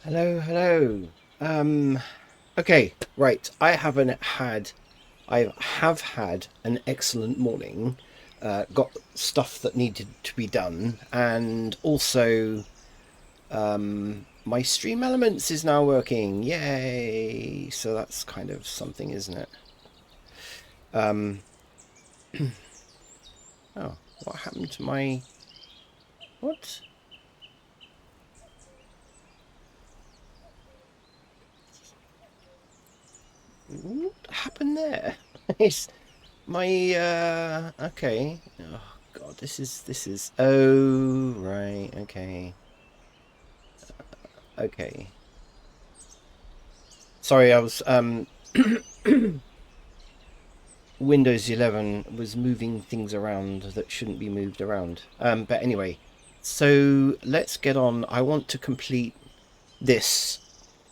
Hello, hello. Okay, right. I have had an excellent morning. Got stuff that needed to be done, and also my Stream Elements is now working. Yay! So that's kind of something, isn't it? Um, oh, what happened to my what? What happened there? It's my okay. Oh God, this is. Oh right, okay, okay. Sorry, I was Windows 11 was moving things around that shouldn't be moved around. But anyway, so let's get on. I want to complete this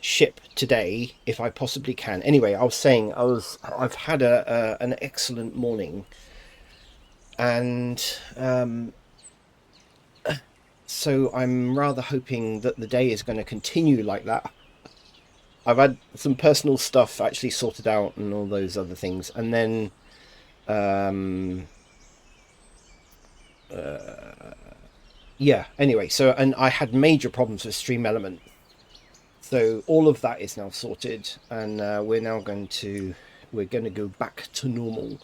ship today if I possibly can. Anyway, I was saying I've had a an excellent morning, and so I'm rather hoping that the day is going to continue like that. I've had some personal stuff actually sorted out and all those other things, and then um yeah, anyway, so and I had major problems with Stream Element, so all of that is now sorted, and we're going to go back to normal.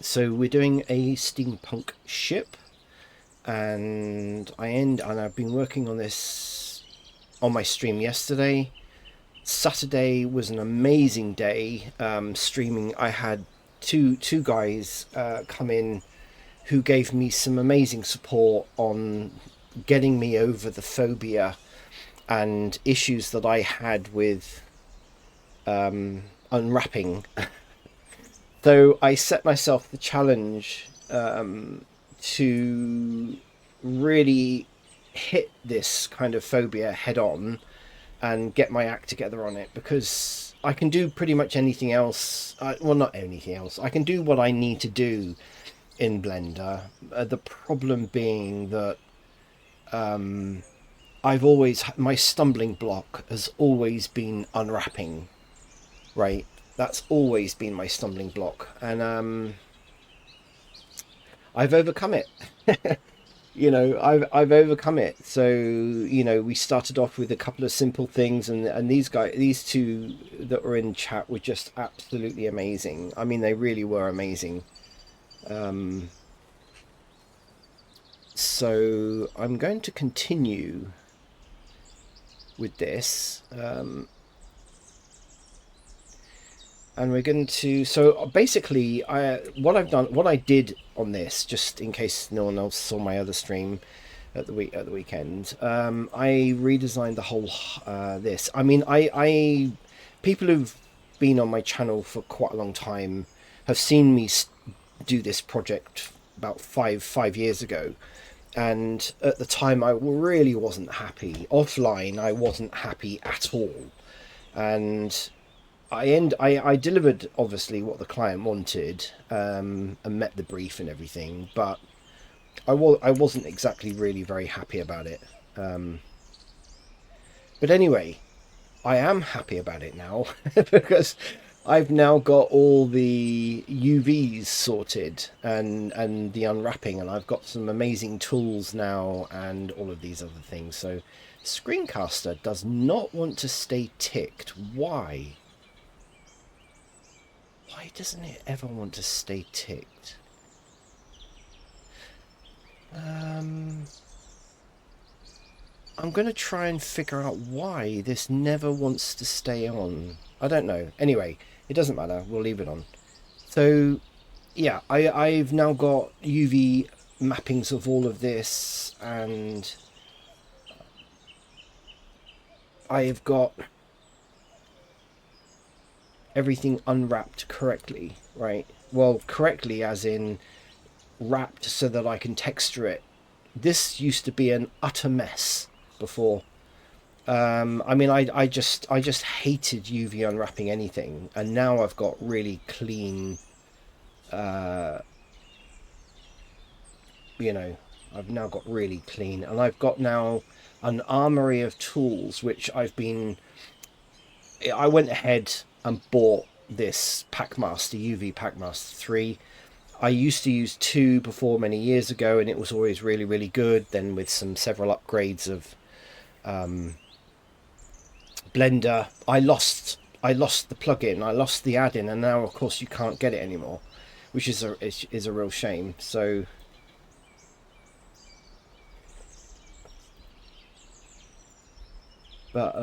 So we're doing a steampunk ship, and I've been working on this on my stream yesterday. Saturday was an amazing day. Streaming, I had two guys come in who gave me some amazing support on getting me over the phobia and issues that I had with unwrapping. So I set myself the challenge to really hit this kind of phobia head on and get my act together on it, because I can do pretty much anything else. Well, not anything else. I can do what I need to do in Blender. The problem being that my stumbling block has always been unwrapping, right? That's always been my stumbling block, and I've overcome it. I've overcome it. So we started off with a couple of simple things, and these two that were in chat were just absolutely amazing. I mean, they really were amazing. So I'm going to continue with this, and we're going to. So basically, what I did on this, just in case no one else saw my other stream at the weekend, I redesigned the whole this. I mean, I people who've been on my channel for quite a long time have seen me do this project about five years ago, and at the time I really wasn't happy. Offline, I wasn't happy at all, and I delivered obviously what the client wanted, and met the brief and everything, but I wasn't exactly really very happy about it. But anyway, I am happy about it now because I've now got all the UVs sorted, and the unwrapping, and I've got some amazing tools now and all of these other things. So Screencaster does not want to stay ticked. Why? Why doesn't it ever want to stay ticked? Um, I'm going to try and figure out why this never wants to stay on. I don't know. Anyway, it doesn't matter. We'll leave it on. So, yeah, I've now got UV mappings of all of this, and I've got everything unwrapped correctly, right? Well, correctly as in wrapped so that I can texture it. This used to be an utter mess before. I mean, I just hated UV unwrapping anything, and now I've got really clean. Uh, you know, I've now got really clean, and I've got now an armory of tools, which I went ahead and bought this Packmaster, UV Packmaster 3. I used to use 2 before many years ago, and it was always really, really good. Then with several upgrades of Blender, I lost the plugin, I lost the add-in, and now of course you can't get it anymore, which is a real shame. So but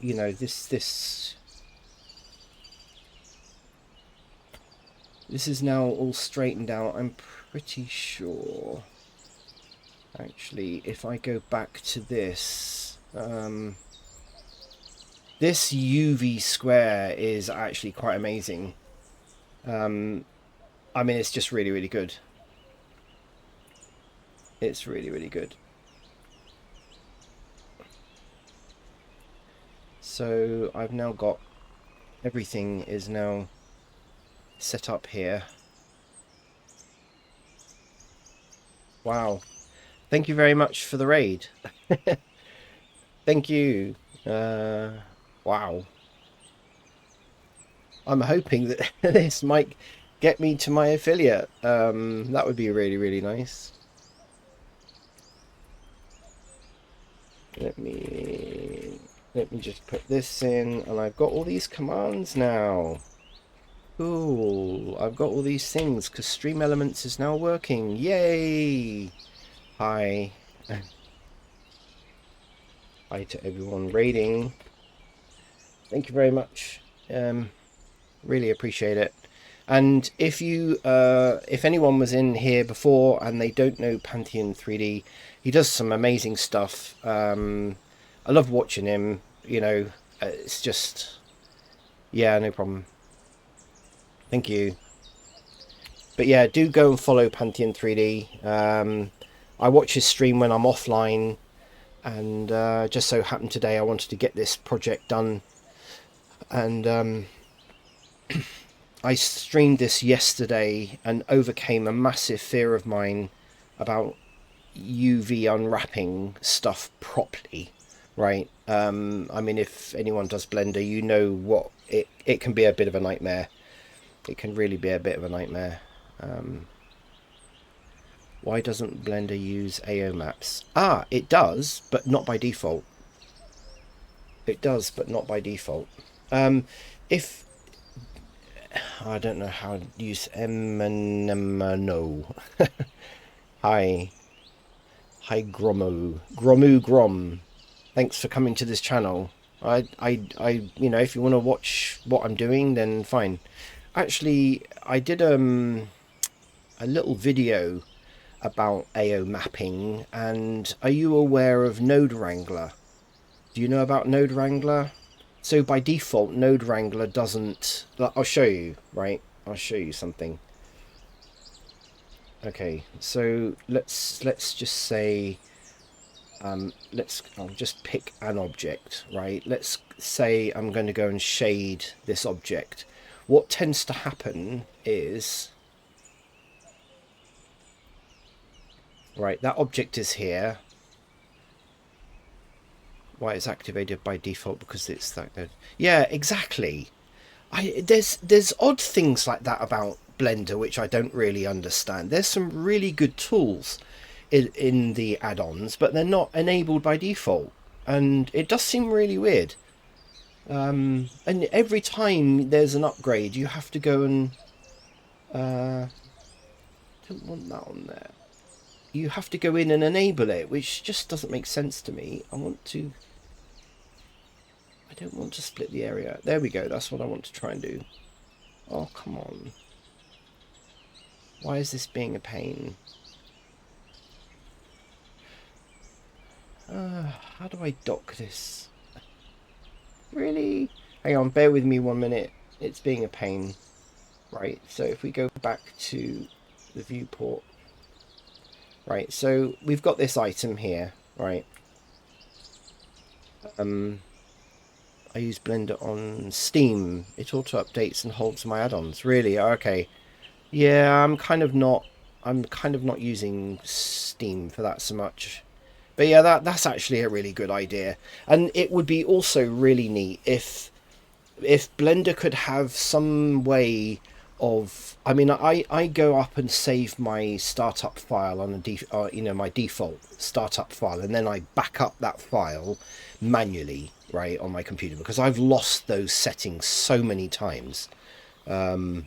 you know, this is now all straightened out, I'm pretty sure. Actually, if I go back to this, this UV square is actually quite amazing. I mean, it's just really, really good. It's really, really good. So I've now got, everything is now set up here. Wow. Thank you very much for the raid. Thank you. Wow. I'm hoping that this might get me to my affiliate. That would be really, really nice. Let me just put this in, and I've got all these commands now. Cool. I've got all these things because Stream Elements is now working. Yay! Hi. Hi to everyone raiding. Thank you very much. Really appreciate it. And if anyone was in here before and they don't know Pantheon 3D, he does some amazing stuff. I love watching him. You know, it's just, yeah, no problem. Thank you. But yeah, do go and follow Pantheon 3D. I watch his stream when I'm offline, and just so happened today I wanted to get this project done, and I streamed this yesterday and overcame a massive fear of mine about UV unwrapping stuff properly, right? I mean, if anyone does Blender, you know what it can be a bit of a nightmare. It can really be a bit of a nightmare. Why doesn't Blender use AO maps? Ah, it does, but not by default. It does, but not by default. If I don't know how to use no. Hi Gromu Grom. Thanks for coming to this channel. I you know, if you want to watch what I'm doing, then fine. Actually, I did a little video about AO mapping, and are you aware of Node Wrangler? Do you know about Node Wrangler? So by default, Node Wrangler doesn't... I'll show you, right? I'll show you something. Okay, so let's just say... I'll just pick an object, right? Let's say I'm going to go and shade this object. What tends to happen is... Right, that object is here. Why it's activated by default, because it's that good. Yeah, exactly. There's odd things like that about Blender which I don't really understand. There's some really good tools in the add-ons, but they're not enabled by default, and it does seem really weird. And every time there's an upgrade, you have to go and don't want that on there. You have to go in and enable it, which just doesn't make sense to me. I don't want to split the area. There we go. That's what I want to try and do. Oh, come on. Why is this being a pain? How do I dock this? Really? Hang on, bear with me 1 minute. It's being a pain. Right, so if we go back to the viewport. Right, so we've got this item here, right? I use Blender on Steam. It auto updates and holds my add-ons. Really? Okay. Yeah, I'm kind of not using Steam for that so much. But yeah, that's actually a really good idea, and it would be also really neat if Blender could have some way of, I mean, I go up and save my startup file on you know, my default startup file, and then I back up that file manually, right, on my computer, because I've lost those settings so many times. And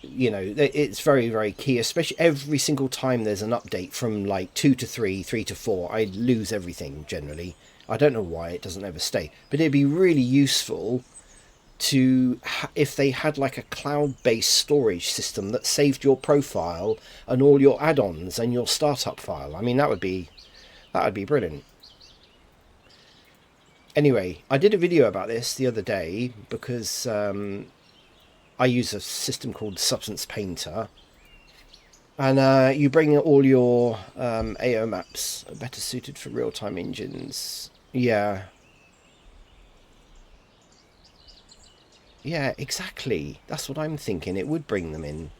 you know, it's very, very key, especially every single time there's an update from like 2 to 3, 3 to 4. I lose everything generally. I don't know why it doesn't ever stay, but it'd be really useful to if they had like a cloud-based storage system that saved your profile and all your add-ons and your startup file. I mean, that would be brilliant. Anyway, I did a video about this the other day because I use a system called Substance Painter, and you bring all your AO maps better suited for real-time engines. Yeah, yeah, exactly. That's what I'm thinking. It would bring them in.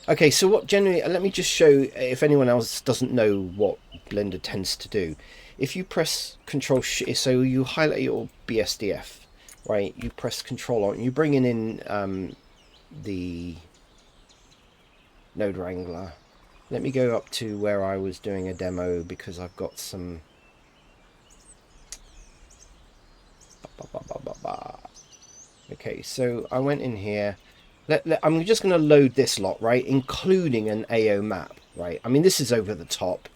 Okay, so what generally, let me just show if anyone else doesn't know what Blender tends to do. If you press Control so you highlight your BSDF, right? You press Control on, you bring in the node wrangler. Let me go up to where I was doing a demo because I've got some. Okay, so I went in here. I'm just going to load this lot, right, including an AO map, right? I mean, this is over the top,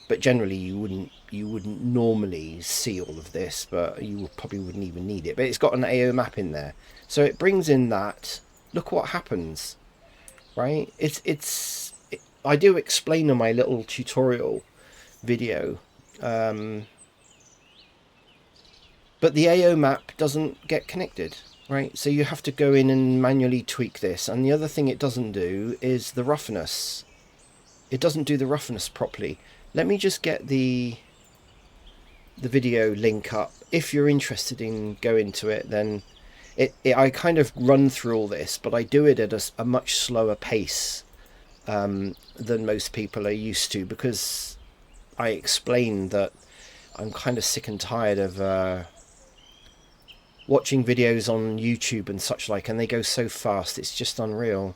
but generally you wouldn't normally see all of this, but you probably wouldn't even need it. But it's got an AO map in there, so it brings in that. Look what happens, right? I do explain in my little tutorial video, but the AO map doesn't get connected. Right, so you have to go in and manually tweak this. And the other thing it doesn't do is the roughness. It doesn't do the roughness properly. Let me just get the video link up. If you're interested in going to it, then I kind of run through all this, but I do it at a much slower pace than most people are used to, because I explain that I'm kind of sick and tired of watching videos on YouTube and such like, and they go so fast, it's just unreal.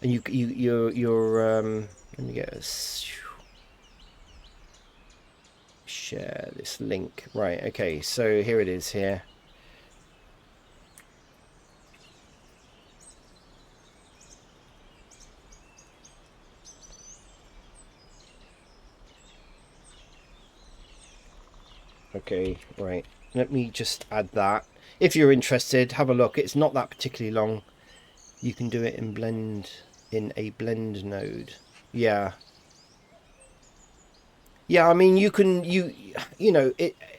And you're let me get a share this link. Right, okay, so here it is here. Okay, right, let me just add that. If you're interested, have a look. It's not that particularly long. You can do it in a blend node. Yeah. Yeah, I mean, you know,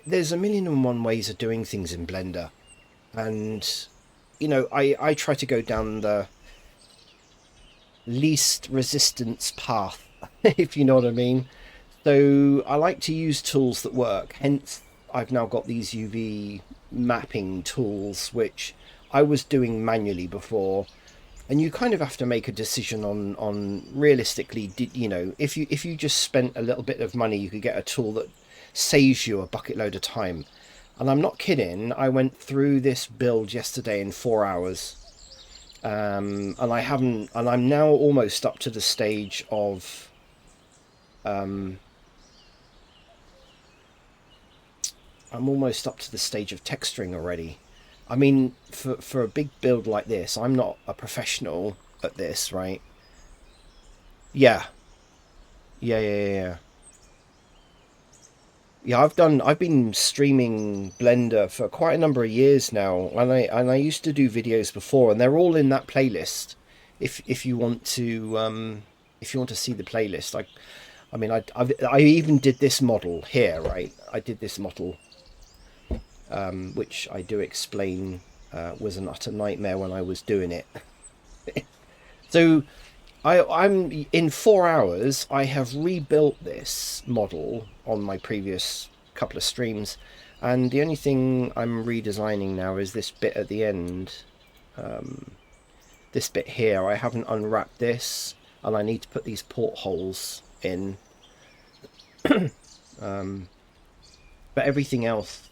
there's a million and one ways of doing things in Blender. And you know, I try to go down the least resistance path, if you know what I mean. So I like to use tools that work. Hence, I've now got these UV mapping tools, which I was doing manually before. And you kind of have to make a decision on realistically, you know, if you just spent a little bit of money, you could get a tool that saves you a bucket load of time. And I'm not kidding. I went through this build yesterday in 4 hours. And I'm now almost up to the stage of I'm almost up to the stage of texturing already. I mean, for a big build like this, I'm not a professional at this, right? Yeah, yeah. Yeah, I've been streaming Blender for quite a number of years now, and I used to do videos before, and they're all in that playlist. If you want to if you want to see the playlist, I mean, I even did this model here, right? I did this model, which I do explain was an utter nightmare when I was doing it. So I'm in 4 hours. I have rebuilt this model on my previous couple of streams, and the only thing I'm redesigning now is this bit at the end. This bit here, I haven't unwrapped this, and I need to put these portholes in. But everything else,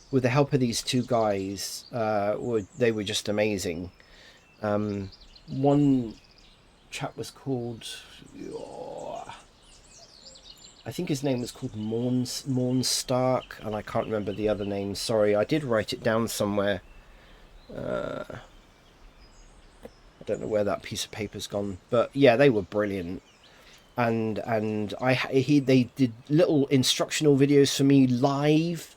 with the help of these two guys, they were just amazing. One chap was called, I think his name was called Morn Stark, and I can't remember the other name. Sorry, I did write it down somewhere. I don't know where that piece of paper's gone, but yeah, they were brilliant. And they did little instructional videos for me live,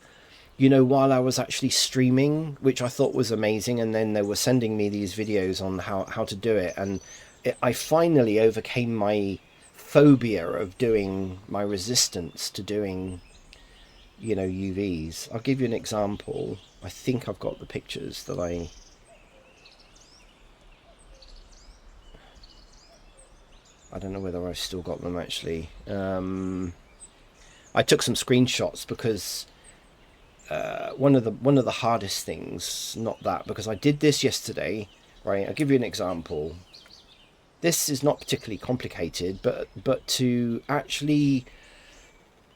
while I was actually streaming, which I thought was amazing. And then they were sending me these videos on how to do it, and I finally overcame my phobia of doing, my resistance to doing, UVs. I'll give you an example. I think I've got the pictures that I don't know whether I've still got them actually. I took some screenshots because one of the hardest things, not that, because I did this yesterday, right? I'll give you an example. This is not particularly complicated, but to actually,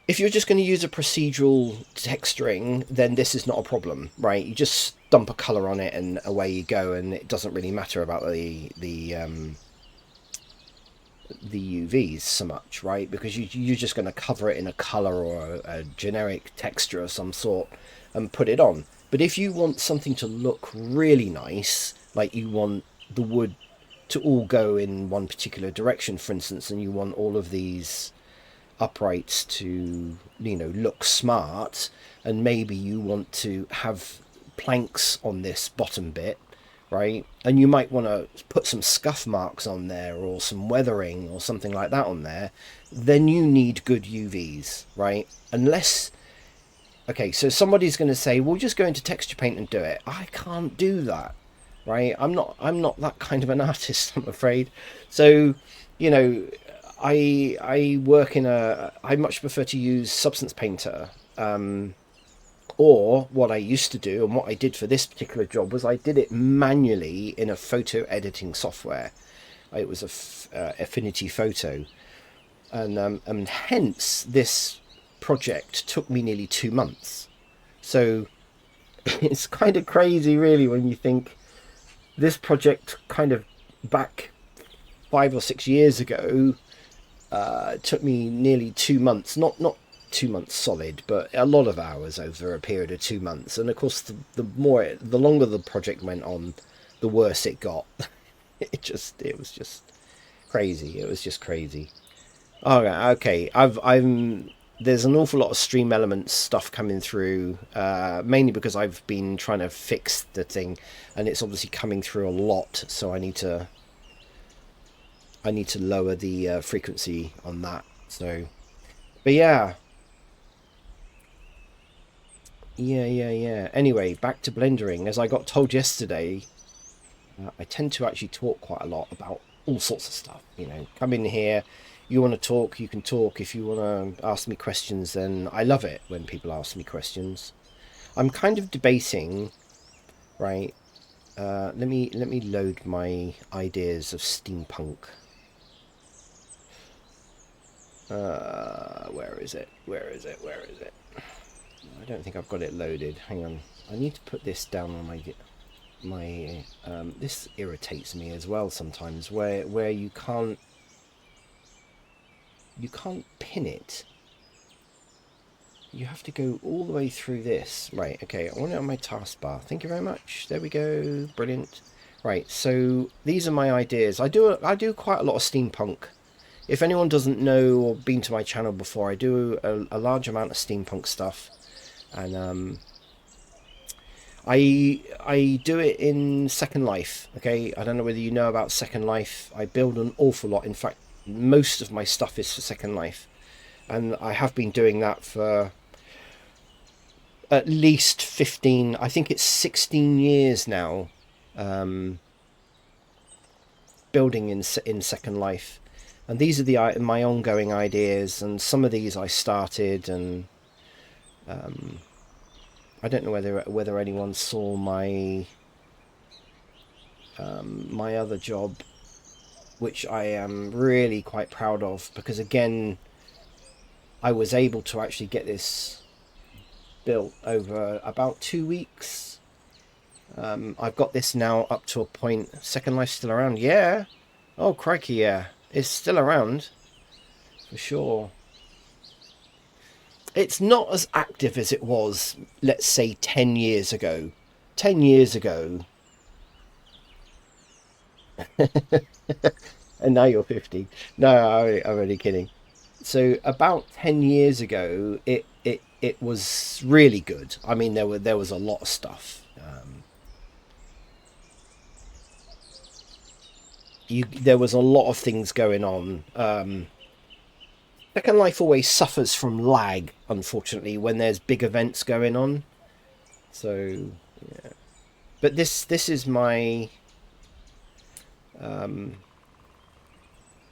if you're just going to use a procedural texturing, then this is not a problem, right? You just dump a color on it and away you go, and it doesn't really matter about the UVs so much, right? Because you're just going to cover it in a color or a generic texture of some sort and put it on. But if you want something to look really nice, like you want the wood to all go in one particular direction, for instance, and you want all of these uprights to, look smart, and maybe you want to have planks on this bottom bit, right? And you might want to put some scuff marks on there or some weathering or something like that on there, then you need good UVs, right? Unless, okay, so somebody's going to say, well, just go into texture paint and do it. I can't do that, right? I'm not that kind of an artist, I'm afraid. So, I work I much prefer to use Substance Painter. Or what I used to do, and what I did for this particular job, was I did it manually in a photo editing software. It was Affinity Photo, and hence this project took me nearly 2 months. So it's kind of crazy, really, when you think this project kind of back 5 or 6 years ago took me nearly 2 months. Not 2 months solid, but a lot of hours over a period of 2 months. And of course, the longer the project went on, the worse it got. It was just crazy. It was just crazy. Okay. There's an awful lot of Stream Elements stuff coming through, mainly because I've been trying to fix the thing, and it's obviously coming through a lot. So I need to lower the frequency on that. So, but yeah. Yeah. Anyway, back to blendering. As I got told yesterday, I tend to actually talk quite a lot about all sorts of stuff. Come in here, you want to talk, you can talk. If you want to ask me questions, then I love it when people ask me questions. I'm kind of debating, right? Let me load my ideas of steampunk. Where is it? I don't think I've got it loaded. Hang on. I need to put this down on my this irritates me as well sometimes, where you can't pin it. You have to go all the way through this. Right, okay, I want it on my taskbar. Thank you very much. There we go. Brilliant. Right, so these are my ideas. I do quite a lot of steampunk. If anyone doesn't know or been to my channel before, I do a large amount of steampunk stuff. And I do it in Second Life. Okay, I don't know whether you know about Second Life. I build an awful lot. In fact, most of my stuff is for Second Life, and I have been doing that for at least 15. I think it's 16 years now. Building in Second Life, and these are my ongoing ideas. And some of these I started, and I don't know whether anyone saw my my other job. which I am really quite proud of, because again, I was able to actually get this built over about 2 weeks. I've got this now up to a point. Second Life still around? Yeah. Oh, crikey, yeah. It's still around, for sure. It's not as active as it was, let's say, 10 years ago. 10 years ago, and now you're 50. No, I'm only kidding. So about 10 years ago, it was really good. I mean, there was a lot of stuff. There was a lot of things going on. Second Life always suffers from lag, unfortunately, when there's big events going on. So, but this is my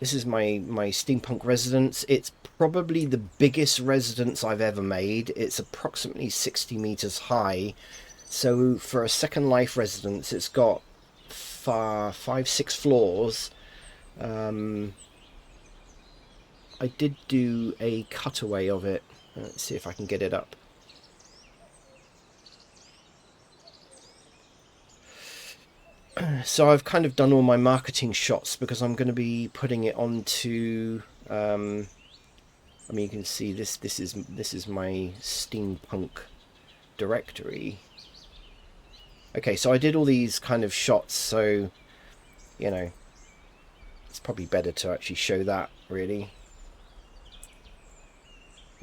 steampunk residence. It's probably the biggest residence I've ever made. It's approximately 60 meters high. So for a Second Life residence, it's got five, 6 floors. Um, I did do a cutaway of it. Let's see if I can get it up. So I've kind of done all my marketing shots because I'm going to be putting it onto. I mean, you can see this is my steampunk directory. Okay, so I did all these kind of shots, so you know it's probably better to actually show that really.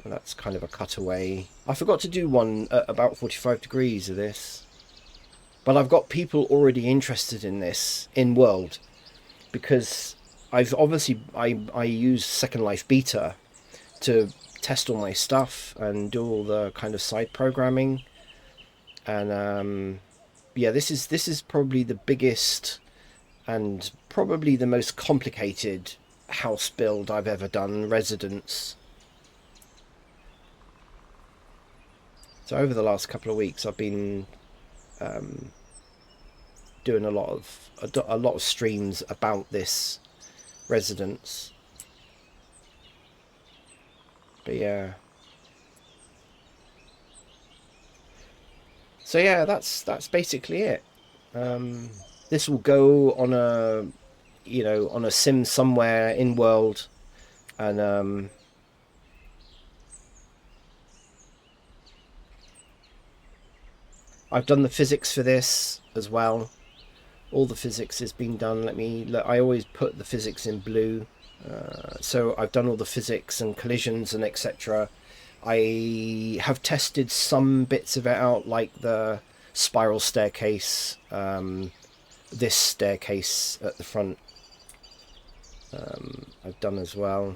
And that's kind of a cutaway. I forgot to do one at about 45 degrees of this. But I've got people already interested in this in World because I've obviously I use Second Life Beta to test all my stuff and do all the kind of side programming, and yeah, this is probably the biggest and probably the most complicated house build I've ever done, residence. So over the last couple of weeks, I've been doing a lot of streams about this residence. But yeah, so yeah, that's basically it. This will go on a on a sim somewhere in world, and I've done the physics for this as well. All the physics has been done. I always put the physics in blue. So I've done all the physics and collisions and etc. I have tested some bits of it out, like the spiral staircase, this staircase at the front. I've done as well.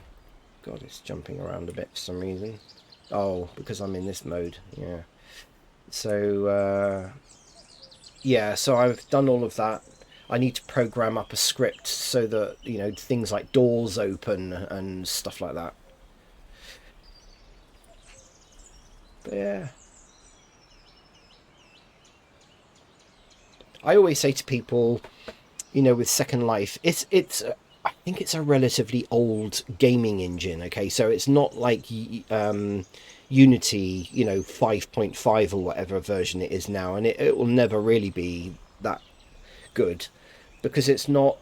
God, it's jumping around a bit for some reason. Oh, because I'm in this mode. Yeah. So yeah, so I've done all of that. I need to program up a script so that things like doors open and stuff like that. But yeah, I always say to people, with Second Life, I think it's a relatively old gaming engine. Okay, so it's not like Unity, 5.5 or whatever version it is now, and it will never really be that good because it's not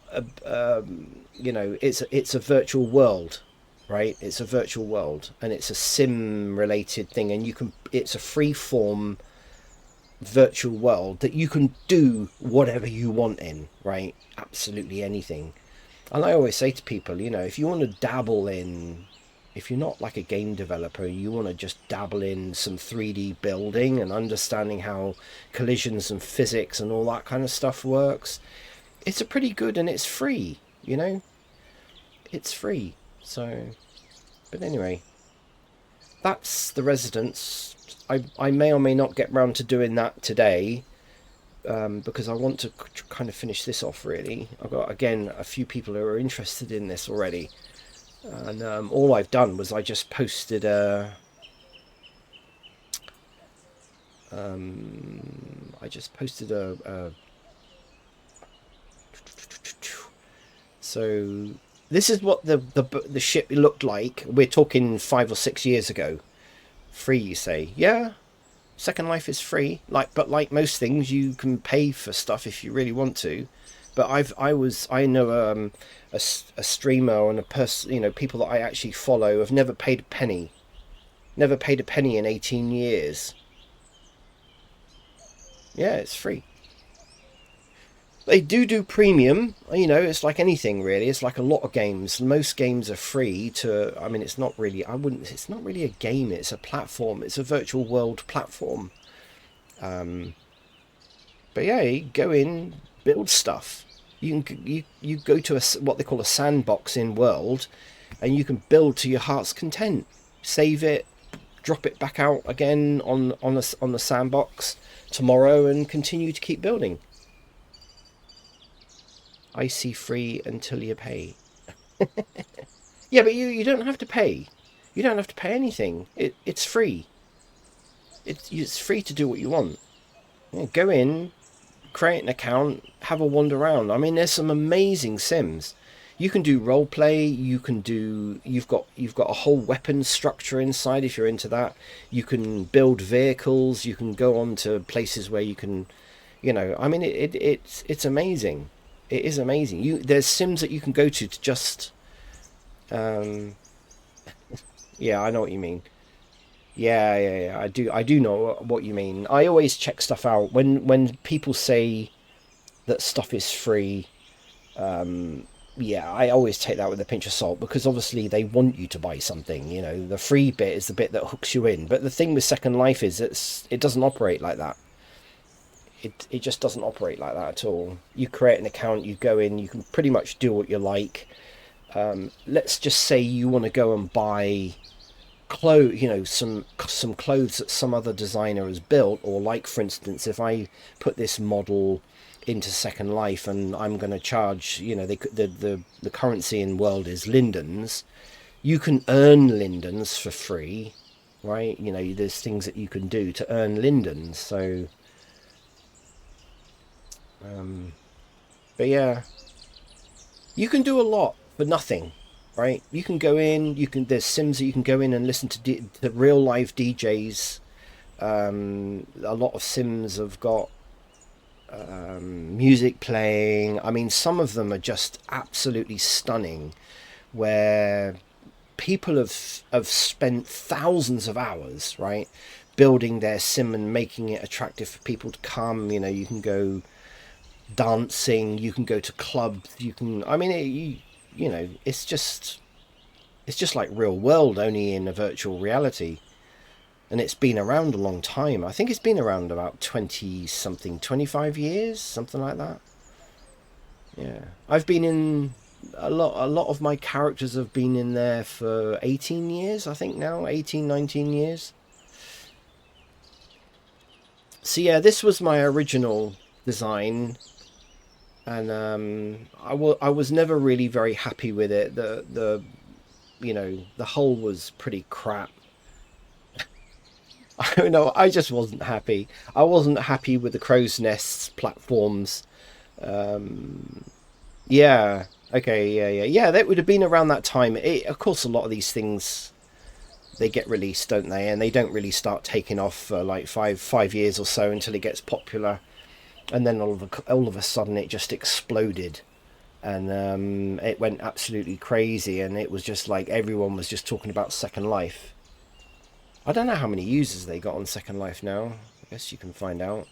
it's a virtual world, right? It's a virtual world and it's a sim related thing, and it's a free form virtual world that you can do whatever you want in, right? Absolutely anything. And I always say to people, if you want to dabble in, if you're not like a game developer, you want to just dabble in some 3D building and understanding how collisions and physics and all that kind of stuff works, it's a pretty good, and it's free, it's free. So, but anyway, that's the residence. I may or may not get round to doing that today, because I want to kind of finish this off really. I've got, again, a few people who are interested in this already. And all I've done was I just posted a... So this is what the ship looked like. We're talking 5 or 6 years ago. Free, you say? Yeah, Second Life is free. But like most things, you can pay for stuff if you really want to. But I know a streamer and a person, people that I actually follow have never paid a penny. Never paid a penny in 18 years. Yeah, it's free. They do premium. It's like anything really. It's like a lot of games. Most games are free to. I mean, it's not really. I wouldn't. It's not really a game. It's a platform. It's a virtual world platform. Um, but yeah, you go in, build stuff. You go to what they call a sandbox in world, and you can build to your heart's content. Save it, drop it back out again on the sandbox tomorrow, and continue to keep building. I see free until you pay. Yeah, but you don't have to pay. You don't have to pay anything. It's free. It's free to do what you want. Go in, create an account, have a wander around. I mean, there's some amazing sims. You can do role play. You've got a whole weapon structure inside if you're into that. You can build vehicles. You can go on to places where you can, I mean, it's amazing. It is amazing. There's sims that you can go to just, um, yeah, I know what you mean. Yeah. I do know what you mean. I always check stuff out when people say that stuff is free. Yeah, I always take that with a pinch of salt because obviously they want you to buy something. The free bit is the bit that hooks you in. But the thing with Second Life is it doesn't operate like that. It just doesn't operate like that at all. You create an account, you go in, you can pretty much do what you like. Let's just say you want to go and buy clothes, some clothes that some other designer has built, or like for instance, if I put this model into Second Life and I'm going to charge, the currency in world is lindens. You can earn lindens for free, right? There's things that you can do to earn lindens. So but yeah, you can do a lot for nothing, right? You can go in, there's sims that you can go in and listen to real live DJs. A lot of sims have got music playing. I mean, some of them are just absolutely stunning, where people have spent thousands of hours, right, building their sim and making it attractive for people to come. You can go dancing, you can go to clubs, I mean, it's just like real world, only in a virtual reality. And it's been around a long time. I think it's been around about 20 something, 25 years, something like that. Yeah, I've been in a lot of my characters have been in there for 18 years, I think now, 18, 19 years. So yeah, this was my original design, and I was never really very happy with it. The hull was pretty crap. I don't know, I just wasn't happy. I wasn't happy with the crow's nests platforms. Um, yeah, okay, yeah. That would have been around that time. Of course, a lot of these things they get released, don't they? And they don't really start taking off for like five years or so until it gets popular, and then all of a sudden it just exploded, and it went absolutely crazy, and it was just like everyone was just talking about Second Life. I don't know how many users they got on Second Life now. I guess you can find out.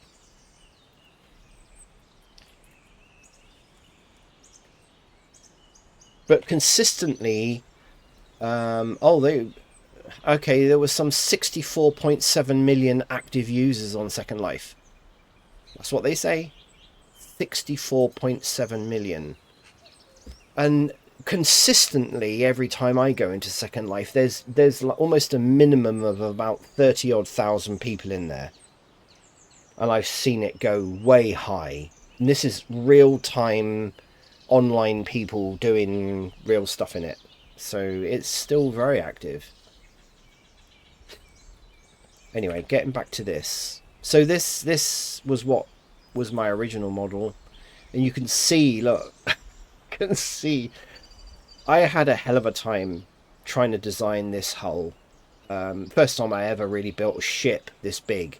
But consistently, they okay. There was some 64.7 million active users on Second Life. That's what they say. 64.7 million. And consistently every time I go into Second Life, there's almost a minimum of about 30 odd thousand people in there, and I've seen it go way high. And this is real time online people doing real stuff in it, so it's still very active. Anyway, getting back to this. So this was what was my original model, and you can see, look, can see I had a hell of a time trying to design this hull. First time I ever really built a ship this big.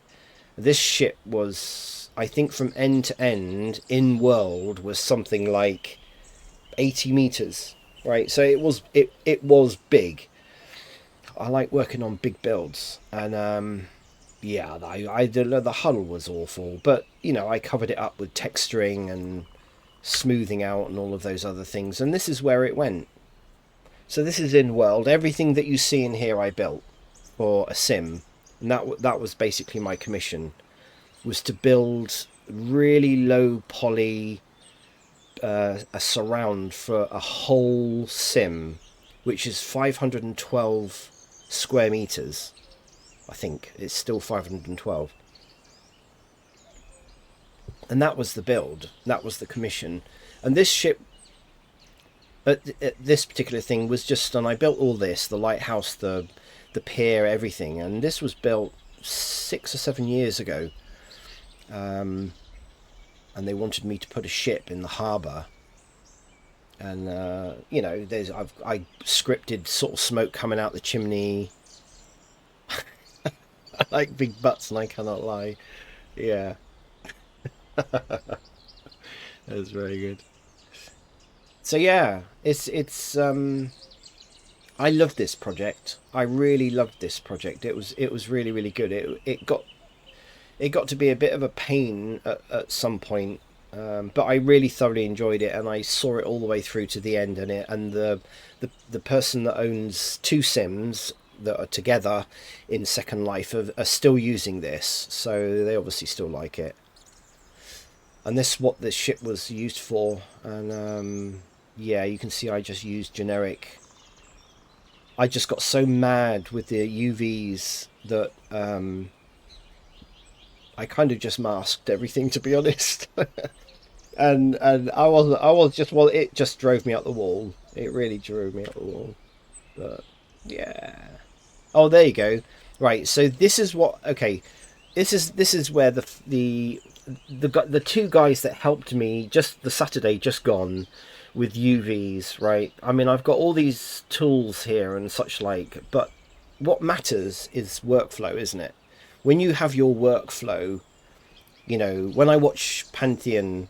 This ship was, I think, from end to end in world was something like 80 meters, right? So it was big. I like working on big builds, and yeah, the hull was awful, but you know I covered it up with texturing and smoothing out and all of those other things, and this is where it went. So this is in world. Everything that you see in here I built for a sim, and that was basically my commission, was to build really low poly a surround for a whole sim, which is 512 square meters. I think it's still 512, and that was the build. That was the commission, and this ship at this particular thing was just, and I built all this, the lighthouse, the pier, everything, and this was built 6 or 7 years ago. And they wanted me to put a ship in the harbour, and you know, I scripted sort of smoke coming out the chimney. I like big butts, and I cannot lie. Yeah, that's very good. So yeah, it's I love this project. I really loved this project. It was really really good. It got to be a bit of a pain at some point, but I really thoroughly enjoyed it, and I saw it all the way through to the end. And the person that owns two Sims that are together in Second Life are still using this, so they obviously still like it. And this is what this ship was used for. And yeah, you can see I just used generic. I just got so mad with the UVs that I kind of just masked everything, to be honest. And I was just, well, it just drove me up the wall. It really drove me up the wall. But yeah. Oh, there you go. Right. So this is what. Okay. This is where the two guys that helped me just the Saturday just gone with UVs. Right. I mean, I've got all these tools here and such like, but what matters is workflow, isn't it? When you have your workflow, you know, when I watch Pantheon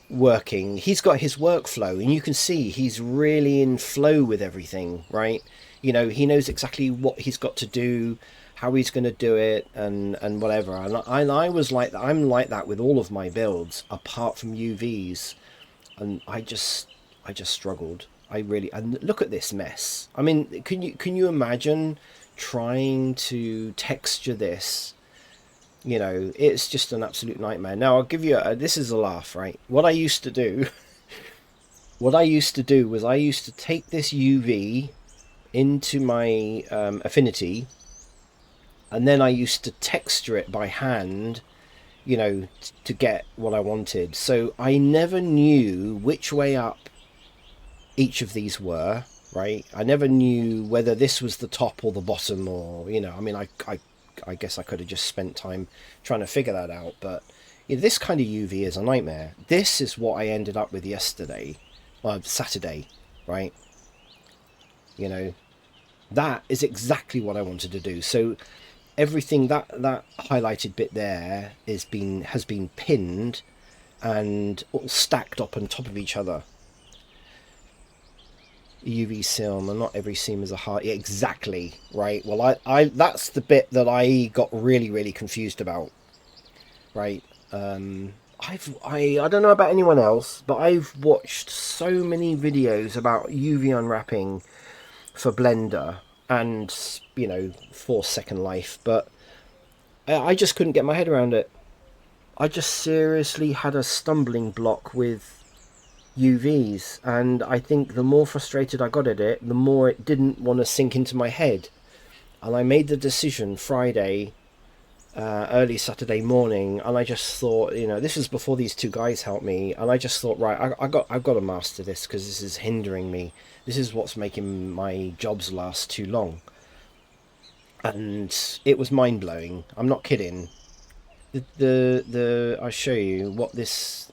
working, he's got his workflow, and you can see he's really in flow with everything, right? You know, he knows exactly what he's got to do, how he's going to do it, and whatever. And I was like that. I'm like that with all of my builds, apart from UVs, and I just struggled. I really, and look at this mess. I mean, can you imagine trying to texture this? You know, it's just an absolute nightmare. Now I'll give you this is a laugh, right? What I used to do what I used to do was I used to take this UV into my affinity, and then I used to texture it by hand, you know, to get what I wanted. So I never knew which way up each of these were, right? I never knew whether this was the top or the bottom, or, you know, I mean, I guess I could have just spent time trying to figure that out, but you know, this kind of UV is a nightmare. This is what I ended up with yesterday, well, Saturday, right? You know, that is exactly what I wanted to do. So everything that highlighted bit there has been pinned and all stacked up on top of each other. UV sim, and not every seam is a heart. Yeah, exactly, right? Well, I that's the bit that I got really really confused about, right? I don't know about anyone else, but I've watched so many videos about UV unwrapping for Blender and, you know, for Second Life, but I just couldn't get my head around it. I just seriously had a stumbling block with UVs, and I think the more frustrated I got at it, the more it didn't want to sink into my head. And I made the decision Friday, early Saturday morning, and I just thought, you know, this was before these two guys helped me, and I just thought, right, I've got to master this, because this is hindering me. This is what's making my jobs last too long. And it was mind blowing. I'm not kidding. I'll show you what this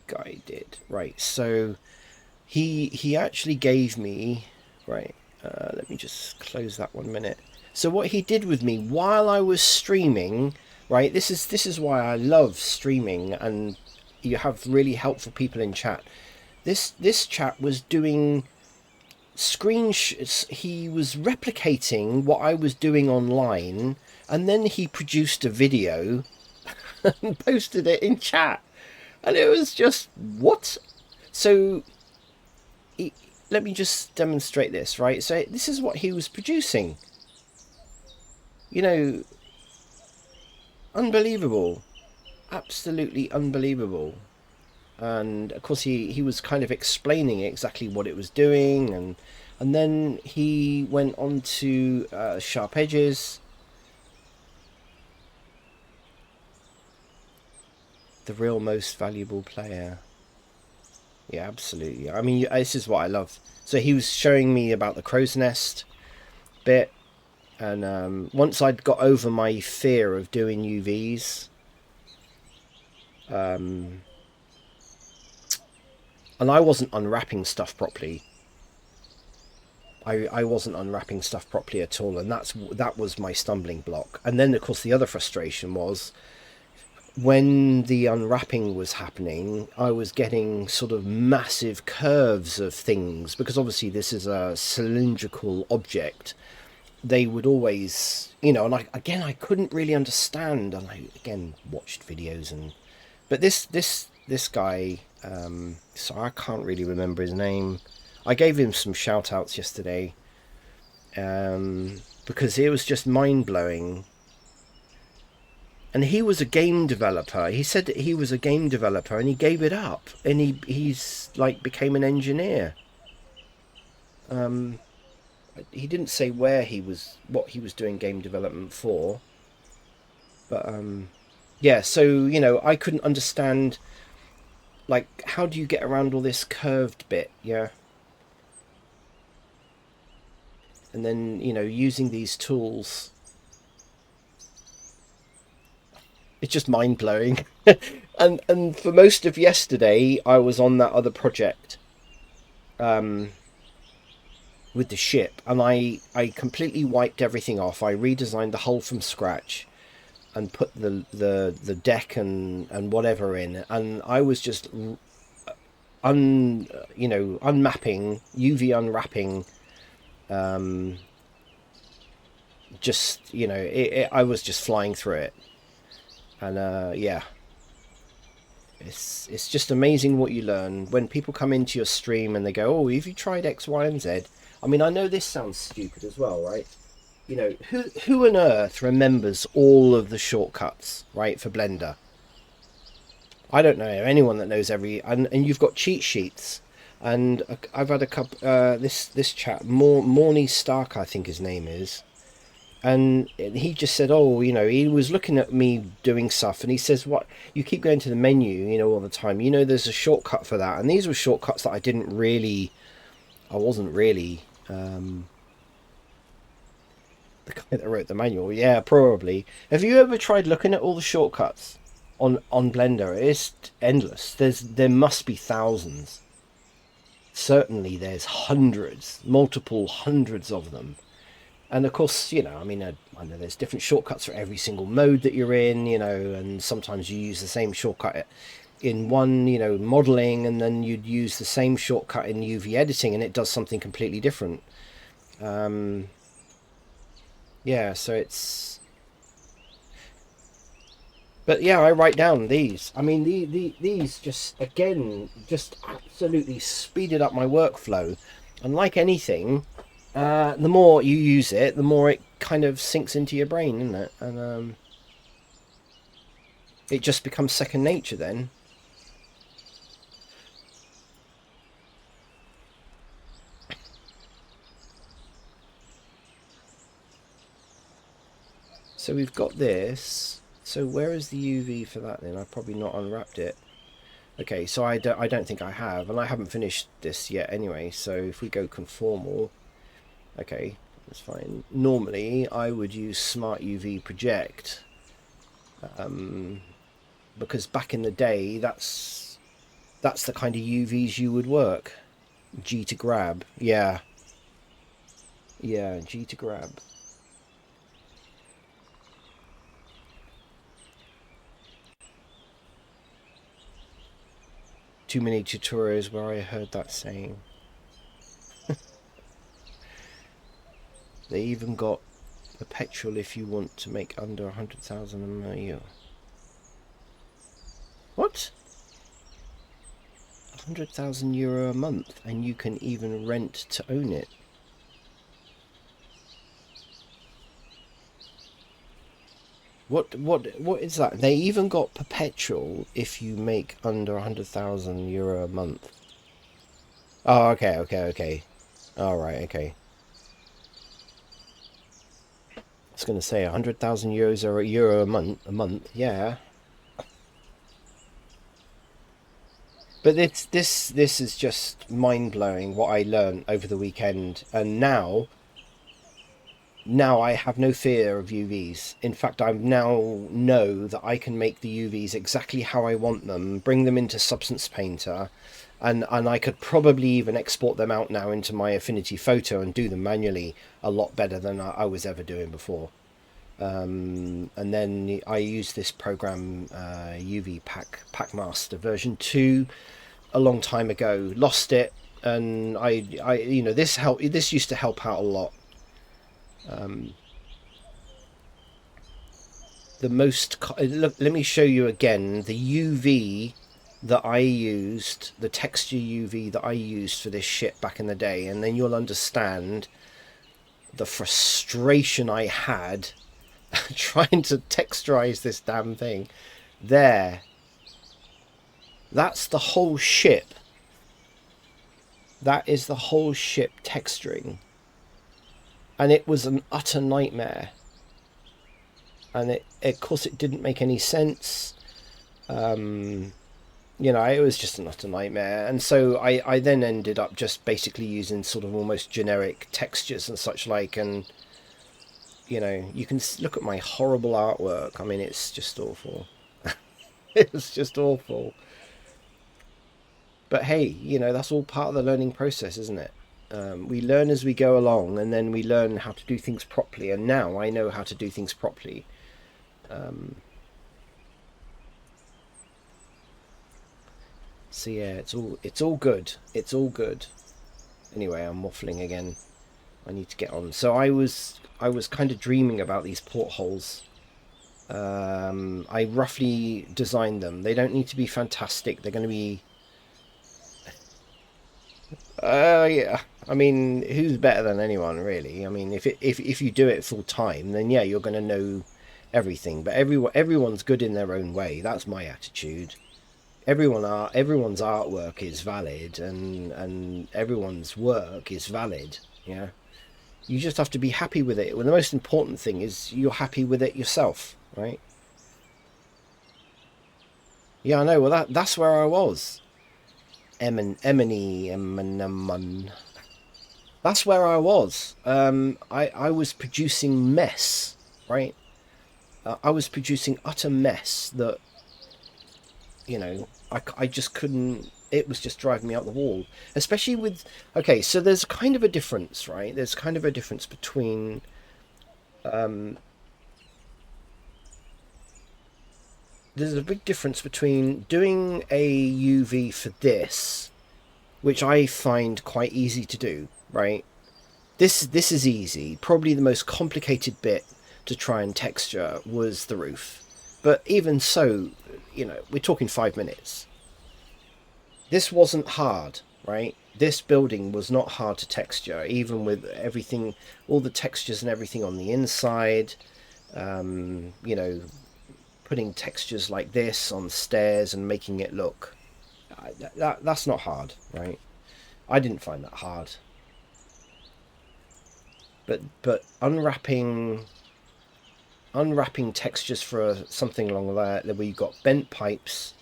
guy did. Right, so he actually gave me, right, let me just close that 1 minute. So what he did with me while I was streaming, right, this is why I love streaming, and you have really helpful people in chat. This chat was doing he was replicating what I was doing online, and then he produced a video and posted it in chat, and it was just what. So let me just demonstrate this, right? So this is what he was producing, you know. Unbelievable, absolutely unbelievable. And of course he was kind of explaining exactly what it was doing, and then he went on to sharp edges, the real most valuable player. Yeah, absolutely. I mean, this is what I love. So he was showing me about the crow's nest bit, and once I'd got over my fear of doing UVs, and I wasn't unwrapping stuff properly. I wasn't unwrapping stuff properly at all, and that was my stumbling block. And then, of course, the other frustration was when the unwrapping was happening, I was getting sort of massive curves of things, because obviously this is a cylindrical object. They would always, and I couldn't really understand, and I again watched videos, but this guy, so I can't really remember his name. I gave him some shout outs yesterday, because it was just mind blowing. And he was a game developer. He said that he was a game developer and he gave it up, and he's like became an engineer. He didn't say what he was doing game development for, but yeah. So I couldn't understand, like, how do you get around all this curved bit, yeah? And then using these tools, it's just mind blowing. and for most of yesterday, I was on that other project, with the ship, and I completely wiped everything off. I redesigned the hull from scratch and put the deck and whatever in, and I was just unmapping, UV unwrapping, just I was just flying through it. And yeah, it's just amazing what you learn when people come into your stream and they go, oh, have you tried X, Y, and Z? I mean, I know this sounds stupid as well, right? Who on earth remembers all of the shortcuts, right, for Blender? I don't know anyone that knows and you've got cheat sheets, and I've had a couple, this chap, Morny Stark, I think his name is, and he just said, oh, he was looking at me doing stuff, and he says, what, you keep going to the menu, all the time, there's a shortcut for that. And these were shortcuts that I wasn't really the guy that wrote the manual. Yeah, probably. Have you ever tried looking at all the shortcuts on Blender? It's endless. There must be thousands. Certainly there's hundreds, multiple hundreds of them. And of course, I know there's different shortcuts for every single mode that you're in, and sometimes you use the same shortcut in one, modeling, and then you'd use the same shortcut in UV editing, and it does something completely different. Yeah, so it's... But yeah, I write down these. I mean, these just, again, just absolutely speeded up my workflow. And like anything, the more you use it, the more it kind of sinks into your brain, isn't it? And it just becomes second nature then. So we've got this. So where is the UV for that then? I've probably not unwrapped it. Okay, so I don't think I have, and I haven't finished this yet anyway. So if we go conformal, okay, that's fine. Normally I would use Smart UV Project, because back in the day that's That's the kind of UVs you would work. G to grab. Yeah. Yeah, G to grab. Too many tutorials where I heard that saying. They even got the petrol if you want to make under 100,000 a year. What? 100,000 euro a month, and you can even rent to own it. What is that? They even got perpetual if you make under 100,000 euro a month. Oh, okay. All right, okay. I was going to say 100,000 euros or a euro a month, yeah. But this is just mind blowing what I learned over the weekend, and now I have no fear of UVs. In fact, I now know that I can make the UVs exactly how I want them, bring them into Substance Painter, and I could probably even export them out now into my Affinity Photo and do them manually a lot better than I was ever doing before. And then I use this program, UV Packmaster version 2, a long time ago. Lost it, and this used to help out a lot. Let me show you again the UV that I used, the texture UV that I used for this shit back in the day, and then you'll understand the frustration I had trying to texturize this damn thing. There, that's the whole ship. That is the whole ship texturing, and it was an utter nightmare. And of course, it didn't make any sense. It was just an utter nightmare. And so I then ended up just basically using sort of almost generic textures and such like. And, you can look at my horrible artwork. I mean, it's just awful. It's just awful. But hey, that's all part of the learning process, isn't it? We learn as we go along, and then we learn how to do things properly. And now I know how to do things properly. So yeah, it's all good. It's all good. Anyway, I'm waffling again. I need to get on. So I was kind of dreaming about these portholes. I roughly designed them. They don't need to be fantastic. They're going to be. Yeah. I mean, who's better than anyone, really? I mean, if you do it full time, then yeah, you're going to know everything. But everyone's good in their own way. That's my attitude. Everyone's artwork is valid, and everyone's work is valid. Yeah, you just have to be happy with it. Well, the most important thing is you're happy with it yourself, right? Yeah, I know. Well, that's where I was. Eminem. That's where I was. I was producing mess, right? I was producing utter mess that, I just couldn't. It was just driving me out the wall, especially with. Okay, so there's kind of a difference, right? There's kind of a difference between. There's a big difference between doing a UV for this, which I find quite easy to do, right? This is easy. Probably the most complicated bit to try and texture was the roof, but even so, we're talking 5 minutes. This wasn't hard, right? This building was not hard to texture, even with everything, all the textures and everything on the inside. Um, you know, Putting textures like this on stairs and making it look, that's not hard, right? I didn't find that hard. But unwrapping textures for something along that where you've got bent pipes,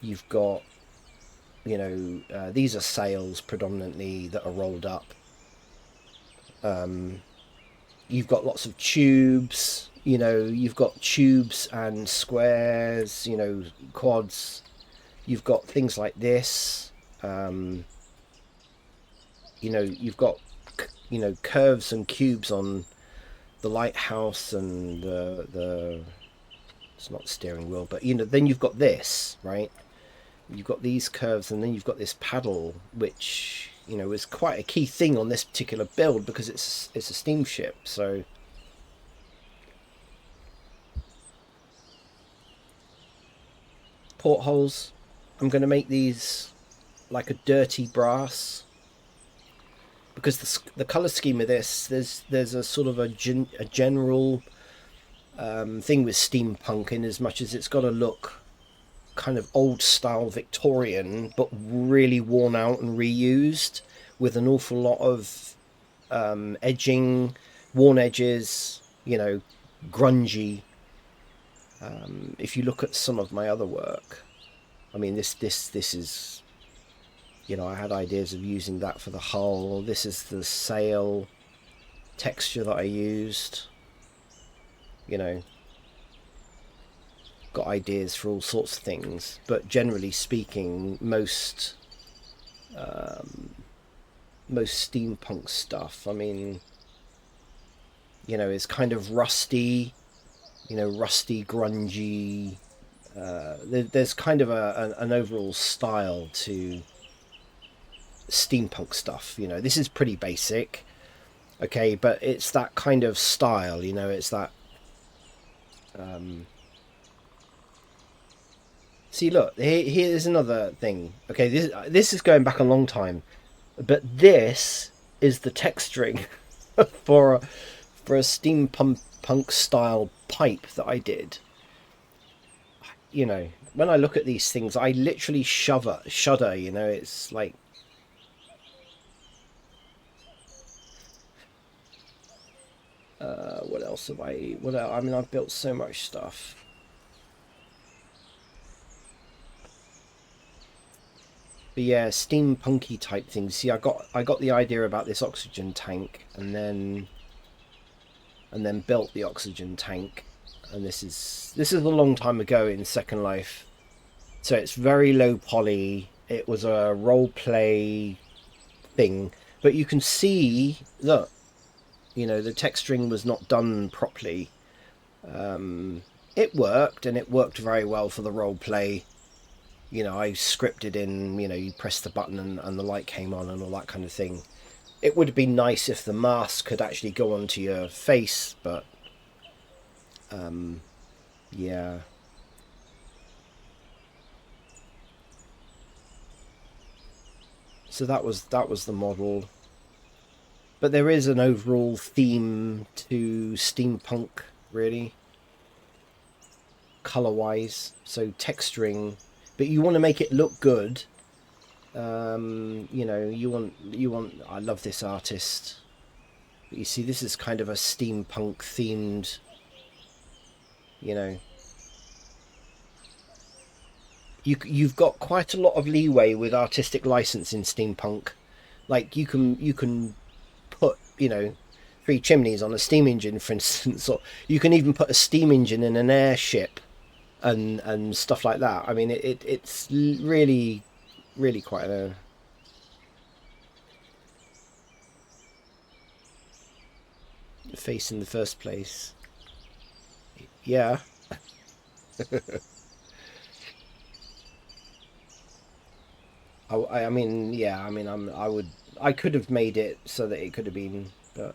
you've got these are sails predominantly that are rolled up. You've got lots of tubes. You've got tubes and squares. Quads. You've got things like this. Um, you've got curves and cubes on the lighthouse and the it's not the steering wheel, but then you've got this, right? You've got these curves, and then you've got this paddle, which is quite a key thing on this particular build because it's a steamship. So portholes, I'm going to make these like a dirty brass because the color scheme of this, there's a sort of a general thing with steampunk, in as much as it's got to look kind of old style Victorian, but really worn out and reused, with an awful lot of edging, worn edges, grungy. If you look at some of my other work, I mean, this is, I had ideas of using that for the hull. This is the sail texture that I used. Got ideas for all sorts of things, but generally speaking, most steampunk stuff, I mean, is kind of rusty, rusty, grungy. There's kind of an overall style to steampunk stuff. This is pretty basic, okay, but it's that kind of style. It's that. See, look, here's another thing. Okay, this is going back a long time, but this is the texturing for a steampunk style pipe that I did. When I look at these things, I literally shudder. It's like, what else have I? What else? I mean, I've built so much stuff. But yeah, steampunky type things. See, I got the idea about this oxygen tank, and then built the oxygen tank. And this is a long time ago in Second Life, so it's very low poly. It was a role play thing, but you can see, look, the texturing was not done properly. It worked, and it worked very well for the role play. I scripted in, you press the button and the light came on and all that kind of thing. It would have been nice if the mask could actually go onto your face, but yeah. So that was the model. But there is an overall theme to steampunk, really, color-wise. So texturing, but you want to make it look good. You want. I love this artist. But you see, this is kind of a steampunk themed. You've got quite a lot of leeway with artistic license in steampunk. Like you can put 3 chimneys on a steam engine, for instance, or you can even put a steam engine in an airship and stuff like that. I mean, it's really quite a face in the first place. Yeah. I mean, yeah. I mean, I could have made it so that it could have been, but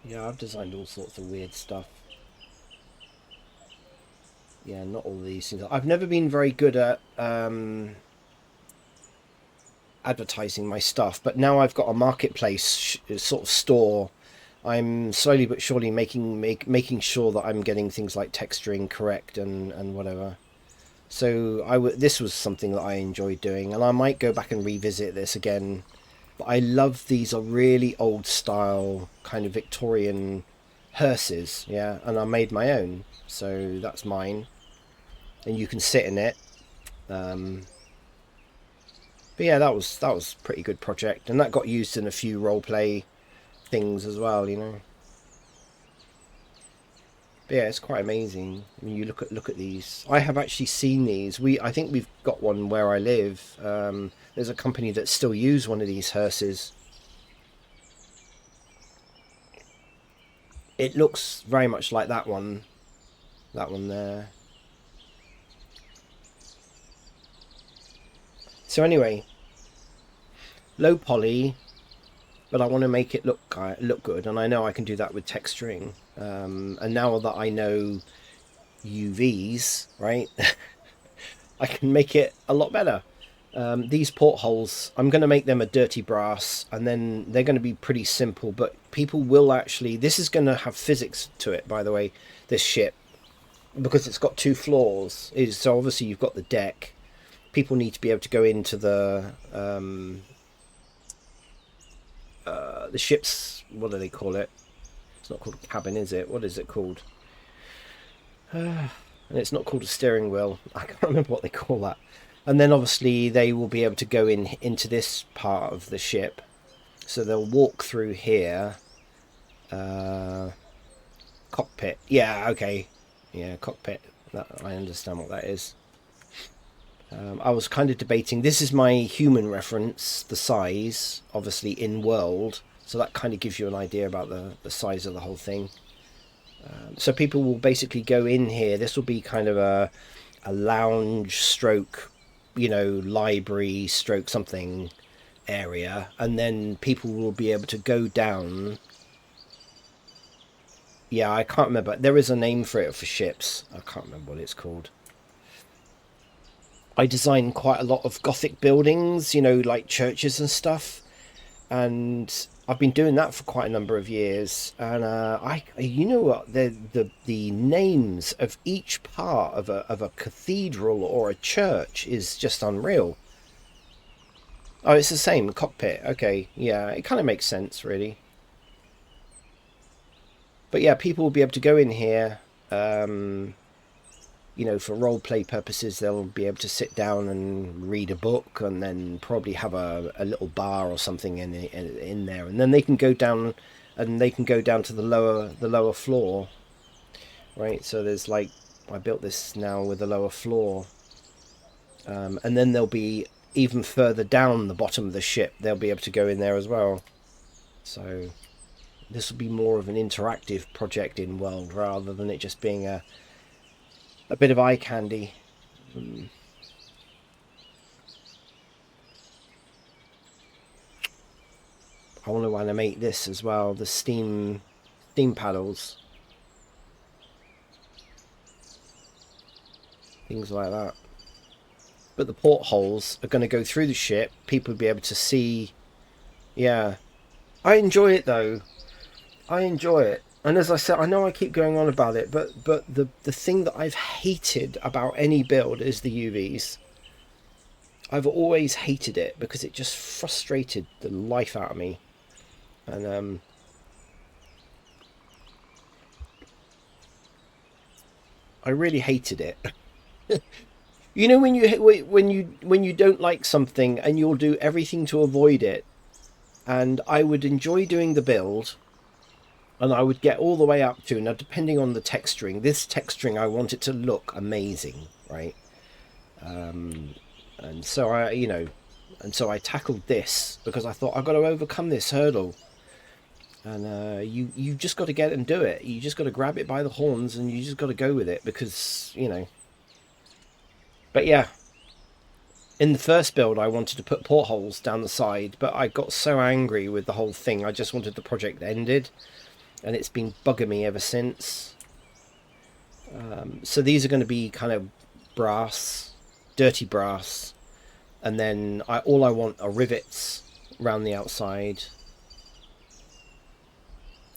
yeah, I've designed all sorts of weird stuff. Yeah, not all these things. I've never been very good at advertising my stuff, but now I've got a marketplace sort of store. I'm slowly but surely making sure that I'm getting things like texturing correct and whatever. So this was something that I enjoyed doing, and I might go back and revisit this again. But I love these are really old style kind of Victorian hearses, yeah, and I made my own, so that's mine, and you can sit in it. But yeah, that was a pretty good project, and that got used in a few roleplay things as well. But Yeah, it's quite amazing. I mean, you look at these. I have actually seen these. I think we've got one where I live. There's a company that still use one of these hearses. It looks very much like that one. That one there. So anyway, low poly, but I want to make it look good, and I know I can do that with texturing. And now that I know UVs, right, I can make it a lot better. These portholes, I'm going to make them a dirty brass, and then they're going to be pretty simple, but people will actually, this is going to have physics to it, by the way, this ship, because it's got two floors. So obviously you've got the deck. People need to be able to go into the ship's, what do they call it? It's not called a cabin, is it? What is it called? And it's not called a steering wheel. I can't remember what they call that. And then obviously they will be able to go into this part of the ship. So they'll walk through here. Cockpit. Yeah, okay. Yeah, cockpit. I understand what that is. I was kind of debating. This is my human reference, the size, obviously in world. So that kind of gives you an idea about the size of the whole thing. So people will basically go in here. This will be kind of a lounge stroke, library stroke something area. And then people will be able to go down. Yeah, I can't remember. There is a name for it for ships. I can't remember what it's called. I design quite a lot of Gothic buildings, like churches and stuff, and I've been doing that for quite a number of years. And you know what, the names of each part of a cathedral or a church is just unreal. Oh, it's the same cockpit. Okay, yeah, it kind of makes sense, really. But yeah, people will be able to go in here. For role play purposes, they'll be able to sit down and read a book, and then probably have a little bar or something in there, and then they can go down, to the lower floor, right? So there's like, I built this now with a lower floor, and then they'll be even further down the bottom of the ship. They'll be able to go in there as well. So this will be more of an interactive project in world rather than it just being a bit of eye candy. I want to animate this as well, the steam paddles, things like that. But the portholes are going to go through the ship. People will be able to see. Yeah, I enjoy it though. I enjoy it. And as I said, I know I keep going on about it, but the thing that I've hated about any build is the UVs. I've always hated it because it just frustrated the life out of me. And I really hated it. When you don't like something and you'll do everything to avoid it. And I would enjoy doing the build, and I would get all the way up to, now depending on the texturing, this texturing I want it to look amazing, right? And so I tackled this because I thought I've got to overcome this hurdle. And you just got to get and do it. You just got to grab it by the horns, and you just got to go with it because. But yeah, in the first build I wanted to put portholes down the side, but I got so angry with the whole thing. I just wanted the project ended, and it's been bugging me ever since. So these are going to be kind of brass, dirty brass, and then all I want are rivets around the outside.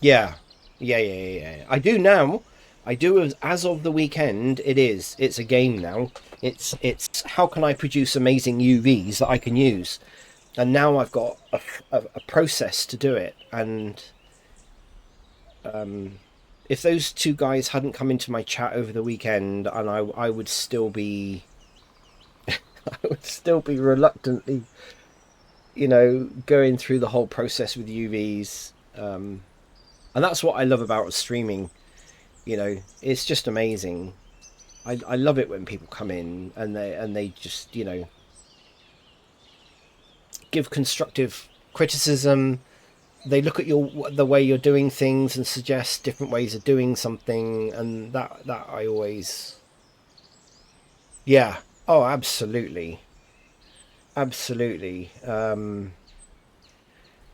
Yeah, yeah. I do now. I do as of the weekend. It's a game now. It's how can I produce amazing UVs that I can use, and now I've got a process to do it. And if those two guys hadn't come into my chat over the weekend, and I would still be I would still be reluctantly, going through the whole process with UVs. And that's what I love about streaming. You know, it's just amazing. I love it when people come in and they just, you know, give constructive criticism. They look at the way you're doing things and suggest different ways of doing something, and that I always, yeah, oh, absolutely, absolutely. And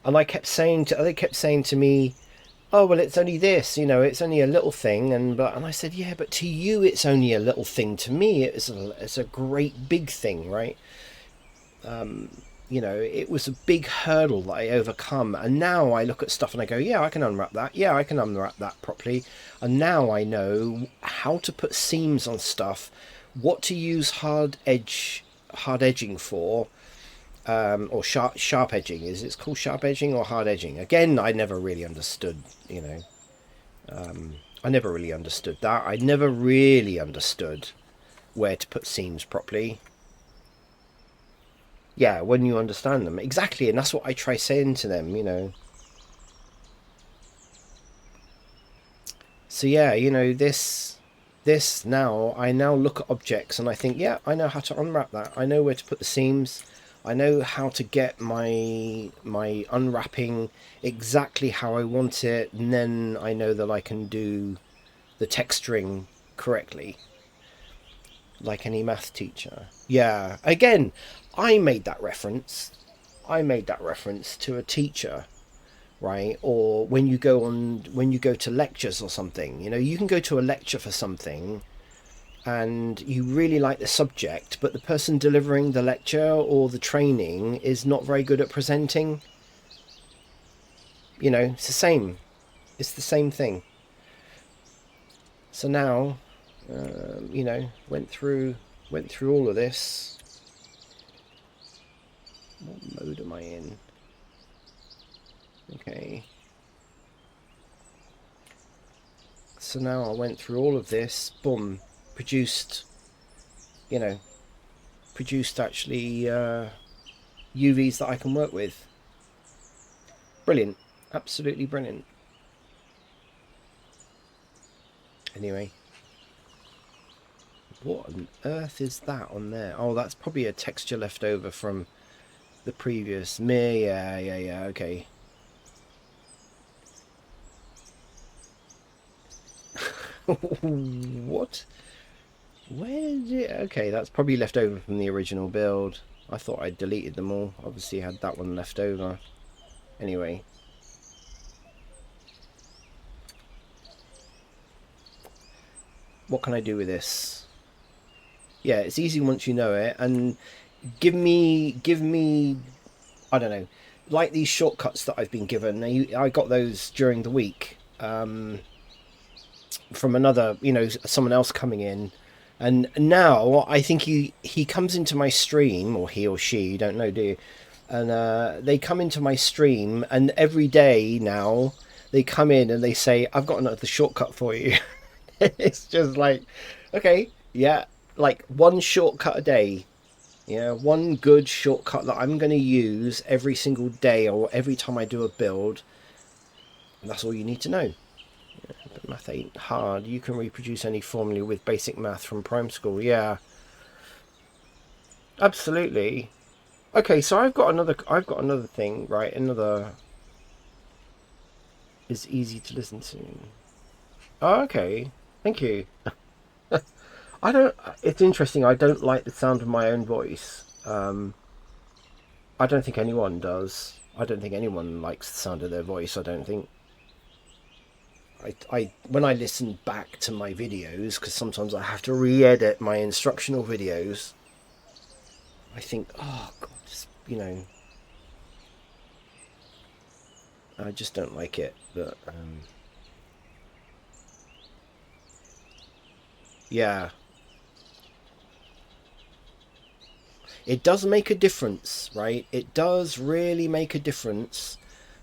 they kept saying to me, oh well, it's only this, you know, it's only a little thing, and I said, yeah, but to you it's only a little thing. To me, it's a great big thing, right? You know, it was a big hurdle that I overcome, and now I look at stuff and I go, yeah, I can unwrap that. Yeah, I can unwrap that properly, and now I know how to put seams on stuff, what to use hard edging for, or sharp edging. Is it's called sharp edging or hard edging? Again, I never really understood. You know, I never really understood that. I never really understood where to put seams properly. Yeah, when you understand them exactly, and that's what I try saying to them. You know, so yeah, you know this now I now look at objects and I think, yeah, I know how to unwrap that. I know where to put the seams. I know how to get my unwrapping exactly how I want it, and then I know that I can do the texturing correctly, like any math teacher. Yeah, again, I made that reference. I made that reference to a teacher, right? Or when you go to lectures or something, you know, you can go to a lecture for something and you really like the subject, but the person delivering the lecture or the training is not very good at presenting. You know, it's the same. It's the same thing. So now, you know, went through all of this. What mode am I in? Okay. So now I went through all of this. Boom, produced. You know, produced actually UVs that I can work with. Brilliant, absolutely brilliant. Anyway, what on earth is that on there? Oh, that's probably a texture left over from the previous me. Yeah, okay. What? Where did it? Okay, that's probably left over from the original build. I thought I'd deleted them all. Obviously had that one left over. Anyway. What can I do with this? Yeah, it's easy once you know it. And give me, I don't know, like these shortcuts that I've been given. I got those during the week from another, you know, someone else coming in. And now I think he comes into my stream, or he or she, you don't know, do you? And they come into my stream, and every day now they come in and they say, I've got another shortcut for you. It's just like, okay, yeah, like one shortcut a day. Yeah, one good shortcut that I'm going to use every single day or every time I do a build. And that's all you need to know. But math ain't hard. You can reproduce any formula with basic math from prime school. Yeah, absolutely. Okay, so I've got another thing, right? Another is easy to listen to. Oh, okay. Thank you. I don't. It's interesting. I don't like the sound of my own voice. I don't think anyone does. I don't think anyone likes the sound of their voice. I don't think. I when I listen back to my videos, because sometimes I have to re-edit my instructional videos, I think, oh god, just, you know, I just don't like it. But yeah, it does make a difference, right? It does really make a difference.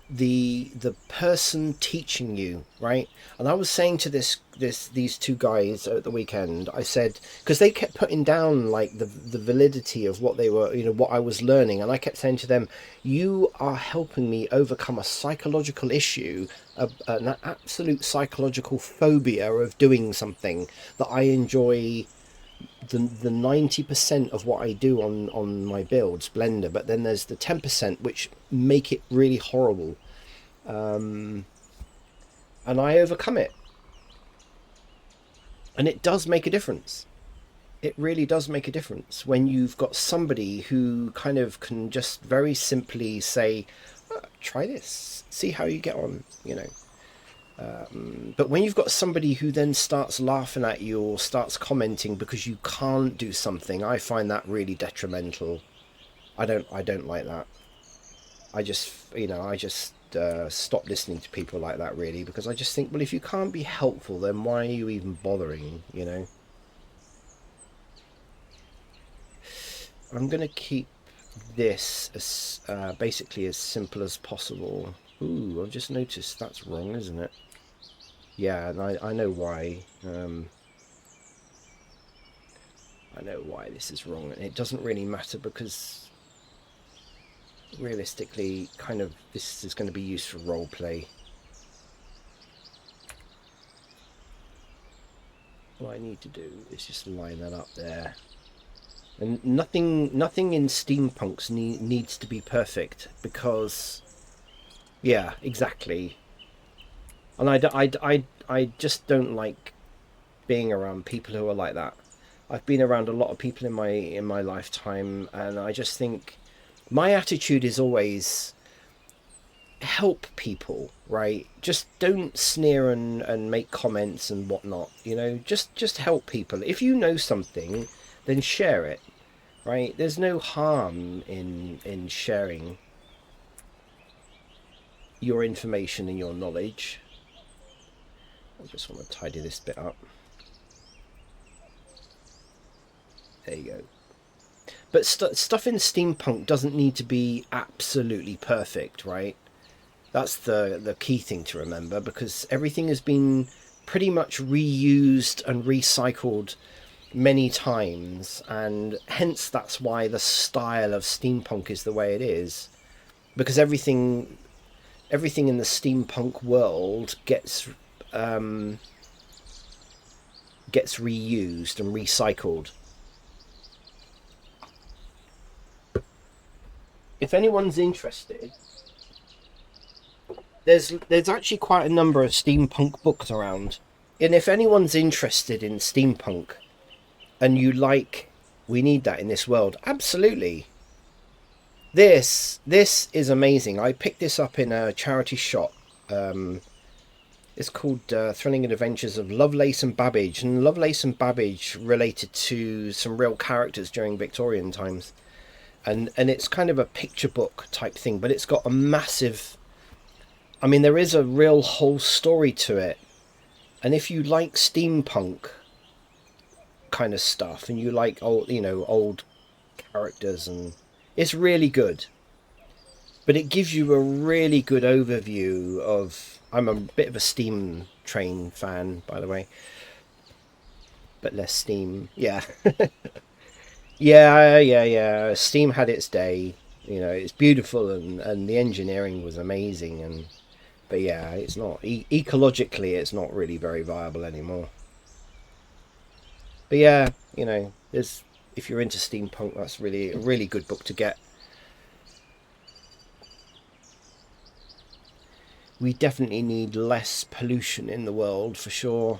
the person teaching you, right? And I was saying to these two guys at the weekend, I said, because they kept putting down like the validity of what they were, what I was learning, and I kept saying to them, you are helping me overcome a psychological issue, an absolute psychological phobia of doing something that I enjoy, the 90% of what I do on my builds, Blender, but then there's the 10% which make it really horrible, and I overcome it, and it does make a difference. It really does make a difference when you've got somebody who kind of can just very simply say, try this, see how you get on. But when you've got somebody who then starts laughing at you or starts commenting because you can't do something, I find that really detrimental. I don't like that. I just stop listening to people like that, really, because I just think, well, if you can't be helpful, then why are you even bothering? I'm gonna keep this as basically as simple as possible. Ooh, I've just noticed that's wrong, isn't it? Yeah, and I know why. I know why this is wrong. It doesn't really matter because realistically, kind of, this is going to be used for role play. What I need to do is just line that up there. And nothing in steampunks needs to be perfect because, yeah, exactly. And I just don't like being around people who are like that. I've been around a lot of people in my lifetime, and I just think my attitude is always help people, right? Just don't sneer and make comments and whatnot. Just help people. If you know something, then share it, right? There's no harm in sharing your information and your knowledge. I just want to tidy this bit up. There you go. But stuff in steampunk doesn't need to be absolutely perfect, right? That's the key thing to remember, because everything has been pretty much reused and recycled many times, and hence that's why the style of steampunk is the way it is, because everything in the steampunk world gets reused and recycled. If anyone's interested, there's actually quite a number of steampunk books around. And if anyone's interested in steampunk and you like, we need that in this world, absolutely. This is amazing. I picked this up in a charity shop. It's called Thrilling Adventures of Lovelace and Babbage, and Lovelace and Babbage related to some real characters during Victorian times. And it's kind of a picture book type thing, but it's got a massive, I mean, there is a real whole story to it. And if you like steampunk kind of stuff and you like old characters, and it's really good. But it gives you a really good overview of, I'm a bit of a steam train fan, by the way, but less steam. Yeah. Yeah. Steam had its day. It's beautiful, and the engineering was amazing, but yeah, it's not ecologically, it's not really very viable anymore. But yeah, there's if you're into steampunk, that's really a really good book to get. We definitely need less pollution in the world for sure.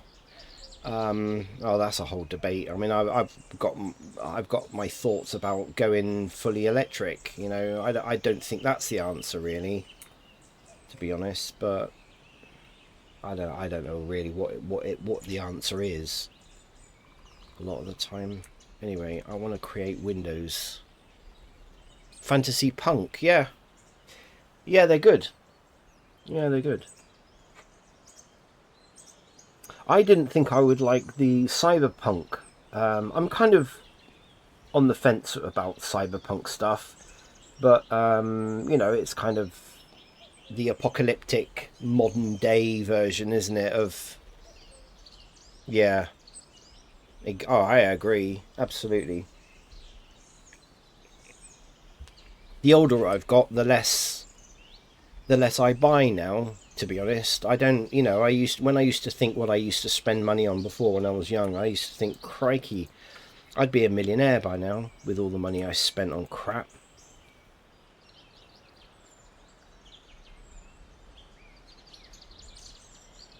Oh, that's a whole debate. I mean, I've got my thoughts about going fully electric. I don't think that's the answer really, to be honest. But I don't know really what the answer is a lot of the time. Anyway, I want to create windows. Fantasy punk, yeah, they're good. Yeah, they're good. I didn't think I would like the cyberpunk. I'm kind of on the fence about cyberpunk stuff, but it's kind of, the apocalyptic modern day version, isn't it? Of yeah. Oh, I agree absolutely. The older I've got, the less I buy now. To be honest, I don't. You know, I used to think what I used to spend money on before when I was young. I used to think, crikey, I'd be a millionaire by now with all the money I spent on crap.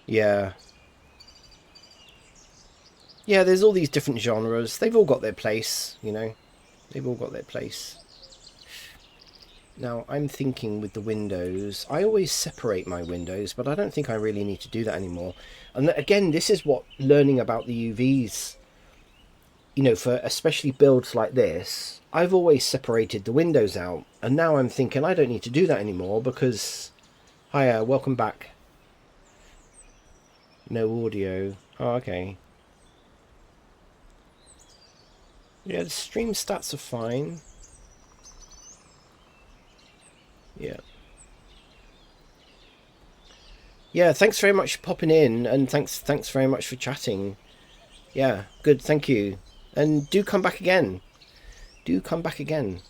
Yeah, yeah. There's all these different genres. They've all got their place. You know, they've all got their place. Now, I'm thinking with the windows, I always separate my windows, but I don't think I really need to do that anymore. And again, this is what learning about the UVs, you know, for especially builds like this, I've always separated the windows out. And now I'm thinking I don't need to do that anymore because, hiya, welcome back. No audio. Oh, okay. Yeah, the stream stats are fine. Yeah. Yeah, thanks very much for popping in, and thanks very much for chatting. Yeah, good, thank you. And do come back again. Do come back again.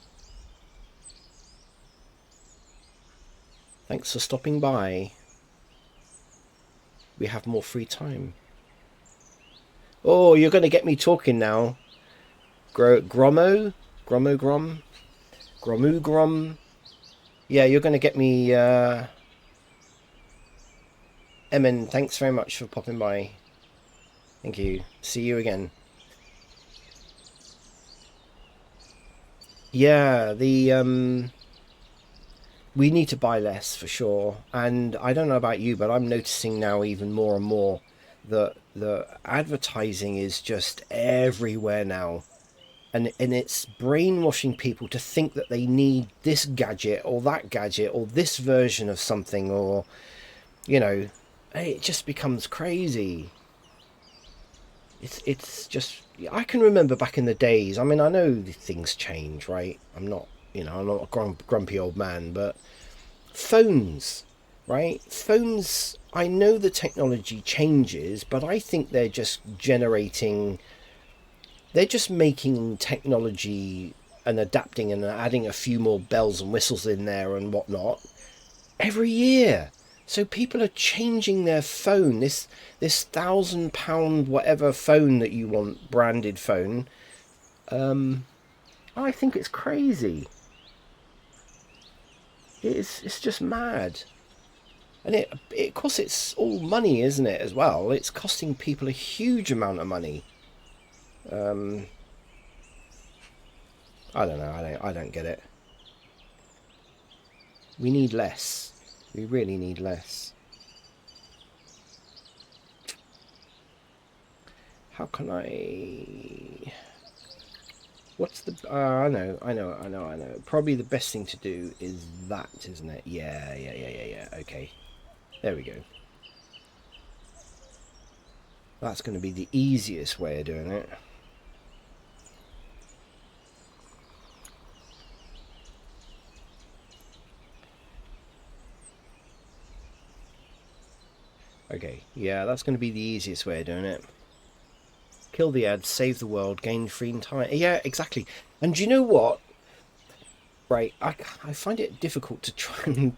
Thanks for stopping by. We have more free time. Oh, you're going to get me talking now. Gromo? Gromo Grom? Gromu Grom? Yeah, you're going to get me... Emin, thanks very much for popping by. Thank you. See you again. Yeah, we need to buy less for sure. And I don't know about you, but I'm noticing now even more and more that the advertising is just everywhere now. And it's brainwashing people to think that they need this gadget or this version of something, or you know, it just becomes crazy. It's just, I can remember back in the days. I mean, I know things change, right? I'm not a grumpy old man, but phones, right? Phones, I know the technology changes, but I think they're just making technology and adapting and adding a few more bells and whistles in there and whatnot every year. So people are changing their phone. This £1,000 whatever phone that you want, branded phone. I think it's crazy. It's just mad. And of course it's all money, isn't it? As well, it's costing people a huge amount of money. Um, I don't know. I don't get it. We need less. We really need less. How can I... What's the... I know. Probably the best thing to do is that, isn't it? Yeah. Okay. There we go. That's going to be the easiest way of doing it. Okay, yeah, that's going to be the easiest way of doing it. Kill the ads, save the world, gain free time. Yeah, exactly. And do you know what? Right, I find it difficult to try and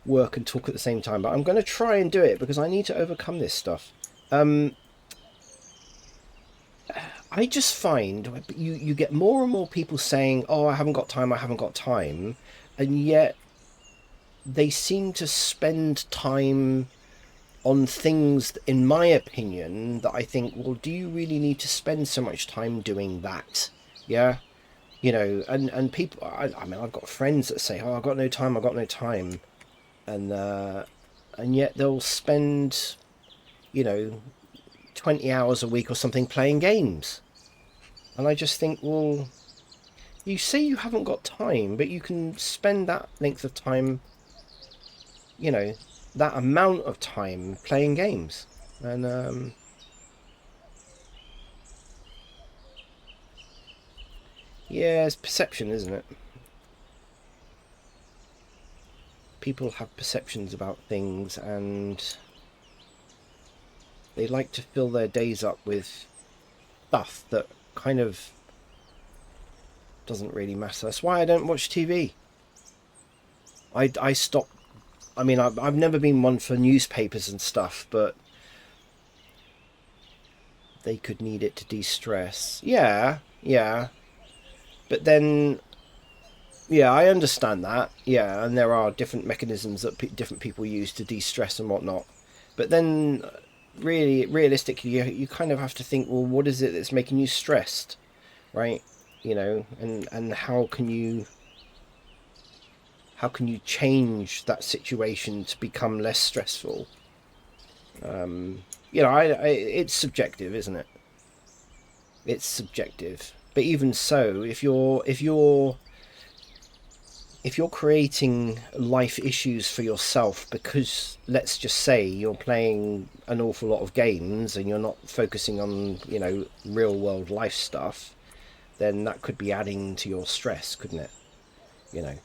work and talk at the same time, but I'm going to try and do it because I need to overcome this stuff. I just find you get more and more people saying, "Oh, I haven't got time. I haven't got time," and yet they seem to spend time on things, in my opinion, that I think, well, do you really need to spend so much time doing that? Yeah, you know, and people. I mean, I've got friends that say, "Oh, I've got no time. I've got no time," and yet they'll spend, you know, 20 hours a week or something playing games. And I just think, well, you say you haven't got time, but you can spend that length of time, you know, that amount of time playing games. And yeah, it's perception, isn't it? people have perceptions about things, and they like to fill their days up with stuff that kind of doesn't really matter. That's why I don't watch TV. I stopped. I mean, I've never been one for newspapers and stuff, but they could need it to de-stress. Yeah, yeah. But then, yeah, I understand that. Yeah, and there are different mechanisms that different people use to de-stress and whatnot. But then, really, realistically, you kind of have to think, well, what is it that's making you stressed, right? You know, and how can you change that situation to become less stressful? You know, it's subjective, isn't it? It's subjective. But even so, if you're creating life issues for yourself because, let's just say, you're playing an awful lot of games and you're not focusing on, you know, real world life stuff, then that could be adding to your stress, couldn't it? You know,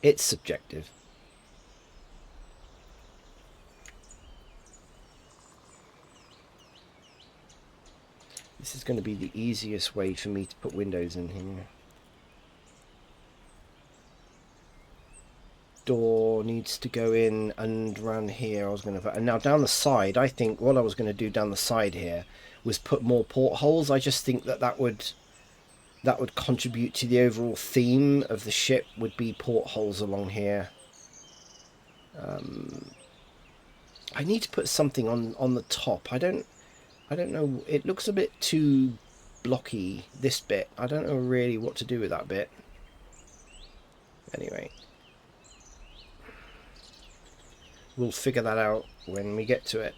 it's subjective. This is going to be the easiest way for me to put windows in here. Door needs to go in and around here. I was going to, and now down the side, I think what I was going to do down the side here was put more portholes. I just think that would contribute to the overall theme of the ship, would be portholes along here. I need to put something on the top. I don't know. It looks a bit too blocky, this bit. I don't know really what to do with that bit. Anyway, we'll figure that out when we get to it.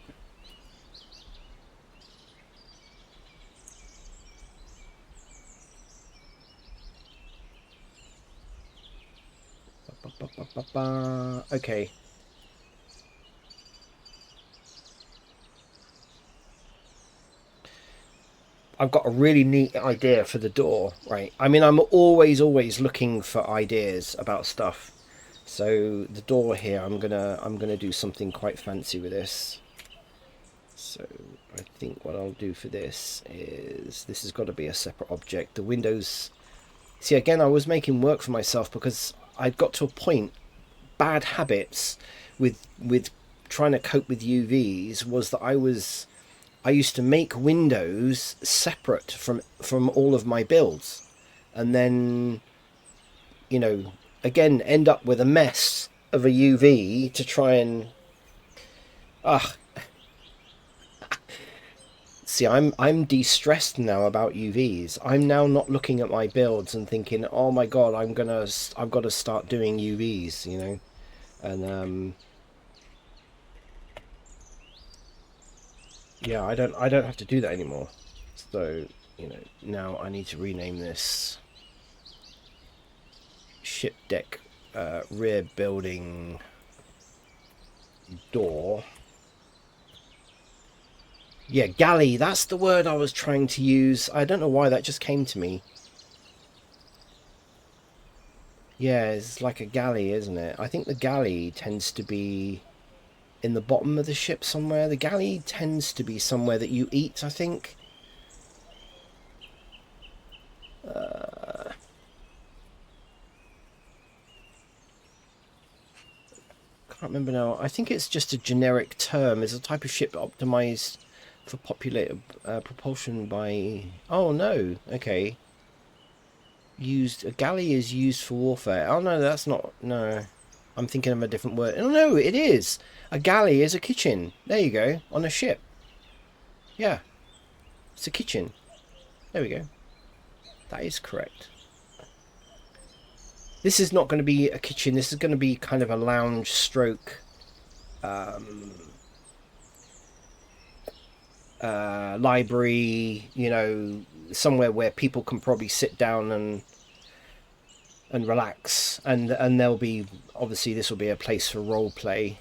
Okay. I've got a really neat idea for the door, right? I mean, I'm always looking for ideas about stuff. So the door here, I'm gonna do something quite fancy with this. So I think what I'll do for this has got to be a separate object. The windows. See, again, I was making work for myself because I'd got to a point. Bad habits with trying to cope with UVs was that I used to make windows separate from all of my builds, and then, you know, again end up with a mess of a UV to try and see, I'm de-stressed now about UVs. I'm now not looking at my builds and thinking, oh my god, I've got to start doing UVs, you know. And yeah, I don't have to do that anymore. So, you know, now I need to rename this ship deck rear building door. Yeah, galley, that's the word I was trying to use. I don't know why that just came to me. Yeah, it's like a galley, isn't it? I think the galley tends to be in the bottom of the ship somewhere. The galley tends to be somewhere that you eat, I think. Can't remember now. I think it's just a generic term. It's a type of ship optimized for populated propulsion by... Oh, no. Okay. A galley is used for warfare. Oh, no, that's not... No. I'm thinking of a different word. Oh, no, it is. A galley is a kitchen. There you go. On a ship. Yeah. It's a kitchen. There we go. That is correct. This is not going to be a kitchen. This is going to be kind of a lounge stroke library, you know, somewhere where people can probably sit down and relax, and there'll be, obviously this will be a place for role play.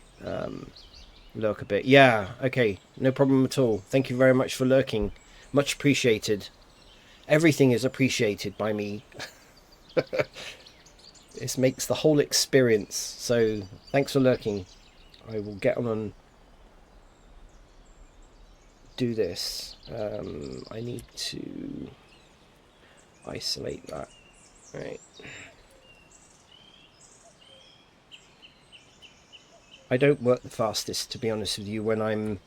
Lurk a bit. Yeah, okay, no problem at all. Thank you very much for lurking. Much appreciated. Everything is appreciated by me. This makes the whole experience. So thanks for lurking. I will get on and do this. I need to isolate that. Right. I don't work the fastest, to be honest with you. When I'm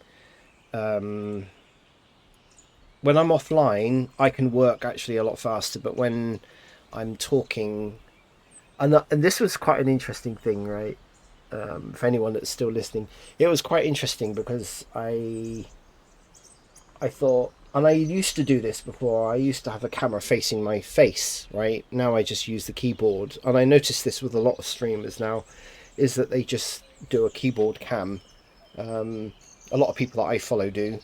offline, I can work actually a lot faster. But when I'm talking, and this was quite an interesting thing, right? For anyone that's still listening, it was quite interesting because I thought, and I used to do this before. I used to have a camera facing my face, right? Now I just use the keyboard, and I noticed this with a lot of streamers now, is that they just do a keyboard cam. A lot of people that I follow do,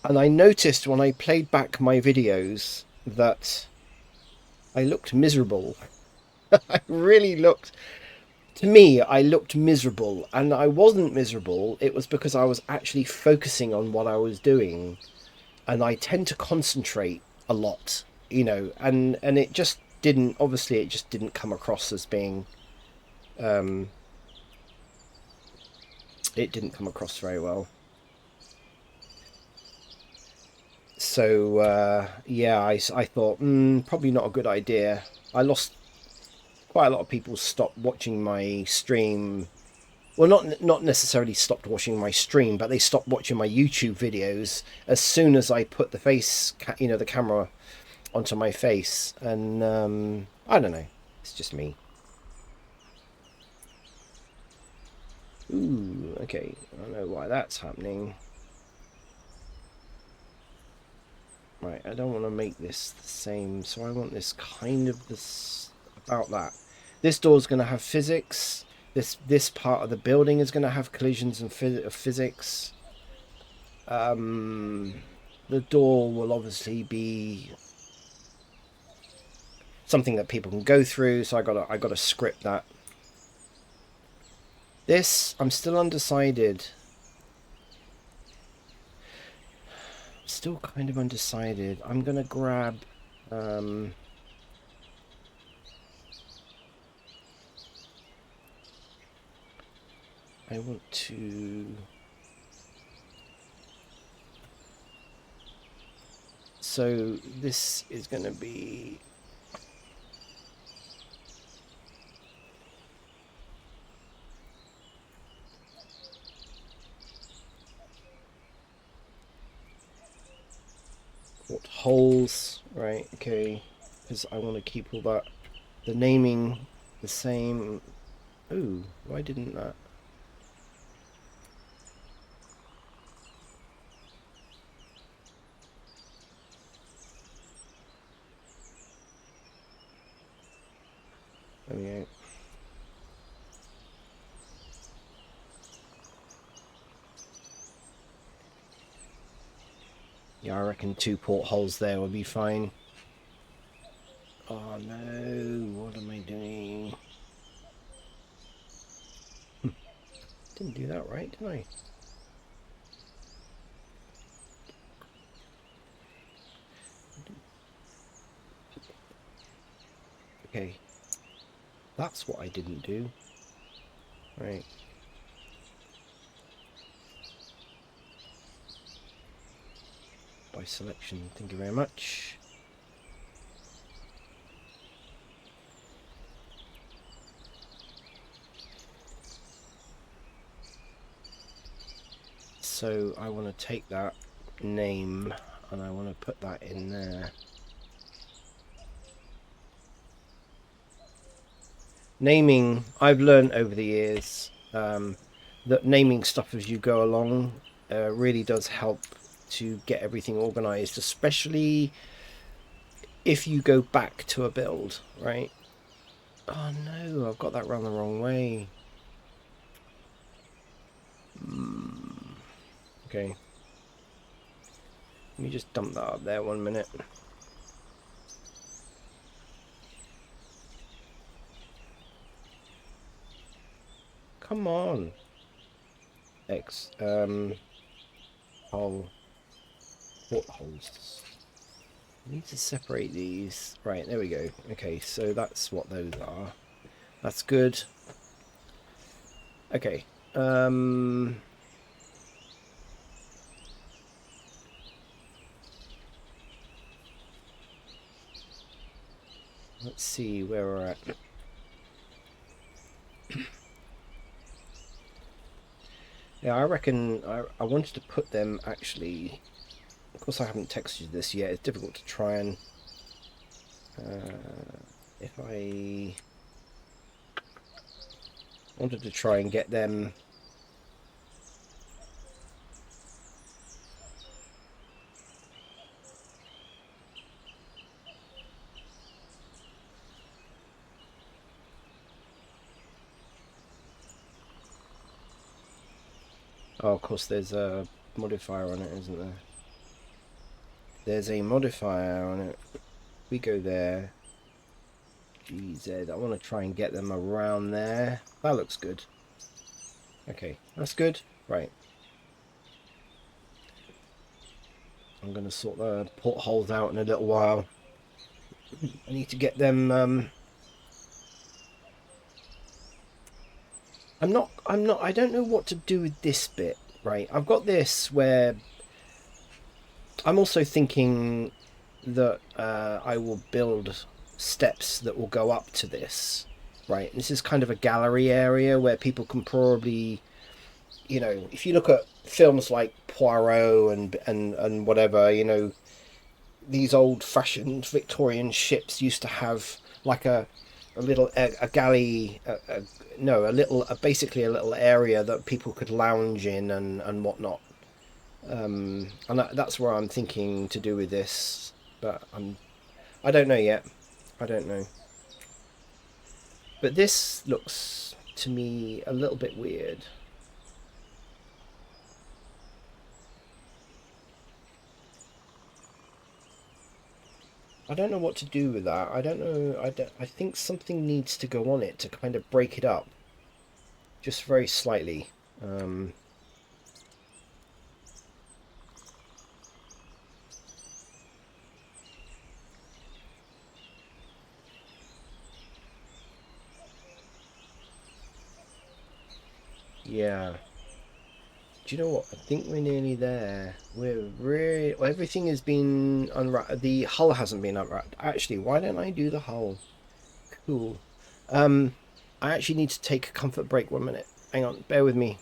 and I noticed when I played back my videos that I looked miserable. I really looked. To me, I looked miserable, and I wasn't miserable. It was because I was actually focusing on what I was doing, and I tend to concentrate a lot, and it just didn't. Obviously, it just didn't come across as being. Um, it didn't come across very well. So yeah, I thought probably not a good idea. I lost quite a lot of people. Stopped watching my stream. Well, not necessarily stopped watching my stream, but they stopped watching my YouTube videos as soon as I put the camera onto my face. And I don't know, it's just me. Ooh, okay, I don't know why that's happening. Right, I don't want to make this the same, so I want this kind of this about that. This door's going to have physics. This part of the building is going to have collisions and physics. The door will obviously be something that people can go through, so I gotta script that. This, I'm still undecided. Still kind of undecided. I'm gonna grab I want to. So this is going to be. What holes, right? Okay, because I want to keep all that. The naming the same. Ooh, why didn't that? Oh yeah. Yeah, I reckon 2 portholes there would be fine. Oh no, what am I doing? Didn't do that right, did I? Okay. That's what I didn't do. Right. By selection, thank you very much. So I want to take that name and I want to put that in there. Naming, I've learned over the years that naming stuff as you go along really does help to get everything organized, especially if you go back to a build, right? Oh no, I've got that run the wrong way. Okay. Let me just dump that up there 1 minute. Come on. Hole. Portholes. I need to separate these. Right, there we go. Okay, so that's what those are. That's good. Okay. Let's see where we're at. Yeah, I reckon I wanted to put them actually. Of course, I haven't textured this yet. It's difficult to try and. If I wanted to try and get them. Oh, of course, there's a modifier on it, isn't there? There's a modifier on it. We go there. GZ. I want to try and get them around there. That looks good. Okay, that's good. Right. I'm going to sort the portholes out in a little while. I need to get them. I don't know what to do with this bit. Right. I've got this where I'm also thinking that I will build steps that will go up to this. Right. This is kind of a gallery area where people can probably, you know, if you look at films like Poirot and whatever, you know, these old-fashioned Victorian ships used to have like a little a galley, no, a little, basically a little area that people could lounge in and whatnot. And that's where I'm thinking to do with this, but I don't know yet. I don't know. But this looks to me a little bit weird. I don't know what to do with that. I don't know. I think something needs to go on it to kind of break it up, just very slightly. Um, yeah. Do you know what? I think we're nearly there. We're really... Well, everything has been unwrapped. The hull hasn't been unwrapped. Actually, why don't I do the hull? Cool. Um, I actually need to take a comfort break 1 minute. Hang on, bear with me.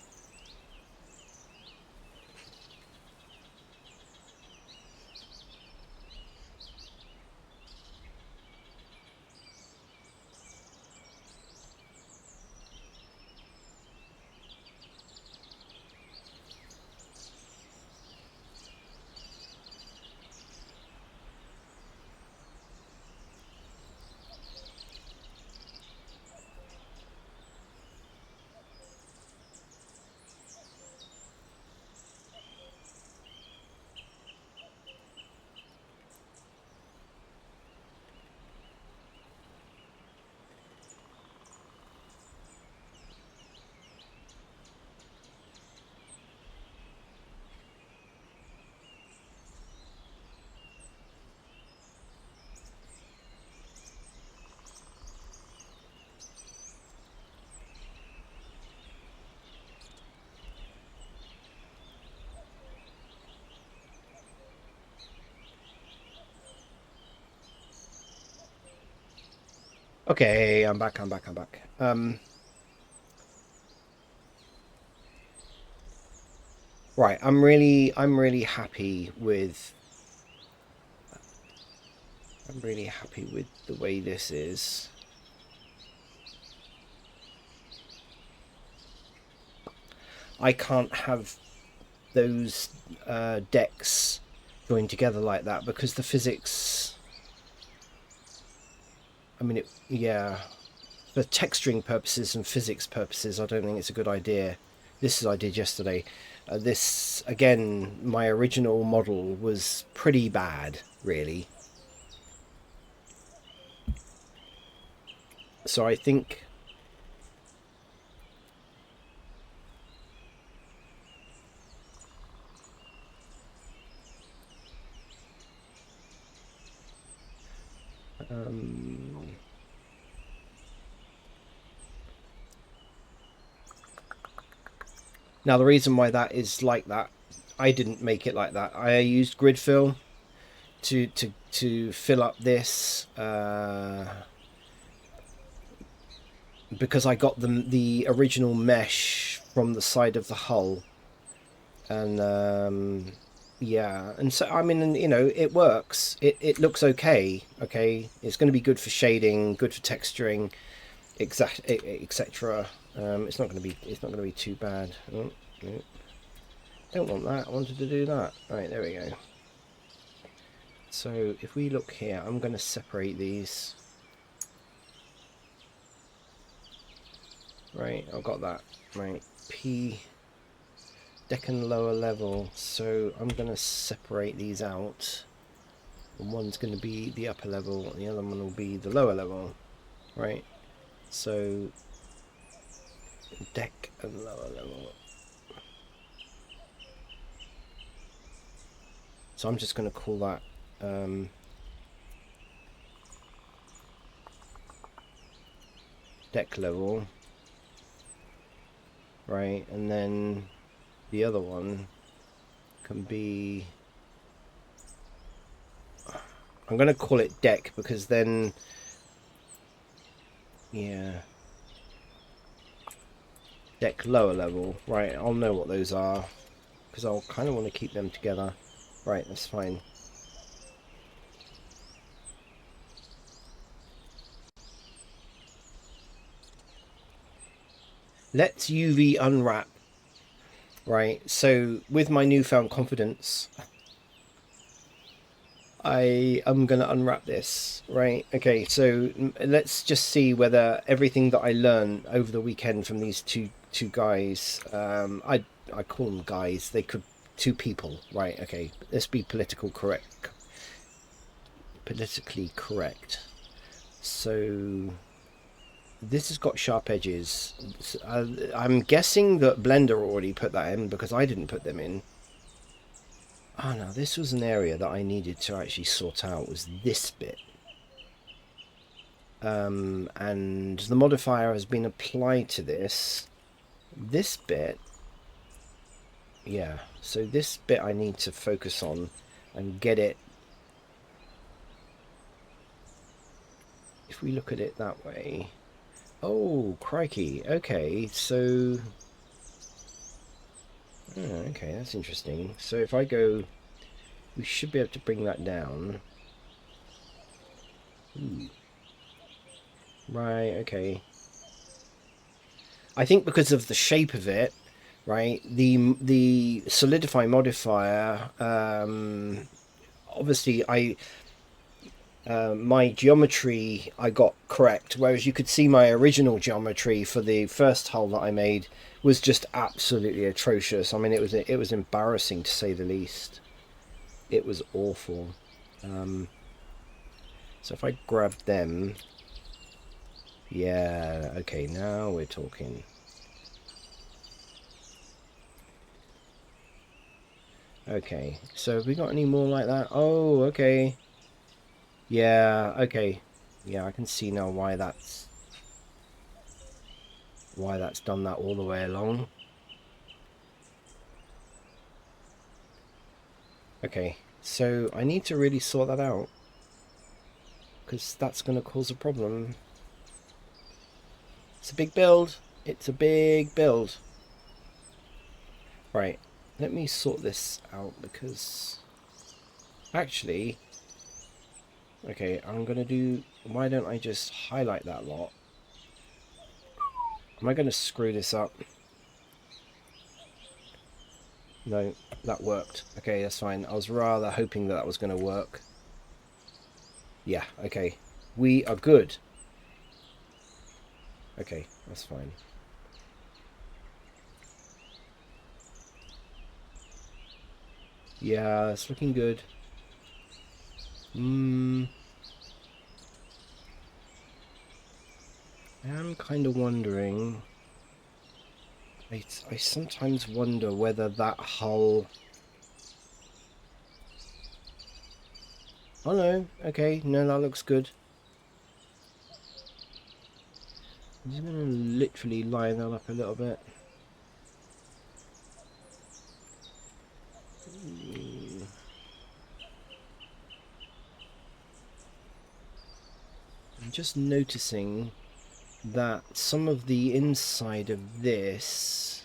Okay, I'm back. I'm back. I'm back. Right. I'm really happy with. I'm really happy with the way this is. I can't have those decks joined together like that because the physics. I mean, yeah, for texturing purposes and physics purposes, I don't think it's a good idea. This is I did yesterday. This again, my original model was pretty bad, really. So I think Now the reason why that is like that, I didn't make it like that. I used grid fill to fill up this because I got the original mesh from the side of the hull, and yeah, and so I mean, you know, it works. It looks okay. Okay, it's going to be good for shading, good for texturing, etc. It's not going to be too bad. Oh, no. Don't want that. I wanted to do that. Right, there we go. So if we look here, I'm going to separate these. Right, I've got that. Right, P deck and lower level. So I'm going to separate these out. And one's going to be the upper level, and the other one will be the lower level. Right, so deck and lower level. So I'm just going to call that deck level, right, and then the other one can be, I'm going to call it deck because then, yeah, deck lower level, right, I'll know what those are because I'll kind of want to keep them together. Right, that's fine. Let's UV unwrap. Right, so with my newfound confidence, I am going to unwrap this. Right, okay, so let's just see whether everything that I learned over the weekend from these two guys, I call them guys, they could, two people, right, okay, let's be politically correct. So this has got sharp edges. I'm guessing that Blender already put that in because I didn't put them in. Oh no, this was an area that I needed to actually sort out, was this bit. And the modifier has been applied to this. This bit, yeah, so this bit I need to focus on and get it. If we look at it that way. Oh, crikey. Okay, so... Oh, okay, that's interesting. So if I go... We should be able to bring that down. Ooh. Right, okay. I think because of the shape of it, right, the solidify modifier, obviously my geometry I got correct, whereas you could see my original geometry for the first hull that I made was just absolutely atrocious. I mean, it was embarrassing to say the least. It was awful. So if I grab them, yeah, okay, now we're talking. Okay, so have we got any more like that? Oh, okay. Yeah, okay. Yeah, I can see now why that's done that all the way along. Okay, so I need to really sort that out because that's going to cause a problem. It's a big build. It's a big build. Right, let me sort this out because actually, okay, I'm going to do, why don't I just highlight that lot? Am I going to screw this up? No, that worked. Okay, that's fine. I was rather hoping that was going to work. Yeah, okay. We are good. Okay, that's fine. Yeah, it's looking good. I'm kind of wondering... I sometimes wonder whether that hull... Oh no, okay, no, that looks good. I'm just going to literally line that up a little bit. I'm just noticing that some of the inside of this,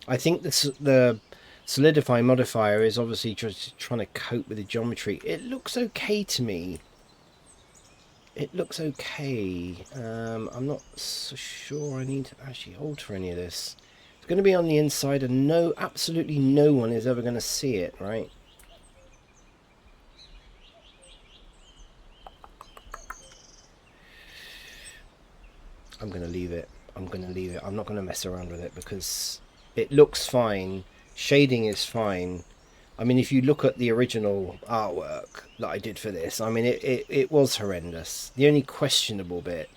I think the solidify modifier is obviously just trying to cope with the geometry. It looks okay to me. It looks okay. I'm not so sure I need to actually alter any of this. It's going to be on the inside, and absolutely no one is ever going to see it, right? I'm going to leave it. I'm going to leave it. I'm not going to mess around with it because it looks fine. Shading is fine. I mean, if you look at the original artwork that I did for this, I mean, it was horrendous. The only questionable bit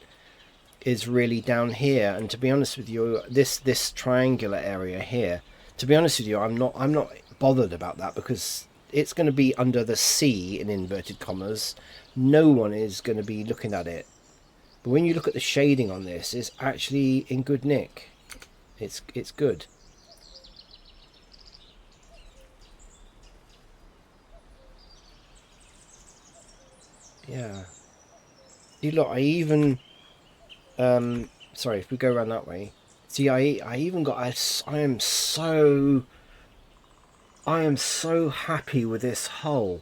is really down here, and to be honest with you, this triangular area here, to be honest with you, I'm not bothered about that because it's going to be under the sea in inverted commas. No one is going to be looking at it. But when you look at the shading on this, it's actually in good nick. It's good. Yeah. See, look, I even sorry, if we go around that way. See, I even got I am so happy with this hull.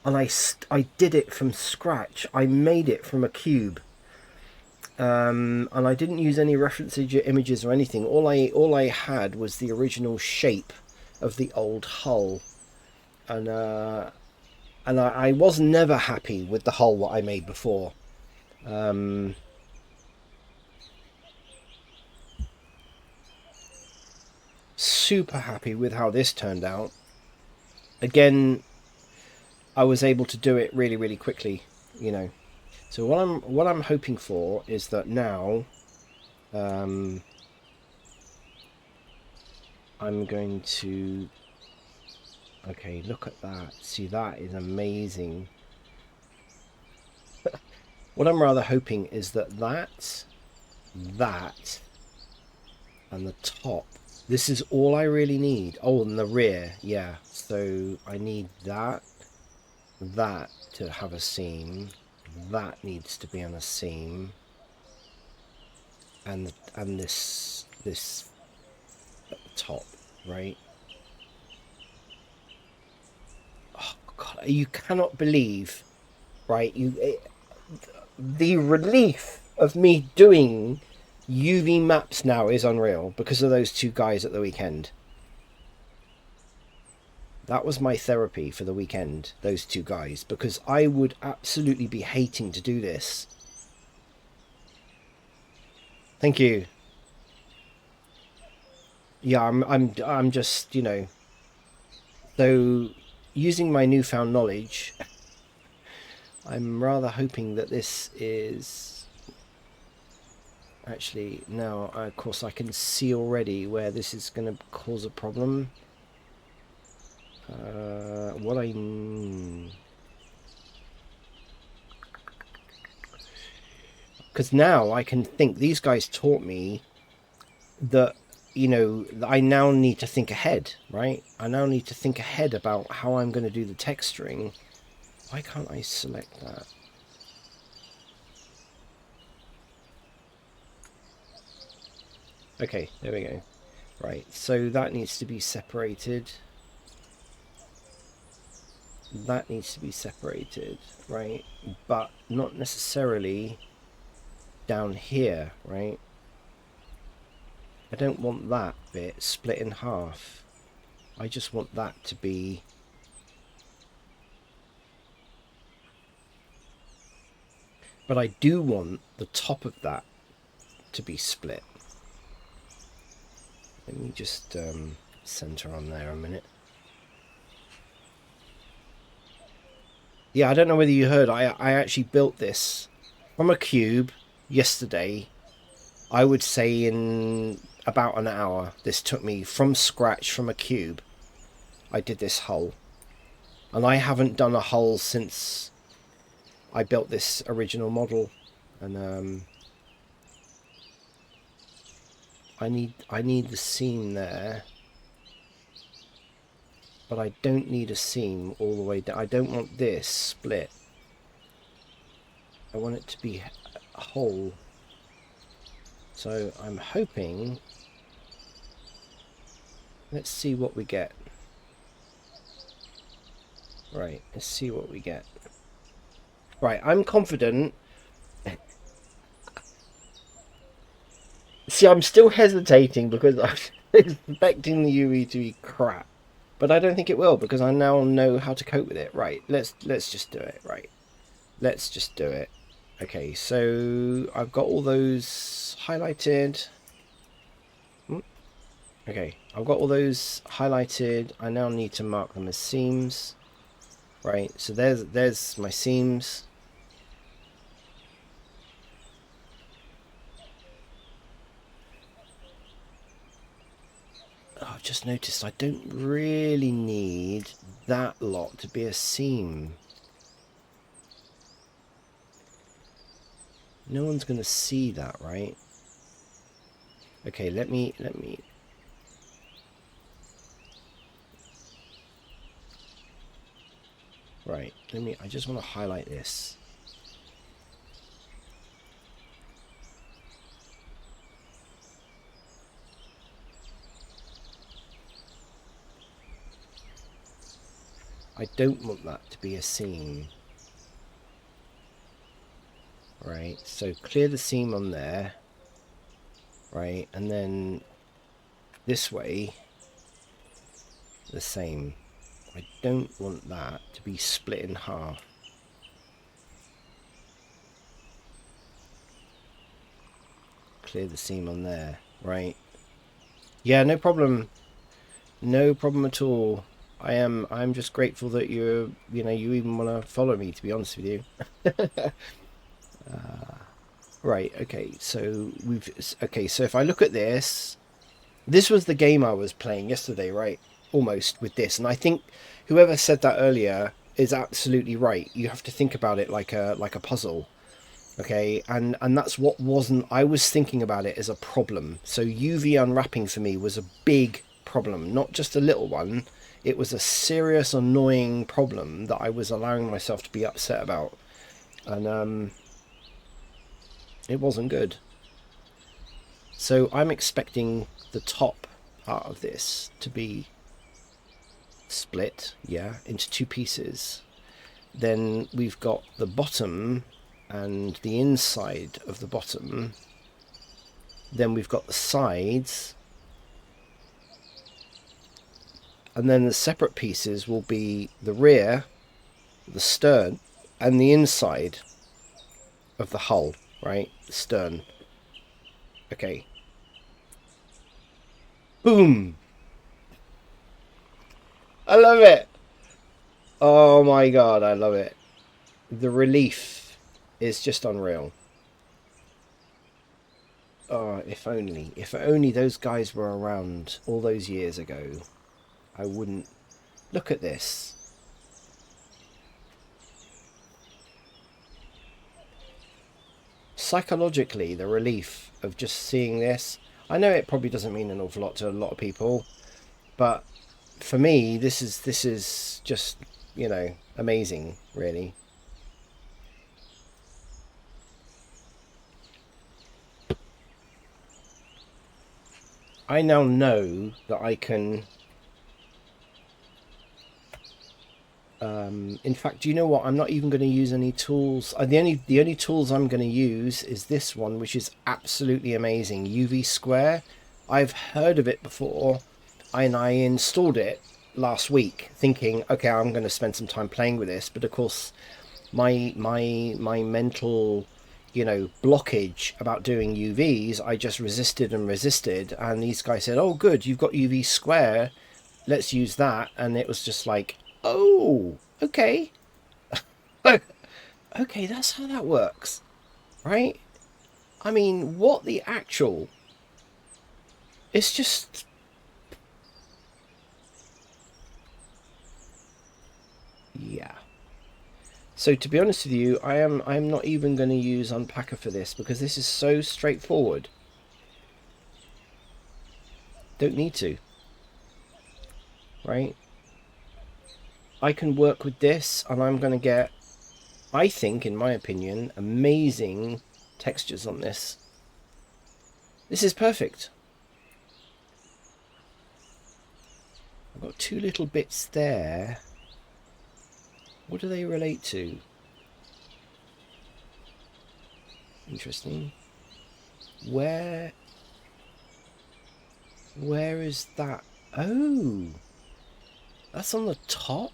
And I did it from scratch. I made it from a cube. And I didn't use any reference images or anything. All I had was the original shape of the old hull, and I was never happy with the hull that I made before. Super happy with how this turned out. Again, I was able to do it really, really quickly, you know. So what I'm hoping for is that now, I'm going to. Okay, look at that. See, that is amazing. What I'm rather hoping is that, and the top. This is all I really need. Oh, and the rear, yeah. So I need that to have a seam. That needs to be on a seam. And this at the top, right? Oh God, you cannot believe, right? The relief of me doing UV maps now is unreal because of those two guys at the weekend. That was my therapy for the weekend, those two guys, because I would absolutely be hating to do this. Thank you. Yeah, I'm just, you know, so using my newfound knowledge, I'm rather hoping that this is actually now, of course, I can see already where this is going to cause a problem. What I because now I can think these guys taught me that, you know, I now need to think ahead, right? I now need to think ahead about how I'm going to do the texturing. Why can't I select that? Okay, there we go. Right, so that needs to be separated. That needs to be separated, right? But not necessarily down here, right? I don't want that bit split in half. I just want that to be... But I do want the top of that to be split. Let me just center on there a minute. Yeah, I don't know whether you heard, I actually built this from a cube yesterday. I would say in about an hour. This took me from scratch, from a cube. I did this hull. And I haven't done a hull since I built this original model. And I need the seam there. But I don't need a seam all the way down. I don't want this split. I want it to be whole. So I'm hoping, let's see what we get. Right, let's see what we get. Right, I'm confident. See, I'm still hesitating because I'm expecting the UV to be crap. But I don't think it will because I now know how to cope with it. Right, let's just do it. Right, let's just do it. Okay, so I've got all those highlighted. Okay, I've got all those highlighted. I now need to mark them as seams. Right, so there's my seams. Oh, I've just noticed I don't really need that lot to be a seam. No one's going to see that, right? Okay, let me right, I just want to highlight this. I don't want that to be a seam. Right, so clear the seam on there. Right, and then this way, the same. I don't want that to be split in half. Clear the seam on there. Right. Yeah, no problem. No problem at all. I'm just grateful that you even want to follow me, to be honest with you. Right, okay, so so if I look at this was the game I was playing yesterday, right? Almost with this, and I think whoever said that earlier is absolutely right. You have to think about it like a puzzle. Okay, and that's what wasn't, I was thinking about it as a problem. So UV unwrapping for me was a big problem, not just a little one. It was a serious annoying problem that I was allowing myself to be upset about, and it wasn't good. So I'm expecting the top part of this to be split, yeah, into two pieces. Then we've got the bottom and the inside of the bottom. Then we've got the sides. And then the separate pieces will be the rear, the stern, and the inside of the hull, right? The stern. Okay. Boom! I love it! Oh my god, I love it. The relief is just unreal. Oh, if only those guys were around all those years ago, I wouldn't. Look at this. Psychologically, the relief of just seeing this. I know it probably doesn't mean an awful lot to a lot of people, but for me, this is just, amazing, really. I now know that I can. In fact, do you know what? I'm not even going to use any tools. The only tools I'm going to use is this one, which is absolutely amazing. UV Square. I've heard of it before, and I installed it last week, thinking, okay, I'm going to spend some time playing with this. But of course, my mental, blockage about doing UVs, I just resisted and resisted. And these guys said, "Oh, good, you've got UV Square. Let's use that." And it was just like, oh, okay. Okay, that's how that works, right? I mean, what the actual? It's just. Yeah. So to be honest with you, I'm not even going to use Unpacker for this because this is so straightforward. Don't need to. Right? I can work with this and I'm going to get I think, in my opinion, amazing textures on this. This is perfect. I've got two little bits there. What do they relate to? Interesting. Where is that? Oh, that's on the top.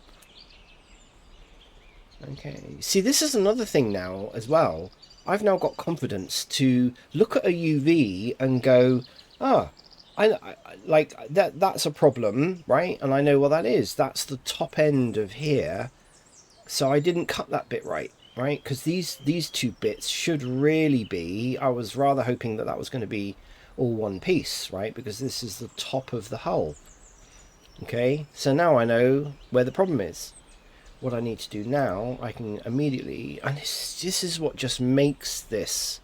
Okay. See, this is another thing now as well. I've now got confidence to look at a UV and go, ah, like that. That's a problem, right? And I know what that is. That's the top end of here. So I didn't cut that bit right, right? Because these two bits should really be. I was rather hoping that that was going to be all one piece, right? Because this is the top of the hull. Okay. So now I know where the problem is. What I need to do now, I can immediately, and this is what just makes this.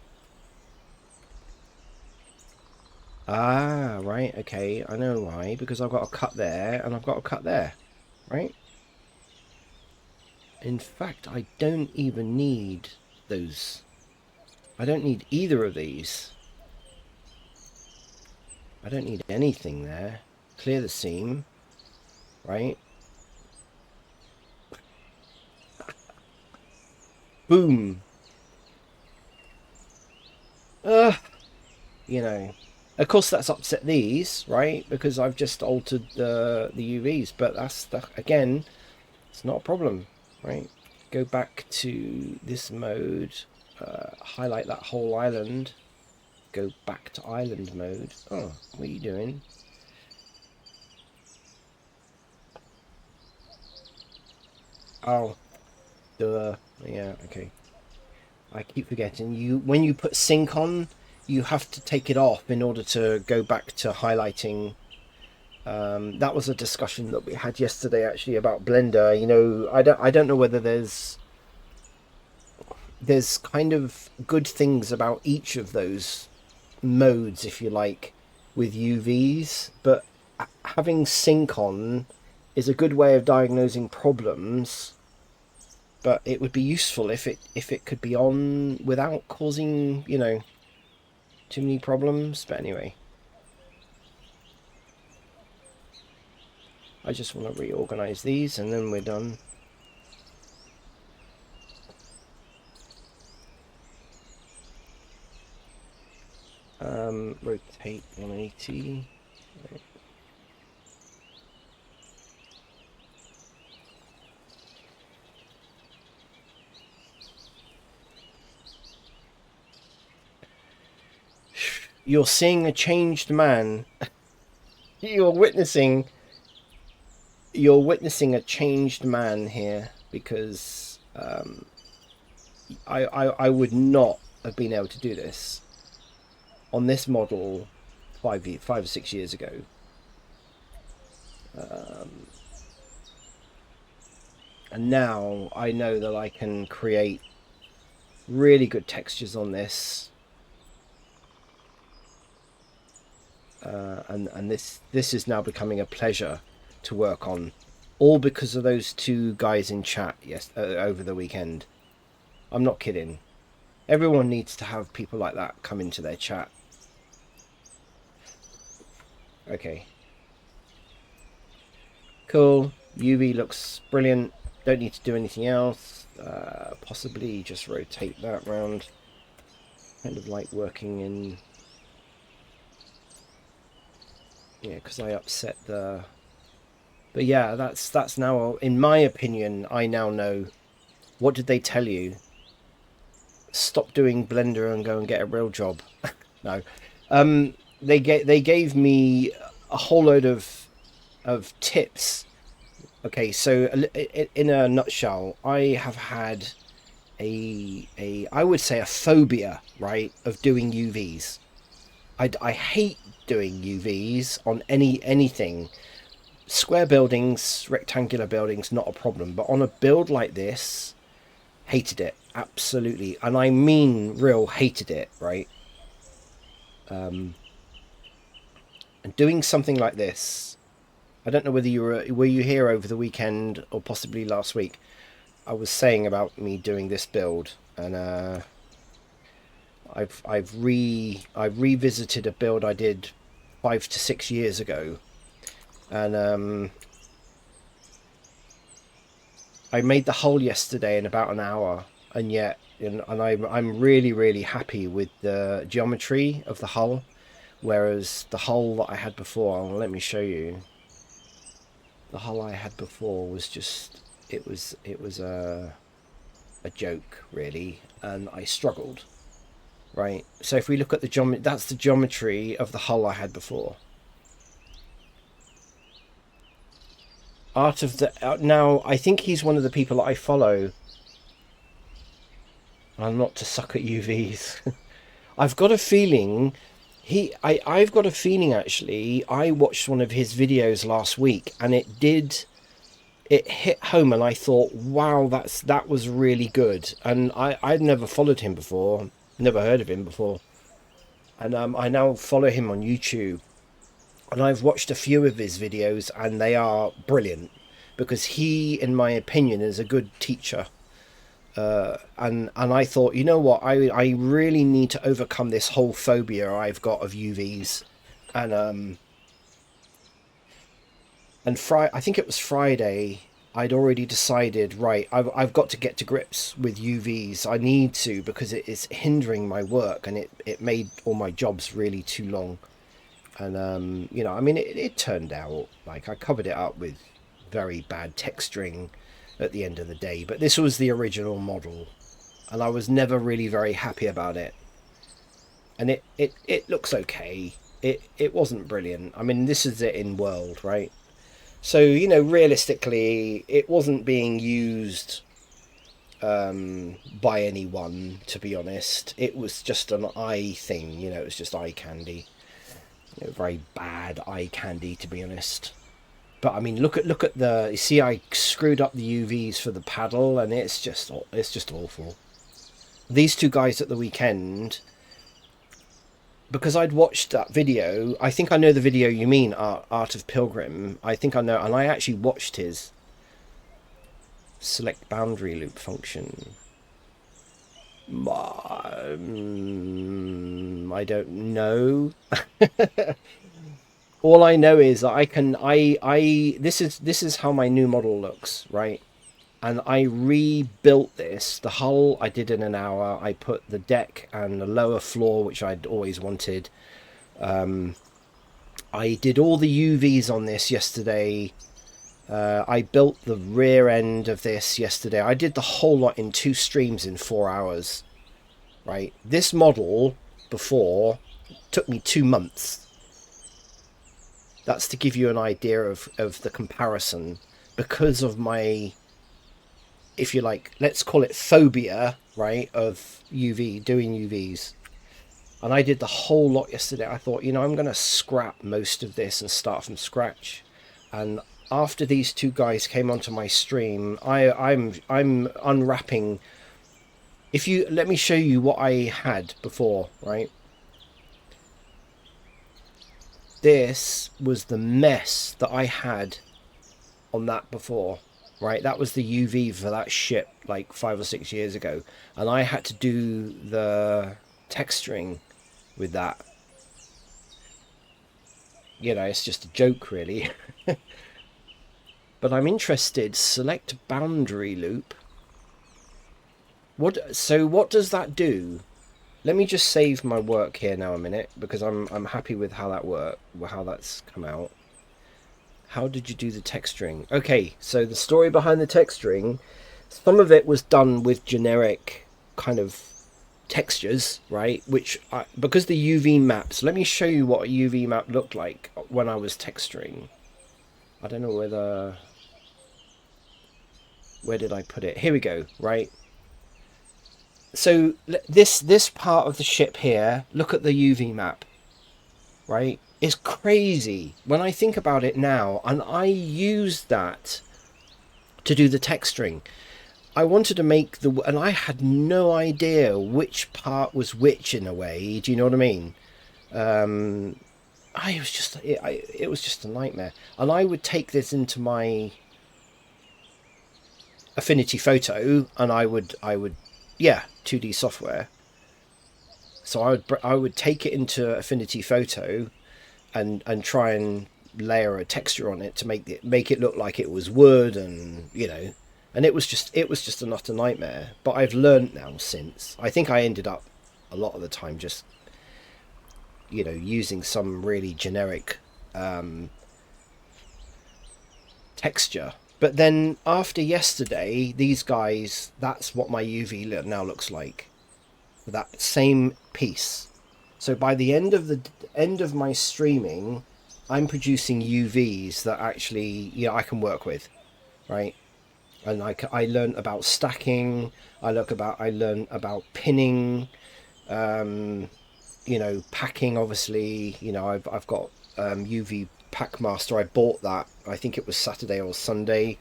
Ah, right, okay, I know why, because I've got a cut there, and I've got a cut there, right? In fact, I don't even need those. I don't need either of these. I don't need anything there. Clear the seam, right? Boom. You know, of course that's upset these, right? Because I've just altered the UVs, but again, it's not a problem, right? Go back to this mode, highlight that whole island, go back to island mode. Oh, what are you doing? Oh, duh. Yeah, okay. I keep forgetting. When you put sync on, you have to take it off in order to go back to highlighting. That was a discussion that we had yesterday actually about Blender. You know, I don't know whether there's kind of good things about each of those modes, if you like, with UVs, but having sync on is a good way of diagnosing problems. But it would be useful if it could be on without causing, you know, too many problems. But anyway, I just want to reorganize these and then we're done. Rotate 180. Right. You're seeing a changed man. you're witnessing a changed man here, because I would not have been able to do this on this model 5 or 6 years ago. And now I know that I can create really good textures on this. And this is now becoming a pleasure to work on, all because of those two guys in chat over the weekend. I'm not kidding. Everyone needs to have people like that come into their chat. Okay. Cool. UV looks brilliant. Don't need to do anything else. Possibly just rotate that round. Kind of like working in... Yeah, because I upset the... But yeah, that's now, in my opinion, I now know. What did they tell you? Stop doing Blender and go and get a real job. No. They gave me a whole load of tips. Okay, so in a nutshell, I have had I would say a phobia, right, of doing UVs. I hate doing UVs on anything. Square buildings, rectangular buildings, not a problem. But on a build like this, hated it. Absolutely. And I mean real hated it, right? And doing something like this, I don't know whether were you here over the weekend or possibly last week. I was saying about me doing this build, and I revisited a build I did 5 to 6 years ago, and I made the hull yesterday in about an hour, and yet I'm really happy with the geometry of the hull, whereas the hull that I had before, let me show you. The hull I had before was just it was a joke really, and I struggled. Right, so if we look at the geometry, that's the geometry of the hull I had before. Art of the now, I think he's one of the people that I follow. I'm not to suck at UVs. I've got a feeling I've got a feeling actually. I watched one of his videos last week, and it hit home, and I thought, wow, that was really good. And I'd never followed him before, never heard of him before, and I now follow him on YouTube, and I've watched a few of his videos, and they are brilliant because he, in my opinion, is a good teacher. And I thought, you know what, I really need to overcome this whole phobia I've got of UVs, and I think it was Friday. I'd already decided, right, I've got to get to grips with UVs. I need to, because it is hindering my work, and it made all my jobs really too long. And you know, I mean, it turned out like I covered it up with very bad texturing at the end of the day, but this was the original model, and I was never really very happy about it. And it looks okay. It wasn't brilliant. I mean, this is it in world, right? So, you know, realistically, it wasn't being used by anyone, to be honest. It was just an eye thing, you know, it was just eye candy. You know, very bad eye candy, to be honest. But I mean, look at the. You see, I screwed up the UVs for the paddle, and it's just awful. These two guys at the weekend, because I'd watched that video. I think I know the video you mean, Art of Pilgrim. I think I know, and I actually watched his select boundary loop function. I don't know. All I know is that this is how my new model looks, right? And I rebuilt this. The hull I did in an hour. I put the deck and the lower floor, which I'd always wanted. I did all the UVs on this yesterday. I built the rear end of this yesterday. I did the whole lot in 2 streams in 4 hours, right? This model before took me 2 months. That's to give you an idea of the comparison, because of my, if you like, let's call it phobia, right, of doing UVs. And I did the whole lot yesterday. I thought, you know, I'm going to scrap most of this and start from scratch. And after these two guys came onto my stream, I'm unwrapping. If you let me show you what I had before, right? This was the mess that I had on that before, right? That was the UV for that ship like 5 or 6 years ago, and I had to do the texturing with that. You know, it's just a joke really. But I'm interested. Select boundary loop. What does that do? Let me just save my work here now a minute, because I'm happy with how that's come out. How did you do the texturing? Okay, so the story behind the texturing, some of it was done with generic kind of textures, right? Because the UV maps, let me show you what a UV map looked like when I was texturing. I don't know where did I put it? Here we go, right? So this part of the ship here, look at the UV map, right? It's crazy when I think about it now, and I used that to do the texturing. I wanted to make and I had no idea which part was which in a way. Do you know what I mean? It was just a nightmare, and I would take this into my Affinity Photo, and I would yeah, 2D software. So I would take it into Affinity Photo and try and layer a texture on it to make it look like it was wood, and and it was just an utter nightmare. But I've learned now since. I think I ended up a lot of the time just using some really generic texture. But then after yesterday, these guys, that's what my UV now looks like. That same piece. So by the end of my streaming, I'm producing UVs that actually I can work with, right? And I learned about stacking. I learned about pinning. Packing. Obviously, I've got UV Pack Master. I bought that. I think it was Saturday or Sunday.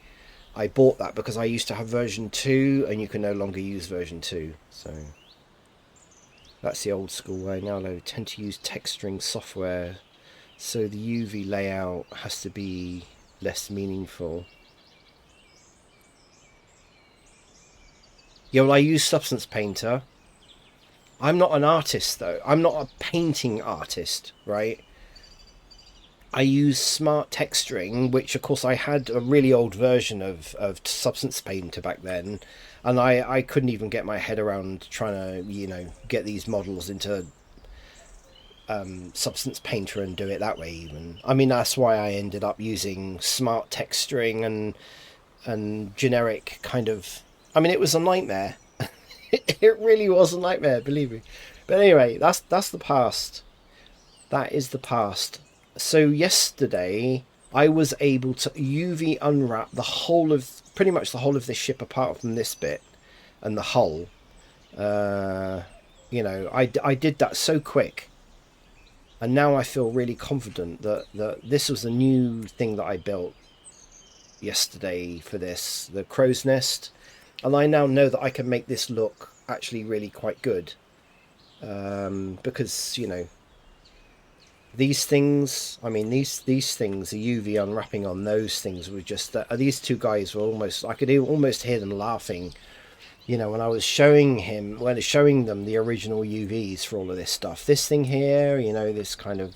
I bought that because I used to have version 2, and you can no longer use version 2. So that's the old school way. Now I tend to use texturing software, so the UV layout has to be less meaningful. Yeah, well, I use Substance Painter. I'm not an artist, though. I'm not a painting artist, right? I use Smart Texturing, which, of course, I had a really old version of Substance Painter back then, and I couldn't even get my head around trying to, get these models into Substance Painter and do it that way even. I mean, that's why I ended up using Smart Texturing and generic kind of... I mean, it was a nightmare. It really was a nightmare, believe me. But anyway, that's the past. That is the past. So yesterday, I was able to UV unwrap pretty much the whole of this ship, apart from this bit and the hull. I did that so quick, and now I feel really confident that this was a new thing that I built yesterday for the crow's nest, and I now know that I can make this look actually really quite good, because these things, I mean, these things, the UV unwrapping on those things were just that. These two guys were almost, I could almost hear them laughing, when I was showing them the original UVs for all of this stuff. This thing here, this kind of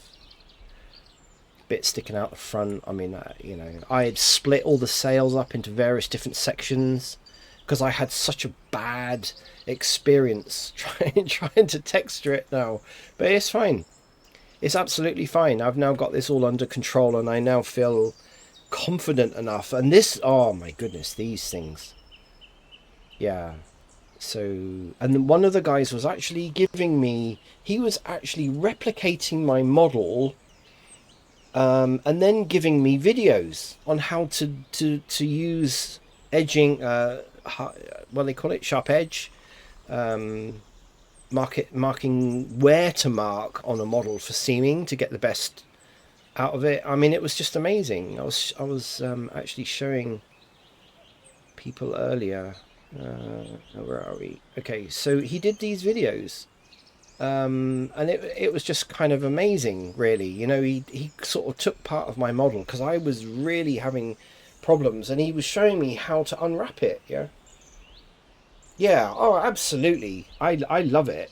bit sticking out the front. I mean, I had split all the sails up into various different sections because I had such a bad experience trying to texture it now. But it's fine. It's absolutely fine. I've now got this all under control, and I now feel confident enough. And this, oh my goodness, these things. Yeah. So, and one of the guys was actually he was actually replicating my model, and then giving me videos on how to use edging, they call it sharp edge, marking where to mark on a model for seaming to get the best out of it. I mean, it was just amazing. I was actually showing people earlier. Where are we? Okay, so he did these videos, and it was just kind of amazing, really. He sort of took part of my model because I was really having problems, and he was showing me how to unwrap it. Yeah, oh, absolutely. I love it.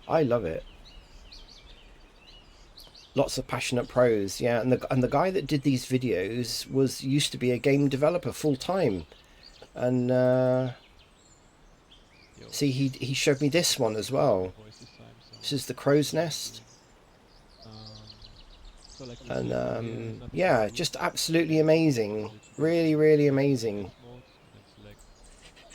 I love it. Lots of passionate pros, yeah. And the guy that did these videos used to be a game developer full time, and see, he showed me this one as well. This is the crow's nest, and yeah, just absolutely amazing, really, really amazing.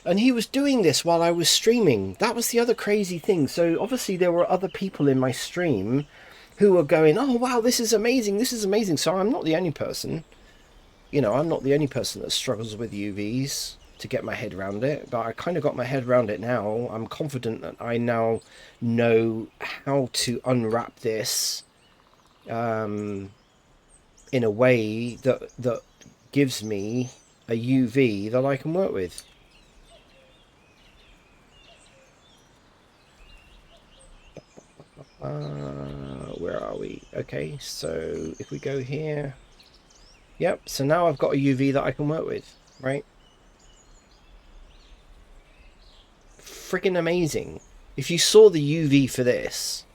And he was doing this while I was streaming. That was the other crazy thing. So obviously there were other people in my stream who were going, oh wow, this is amazing, this is amazing. So I'm not the only person. I'm not the only person that struggles with UVs to get my head around it, but I kind of got my head around it now. I'm confident that I now know how to unwrap this in a way that gives me a UV that I can work with. Where are we? Okay, so if we go here, yep, so now I've got a UV that I can work with, right? friggin' amazing. If you saw the UV for this,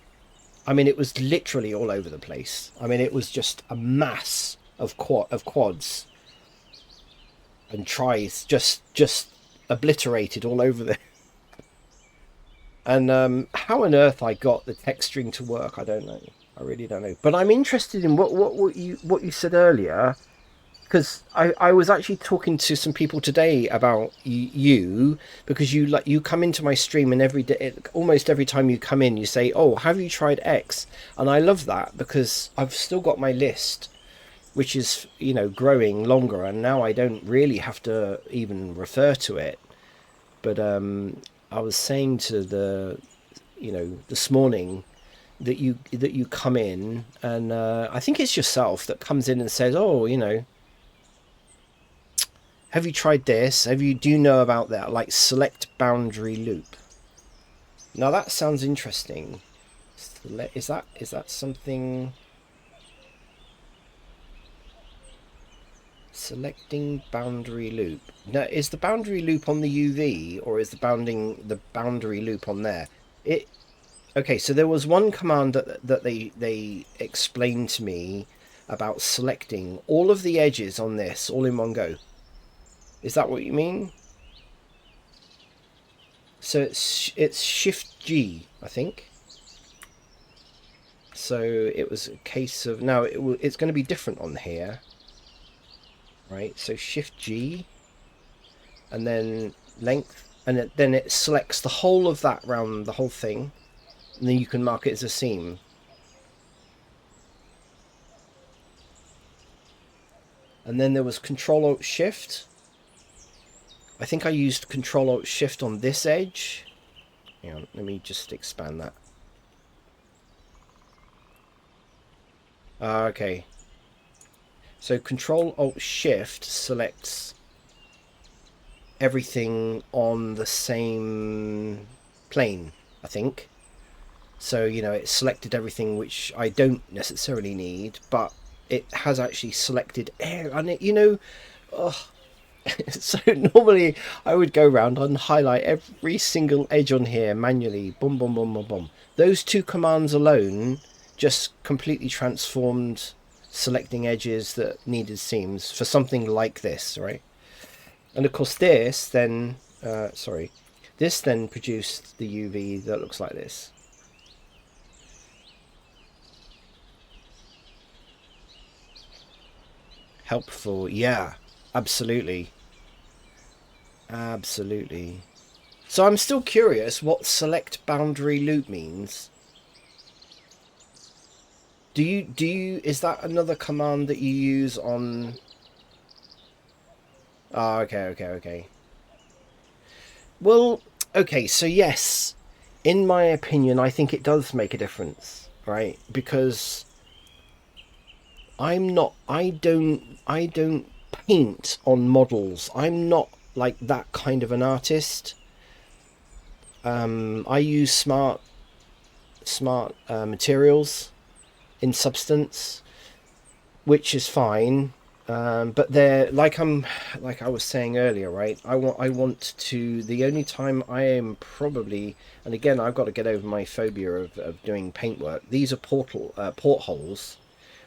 I mean, it was literally all over the place. I mean, it was just a mass of quads and tries, just obliterated all over the. And how on earth I got the texturing to work, I don't know. I really don't know. But I'm interested in what you said earlier, because I was actually talking to some people today about you, because you come into my stream, and every day, almost every time you come in, you say, oh, have you tried X? And I love that, because I've still got my list, which is, growing longer, and now I don't really have to even refer to it. But I was saying to this morning, that you come in, and I think it's yourself that comes in and says, oh, have you tried this? Do you know about that? Like, select boundary loop. Now that sounds interesting. Is that something? Selecting boundary loop. Now, is the boundary loop on the UV, or is the boundary loop on there? Okay, so there was one command that they explained to me about selecting all of the edges on this all in one go. Is that what you mean? So it's Shift G, I think. So it was a case of, now it's going to be different on here, right? So Shift G, and then length, and then it selects the whole of that round, the whole thing, and then you can mark it as a seam. And then there was Control Alt Shift. I think I used Control Alt Shift on this edge. Hang on, let me just expand that. Okay. So Control Alt Shift selects everything on the same plane, I think. So, it selected everything which I don't necessarily need, but it has actually selected air, and it, so normally I would go around and highlight every single edge on here manually. Boom, boom, boom, boom, boom. Those two commands alone just completely transformed selecting edges that needed seams for something like this, right? And of course this then, this then produced the UV that looks like this. Helpful, yeah, absolutely. Absolutely. So I'm still curious what select boundary loop means. Is that another command that you use on? Ah, okay. Well, okay, so yes, in my opinion, I think it does make a difference, right? Because I don't paint on models. I'm not like that kind of an artist. I use smart materials in Substance, which is fine. But they're like I was saying earlier, right? I want to. The only time I am probably, and again, I've got to get over my phobia of doing paintwork. These are portholes,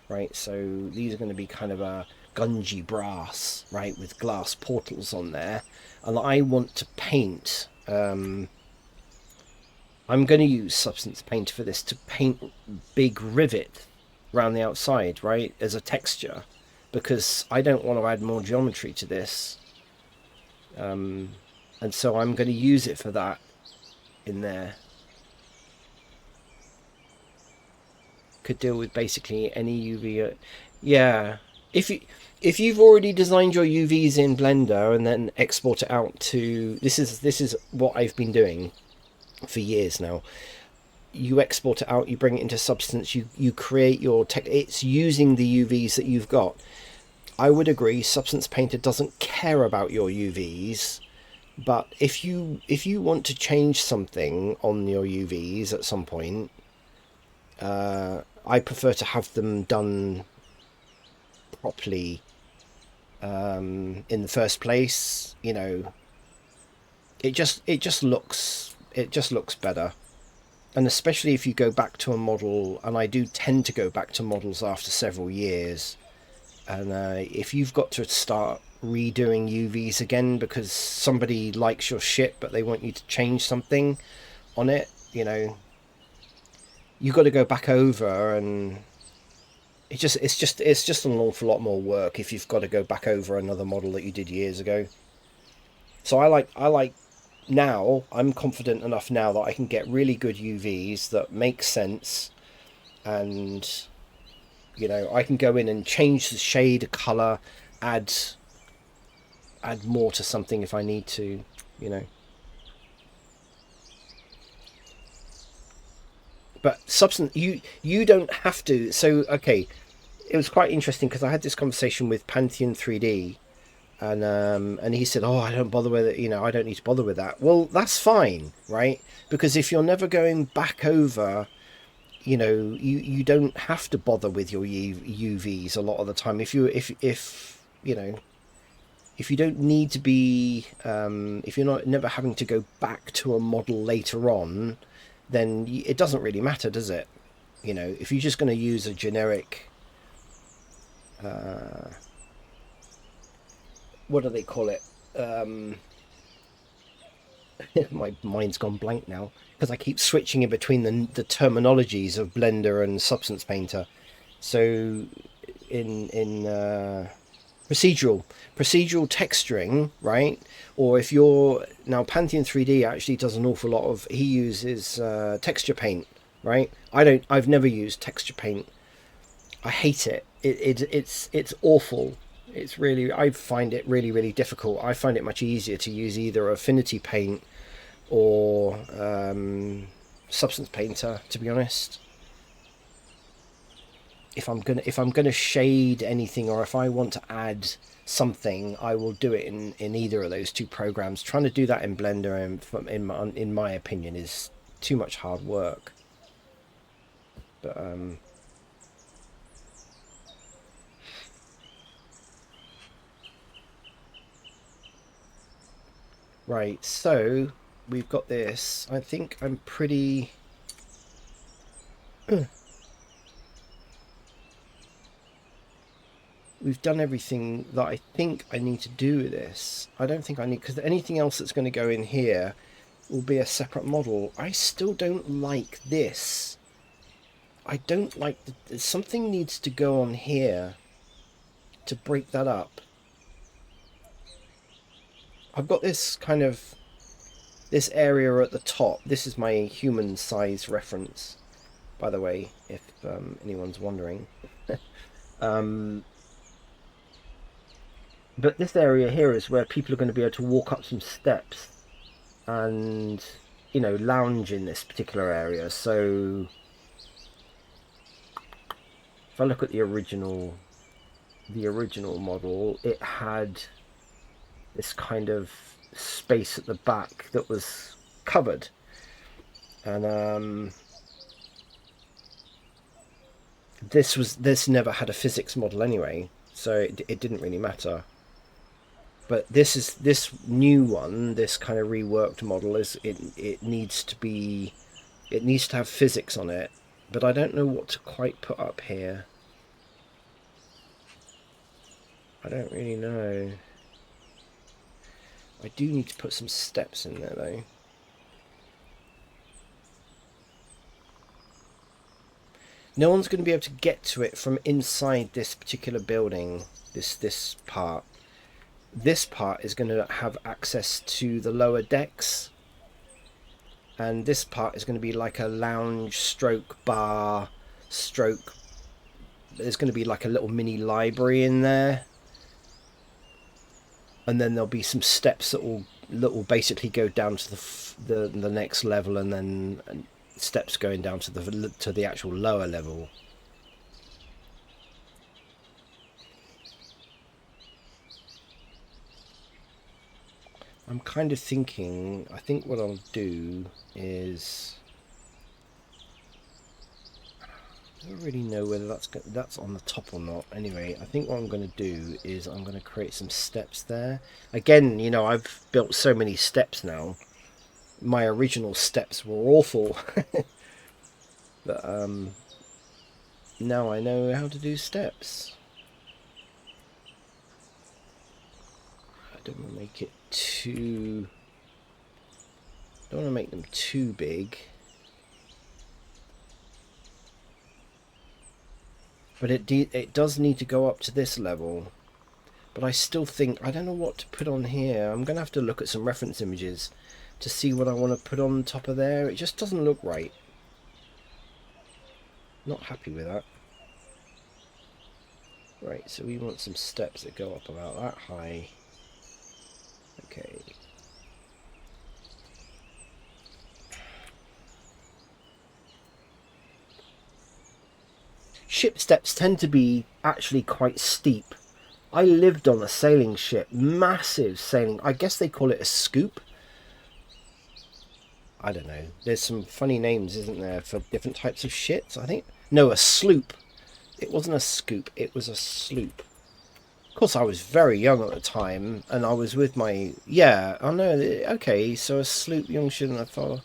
right? So these are going to be kind of a gungy brass, right, with glass portals on there, and I want to paint. I'm going to use Substance Painter for this to paint big rivet around the outside, right, as a texture, because I don't want to add more geometry to this. And so I'm going to use it for that in there. Could deal with basically any UV. Yeah. If you've already designed your UVs in Blender and then export it out to, this is what I've been doing for years now. You export it out, you bring it into Substance, you create your text. It's using the UVs that you've got. I would agree, Substance Painter doesn't care about your UVs, but if you want to change something on your UVs at some point, I prefer to have them done properly in the first place. You know, it just looks it just looks better. And especially if you go back to a model, and I do tend to go back to models after several years, and if you've got to start redoing UVs again because somebody likes your shit but they want you to change something on it, you know, you've got to go back over, and it's just an awful lot more work if you've got to go back over another model that you did years ago. So I like now, I'm confident enough now that I can get really good UVs that make sense, and you know, I can go in and change the shade, color, add more to something if I need to, you know. But substance, you don't have to. So okay, it was quite interesting because I had this conversation with Pantheon 3D, and he said, "Oh, I don't bother with it. You know, I don't need to bother with that." Well, that's fine, right? Because if you're never going back over, you know, you don't have to bother with your UVs a lot of the time. If you know, if you don't need to be, if you're not never having to go back to a model later on, then it doesn't really matter, does it? You know, if you're just going to use a generic, uh, what do they call it? Um, my mind's gone blank now because I keep switching in between the terminologies of Blender and Substance Painter. So in procedural texturing, right? Or if you're now Pantheon 3D actually does an awful lot of, he uses texture paint, right? I've never used texture paint. I hate it. It's awful. It's really, I find it really really difficult. I find it much easier to use either Affinity Paint or Substance Painter, to be honest. If I'm gonna shade anything, or if I want to add something, I will do it in either of those two programs. Trying to do that in Blender, in my opinion, is too much hard work. But right, so we've got this. I think I'm pretty. We've done everything that I think I need to do with this. I don't think I need, because anything else that's going to go in here will be a separate model. I still don't like this. I don't like something needs to go on here to break that up. I've got this kind of this area at the top. This is my human size reference, by the way, if anyone's wondering. um, but this area here is where people are going to be able to walk up some steps and, you know, lounge in this particular area. So if I look at the original model, it had this kind of space at the back that was covered, and this never had a physics model anyway, so it didn't really matter. But this new one, this kind of reworked model, it needs to be, it needs to have physics on it, but I don't know what to quite put up here. I don't really know. I do need to put some steps in there though. No one's going to be able to get to it from inside this particular building, this part. This part is going to have access to the lower decks, and this part is going to be like a lounge stroke bar stroke. There's going to be like a little mini library in there, and then there'll be some steps that will basically go down to the next level, and then steps going down to the actual lower level. I'm kind of thinking, I think what I'll do is, I don't really know whether that's on the top or not. Anyway, I think what I'm going to do is I'm going to create some steps there. Again, you know, I've built so many steps now. My original steps were awful. But now I know how to do steps. I don't want to make it too... don't want to make them too big. But it does need to go up to this level. But I still think... I don't know what to put on here. I'm going to have to look at some reference images to see what I want to put on top of there. It just doesn't look right. Not happy with that. Right, so we want some steps that go up about that high. Okay. Ship steps tend to be actually quite steep. I lived on a sailing ship, massive sailing. I guess they call it a scoop. I don't know. There's some funny names, isn't there, for different types of ships, I think. No, a sloop. It wasn't a scoop, it was a sloop. Of course, I was very young at the time, and I was with my... yeah, oh no, okay, so a sloop, Yongshin, I thought,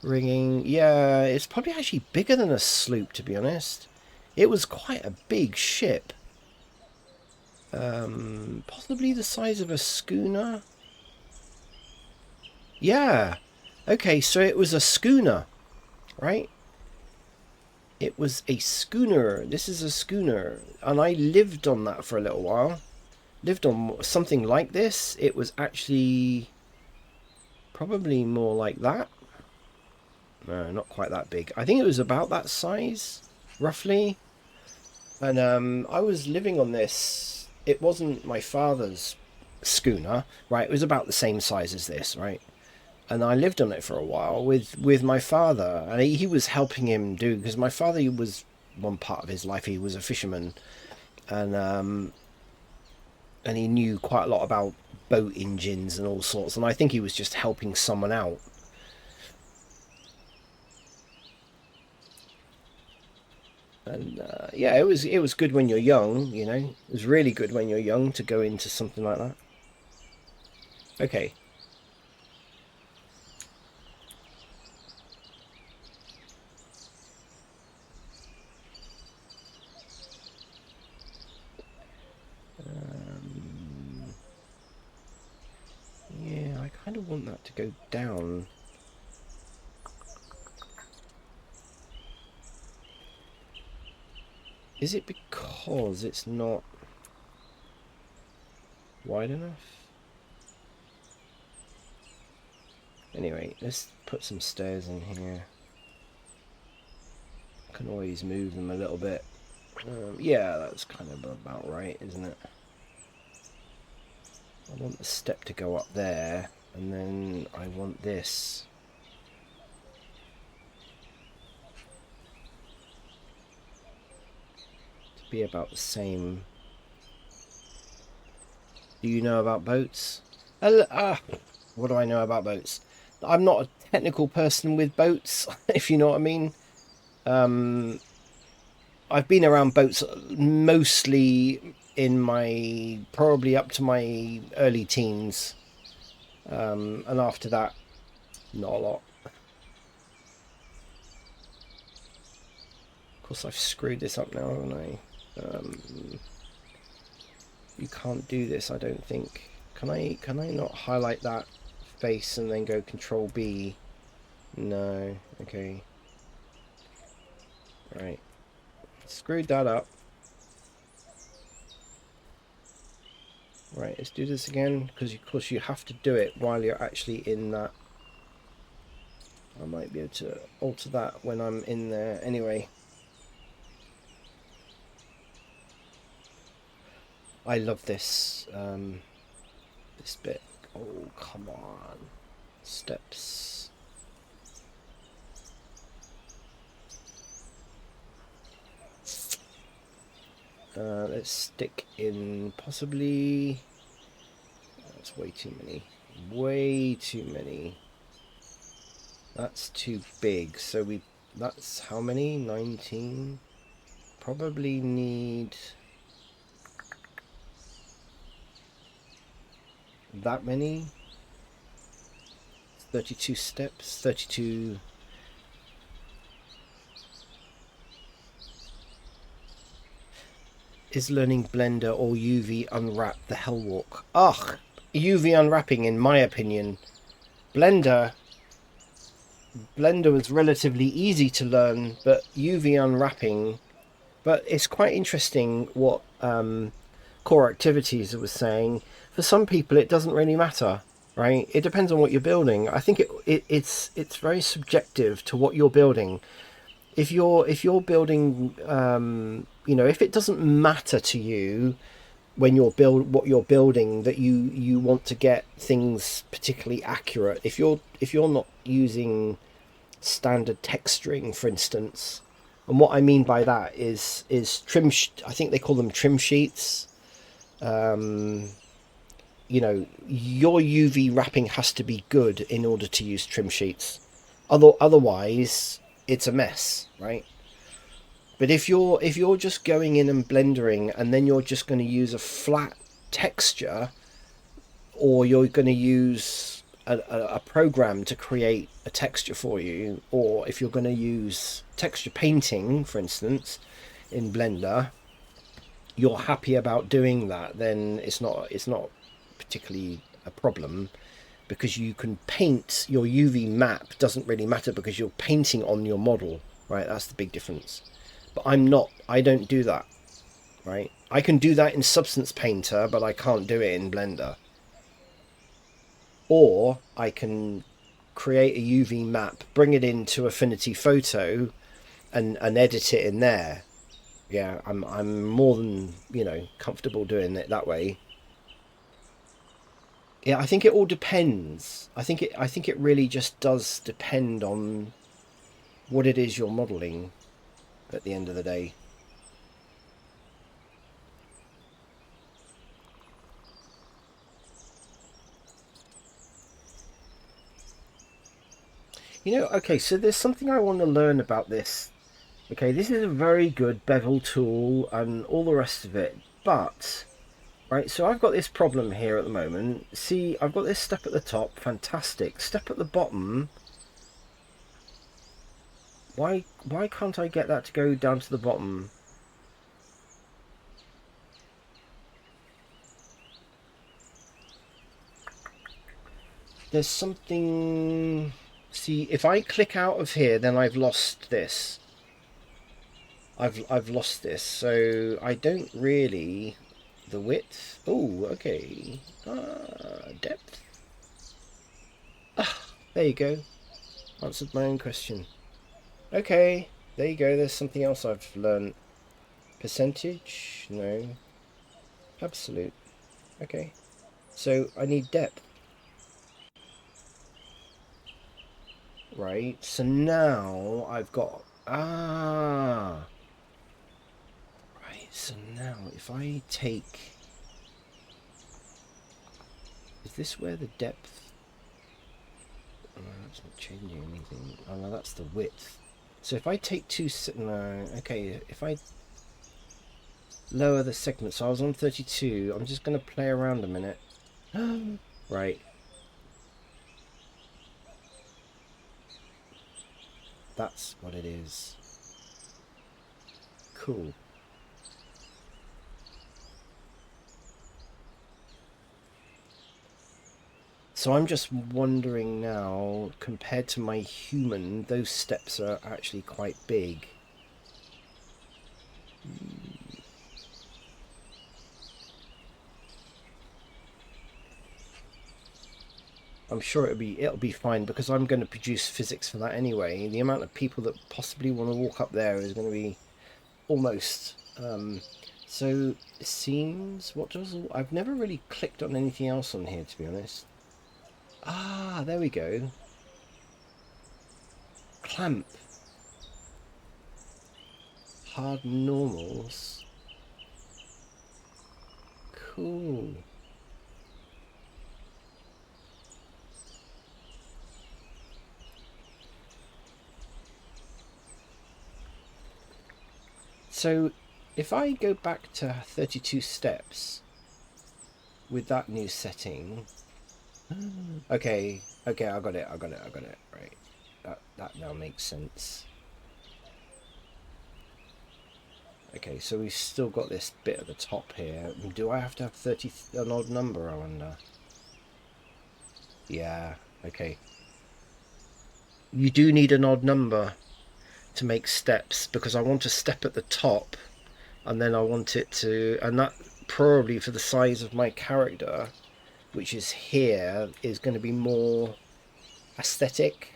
rigging... yeah, it's probably actually bigger than a sloop, to be honest. It was quite a big ship. Possibly the size of a schooner? Yeah. Okay, so it was a schooner, right? It was a schooner. This is a schooner. And I lived on that for a little while. Lived on something like this. It was actually probably more like that. No, not quite that big. I think it was about that size, roughly. And I was living on this. It wasn't my father's schooner, right? It was about the same size as this, right? And I lived on it for a while with my father, and he was helping him do, because my father was, one part of his life, he was a fisherman, and he knew quite a lot about boat engines and all sorts, and I think he was just helping someone out. And yeah, it was good when you're young, you know. It was really good when you're young to go into something like that. Okay. Yeah, I kind of want that to go down. Is it because it's not wide enough? Anyway, let's put some stairs in here. I can always move them a little bit. Yeah, that's kind of about right, isn't it? I want the step to go up there, and then I want this. To be about the same. Do you know about boats? What do I know about boats? I'm not a technical person with boats, if you know what I mean. I've been around boats mostly in my, probably up to my early teens. And after that, not a lot. Of course, I've screwed this up now, haven't I? You can't do this, I don't think. Can I not highlight that face and then go Control B? No. Okay. Right. Screwed that up. Right, let's do this again, because of course you have to do it while you're actually in that. I might be able to alter that when I'm in there anyway. I love this this bit. Oh, come on. Steps. Let's stick in possibly... that's way too many. Way too many. That's too big. So that's how many? 19? Probably need... that many. 32 steps, 32. Is learning Blender or UV unwrap the hell walk? Ugh, UV unwrapping, in my opinion. Blender was relatively easy to learn, but UV unwrapping. But it's quite interesting what core activities was saying. For some people, it doesn't really matter, right? It depends on what you're building. I think it's very subjective to what you're building. If you're building, if it doesn't matter to you when you're what you're building, that you want to get things particularly accurate. If you're not using standard texturing, for instance, and what I mean by that is trim. I think they call them trim sheets. Your UV wrapping has to be good in order to use trim sheets. Otherwise, it's a mess, right? But if you're just going in and blendering, and then you're just going to use a flat texture, or you're going to use a program to create a texture for you, or if you're going to use texture painting, for instance, in Blender, you're happy about doing that, then it's not particularly a problem, because you can paint. Your UV map doesn't really matter because you're painting on your model, right? That's the big difference. But I don't do that, right? I can do that in Substance Painter, but I can't do it in Blender. Or I can create a UV map, bring it into Affinity Photo, and edit it in there. Yeah, I'm more than comfortable doing it that way. Yeah, I think it all depends. I think it really just does depend on what it is you're modeling at the end of the day. Okay, so there's something I want to learn about this. Okay, this is a very good bevel tool and all the rest of it, but right, so I've got this problem here at the moment. See, I've got this step at the top, fantastic. Step at the bottom. Why can't I get that to go down to the bottom? There's something. See, if I click out of here, then I've lost this. I've lost this, so I don't really. The width. Oh, okay. Depth. There you go. Answered my own question. Okay, there you go. There's something else I've learned. Percentage? No. Absolute. Okay. So I need depth. Right, so now I've got... Right, so now if I take... Is this where the depth... Oh, that's not changing anything. Oh no, that's the width. So if I take two... No, okay, if I lower the segment, so I was on 32, I'm just going to play around a minute. Right. That's what it is. Cool. So I'm just wondering now, compared to my human, those steps are actually quite big. I'm sure it'll be fine, because I'm going to produce physics for that anyway. The amount of people that possibly want to walk up there is going to be almost. So scenes. What does I've never really clicked on anything else on here, to be honest. Ah, there we go. Clamp. Hard normals. Cool. So if I go back to 32 steps with that new setting, Okay, okay, I got it, I got it, I got it. Right, that now makes sense. Okay, so we've still got this bit at the top here. Do I have to have 30, an odd number, I wonder? Yeah, okay. You do need an odd number to make steps, because I want a step at the top, and then I want it to, and that probably for the size of my character, which is here, is going to be more aesthetic,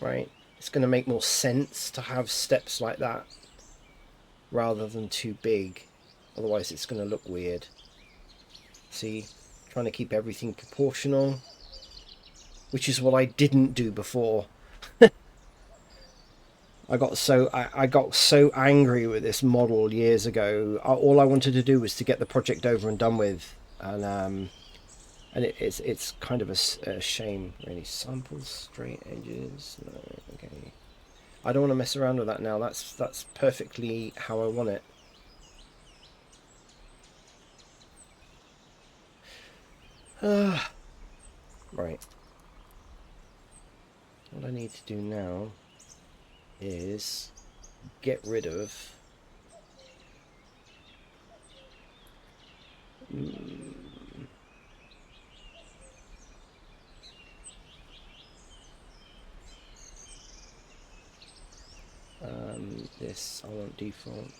right? It's going to make more sense to have steps like that rather than too big. Otherwise it's going to look weird. See, trying to keep everything proportional, which is what I didn't do before. I got so angry with this model years ago. All I wanted to do was to get the project over and done with, and it's kind of a shame, really. Samples, straight edges. No, okay. I don't want to mess around with that now. That's perfectly how I want it. Right. What I need to do now is get rid of this. I want default.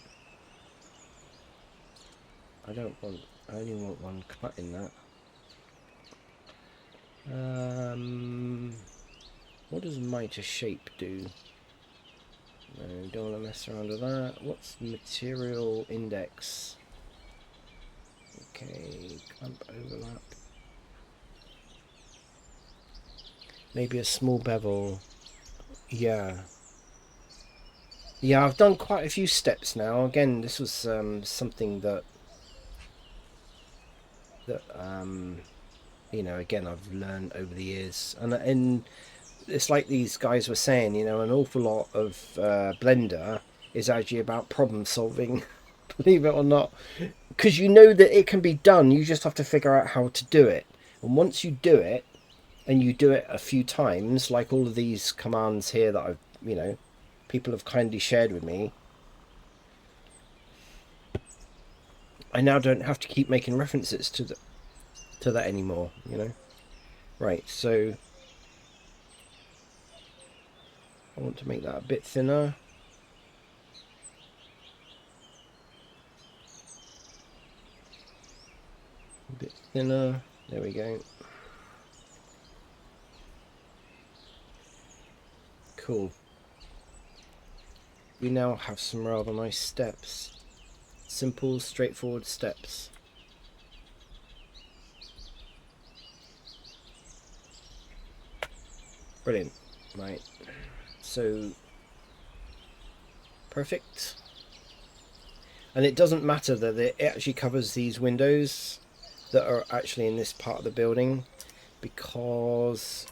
I don't want, I only want one cut in that. What does mitre shape do? No, don't want to mess around with that. What's material index? Okay, clamp overlap. Maybe a small bevel. Yeah. Yeah, I've done quite a few steps now. Again, this was something that you know, again, I've learned over the years, and it's like these guys were saying, you know, an awful lot of Blender is actually about problem solving, believe it or not, because you know that it can be done. You just have to figure out how to do it, and once you do it, and you do it a few times, like all of these commands here that I've, you know, people have kindly shared with me, I now don't have to keep making references to that anymore, you know. Right, so I want to make that a bit thinner. A bit thinner. There we go. Cool. We now have some rather nice steps. Simple, straightforward steps. Brilliant. Right. So, perfect. And it doesn't matter that it actually covers these windows that are actually in this part of the building, because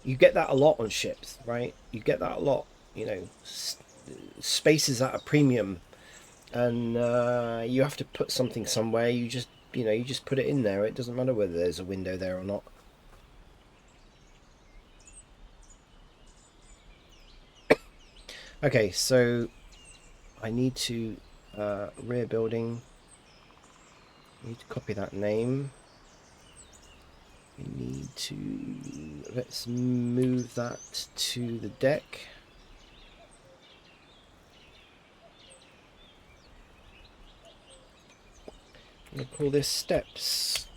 you get that a lot on ships, right? You get that a lot, you know, space is at a premium, and you have to put something somewhere. You just, you know, you just put it in there. It doesn't matter whether there's a window there or not. Okay, so I need to rear building. I need to copy that name. We need to, let's move that to the deck. I'm going to call this steps.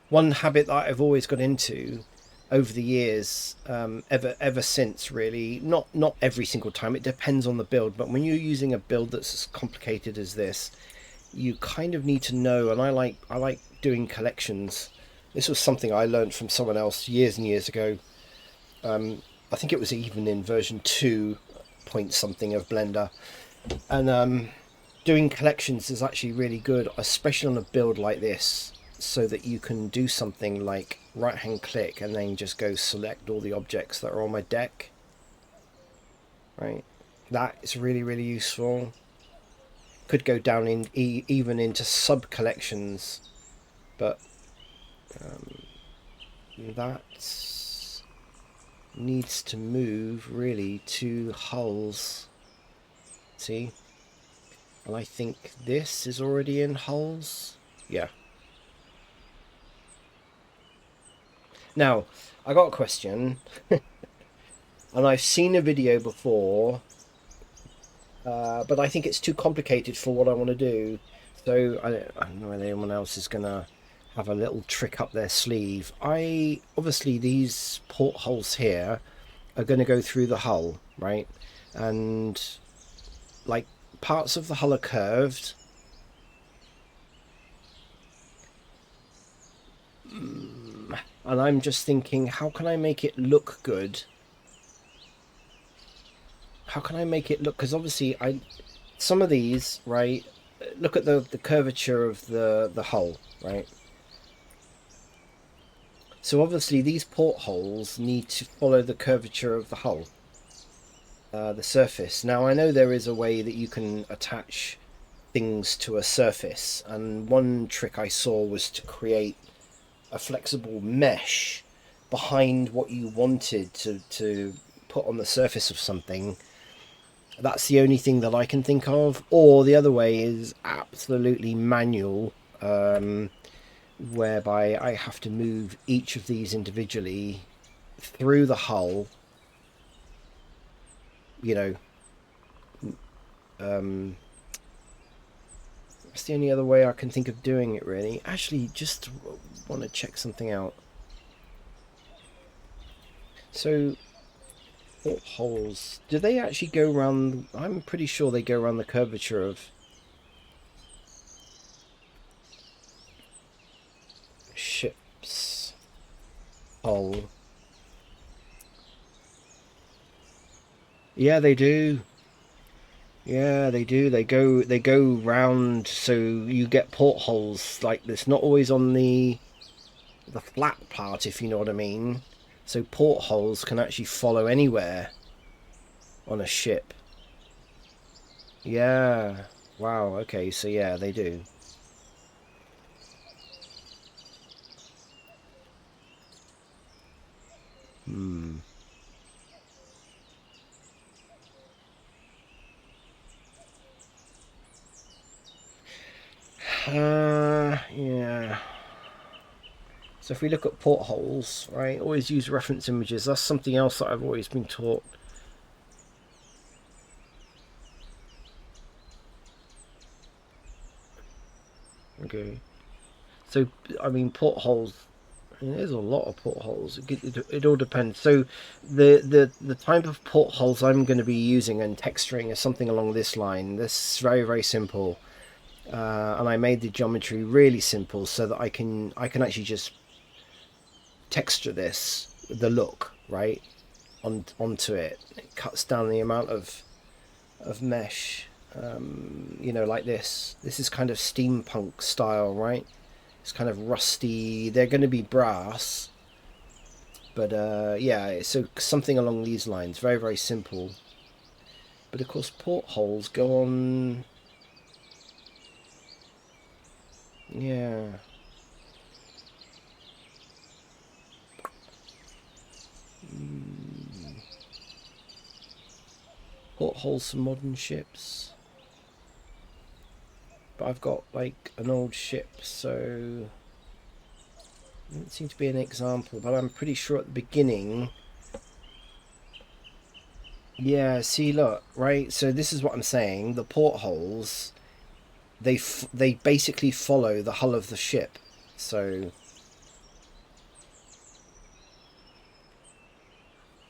One habit that I've always got into over the years, ever since, really, not every single time, it depends on the build, but when you're using a build that's as complicated as this, you kind of need to know, and I like doing collections. This was something I learned from someone else years and years ago. I think it was even in version 2 point something of Blender, and doing collections is actually really good, especially on a build like this, so that you can do something like right hand click and then just go select all the objects that are on my deck. Right, that is really, really useful. could go down in even into sub collections, but that needs to move really to hulls. See, and I think this is already in hulls. Yeah. Now I got a question, and I've seen a video before, but I think it's too complicated for what I want to do. So I don't know whether anyone else is gonna have a little trick up their sleeve. Obviously these portholes here are going to go through the hull, right? And like parts of the hull are curved. And I'm just thinking, how can I make it look good? How can I make it look? Because obviously some of these, right? Look at the curvature of the hull, right? So obviously these portholes need to follow the curvature of the hull, the surface. Now I know there is a way that you can attach things to a surface, and one trick I saw was to create a flexible mesh behind what you wanted to put on the surface of something. That's the only thing that I can think of. Or the other way is absolutely manual, whereby I have to move each of these individually through the hull, you know. That's the only other way I can think of doing it, really. Actually, just want to check something out. So portholes, do they actually go around? I'm pretty sure they go around the curvature of ship's hull. Yeah, they do. Yeah, they do. They go round, so you get portholes like this. Not always on the flat part, if you know what I mean. So portholes can actually follow anywhere on a ship. Yeah. Wow. Okay. So yeah, they do. Hmm. Yeah. So if we look at portholes, right, always use reference images. That's something else that I've always been taught. Okay. So, I mean, portholes. I mean, there's a lot of portholes. It all depends. So, the type of portholes I'm going to be using and texturing is something along this line. This is very very simple, and I made the geometry really simple so that I can actually just texture this, the look, right, onto it. It cuts down the amount of mesh, like this. This is kind of steampunk style, right? It's kind of rusty. They're going to be brass, but yeah, so something along these lines. Very very simple. But of course, portholes go on. Yeah. Portholes for modern ships. But I've got like an old ship, so it doesn't seem to be an example, but I'm pretty sure at the beginning. Yeah, see, look, right? So this is what I'm saying. The portholes, they basically follow the hull of the ship. So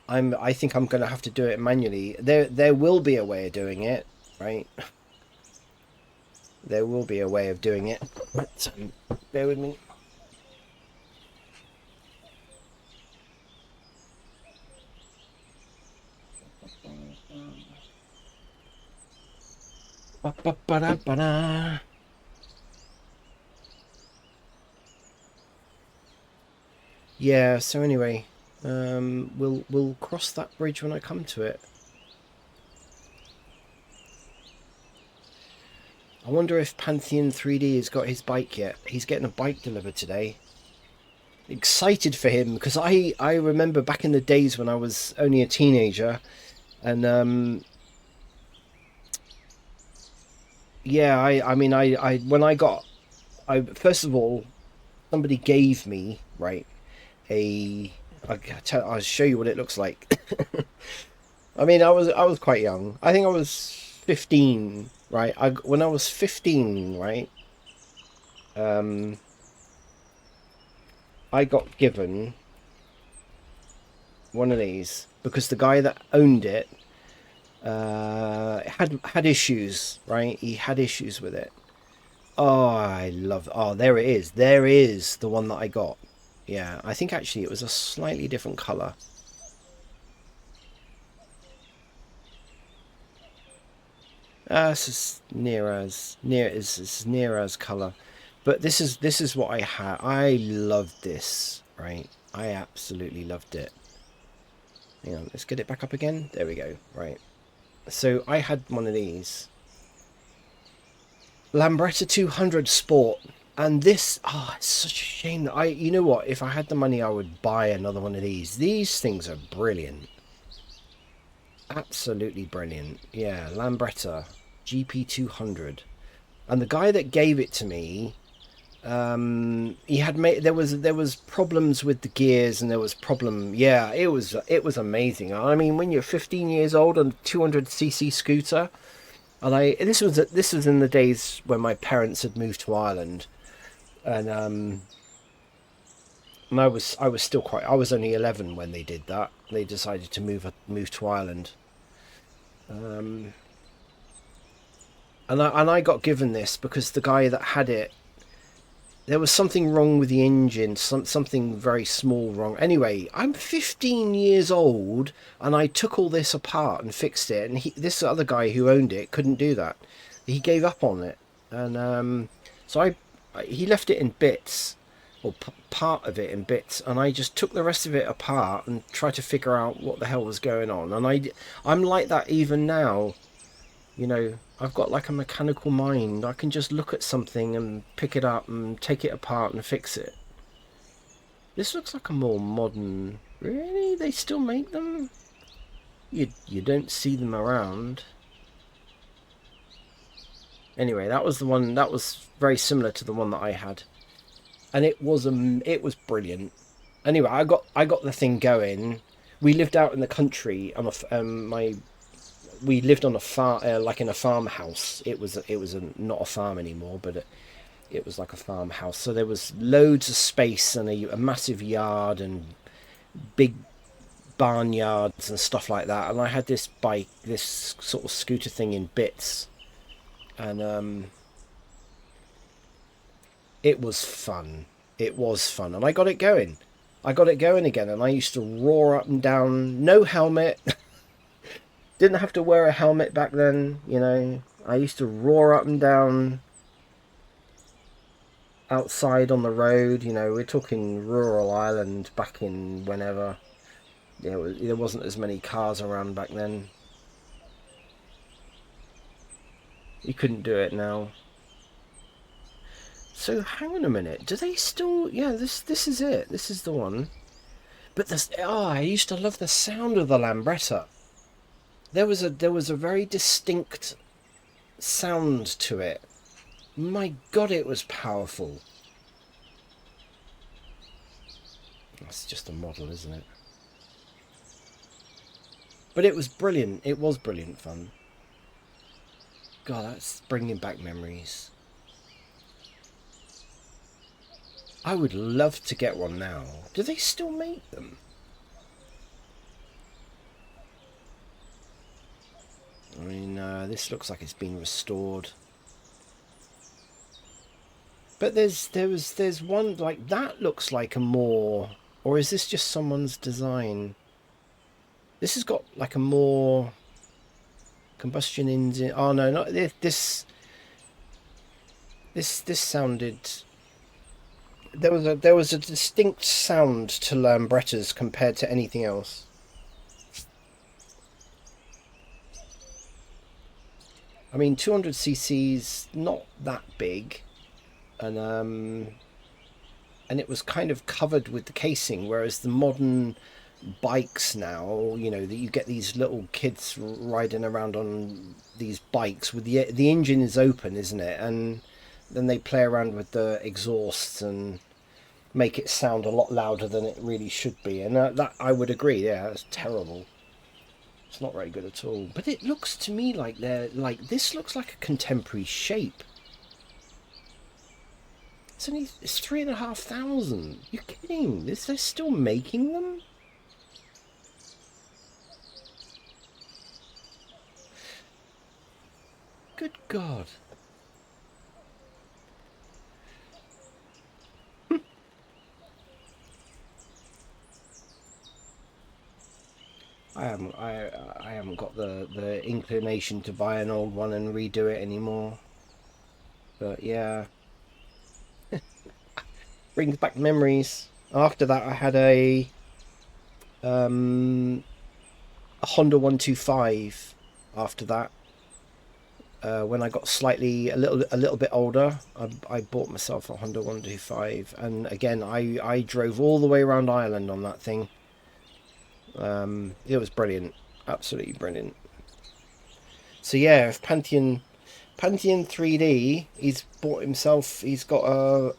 I think I'm going to have to do it manually. There will be a way of doing it, right? There will be a way of doing it. But, bear with me. Ba-ba-ba-da-ba-da. Yeah, so anyway, we'll cross that bridge when I come to it. I wonder if Pantheon 3D has got his bike yet. He's getting a bike delivered today. Excited for him because I remember back in the days when I was only a teenager, and yeah, I mean I when I got I first of all somebody gave me right a I'll show you what it looks like. I mean I was quite young. I think I was 15, right? When I was 15, right? Um, I got given one of these because the guy that owned it had issues, right? He had issues with it. Oh, I love. Oh, there it is. There is the one that I got. Yeah, I think actually it was a slightly different color. This is near as color, but this is what I had. I loved this, right? I absolutely loved it. Hang on, let's get it back up again. There we go. Right. So I had one of these Lambretta 200 Sport, and this. Oh, it's such a shame that You know what? If I had the money, I would buy another one of these. These things are brilliant. Absolutely brilliant. Yeah, Lambretta GP200, and the guy that gave it to me, he had made there was problems with the gears, and there was problem. Yeah, it was amazing. I mean, when you're 15 years old on a 200cc scooter, and this was in the days when my parents had moved to Ireland, and I was still quite. I was only 11 when they did that. They decided to move to Ireland. Um, and I got given this because the guy that had it, there was something wrong with the engine, something very small wrong. Anyway, I'm 15 years old and I took all this apart and fixed it, and this other guy who owned it couldn't do that. He gave up on it, and so he left it in bits, or part of it in bits, and I just took the rest of it apart and tried to figure out what the hell was going on. And I'm like that even now. I've got like a mechanical mind. I can just look at something and pick it up and take it apart and fix it. This looks like a more modern. Really? They still make them? You don't see them around. Anyway, that was the one that was very similar to the one that I had, and it was brilliant. Anyway, I got the thing going. We lived out in the country. My We lived on a farm, like in a farmhouse. It was not a farm anymore, but it was like a farmhouse. So there was loads of space and a massive yard and big barnyards and stuff like that. And I had this bike, this sort of scooter thing in bits, and it was fun. It was fun, and I got it going. I got it going again, and I used to roar up and down. No helmet. Didn't have to wear a helmet back then. I used to roar up and down outside on the road. We're talking rural Ireland back in whenever. There wasn't as many cars around back then. You couldn't do it now. So hang on a minute. Do they still? Yeah, this is it. This is the one. But I used to love the sound of the Lambretta. There was a very distinct sound to it. My God, it was powerful. That's just a model, isn't it? But it was brilliant. It was brilliant fun. God, that's bringing back memories. I would love to get one now. Do they still make them? I mean, this looks like it's been restored. But there's one like that looks like a more, or is this just someone's design? This has got like a more combustion engine. Oh no, not this. This sounded. There was a distinct sound to Lambrettas compared to anything else. I mean, 200 cc's not that big, and it was kind of covered with the casing, whereas the modern bikes now, you know, that you get these little kids riding around on these bikes with the engine is open, isn't it? And then they play around with the exhausts and make it sound a lot louder than it really should be. And that I would agree. Yeah, it's terrible. It's not very good at all. But it looks to me like this looks like a contemporary shape. It's 3,500. You're kidding? They're still making them? Good God. I haven't got the inclination to buy an old one and redo it anymore. But yeah, brings back memories. After that, I had a Honda 125. After that, when I got a little bit older, I bought myself a Honda 125, and again, I drove all the way around Ireland on that thing. It was brilliant, absolutely brilliant. So yeah, if Pantheon 3D, he's bought himself. He's got a.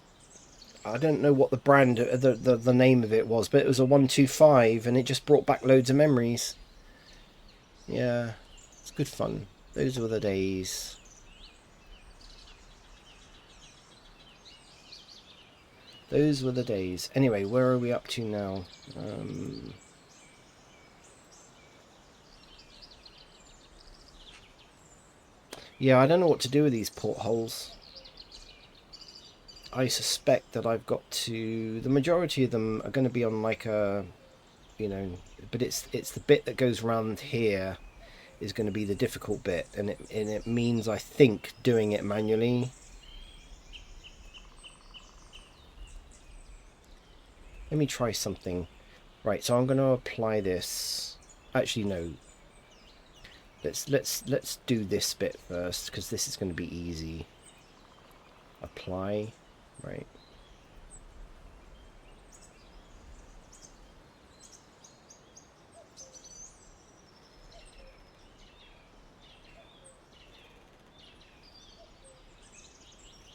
I don't know what the brand, the name of it was, but it was a 125, and it just brought back loads of memories. Yeah, it's good fun. Those were the days. Those were the days. Anyway, where are we up to now? Yeah, I don't know what to do with these portholes. I suspect that I've got to... The majority of them are going to be on like a... You know, but it's the bit that goes around here is going to be the difficult bit, and it means, I think, doing it manually. Let me try something. Right, so I'm going to apply this. Actually, no. Let's do this bit first, because this is going to be easy. Apply. Right.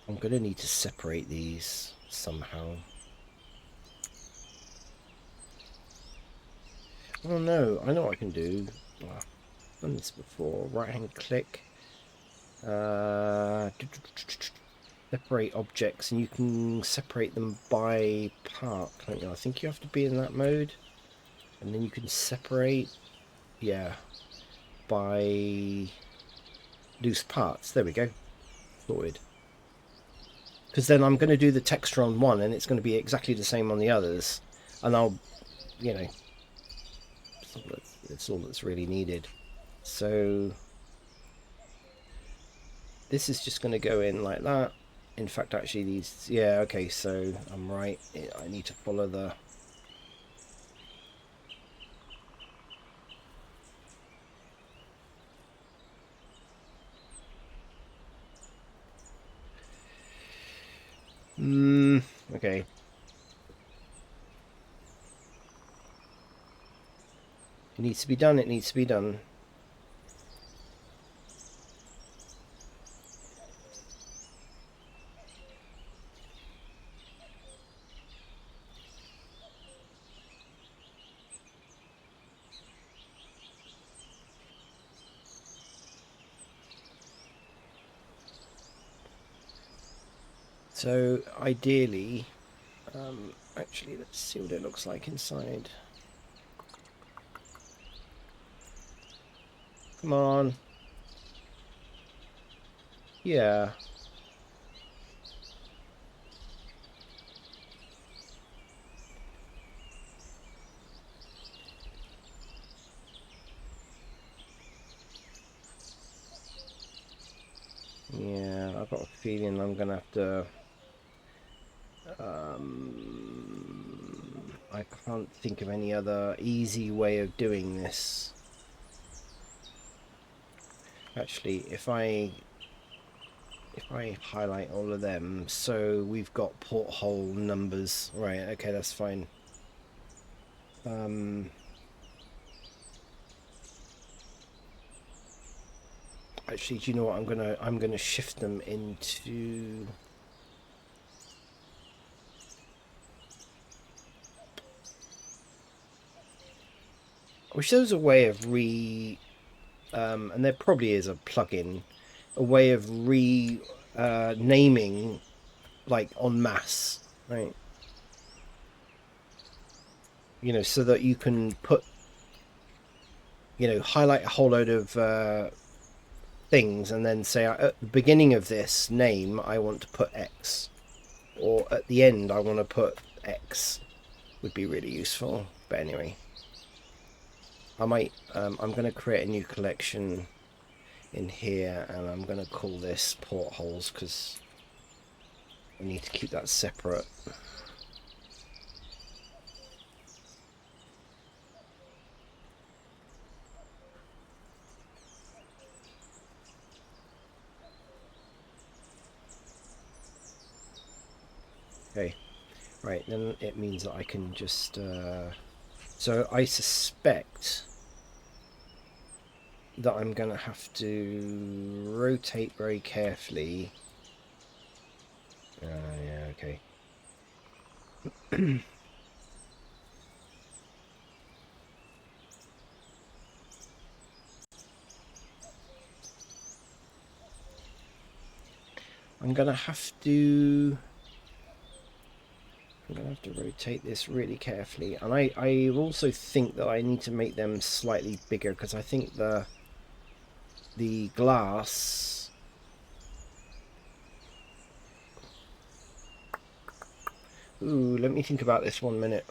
I'm going to need to separate these somehow. Oh no, I know what I can do. Oh, I've done this before. Right hand click. Separate objects, and you can separate them by part, can't you? I think you have to be in that mode. And then you can separate, yeah, by loose parts. There we go. Sorted. Because then I'm going to do the texture on one, and it's going to be exactly the same on the others. And I'll, you know, it's all that's really needed. So this is just going to go in like that. In fact, actually these, yeah, okay, so I'm right. I need to follow the... Okay. It needs to be done, it needs to be done. So ideally, actually, let's see what it looks like inside. Come on. Yeah. Yeah, I've got a feeling I'm gonna have to... I can't think of any other easy way of doing this. Actually, if I highlight all of them, so we've got porthole numbers. Right, okay, that's fine. Actually, do you know what? I'm gonna shift them into. I wish there was a way of and there probably is a plugin, a way of naming like en masse, right? You know, so that you can put, you know, highlight a whole load of things and then say at the beginning of this name I want to put X, or at the end I want to put X. Would be really useful. But anyway, I might. I'm going to create a new collection in here, and I'm going to call this portholes because I need to keep that separate. Okay, right, then it means that I can just so I suspect that I'm gonna have to rotate very carefully. Yeah, okay. I'm gonna have to rotate this really carefully, and I also think that I need to make them slightly bigger because I think the glass. Ooh, let me think about this 1 minute.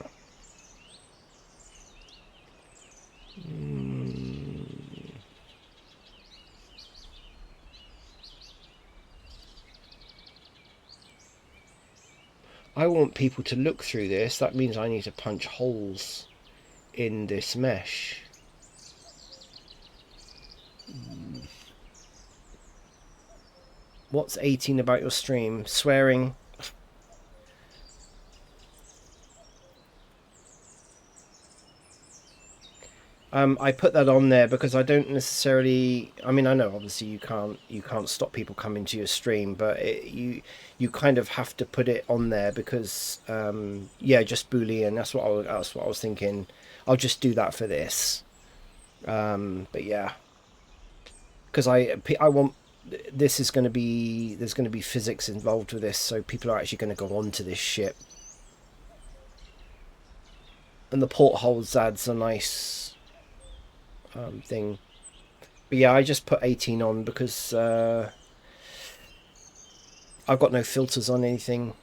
I want people to look through this. That means I need to punch holes in this mesh. What's 18 about your stream? Swearing? I put that on there because I don't necessarily. I mean, I know obviously you can't stop people coming to your stream, but you kind of have to put it on there because yeah, just Boolean. That's what I was thinking. I'll just do that for this. But yeah, because I want this is going to be there's going to be physics involved with this, so people are actually going to go onto this ship, and the portholes adds a nice thing. But yeah, I just put 18 on because I've got no filters on anything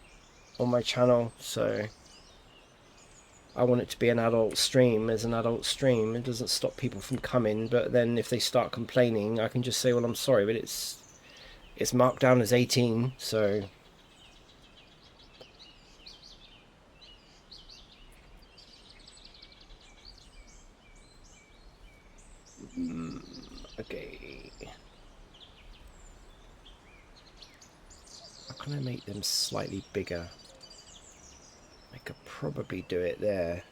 on my channel, so I want it to be an adult stream. As an adult stream, it doesn't stop people from coming, but then if they start complaining, I can just say, well, I'm sorry, but it's marked down as 18, so okay. How can I make them slightly bigger? I could probably do it there.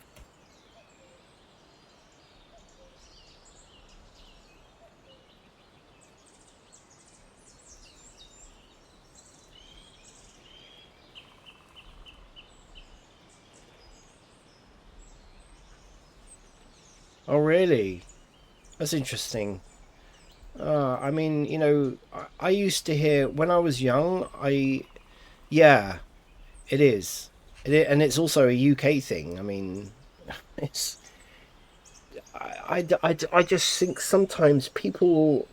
Oh, really? That's interesting. I mean, you know, I used to hear when I was young. Yeah, it is. And it's also a UK thing. I mean, it's. I just think sometimes people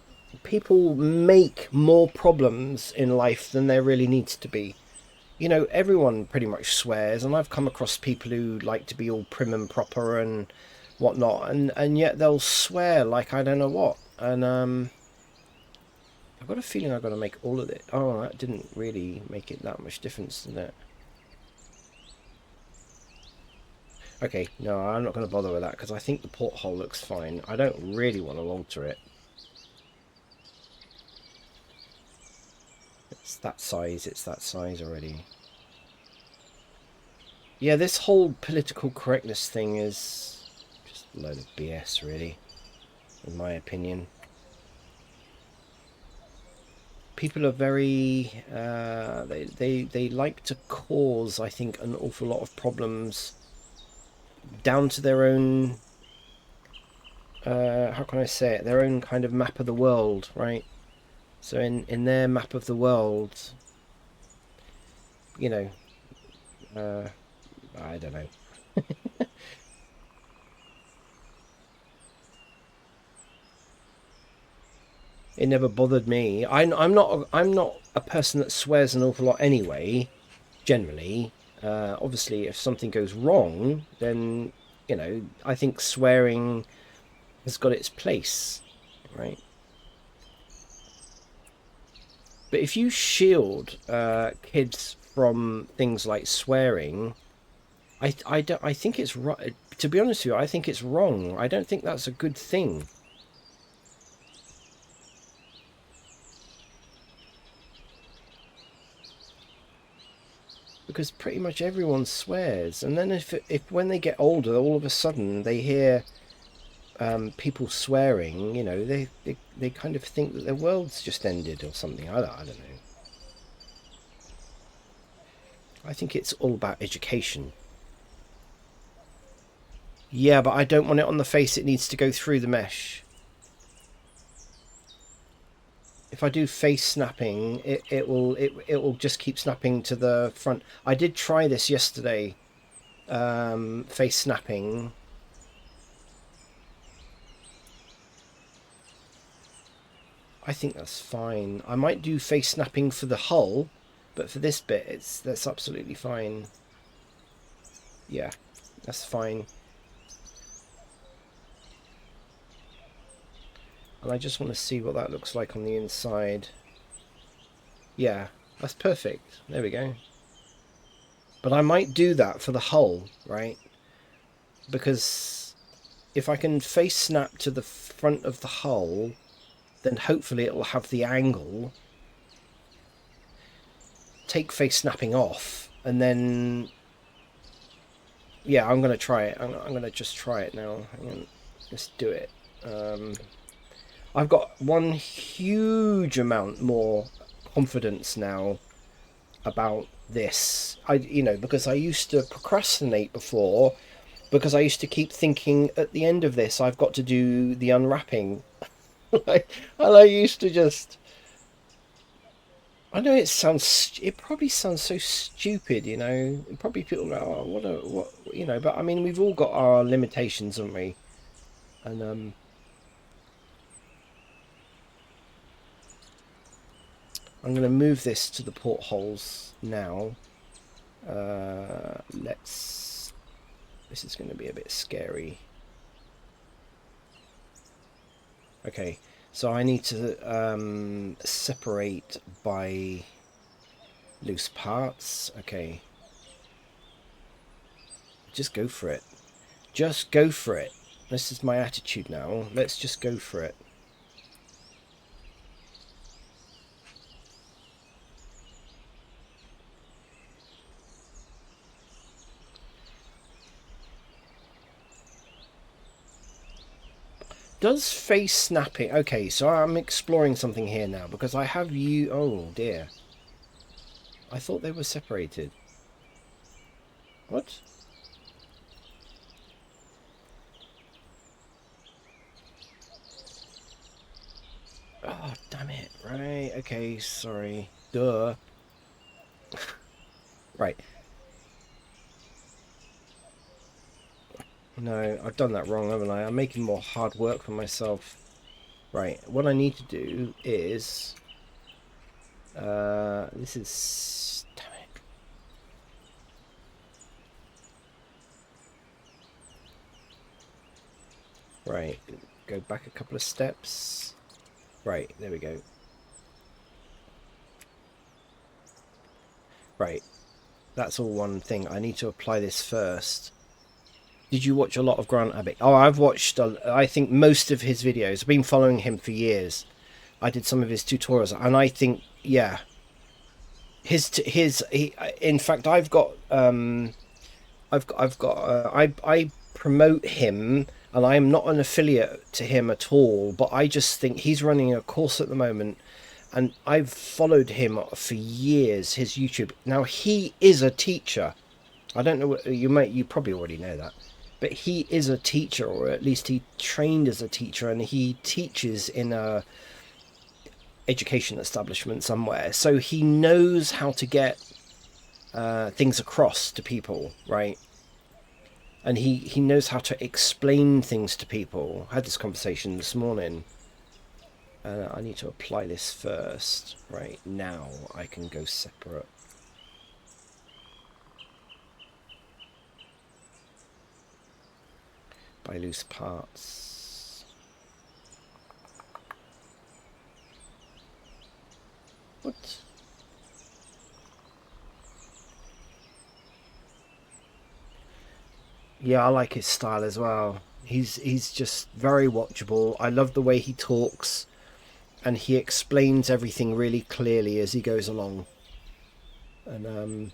make more problems in life than there really needs to be. You know, everyone pretty much swears, and I've come across people who like to be all prim and proper and whatnot, and yet they'll swear like I don't know what. And I've got a feeling I've got to make all of it. Oh, that didn't really make it that much difference, did it? Okay, no, I'm not going to bother with that because I think the porthole looks fine. I don't really want to alter it. It's that size. It's that size already. Yeah, this whole political correctness thing is just a load of BS, really, in my opinion. People are very they like to cause, I think, an awful lot of problems down to their own how can I say it, their own kind of map of the world, right? So in their map of the world, you know, I don't know. It never bothered me. I'm not a person that swears an awful lot anyway. Generally, obviously, if something goes wrong, then I think swearing has got its place, right? But if you shield kids from things like swearing, I think it's right. To be honest with you, I think it's wrong. I don't think that's a good thing. Because pretty much everyone swears, and then if when they get older, all of a sudden they hear people swearing, they kind of think that their world's just ended or something. I don't know. I think it's all about education. Yeah, but I don't want it on the face. It needs to go through the mesh. If I do face snapping, it will just keep snapping to the front. I did try this yesterday, face snapping. I think that's fine. I might do face snapping for the hull, but for this bit, that's absolutely fine. Yeah, that's fine. And I just want to see what that looks like on the inside. Yeah, that's perfect. There we go. But I might do that for the hull, right? Because if I can face snap to the front of the hull, then hopefully it will have the angle. Take face snapping off, and then... Yeah, I'm going to try it. I'm going to just try it now. Hang on. Let's do it. I've got one huge amount more confidence now about this. Because I used to procrastinate before, because I used to keep thinking at the end of this I've got to do the unwrapping. And I used to just... I know it probably sounds so stupid, Probably people go, oh, what, but I mean, we've all got our limitations, haven't we? And I'm going to move this to the portholes now. This is going to be a bit scary. Okay, so I need to separate by loose parts. Okay. Just go for it. Just go for it. This is my attitude now. Let's just go for it. Does face snapping... Okay, so I'm exploring something here now, because I have you... Oh, dear. I thought they were separated. What? Oh, damn it. Right, okay, sorry. Duh. Right. No, I've done that wrong, haven't I? I'm making more hard work for myself. Right, what I need to do is... this is... Damn it. Right, go back a couple of steps. Right, there we go. Right, that's all one thing. I need to apply this first. Did you watch a lot of Grant Abbott? Oh, I've watched, I think, most of his videos. I've been following him for years. I did some of his tutorials, and I think, yeah. In fact, I promote him, and I am not an affiliate to him at all, but I just think he's running a course at the moment, and I've followed him for years, his YouTube. Now he is a teacher. I don't know, you probably already know that, but he is a teacher, or at least he trained as a teacher, and he teaches in a education establishment somewhere, so he knows how to get things across to people, right? And he knows how to explain things to people. I had this conversation this morning. I need to apply this first. Right, now I can go separate. By loose parts. What? Yeah, I like his style as well. He's just very watchable. I love the way he talks, and he explains everything really clearly as he goes along. And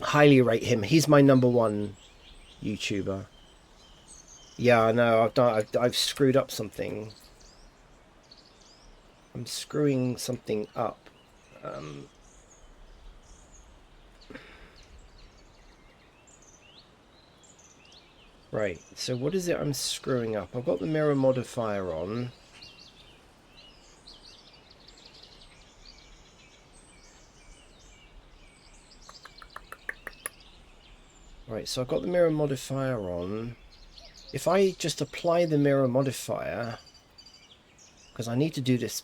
highly rate him. He's my number one YouTuber. Yeah, I know. I've screwed up something. I'm screwing something up. Right. So what is it I'm screwing up? I've got the mirror modifier on. Right. So I've got the mirror modifier on. If I just apply the mirror modifier, because I need to do this,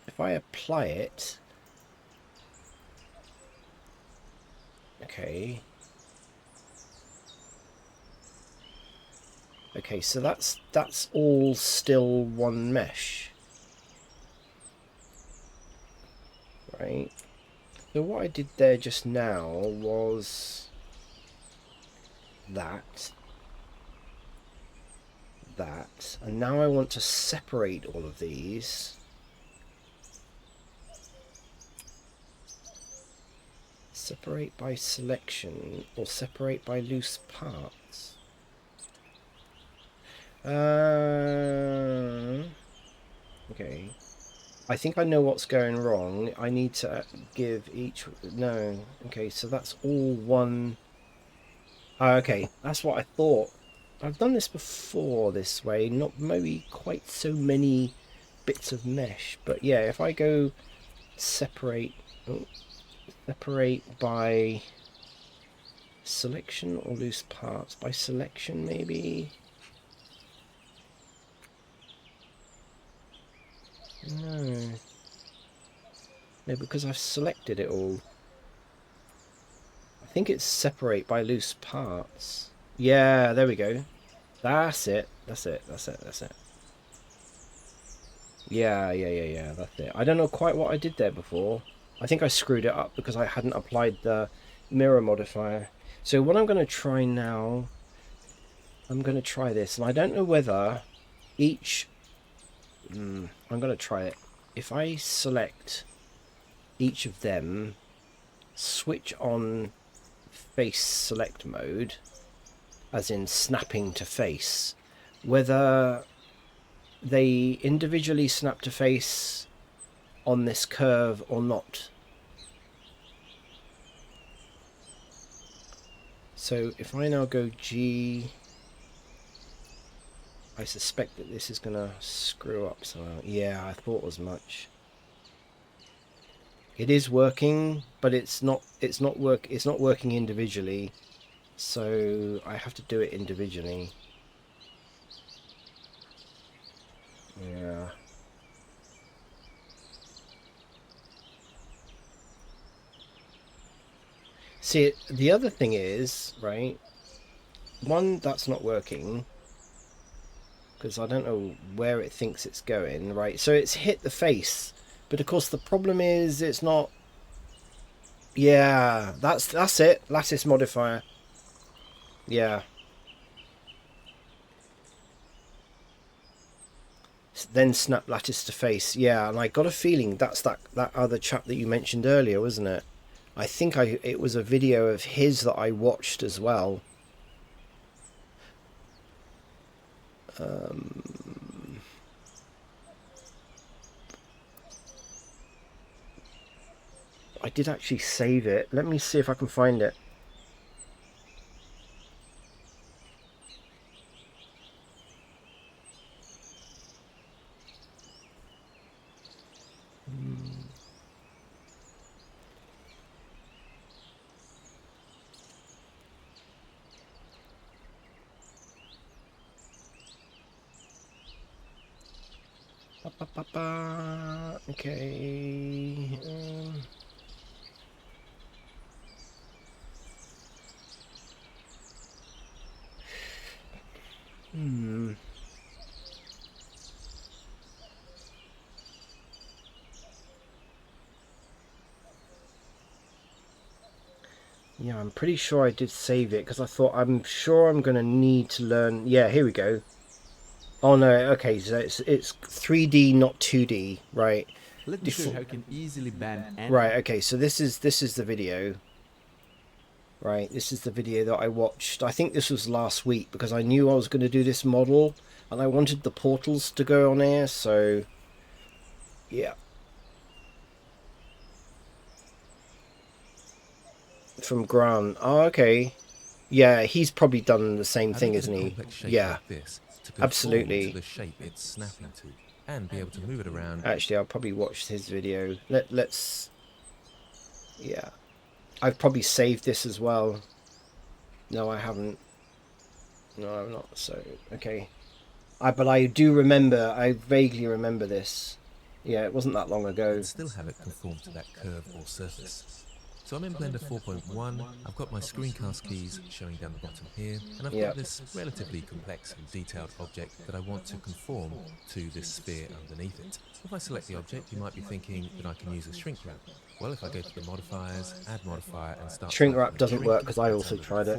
if I apply it, okay, so that's all still one mesh, right? So what I did there just now was that, and now I want to separate all of these. Separate by selection, or separate by loose parts. Okay. I think I know what's going wrong. I need to give each... No. Okay, so that's all one... okay, that's what I thought. I've done this before this way. Not maybe quite so many bits of mesh. But yeah, if I go separate... Oh, separate by selection or loose parts. By selection, maybe... No, because I've selected it all. I think it's separate by loose parts. Yeah, there we go. That's it. That's it. Yeah, that's it. I don't know quite what I did there before. I think I screwed it up because I hadn't applied the mirror modifier. So what I'm going to try now, I'm going to try this, and I don't know whether each... I'm going to try it. If I select each of them, switch on face select mode, as in snapping to face, whether they individually snap to face on this curve or not. So if I now go G, I suspect that this is going to screw up somehow. Yeah, I thought as much. It is working, but it's not working individually. So I have to do it individually. Yeah. See, the other thing is, right? One, that's not working, because I don't know where it thinks it's going, right? So it's hit the face, but of course the problem is it's not... Yeah, that's it. Lattice modifier. Yeah. then snap lattice to face. Yeah, and I got a feeling that's that other chap that you mentioned earlier, wasn't it? I think it was a video of his that I watched as well. I did actually save it. Let me see if I can find it. Okay. Yeah, I'm pretty sure I did save it because I thought I'm sure I'm going to need to learn. Yeah, here we go. Oh no, okay, so it's 3D, not 2D, right? Let me show you how you can easily bend and... Right, okay, so this is the video. Right, this is the video that I watched. I think this was last week because I knew I was going to do this model and I wanted the portals to go on here, so yeah. From Grant. Oh, okay. Yeah, he's probably done the same thing, isn't he? Yeah, like absolutely. to the shape it's snapping to, and be able to move it around. Actually, I'll probably watch his video. Let's. Yeah, I've probably saved this as well. No, I haven't. No, I'm not. So okay. But I do remember. I vaguely remember this. Yeah, it wasn't that long ago. And still have it conform to that curve or surface. So I'm in Blender 4.1, I've got my screencast keys showing down the bottom here, and I've got this relatively complex and detailed object that I want to conform to this sphere underneath it. If I select the object, you might be thinking that I can use a shrink wrap. Well, if I go to the modifiers, add modifier, and start... Shrink wrap doesn't work because I also tried it.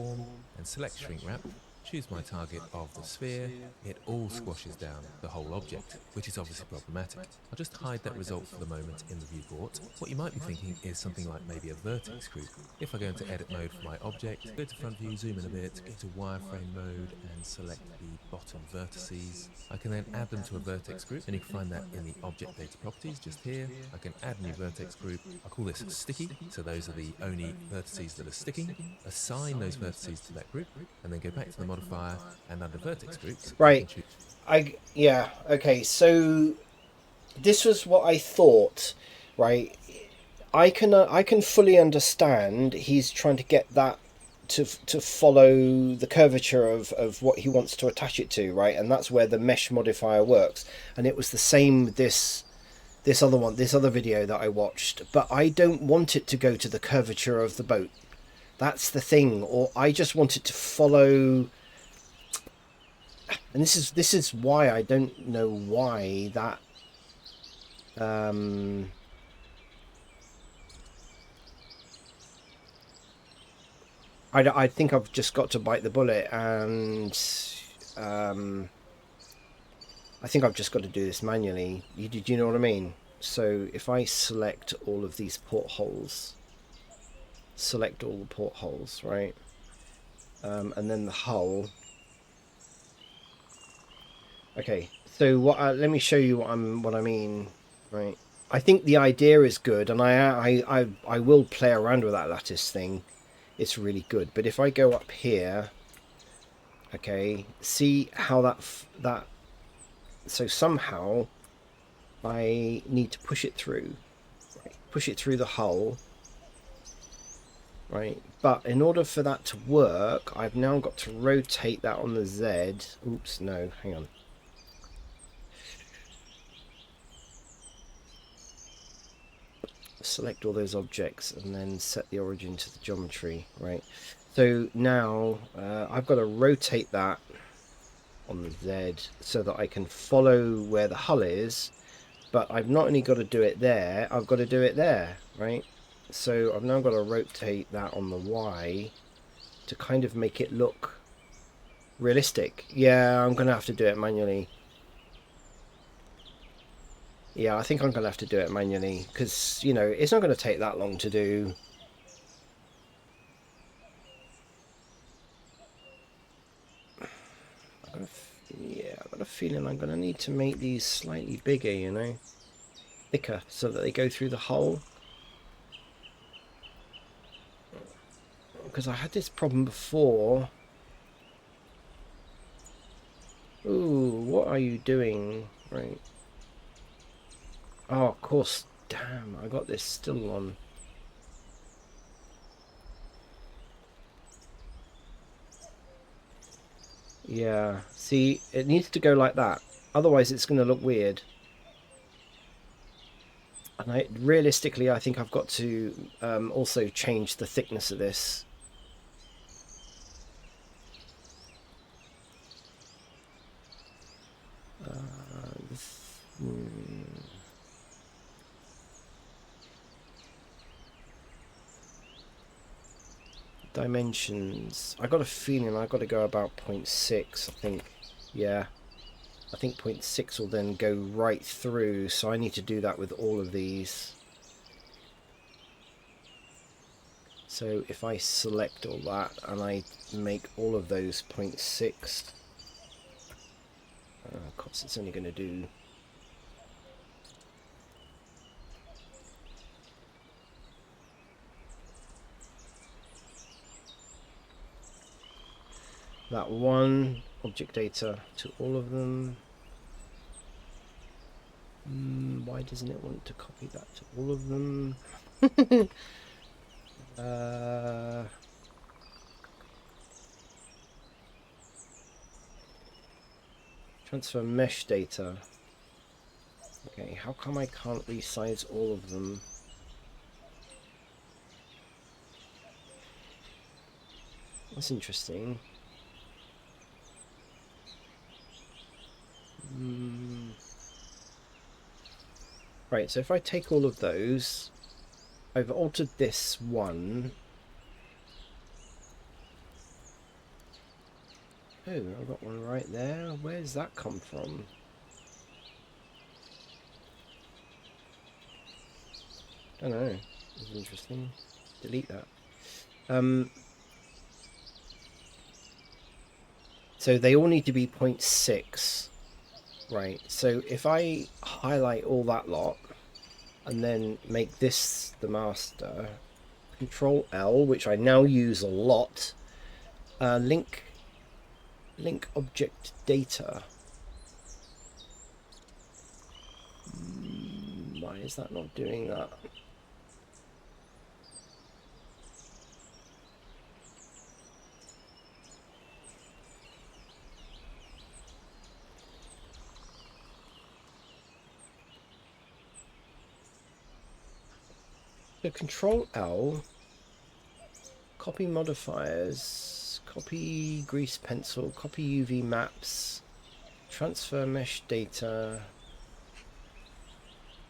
And select shrink wrap, choose my target of the sphere, it all squashes down the whole object, which is obviously problematic. I'll just hide that result for the moment in the viewport. What you might be thinking is something like maybe a vertex group. If I go into edit mode for my object, go to front view, zoom in a bit, go to wireframe mode and select the bottom vertices. I can then add them to a vertex group, and you can find that in the object data properties just here. I can add a new vertex group. I'll call this sticky, so those are the only vertices that are sticking. Assign those vertices to that group, and then go back to the modifier, and under vertex groups, right. Yeah, okay, so this was what I thought, right? I can fully understand he's trying to get that to follow the curvature of what he wants to attach it to, right? And that's where the mesh modifier works. And it was the same with this other video that I watched, but I don't want it to go to the curvature of the boat. That's the thing. Or I just want it to follow. And this is why I don't know why that I think I've just got to bite the bullet, and I think I've just got to do this manually. Do you know what I mean? So if I select all of these portholes, select all the portholes, right? And then the hull. Okay, so what? Let me show you what I mean, right? I think the idea is good, and I will play around with that lattice thing. It's really good. But if I go up here, okay, see how that. So somehow, I need to push it through, right? Push it through the hull, right? But in order for that to work, I've now got to rotate that on the Z. Oops, no, hang on. Select all those objects and then set the origin to the geometry, right? So now I've got to rotate that on the Z so that I can follow where the hull is, but I've not only got to do it there, I've got to do it there, right? So I've now got to rotate that on the Y to kind of make it look realistic. Yeah, I'm going to have to do it manually. Yeah, I think I'm going to have to do it manually because, you know, it's not going to take that long to do. Yeah, I've got a feeling I'm going to need to make these slightly bigger, you know, thicker so that they go through the hole. Because I had this problem before. Ooh, what are you doing? Right. Oh, of course. Damn, I got this still on. Yeah, see, it needs to go like that. Otherwise, it's going to look weird. And realistically, I think I've got to also change the thickness of this. Dimensions. I got a feeling I got to go about 0.6, I think. Yeah. I think 0.6 will then go right through, so I need to do that with all of these. So if I select all that and I make all of those 0.6, of course it's only going to do... that one object data to all of them. Why doesn't it want to copy that to all of them? Transfer mesh data. Okay, how come I can't resize all of them? That's interesting. Right, so if I take all of those, I've altered this one. Oh, I've got one right there. Where's that come from? I don't know. It's interesting. Delete that. So they all need to be 0.6. Right, so if I highlight all that lot and then make this the master, Control L, which I now use a lot, link object data. Why is that not doing that? So Control L, copy modifiers, copy grease pencil, copy UV maps, transfer mesh data.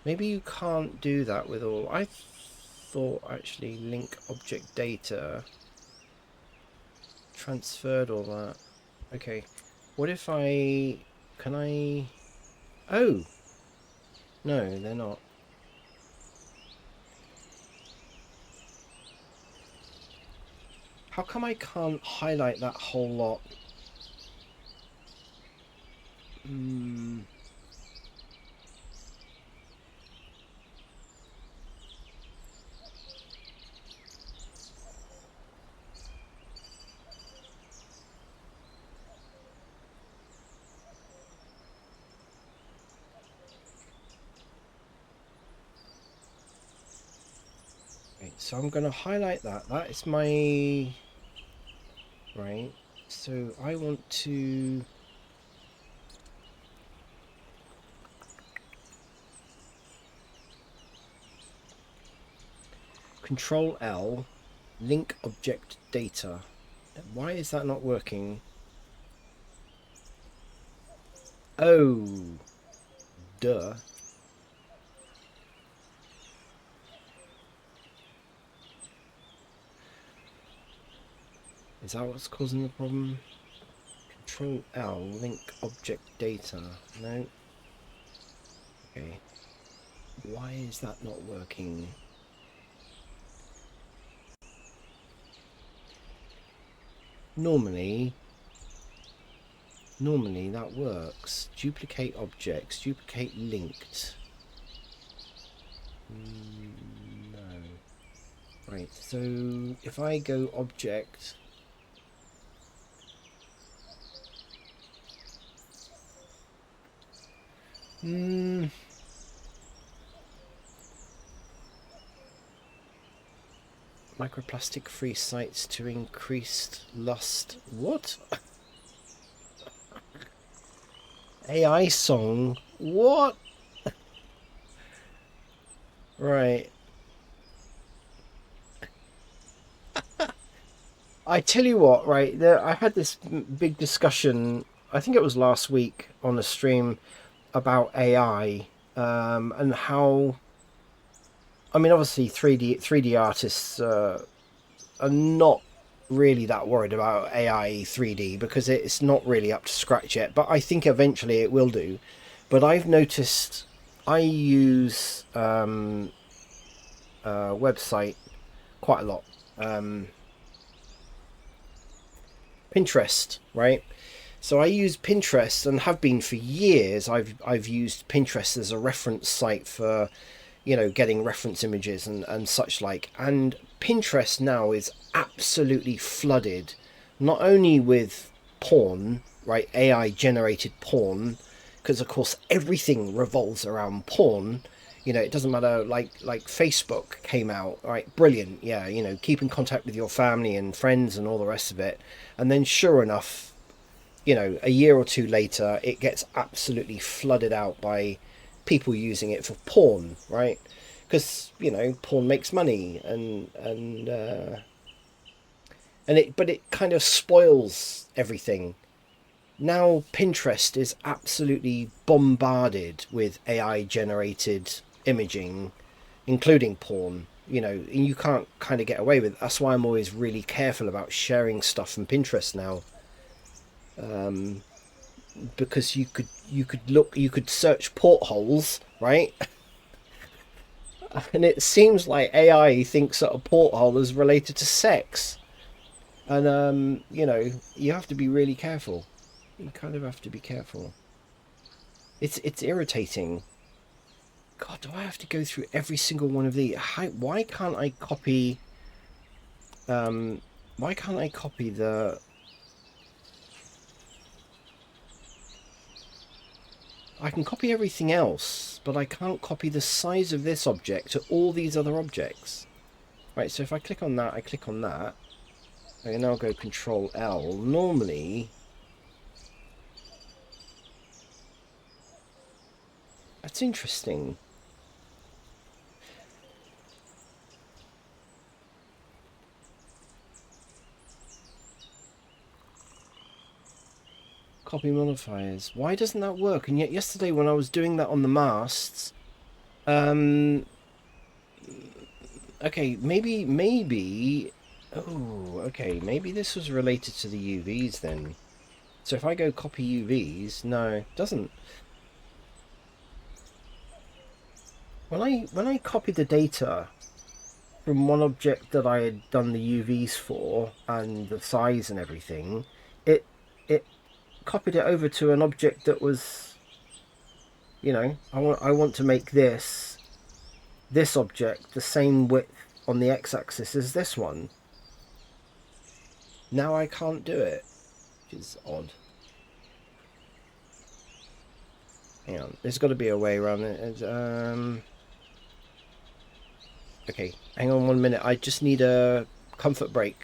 Maybe you can't do that with all. I thought actually link object data transferred all that. Okay, what if can I... Oh, no, they're not. How come I can't highlight that whole lot? Okay, so I'm going to highlight that. That is my... Right, so I want to... Control L, link object data. Why is that not working? Oh, duh. Is that what's causing the problem? Control L, link object data. No. Okay. Why is that not working? Normally that works. Duplicate objects, duplicate linked. No. Right, so if I go object, microplastic free sites to increased lust. What? AI song? What? Right. I tell you what, right, I had this big discussion, I think it was last week on a stream about AI, and how, I mean, obviously 3D artists are not really that worried about AI 3D because it's not really up to scratch yet, but I think eventually it will do. But I've noticed I use a website quite a lot. Pinterest, right? So I use Pinterest and have been for years. I've used Pinterest as a reference site for, getting reference images and such like. And Pinterest now is absolutely flooded, not only with porn, right? AI generated porn, because of course everything revolves around porn. It doesn't matter. Like Facebook came out, right? Brilliant, yeah. Keep in contact with your family and friends and all the rest of it. And then, sure enough, a year or two later, it gets absolutely flooded out by people using it for porn, right? Because porn makes money, but it kind of spoils everything. Now Pinterest is absolutely bombarded with AI generated imaging, including porn. And you can't kind of get away with it. That's why I'm always really careful about sharing stuff from Pinterest now, because you could search portholes, right? And it seems like AI thinks that a porthole is related to sex, and you have to be really careful. You kind of have to be careful. It's irritating. God, do I have to go through every single one of these? Why can't I copy? Why can't I copy the? I can copy everything else, but I can't copy the size of this object to all these other objects. Right, so if I click on that, I click on that. I can now go Control L. Normally, that's interesting. Copy modifiers. Why doesn't that work? And yet yesterday when I was doing that on the masts, um, okay, oh, okay, maybe this was related to the UVs then. So if I go copy UVs, no, it doesn't. When I copy the data from one object that I had done the UVs for and the size and everything, it copied it over to an object that was, I want to make this object the same width on the x-axis as this one. Now I can't do it, which is odd. Hang on, there's got to be a way around it. Okay, hang on 1 minute. I just need a comfort break.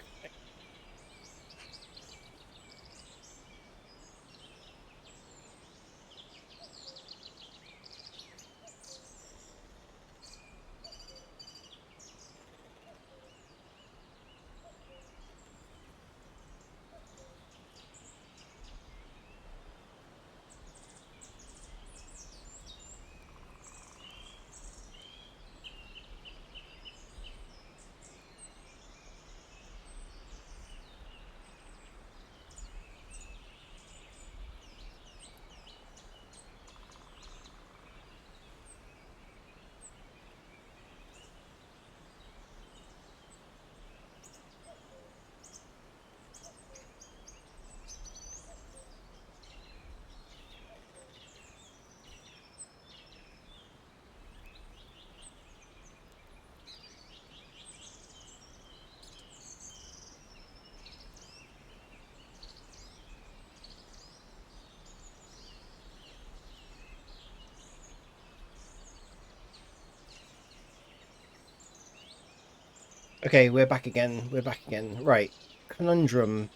Okay, we're back again. We're back again. Right. Conundrum.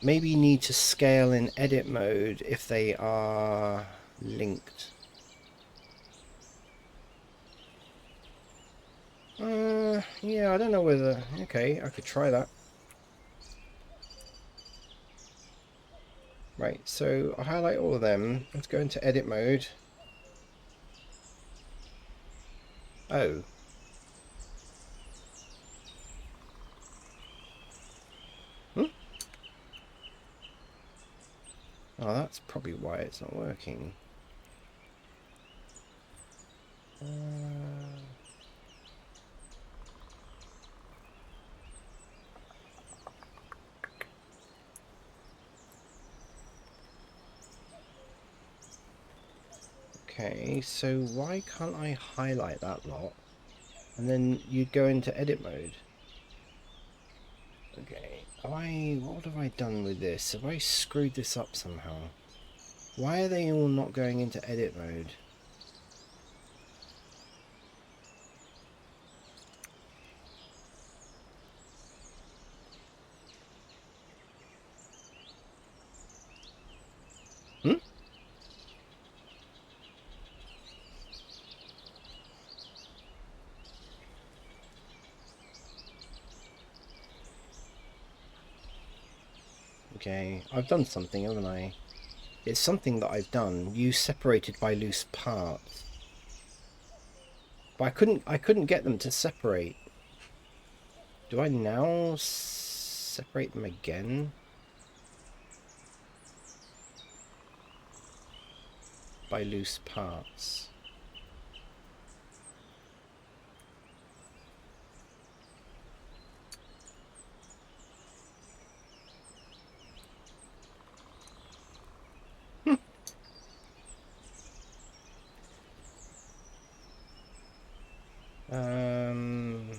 Maybe you need to scale in edit mode if they are linked. Yeah, I don't know whether... Okay, I could try that. Right, so I'll highlight all of them. Let's go into edit mode. Oh. Hmm? Oh, that's probably why it's not working. Okay, so why can't I highlight that lot? And then you'd go into edit mode. Okay, what have I done with this? Have I screwed this up somehow? Why are they all not going into edit mode? Hmm? Okay, I've done something, haven't I? It's something that I've done. You separated by loose parts. But I couldn't get them to separate. Do I now separate them again? By loose parts. Um...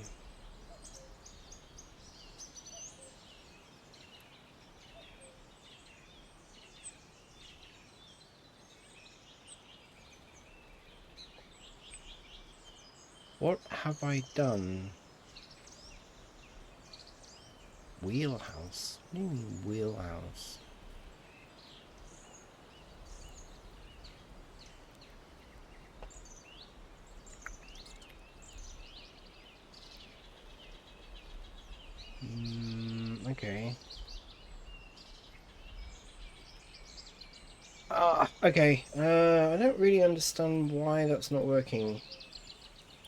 What have I done? Wheelhouse? What do you mean wheelhouse? Okay. Okay. I don't really understand why that's not working.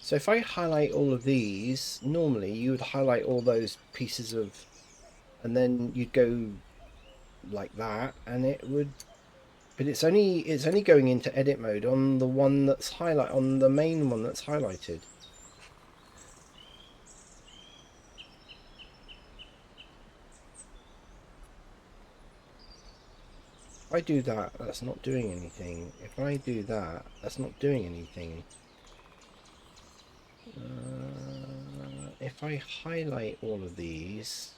So if I highlight all of these, normally you would highlight all those pieces of, and then you'd go like that, and it would. But it's only going into edit mode on the one that's on the main one that's highlighted. If I do that, that's not doing anything. If I do that, that's not doing anything. If I highlight all of these,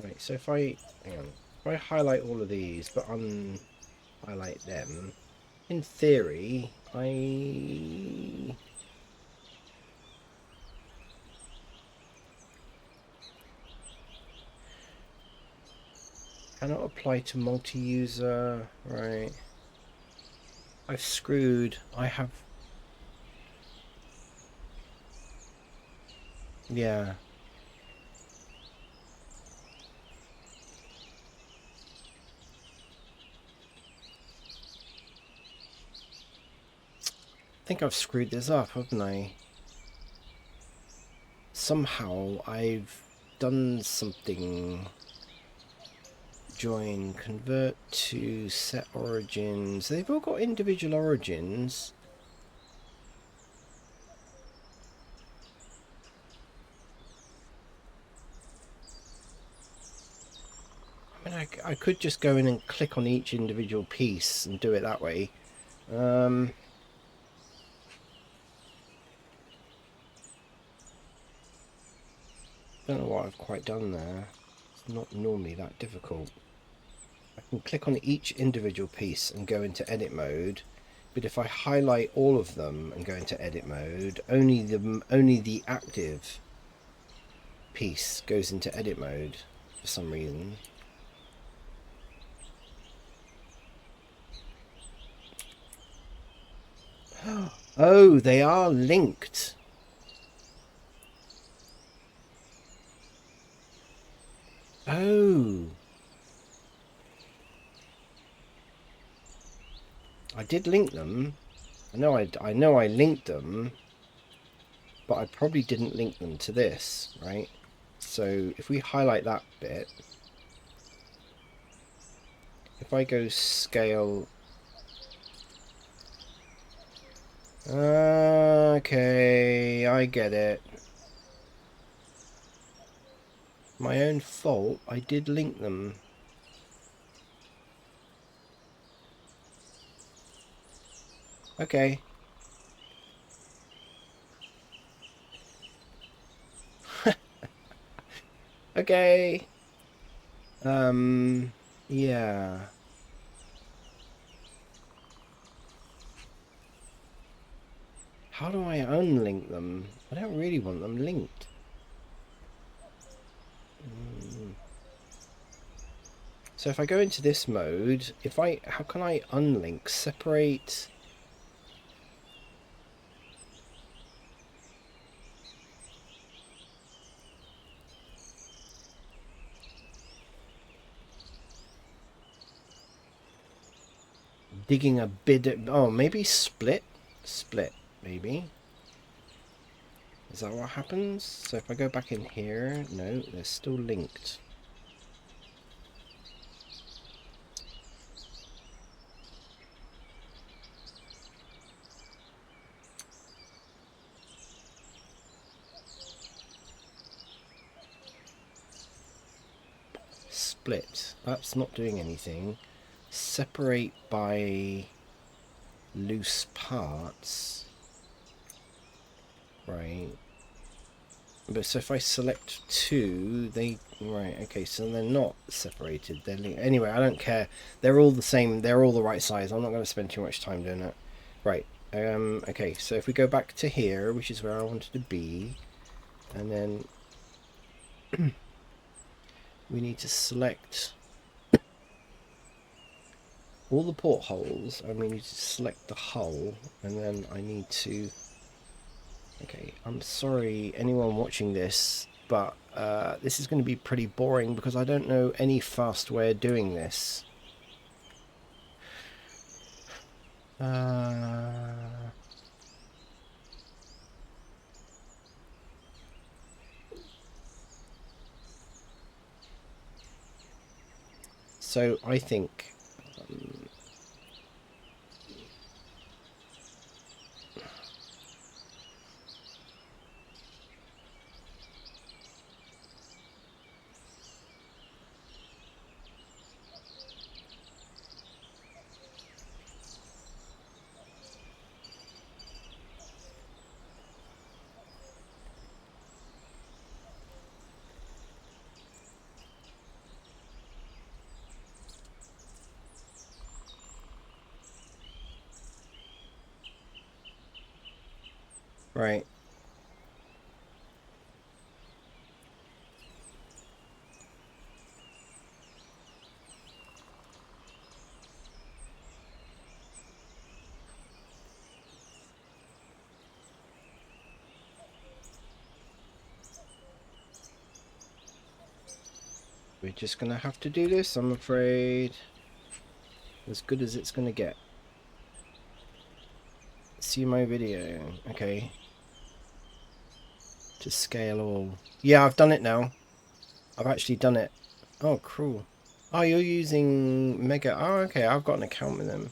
right, so hang on, if I highlight all of these but unhighlight them, in theory, I cannot apply to multi-user, right? I've screwed, yeah. I think I've screwed this up, haven't I? Somehow I've done something. Join, convert to set origins. They've all got individual origins. I mean, I could just go in and click on each individual piece and do it that way. Don't know what I've quite done there. It's not normally that difficult. I can click on each individual piece and go into edit mode. But if I highlight all of them and go into edit mode, only the active piece goes into edit mode for some reason. Oh, they are linked. Oh. I did link them. I know I linked them, but I probably didn't link them to this, right? So if we highlight that bit, if I go scale... Okay, I get it. My own fault, I did link them. Okay. Okay. Yeah. How do I unlink them? I don't really want them linked. So if I go into this mode, how can I unlink, separate? Digging a bit, oh, maybe split, maybe. Is that what happens? So if I go back in here, no, they're still linked. Split, that's not doing anything. Separate by loose parts, right? But so if I select two, right, okay, so they're not separated, they're linked. Anyway, I don't care, they're all the same, they're all the right size. I'm not going to spend too much time doing it. Right, okay, so if we go back to here, which is where I wanted to be, and then we need to select all the portholes, and we need to select the hull, and then I need to... Okay, I'm sorry anyone watching this, but this is going to be pretty boring because I don't know any fast way of doing this. So I think... Right. We're just going to have to do this, I'm afraid. As good as it's going to get. See my video. Okay. To scale all. Yeah, I've done it now. I've actually done it. Oh, cool. Oh, you're using Mega. Oh, okay. I've got an account with them.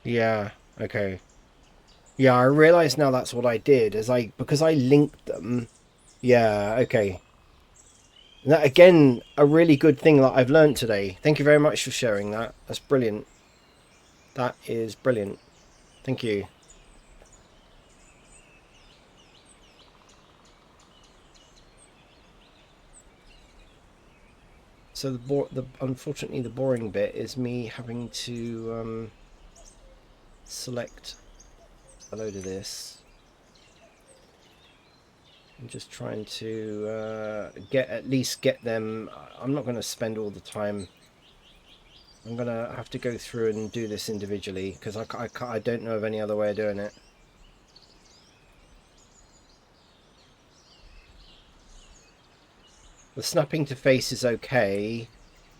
Yeah. Okay. Yeah, I realise now that's what I did, because I linked them. Yeah, okay. That again, a really good thing that I've learned today. Thank you very much for sharing that. That's brilliant. That is brilliant. Thank you. So the unfortunately the boring bit is me having to select a load of this. I'm just trying to at least get them. I'm not going to spend all the time. I'm going to have to go through and do this individually because I don't know of any other way of doing it. The snapping to face is okay,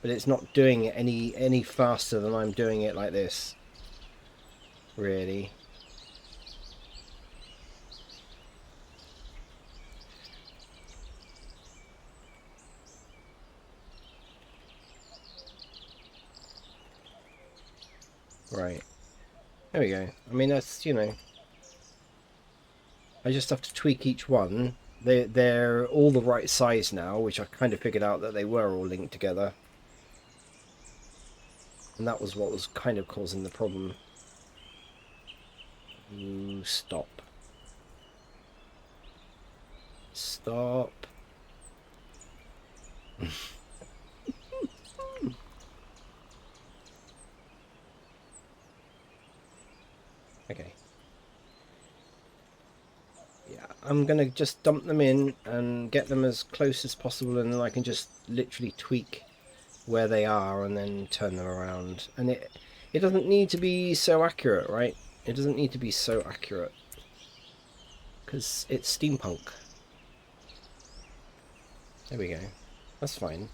but it's not doing it any faster than I'm doing it like this. Really. Right. There we go. I mean, that's, I just have to tweak each one. They're all the right size now, which I kind of figured out that they were all linked together. And that was what was kind of causing the problem. Ooh, stop. Stop. Okay. Yeah, I'm gonna just dump them in and get them as close as possible, and then I can just literally tweak where they are and then turn them around. And it doesn't need to be so accurate, right? It doesn't need to be so accurate because it's steampunk. There we go. That's fine.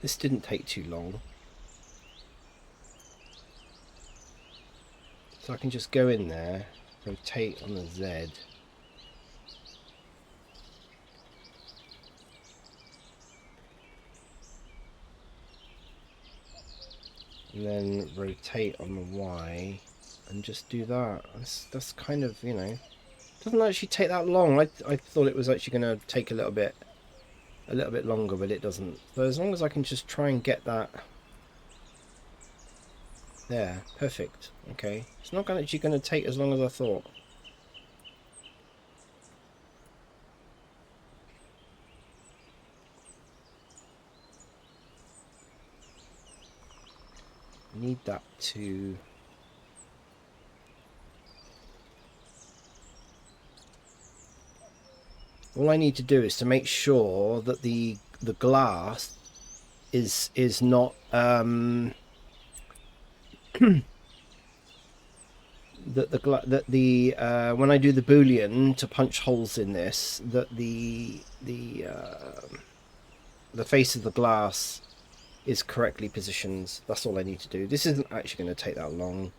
This didn't take too long. So I can just go in there, rotate on the Z. And then rotate on the Y and just do that. That's kind of, doesn't actually take that long. I thought it was actually going to take a little bit longer, but it doesn't. So as long as I can just try and get that there, perfect. Okay, it's not actually going to take as long as I thought. I need that to. All I need to do is to make sure that the glass is not that when I do the boolean to punch holes in this, that the face of the glass is correctly positioned. That's all I need to do. This isn't actually going to take that long.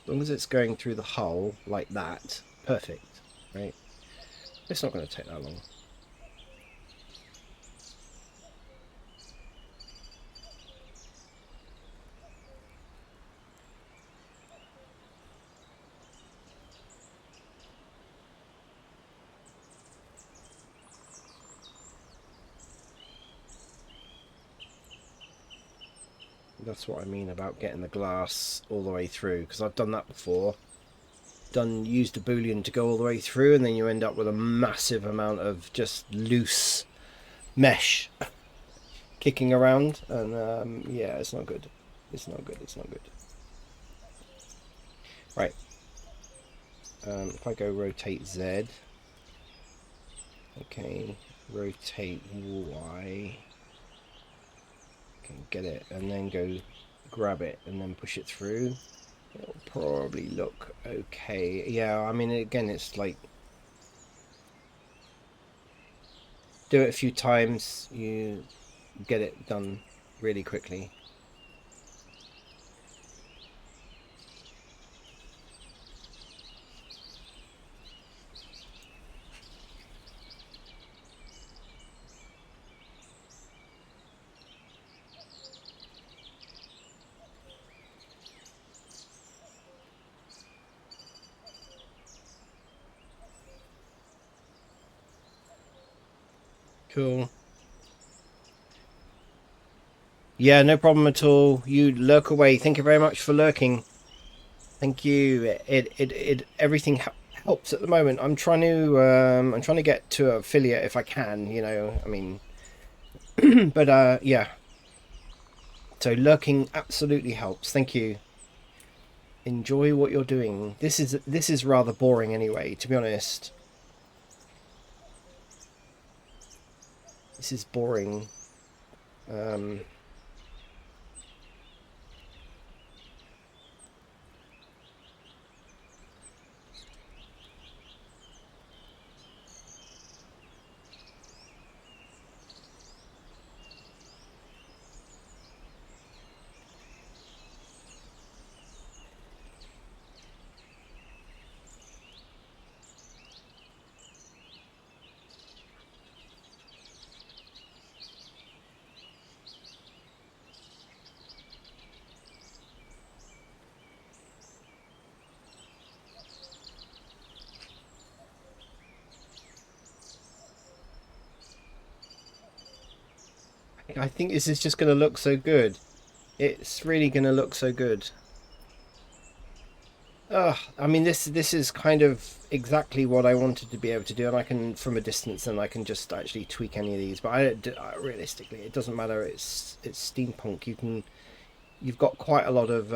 As long as it's going through the hull like that, perfect, right? It's not going to take that long. That's what I mean about getting the glass all the way through, because I've done that before. Used a boolean to go all the way through, and then you end up with a massive amount of just loose mesh kicking around, and yeah, it's not good. It's not good. It's not good. Right. If I go rotate Z, okay, rotate Y, okay, get it, and then go grab it and then push it through. It'll probably look okay. Yeah, I mean, again, it's like do it a few times, you get it done really quickly. Cool. Yeah, no problem at all. You lurk away. Thank you very much for lurking. Thank you. Everything helps at the moment. I'm trying to get to affiliate if I can. You know, I mean, but yeah. So lurking absolutely helps. Thank you. Enjoy what you're doing. This is rather boring anyway, to be honest. This is boring. Um, I think this is just going to look so good. It's really going to look so good. I mean, this is kind of exactly what I wanted to be able to do, and I can from a distance, and I can just actually tweak any of these. But realistically, it doesn't matter. It's steampunk. You've got quite a lot of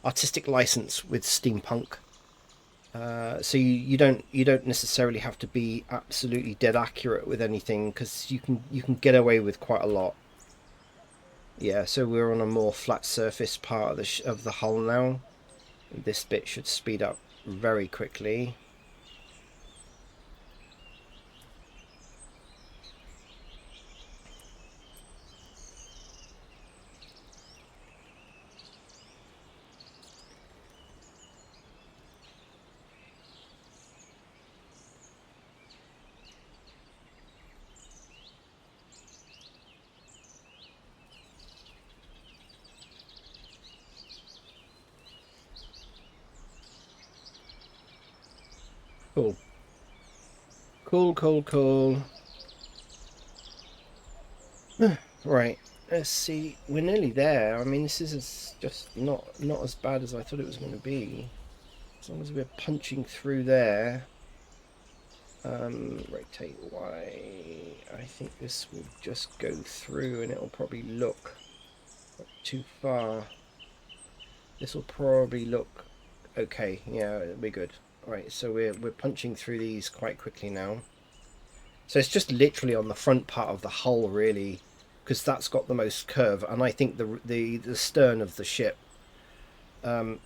artistic license with steampunk. So you don't necessarily have to be absolutely dead accurate with anything because you can get away with quite a lot. Yeah, so we're on a more flat surface part of of the hull now. This bit should speed up very quickly. Cool. Cool, cool, cool. Right, let's see. We're nearly there. I mean, this is just not as bad as I thought it was going to be. As long as we're punching through there. Rotate Y. I think this will just go through and it'll probably look too far. This will probably look okay. Yeah, it'll be good. Alright, so we're punching through these quite quickly now. So it's just literally on the front part of the hull, really, because that's got the most curve, and I think the stern of the ship will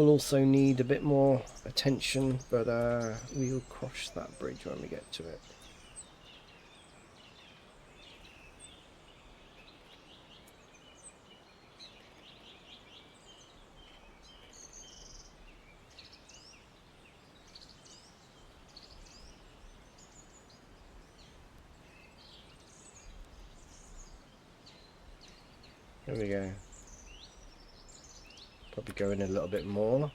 also need a bit more attention, but we'll cross that bridge when we get to it. There we go. Probably go in a little bit more.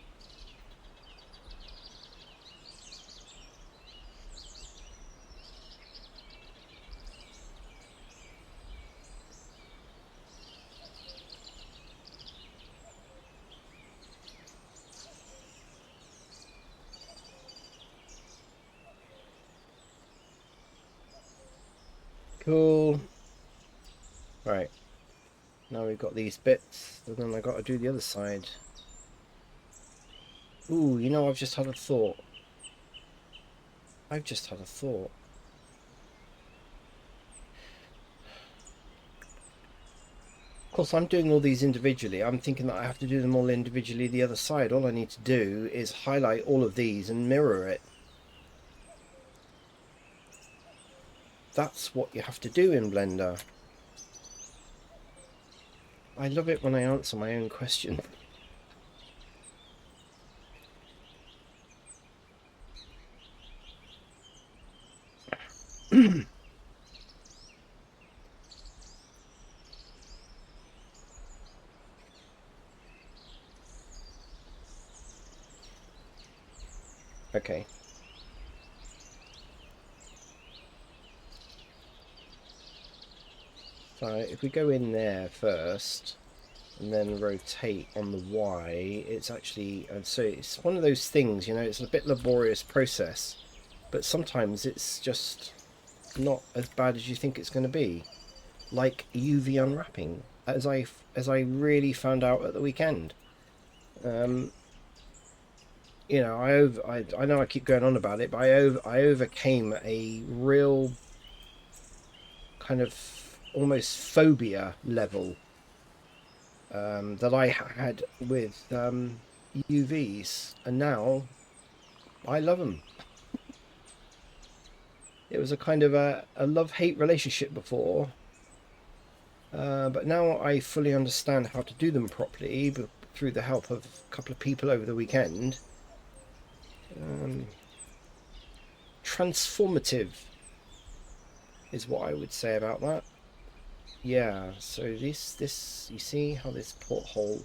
Cool. Right. Now we've got these bits, and then I've got to do the other side. Ooh, you know, I've just had a thought. I've just had a thought. Of course, I'm doing all these individually. I'm thinking that I have to do them all individually the other side. All I need to do is highlight all of these and mirror it. That's what you have to do in Blender. I love it when I answer my own question. Okay. So if we go in there first and then rotate on the Y, it's actually, so it's one of those things, you know, it's a bit laborious process, but sometimes it's just not as bad as you think it's going to be. Like UV unwrapping, as I really found out at the weekend. You know, I know I keep going on about it, but I overcame a real kind of almost phobia level that I had with UVs, and now I love them. It was a kind of a love-hate relationship before, but now I fully understand how to do them properly, but through the help of a couple of people over the weekend. Transformative is what I would say about that. Yeah, so this you see how this porthole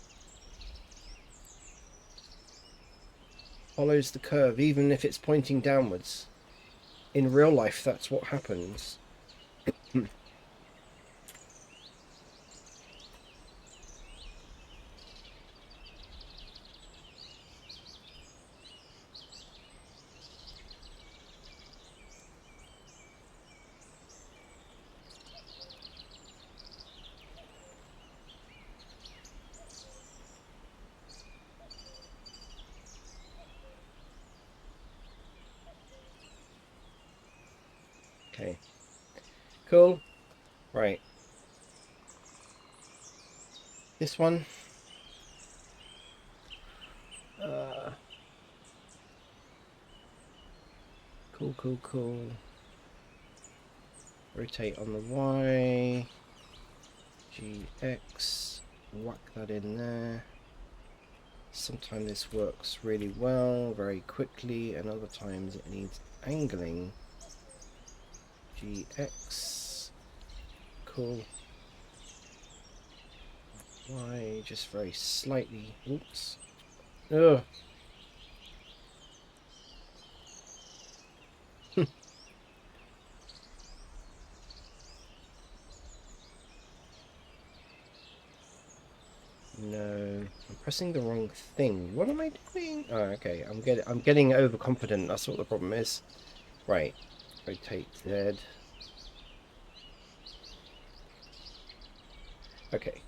follows the curve even if it's pointing downwards. In real life that's what happens. Okay. Cool. Right. This one. Cool. Rotate on the Y. GX. Whack that in there. Sometimes this works really well, very quickly, and other times it needs angling. GX. Cool. Y, just very slightly. Oops. Ugh. No, I'm pressing the wrong thing. What am I doing? Oh, okay. I'm getting overconfident. That's what the problem is. Right. Rotate Z. Okay.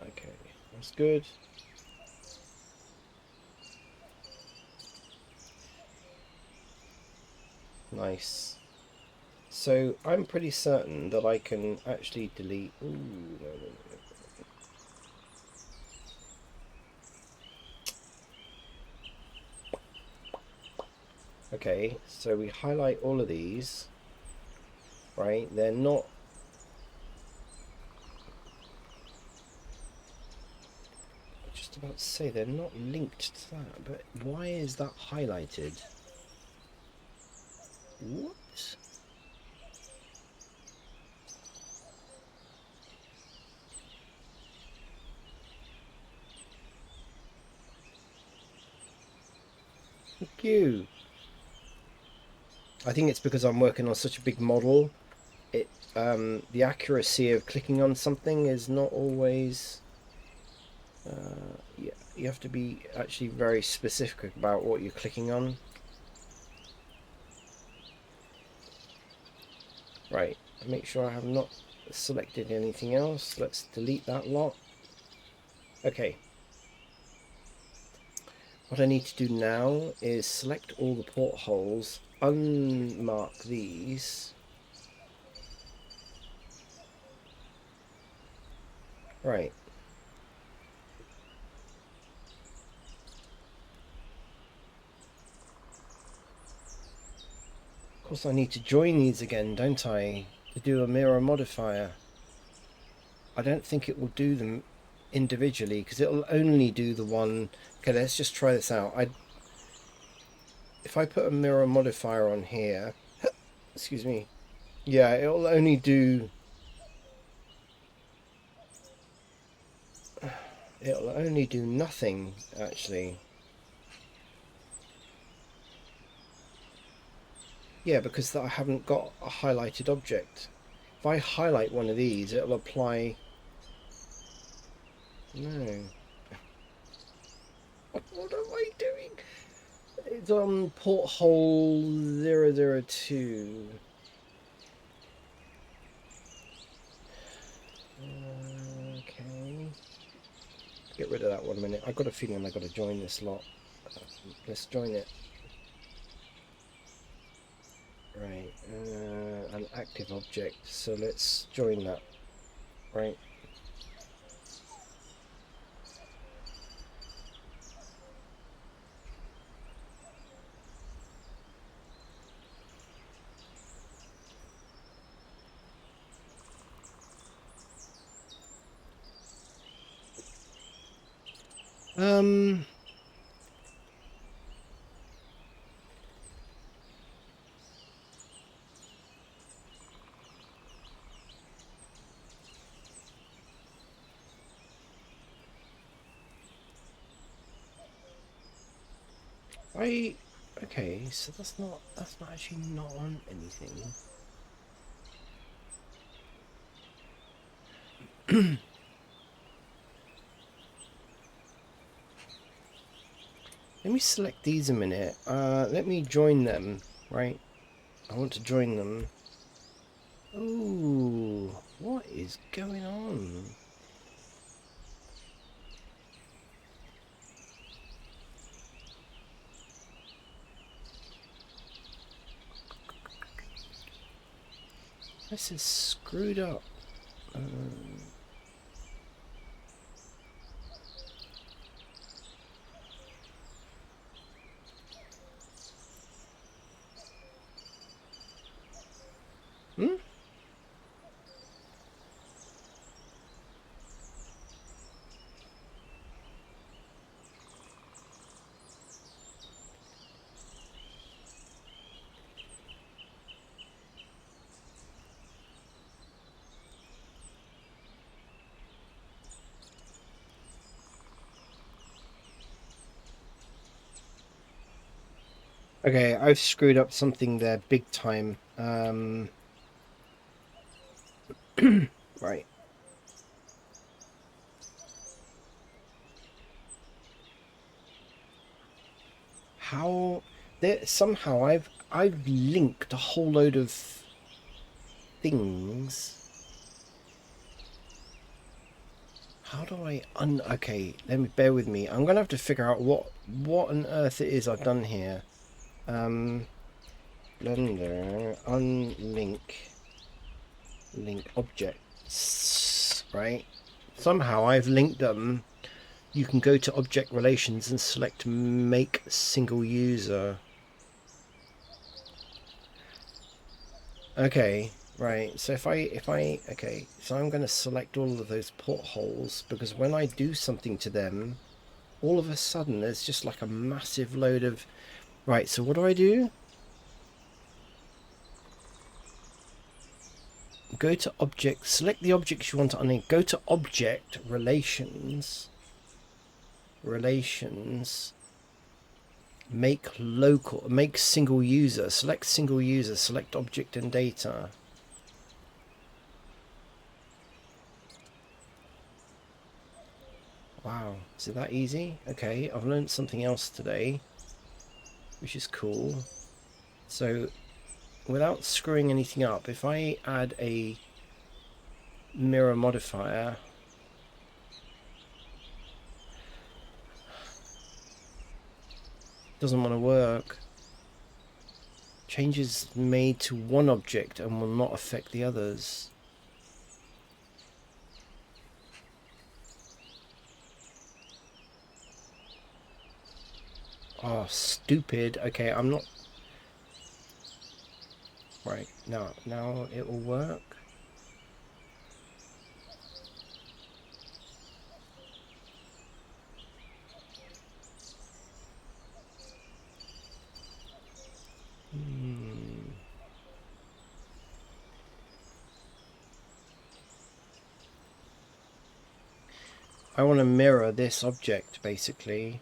Okay. That's good. Nice. So I'm pretty certain that I can actually delete. Ooh, no. Okay, so we highlight all of these, right? They're not. I was just about to say they're not linked to that, but why is that highlighted? What? Thank you. I think it's because I'm working on such a big model. The accuracy of clicking on something is not always. Yeah, you have to be actually very specific about what you're clicking on. Right. Make sure I have not selected anything else. Let's delete that lot. Okay. What I need to do now is select all the portholes, unmark these. Right. Of course I need to join these again, don't I? To do a mirror modifier. I don't think it will do them individually because it'll only do the one. Okay, let's just try this out. If I put a mirror modifier on here, excuse me, yeah, it'll only do nothing actually. Yeah, because I haven't got a highlighted object. If I highlight one of these, it'll apply... No. What am I doing? It's on porthole 002. Okay. Get rid of that 1 minute. I've got a feeling I've got to join this lot. Let's join it. Right. An active object. So let's join that. Right. Um... Okay, so that's not actually not on anything. Let me select these a minute. Let me join them, right? I want to join them. Ooh, what is going on? This is screwed up. Hmm? Okay, I've screwed up something there big time. Right. How there somehow I've linked a whole load of things. How do I okay, let me bear with me. I'm gonna have to figure out what on earth it is I've done here. Blender unlink link objects, right? Somehow I've linked them. You can go to object relations and select make single user. Okay, right. So if I okay, so I'm going to select all of those portholes because when I do something to them, all of a sudden there's just like a massive load of... Right, so what do I do? Go to object, select the objects you want to unlink. Go to object relations. Make local, make single user, select single user, select object and data. Wow, is it that easy? Okay, I've learned something else today, which is cool. So without screwing anything up, if I add a mirror modifier, doesn't want to work. Changes made to one object and will not affect the others. Oh, stupid. Okay, I'm not... Right, now it will work. I want to mirror this object, basically.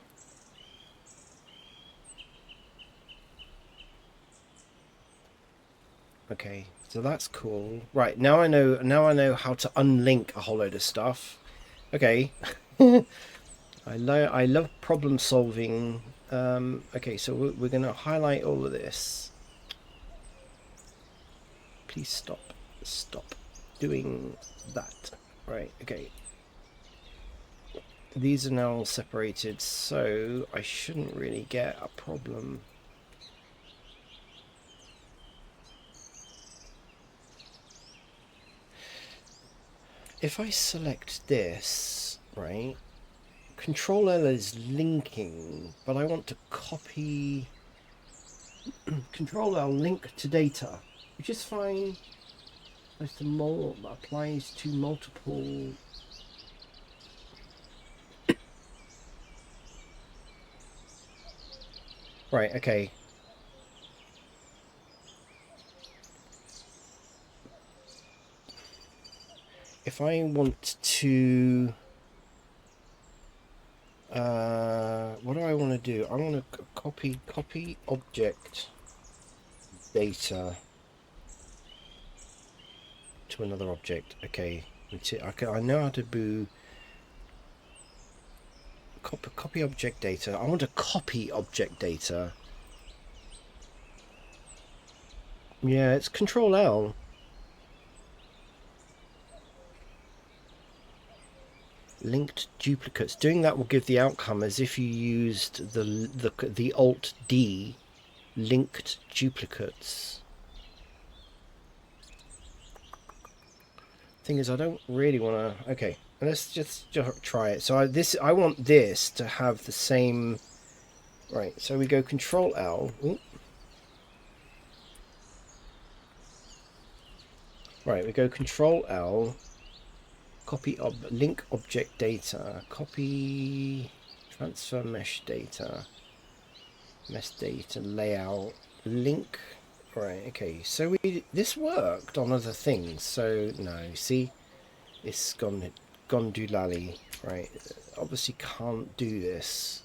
Okay, so that's cool. Right, now I know. Now I know how to unlink a whole load of stuff. Okay, I love problem solving. Okay, so we're gonna highlight all of this. Please stop doing that. Right. Okay. These are now all separated, so I shouldn't really get a problem. If I select this, right, Control L is linking, but I want to copy Control L link to data, which is fine. Applies to multiple. Right, okay. If I want to what do I want to do? I want to copy object data to another object. Okay, I know how to do copy object data. I want to copy object data. Yeah, it's Control L. Linked duplicates. Doing that will give the outcome as if you used the Alt D linked duplicates. Thing is, I don't really want to. Okay, let's just try it. So I want this to have the same. Right. So we go Control L. Ooh. Right. We go Control L. Copy link object data. Copy transfer mesh data. Mesh data layout link. Right. Okay. So this worked on other things. So no. See, it's gone doolally. Right. Obviously can't do this.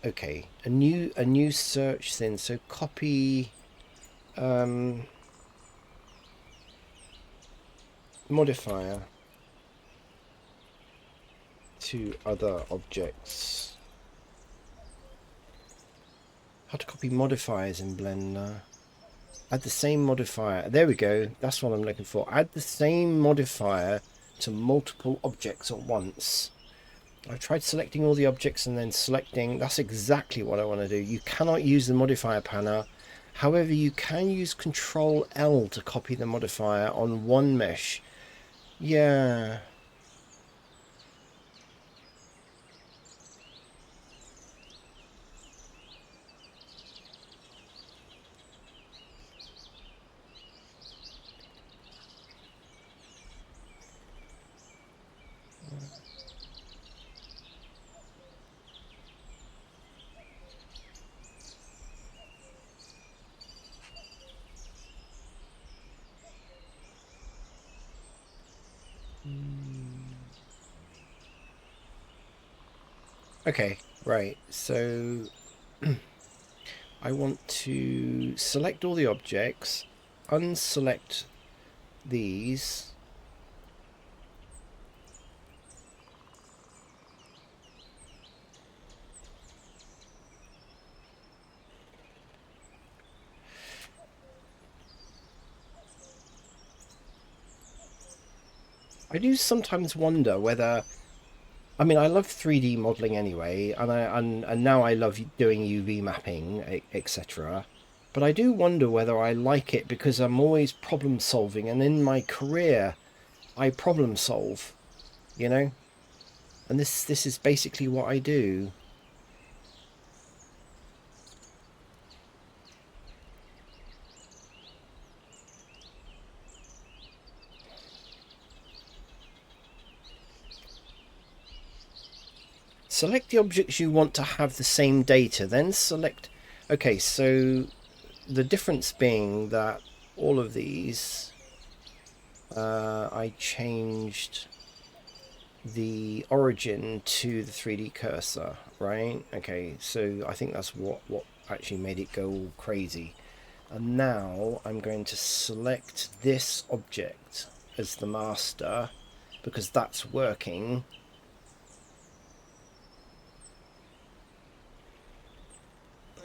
Okay, a new search then. So copy modifier to other objects. How to copy modifiers in Blender. Add the same modifier. There we go. That's what I'm looking for. Add the same modifier to multiple objects at once. I've tried selecting all the objects and then selecting. That's exactly what I want to do. You cannot use the modifier panel. However, you can use Control L to copy the modifier on one mesh. Yeah. Okay, right. So I want to select all the objects, unselect these. I do sometimes wonder whether, I mean, I love 3D modeling anyway, and now I love doing UV mapping, etc. But I do wonder whether I like it because I'm always problem solving, and in my career, I problem solve, you know, and this is basically what I do. Select the objects you want to have the same data, then select. Okay, so the difference being that all of these, I changed the origin to the 3D cursor, right? Okay, so I think that's what actually made it go all crazy. And now I'm going to select this object as the master because that's working.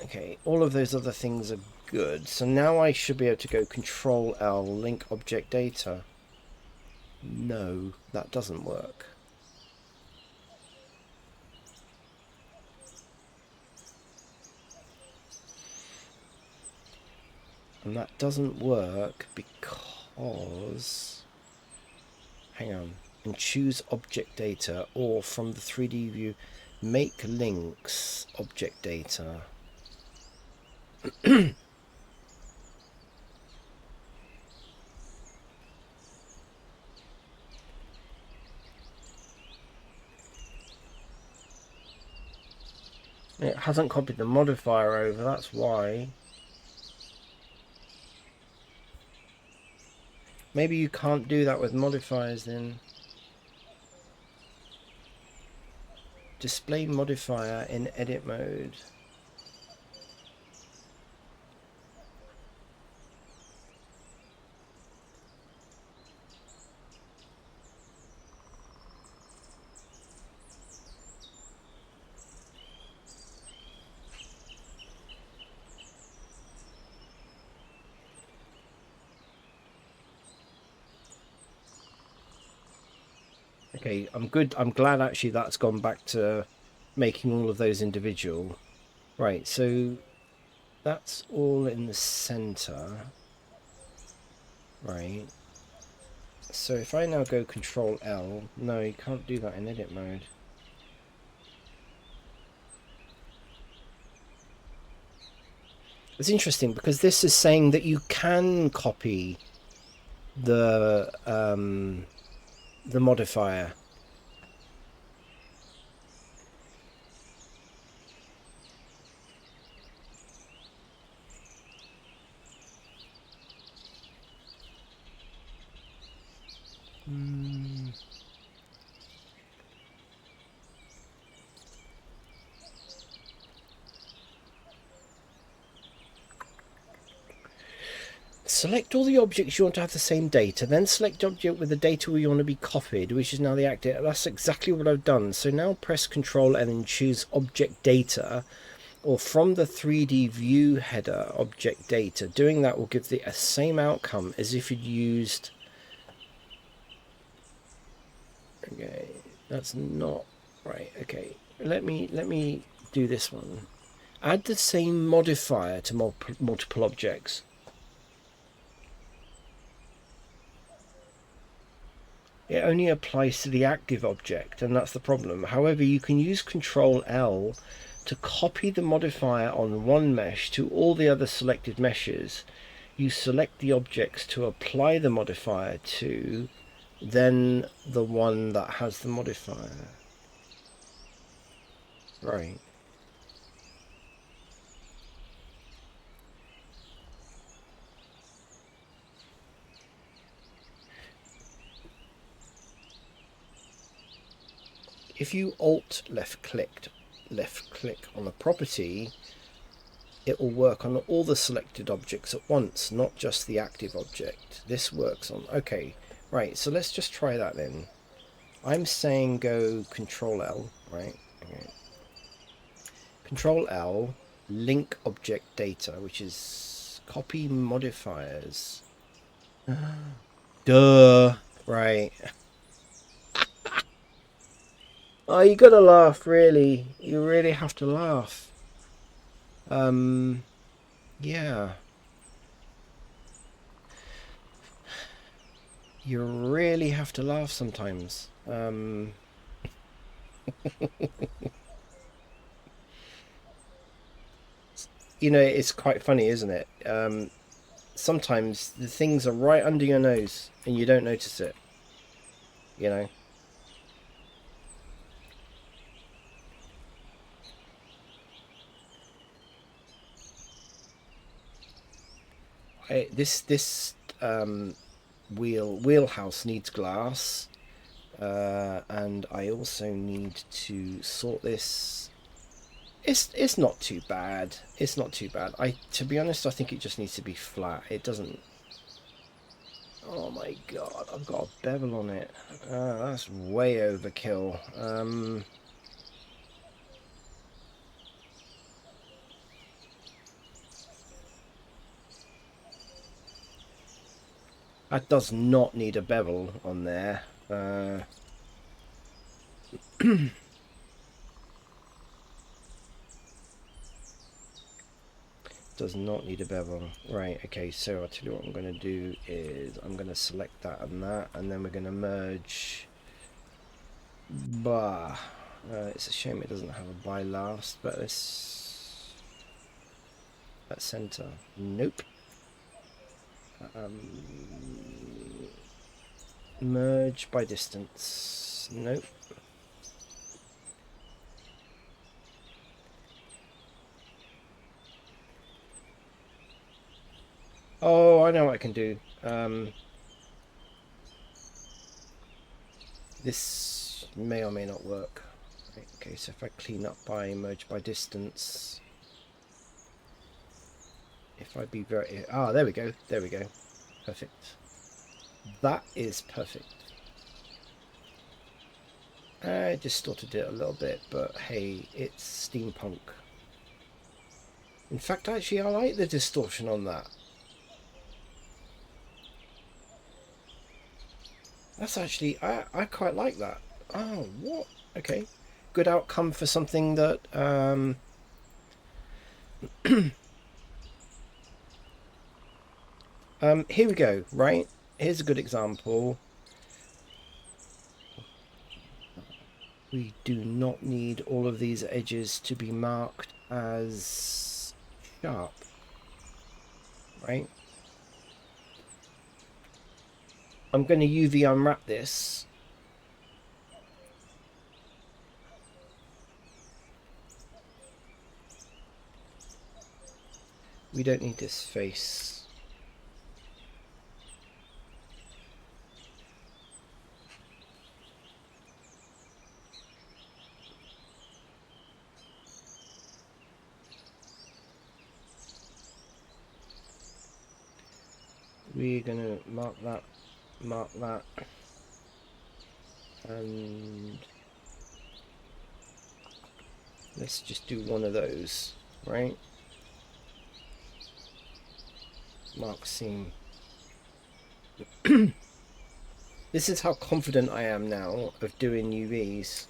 Okay, all of those other things are good. So now I should be able to go Control L, link object data. No, that doesn't work. And that doesn't work because... Hang on. And choose object data, or from the 3D view, make links object data. It hasn't copied the modifier over, that's why. Maybe you can't do that with modifiers then. Display modifier in edit mode. Okay, I'm good. I'm glad actually that's gone back to making all of those individual. Right, so that's all in the center. Right. So if I now go Control L, no, you can't do that in edit mode. It's interesting because this is saying that you can copy the modifier. Select all the objects you want to have the same data, then select object with the data you want to be copied, which is now the active. That's exactly what I've done. So now press Control and then choose object data, or from the 3D view header object data. Doing that will give the same outcome as if you'd used... Okay, that's not right. Okay, let me do this one. Add the same modifier to multiple objects. It only applies to the active object, and that's the problem. However, you can use Control L to copy the modifier on one mesh to all the other selected meshes. You select the objects to apply the modifier to, then the one that has the modifier. Right. If you Alt left click on a property, it will work on all the selected objects at once, not just the active object. This works on... Okay, right, so let's just try that then. I'm saying go Control L, right? Okay. Control L, link object data, which is copy modifiers. Duh. Right. Oh, you gotta laugh, really. You really have to laugh. Yeah. You really have to laugh sometimes. You know, it's quite funny, isn't it? Sometimes the things are right under your nose and you don't notice it. You know? This wheelhouse needs glass, and I also need to sort this. It's not too bad. It's not too bad. To be honest, I think it just needs to be flat. It doesn't. Oh my god, I've got a bevel on it. That's way overkill. That does not need a bevel on there. Does not need a bevel. Right, okay, so I'll tell you what I'm going to do is I'm going to select that, and then we're going to merge. Bah. It's a shame it doesn't have a by last, but let's... That center. Nope. Merge by distance. Nope. Oh, I know what I can do. This may or may not work. Right, okay, so if I clean up by merge by distance, if I be very... Ah, there we go. There we go. Perfect. That is perfect. I distorted it a little bit, but hey, it's steampunk. In fact, actually, I like the distortion on that. That's actually, I quite like that. Oh, what? Okay. Good outcome for something that, here we go, right? Here's a good example. We do not need all of these edges to be marked as sharp, right? I'm going to UV unwrap this. We don't need this face. We're going to mark that, and let's just do one of those, right? Mark seam. This is how confident I am now of doing UVs.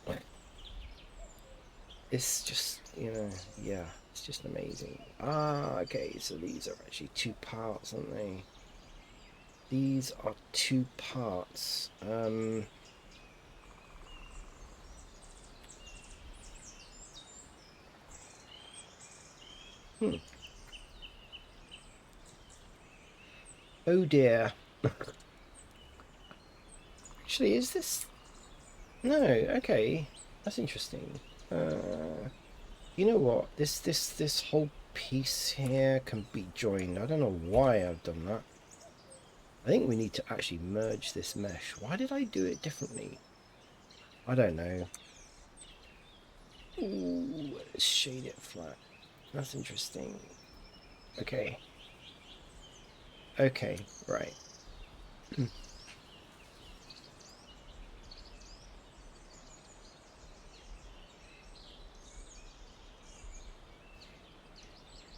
It's just, you know, yeah, it's just amazing. Ah, okay, so these are actually two parts, aren't they? These are two parts. Oh dear. Actually, is this... No, okay. That's interesting. You know what? This whole piece here can be joined. I don't know why I've done that. I think we need to actually merge this mesh. Why did I do it differently? I don't know. Ooh, let's shade it flat. That's interesting. Okay. Okay, right.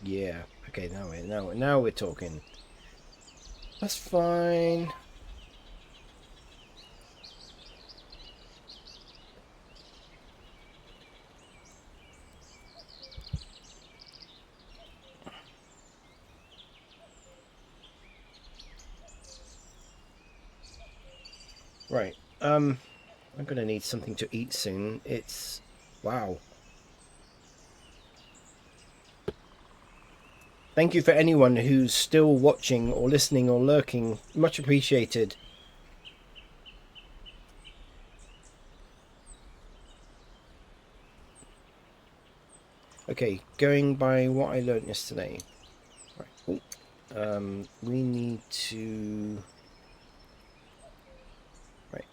Yeah. Okay, now we're talking. That's fine. Right. I'm gonna need something to eat soon. It's... Wow. Thank you for anyone who's still watching or listening or lurking. Much appreciated. Okay, going by what I learned yesterday. Right. We need to... Right,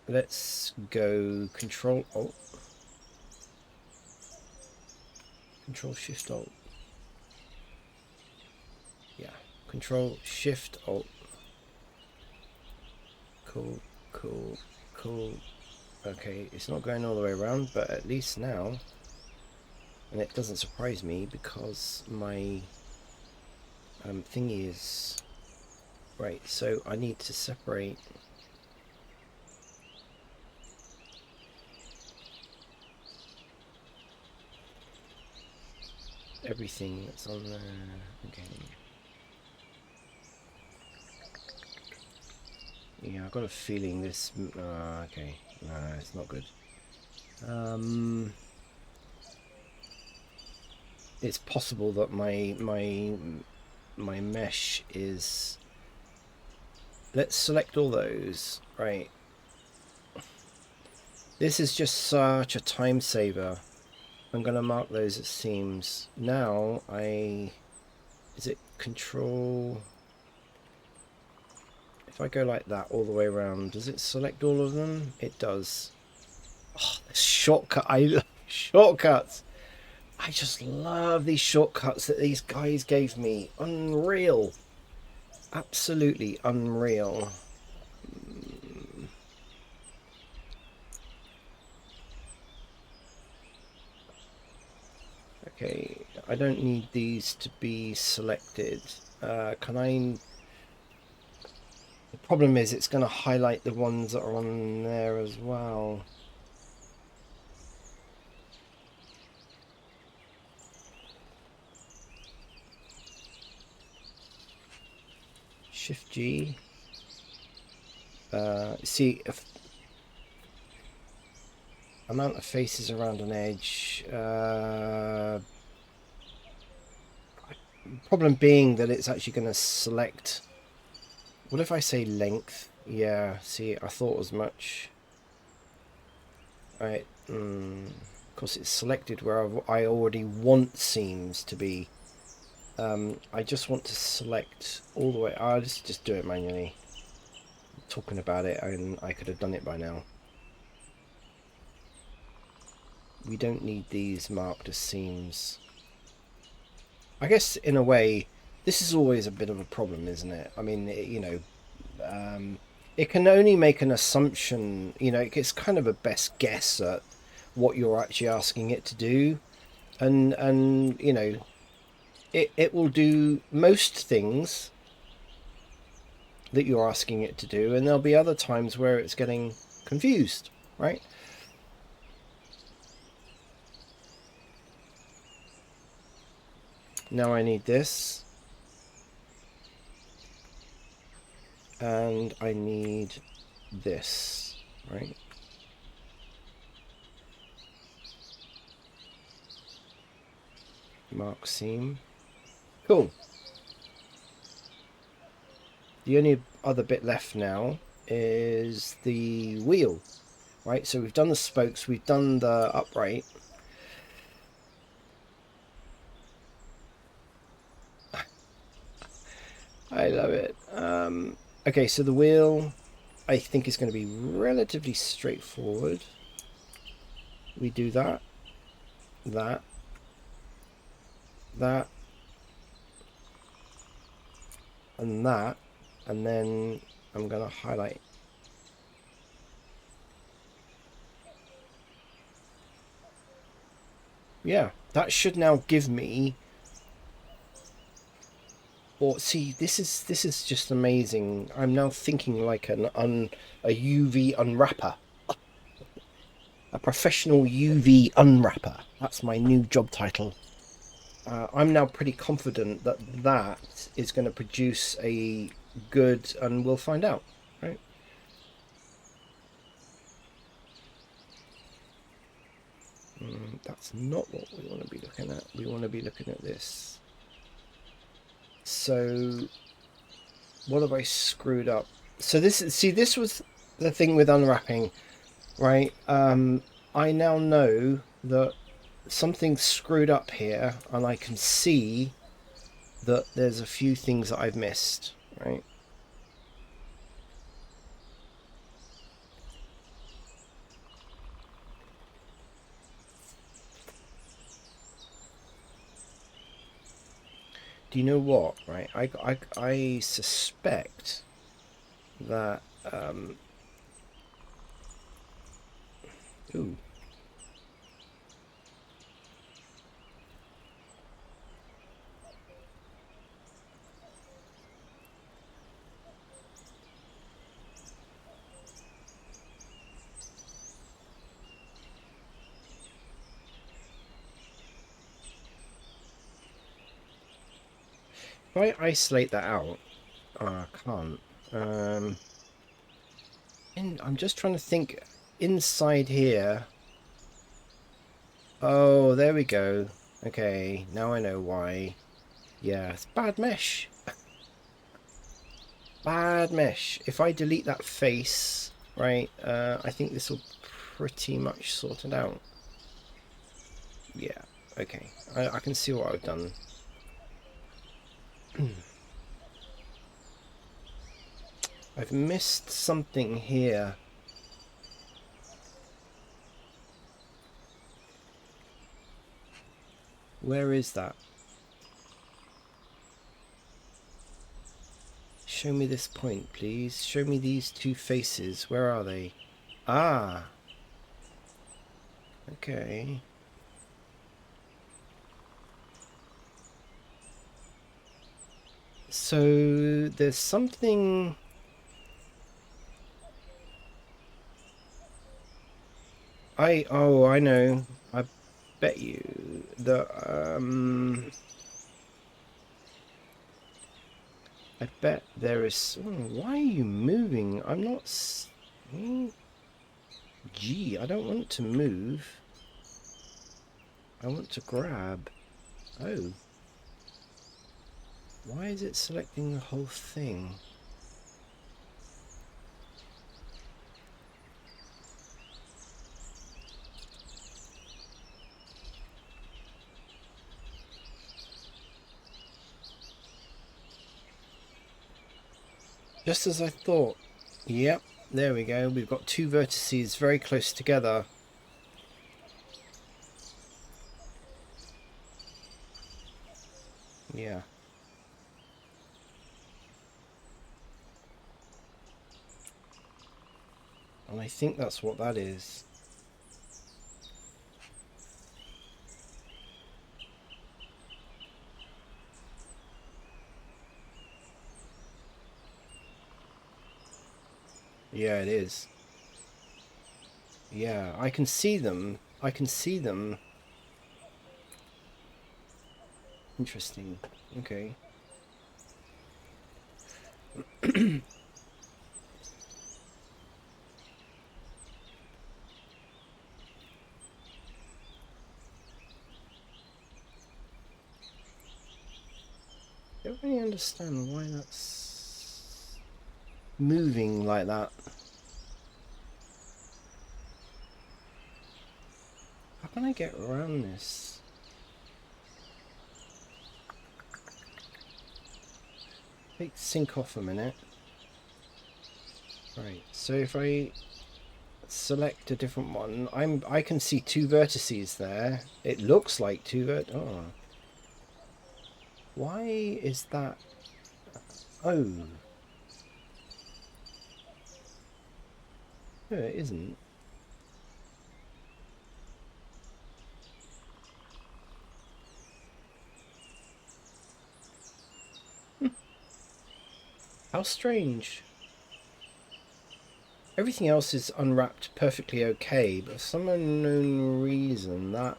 let's go Control Alt. Control Shift Alt. Yeah, Control Shift Alt. Cool, cool, cool. Okay, it's not going all the way around, but at least now, and it doesn't surprise me because my thingy is right. So I need to separate everything that's on there. Okay. Yeah, I've got a feeling this. Okay, no, it's not good. It's possible that my mesh is. Let's select all those. Right. This is just such a time saver. I'm gonna mark those as seams. Now is it Control? If I go like that all the way around, does it select all of them? It does. Oh, this shortcut! I love shortcuts. I just love these shortcuts that these guys gave me. Unreal. Absolutely unreal. Okay, I don't need these to be selected. Can I... The problem is it's going to highlight the ones that are on there as well. Shift G. See, if amount of faces around an edge. Problem being that it's actually going to select. What if I say length? Yeah, see, I thought as much. Right. Of course, it's selected where I already want seams to be. I just want to select all the way. I'll just do it manually. I'm talking about it, and I could have done it by now. We don't need these marked as seams. I guess in a way, this is always a bit of a problem, isn't it? I mean, it can only make an assumption. It's kind of a best guess at what you're actually asking it to do, and it will do most things that you're asking it to do, and there'll be other times where it's getting confused, right? Now I need this, and I need this, right? Mark seam. Cool. The only other bit left now is the wheel, right? So we've done the spokes, we've done the upright. I love it. Okay, so the wheel, I think, is going to be relatively straightforward. We do that, that, and that, and then I'm going to highlight. Yeah, that should now give me... Or see, this is just amazing. I'm now thinking like a UV unwrapper. A professional UV unwrapper. That's my new job title. I'm now pretty confident that that is going to produce a good, and we'll find out, right? That's not what we want to be looking at. We want to be looking at this. So, what have I screwed up? So this was the thing with unwrapping, right? I now know that something's screwed up here, and I can see that there's a few things that I've missed, right? Do you know what, right? I suspect that, ooh, if I isolate that out, oh, I can't. And I'm just trying to think inside here. Oh, there we go. Okay, now I know why. Yeah, it's bad mesh. Bad mesh. If I delete that face, right, I think this will pretty much sort it out. Yeah, okay. I can see what I've done. I've missed something here. Where is that? Show me this point, please. Show me these two faces. Where are they? Ah, okay. So there's something. I know. I bet you that I bet there is. Oh, why are you moving? I'm not. Gee, I don't want to move. I want to grab. Oh. Why is it selecting the whole thing? Just as I thought. Yep, there we go. We've got two vertices very close together. Yeah. And I think that's what that is. Yeah, it is. Yeah, I can see them. I can see them. Interesting. Okay. Don't really understand why that's moving like that. How can I get around this? Take sync off a minute. Right, so if I select a different one, I can see two vertices there. It looks like oh. Why is that? Oh. No, it isn't. How strange. Everything else is unwrapped perfectly okay, but for some unknown reason that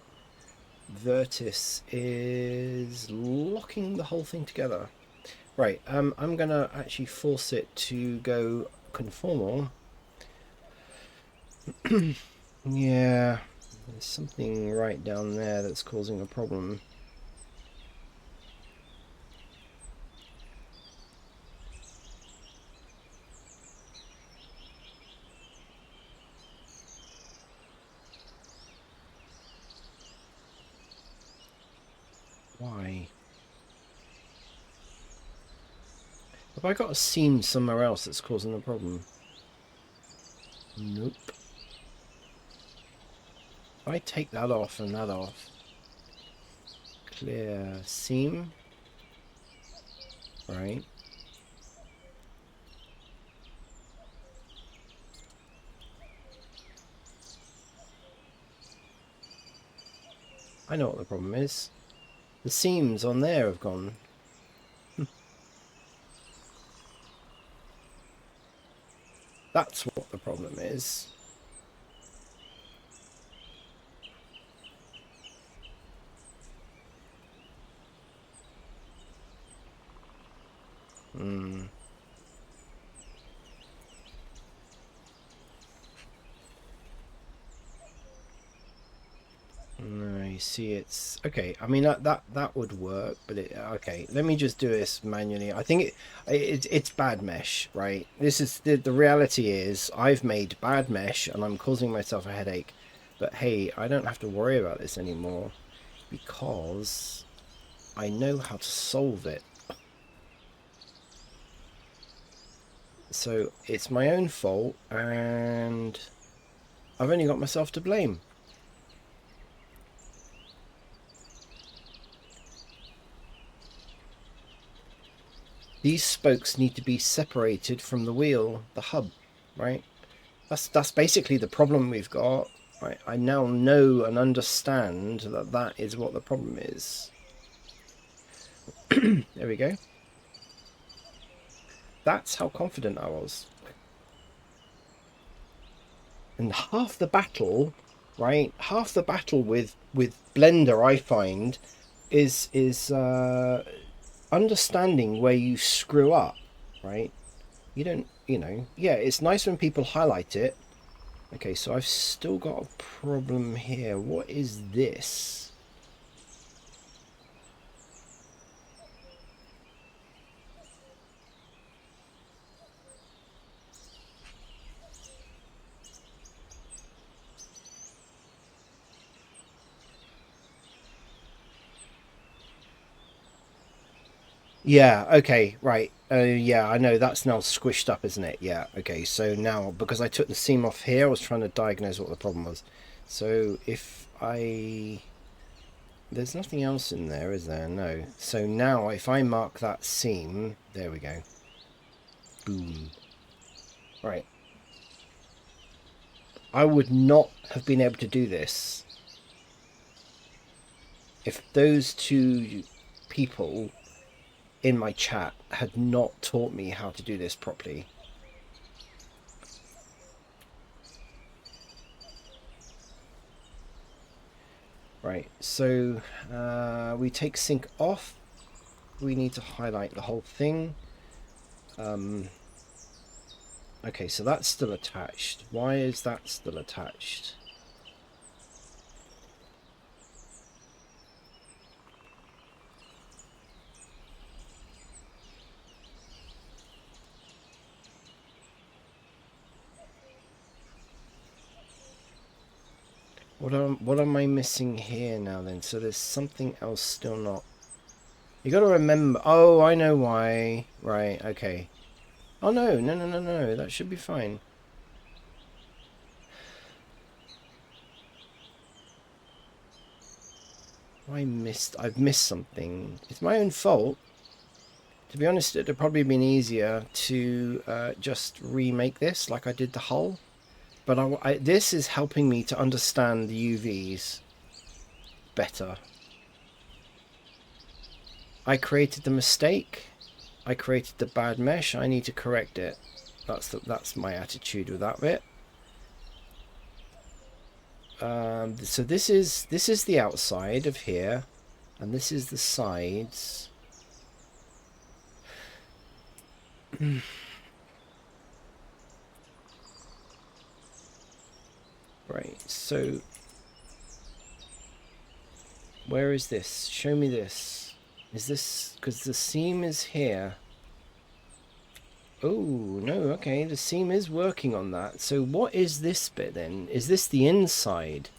vertex is locking the whole thing together. Right, I'm gonna actually force it to go conformal. Yeah, there's something right down there that's causing a problem. Why? Have I got a seam somewhere else that's causing the problem? Nope. If I take that off and that off, clear seam, right? I know what the problem is. The seams on there have gone. That's what the problem is. Hmm. No, you see, it's okay. I mean that would work, but okay. Let me just do this manually. I think it's bad mesh, right? This is the reality is I've made bad mesh and I'm causing myself a headache. But hey, I don't have to worry about this anymore because I know how to solve it. So it's my own fault, and I've only got myself to blame. These spokes need to be separated from the wheel, the hub, right? That's basically the problem we've got. I now know and understand that that is what the problem is. There we go. That's how confident I was. And half the battle, right? Half the battle with Blender, I find, is understanding where you screw up, right? You don't, yeah, it's nice when people highlight it. Okay, so I've still got a problem here. What is this? Yeah, okay, right. Yeah, I know that's now squished up, isn't it? Yeah, okay. So now, because I took the seam off here, I was trying to diagnose what the problem was. So if I... There's nothing else in there, is there? No. So now, if I mark that seam... There we go. Boom. Right. I would not have been able to do this if those two people in my chat had not taught me how to do this properly. Right, so we take sync off. We need to highlight the whole thing. Okay, so that's still attached. Why is that still attached? What am I missing here now then? So there's something else still not. You got to remember. Oh, I know why. Right. Okay. Oh no, no, no, no, no. That should be fine. I've missed something. It's my own fault. To be honest, it'd have probably been easier to just remake this like I did the hull. But this is helping me to understand the UVs better. I created the mistake. I created the bad mesh. I need to correct it. That's my attitude with that bit. So this is the outside of here, and this is the sides. Right, so where is this? Show me this. Is this because the seam is here? Oh no, okay, the seam is working on that. So what is this bit then? Is this the inside?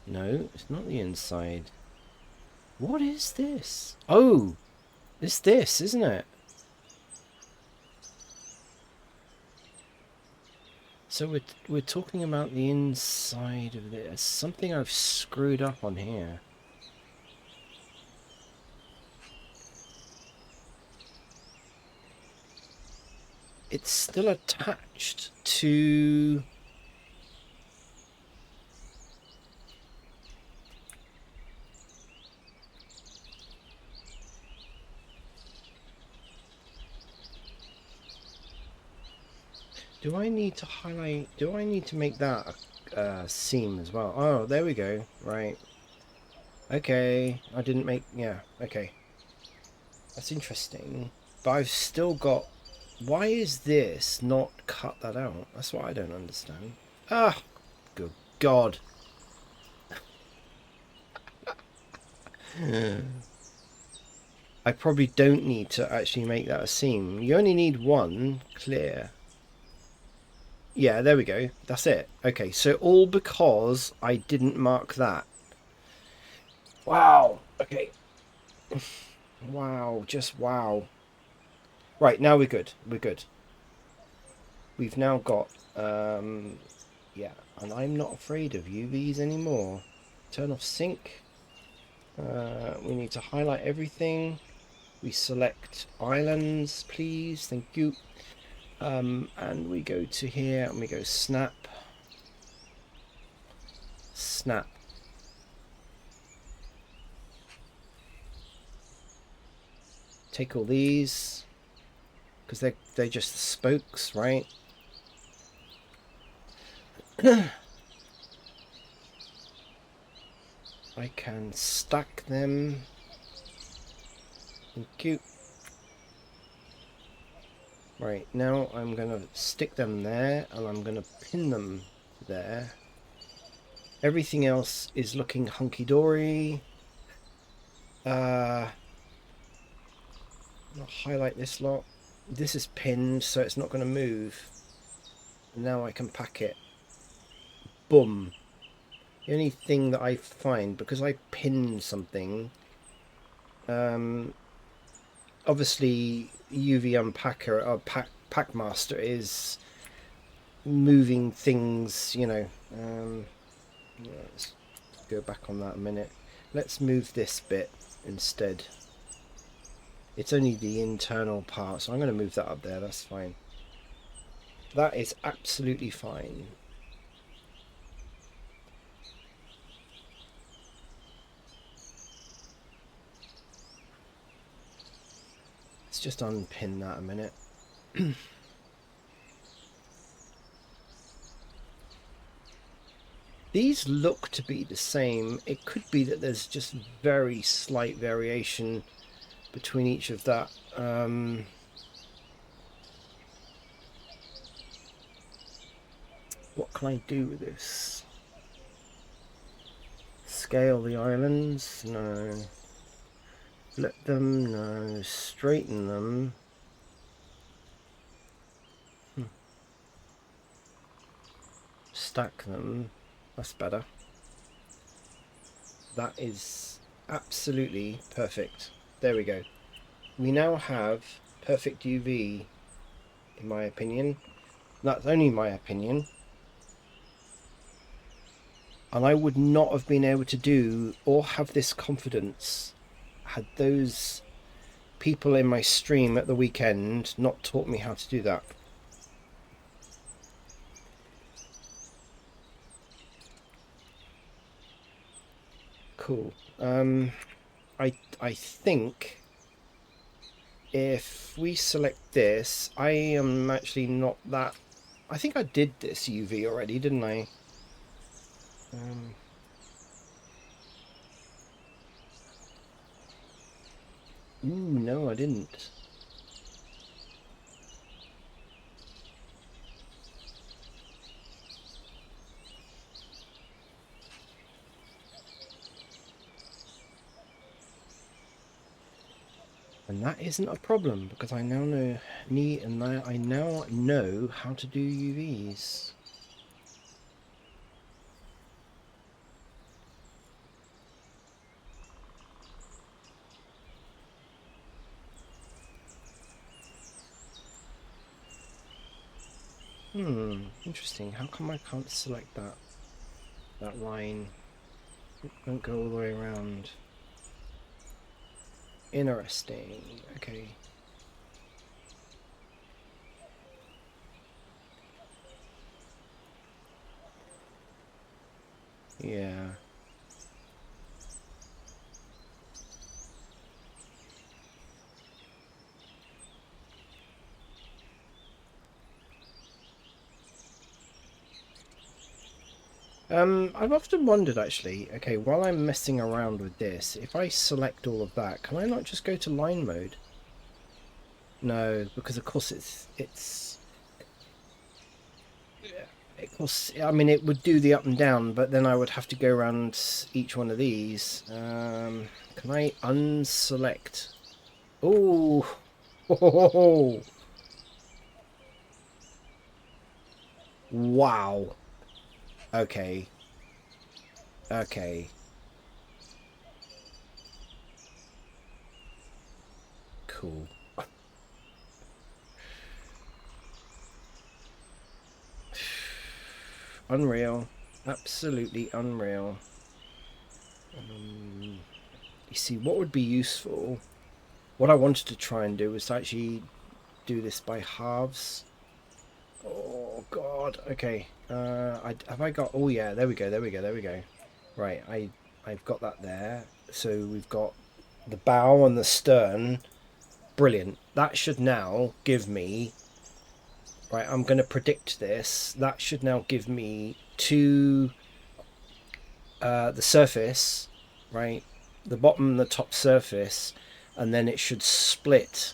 No, it's not the inside. What is this? Oh, It's this, isn't it? So we're talking about the inside of this. Something I've screwed up on here. It's still attached to... Do I need to highlight... Do I need to make that a seam as well? Oh, there we go. Right. Okay. I didn't make... Yeah, okay. That's interesting. But I've still got... Why is this not cut that out? That's what I don't understand. Ah! Good God. I probably don't need to actually make that a seam. You only need one clear. Yeah, there we go. That's it. Okay, so all because I didn't mark that. Wow. Okay. Wow, just wow. Right, now we're good. We're good. We've now got, yeah, and I'm not afraid of UVs anymore. Turn off sync. We need to highlight everything. We select islands, please. Thank you. And we go to here and we go snap. Snap. Take all these because they're just the spokes, right? I can stack them. Thank you. Right, now I'm going to stick them there and I'm going to pin them there. Everything else is looking hunky-dory. I'll highlight this lot. This is pinned, so it's not going to move. Now I can pack it. Boom. The only thing that I find, because I pinned something, obviously UV Unpacker or Packmaster is moving things, you know. Let's go back on that a minute. Let's move this bit instead. It's only the internal part, so I'm going to move that up there. That's fine. That is absolutely fine. Let's just unpin that a minute. These look to be the same. It could be that there's just very slight variation between each of that. What can I do with this? Scale the islands? No. Flip them? No. Straighten them? Stack them? That's better. That is absolutely perfect. There we go. We now have perfect UV, in my opinion. That's only my opinion. And I would not have been able to do or have this confidence had those people in my stream at the weekend not taught me how to do that. Cool. I think if we select this, I am actually not that... I think I did this UV already, didn't I? Ooh, no, I didn't. And that isn't a problem because I now know I now know how to do UVs. Interesting. How come I can't select that line? It won't go all the way around. Interesting. Okay. Yeah. I've often wondered actually, okay, while I'm messing around with this, if I select all of that, can I not just go to line mode? No, because of course of course, I mean, it would do the up and down, but then I would have to go around each one of these. Can I unselect? Oh, wow. Okay, okay, cool. Unreal, absolutely unreal. You see, what would be useful? What I wanted to try and do was to actually do this by halves. Oh God. Okay. Have I got? Oh yeah. There we go. There we go. There we go. Right. I've got that there. So we've got the bow and the stern. Brilliant. That should now give me. Right. I'm going to predict this. That should now give me two. The surface. Right. The bottom and the top surface, and then it should split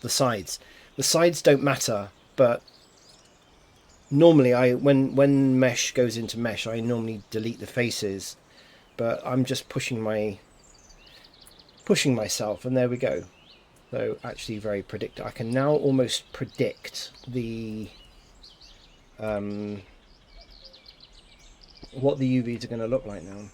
the sides. The sides don't matter, but normally I when mesh goes into mesh, I normally delete the faces, but I'm just pushing myself, and there we go. So actually very predict. I can now almost predict the what the UVs are going to look like now.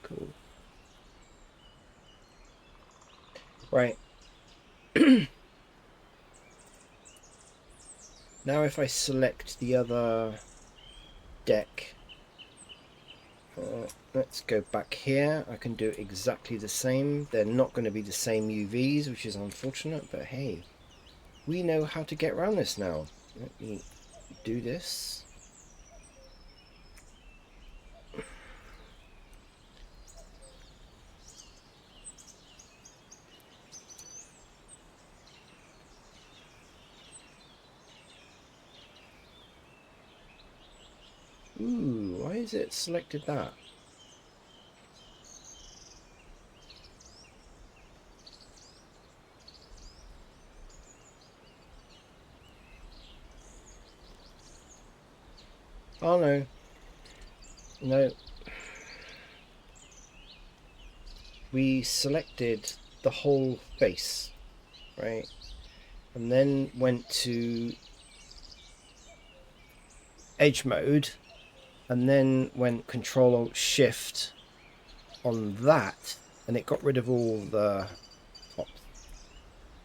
Cool. Right. Now if I select the other deck, let's go back here. I can do exactly the same. They're not going to be the same UVs, which is unfortunate, but hey, we know how to get around this now. Let me do this. Ooh, why is it selected that? Oh no. No. We selected the whole face, right? And then went to edge mode, and then went Control Alt Shift on that, and it got rid of all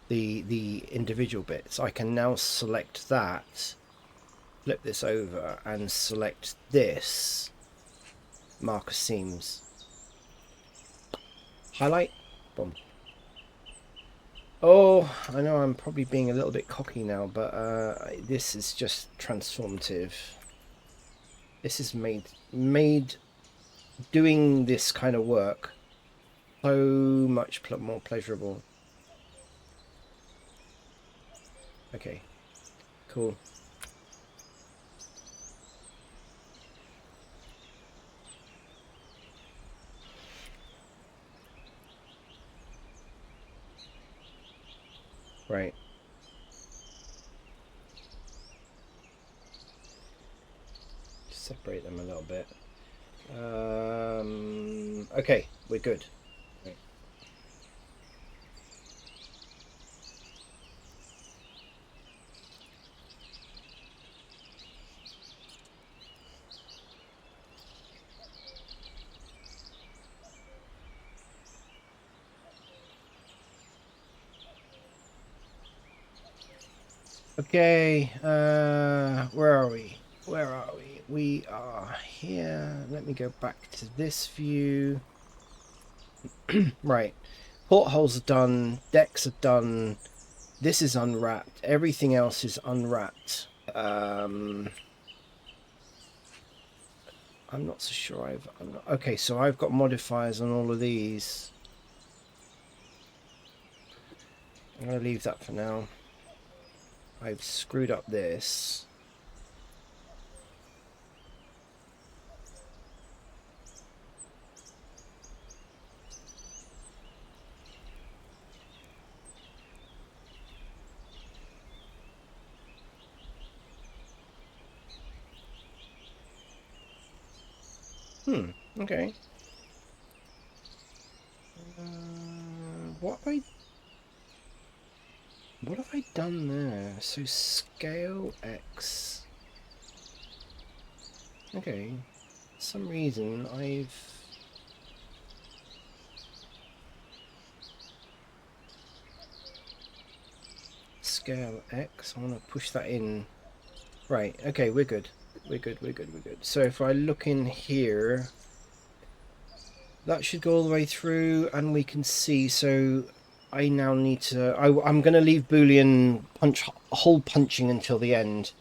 the individual bits. I can now select that, flip this over, and select this marker seams. Highlight, boom. Oh, I know I'm probably being a little bit cocky now, but this is just transformative. This is made doing this kind of work so much more pleasurable. Okay, cool. Right. Separate them a little bit. Okay, we're good. Right. Okay, where are we? Where are we? We are here. Let me go back to this view. Right. Portholes are done. Decks are done. This is unwrapped. Everything else is unwrapped. I'm not so sure okay, so I've got modifiers on all of these. I'm going to leave that for now. I've screwed up this. Okay. What have I done there? So scale X. Okay. For some reason I've scale X. I want to push that in. Right. Okay, we're good. We're good. We're good. We're good. So if I look in here, that should go all the way through, and we can see. So I now need to. I'm going to leave Boolean hole punching until the end.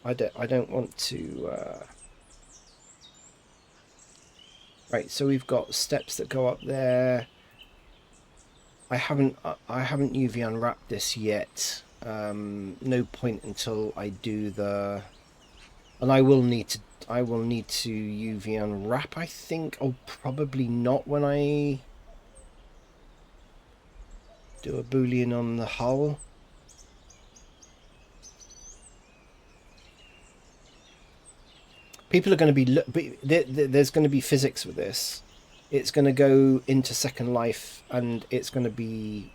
I don't want to. Right. So we've got steps that go up there. I haven't UV unwrapped this yet. No point until I do the, and I will need to UV unwrap, I think. Oh, probably not when I do a boolean on the hull. People are going to be there's going to be physics with this. It's going to go into Second Life, and it's going to be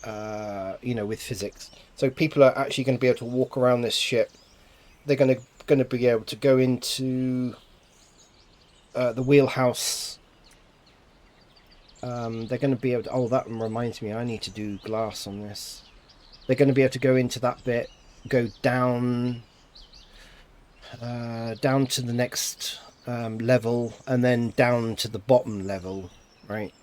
with physics. So people are actually going to be able to walk around this ship. They're going to be able to go into the wheelhouse. They're going to be able to. Oh, that reminds me. I need to do glass on this. They're going to be able to go into that bit, go down, down to the next level, and then down to the bottom level. Right.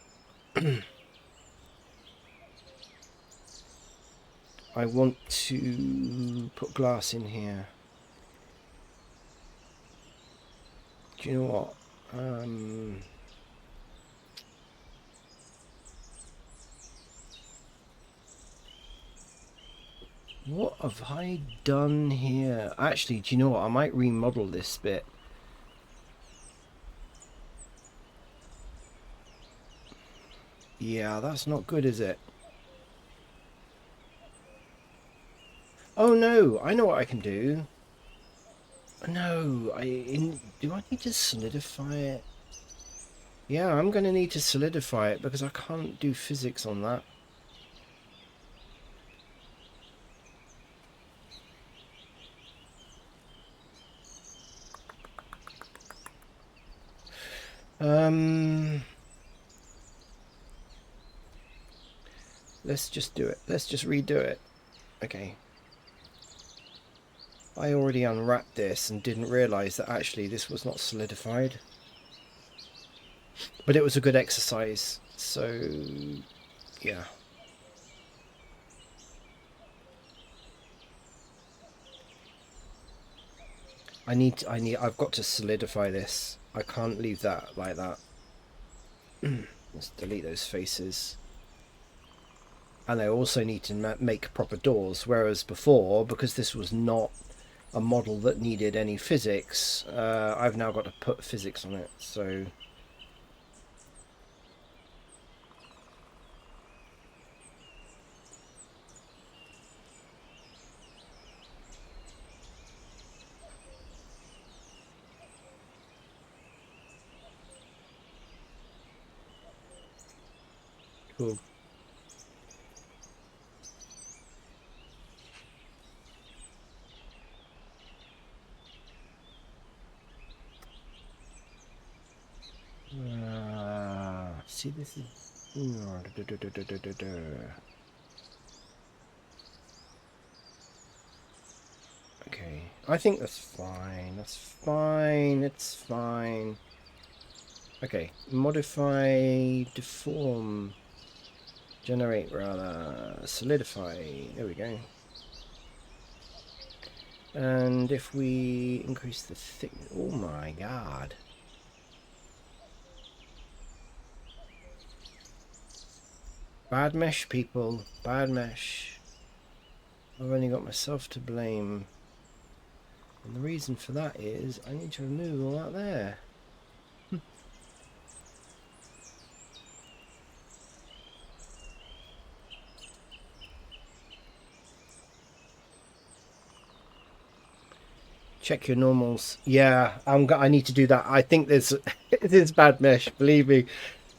I want to put glass in here. Do you know what? What have I done here? Actually, do you know what? I might remodel this bit. Yeah, that's not good, is it? Oh no, I know what I can do. No, do I need to solidify it? Yeah, I'm going to need to solidify it because I can't do physics on that. Let's just do it. Let's just redo it. Okay. I already unwrapped this and didn't realize that actually this was not solidified. But it was a good exercise. So, yeah. I've got to solidify this. I can't leave that like that. Let's delete those faces. And I also need to make proper doors, whereas before, because this was not a model that needed any physics, I've now got to put physics on it. So cool. See, this is. I think that's fine. That's fine. It's fine. Okay, modify, deform, generate rather, solidify. There we go. And if we increase the thickness, oh my god. Bad mesh, people. Bad mesh. I've only got myself to blame. And the reason for that is I need to remove all that there. Check your normals. Yeah, I need to do that. I think there's there's bad mesh. Believe me.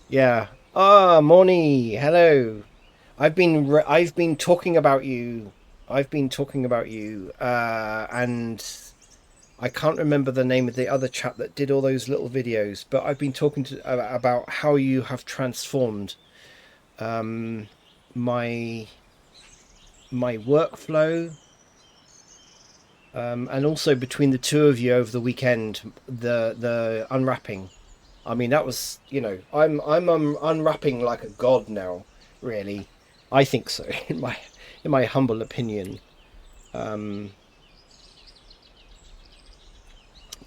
Yeah. Ah, Moni. Hello. I've been talking about you. I've been talking about you. And I can't remember the name of the other chap that did all those little videos, but I've been talking to about how you have transformed my my workflow. And also between the two of you over the weekend, the unwrapping. I mean, that was, you know, I'm unwrapping like a god now. Really, I think so. In my humble opinion,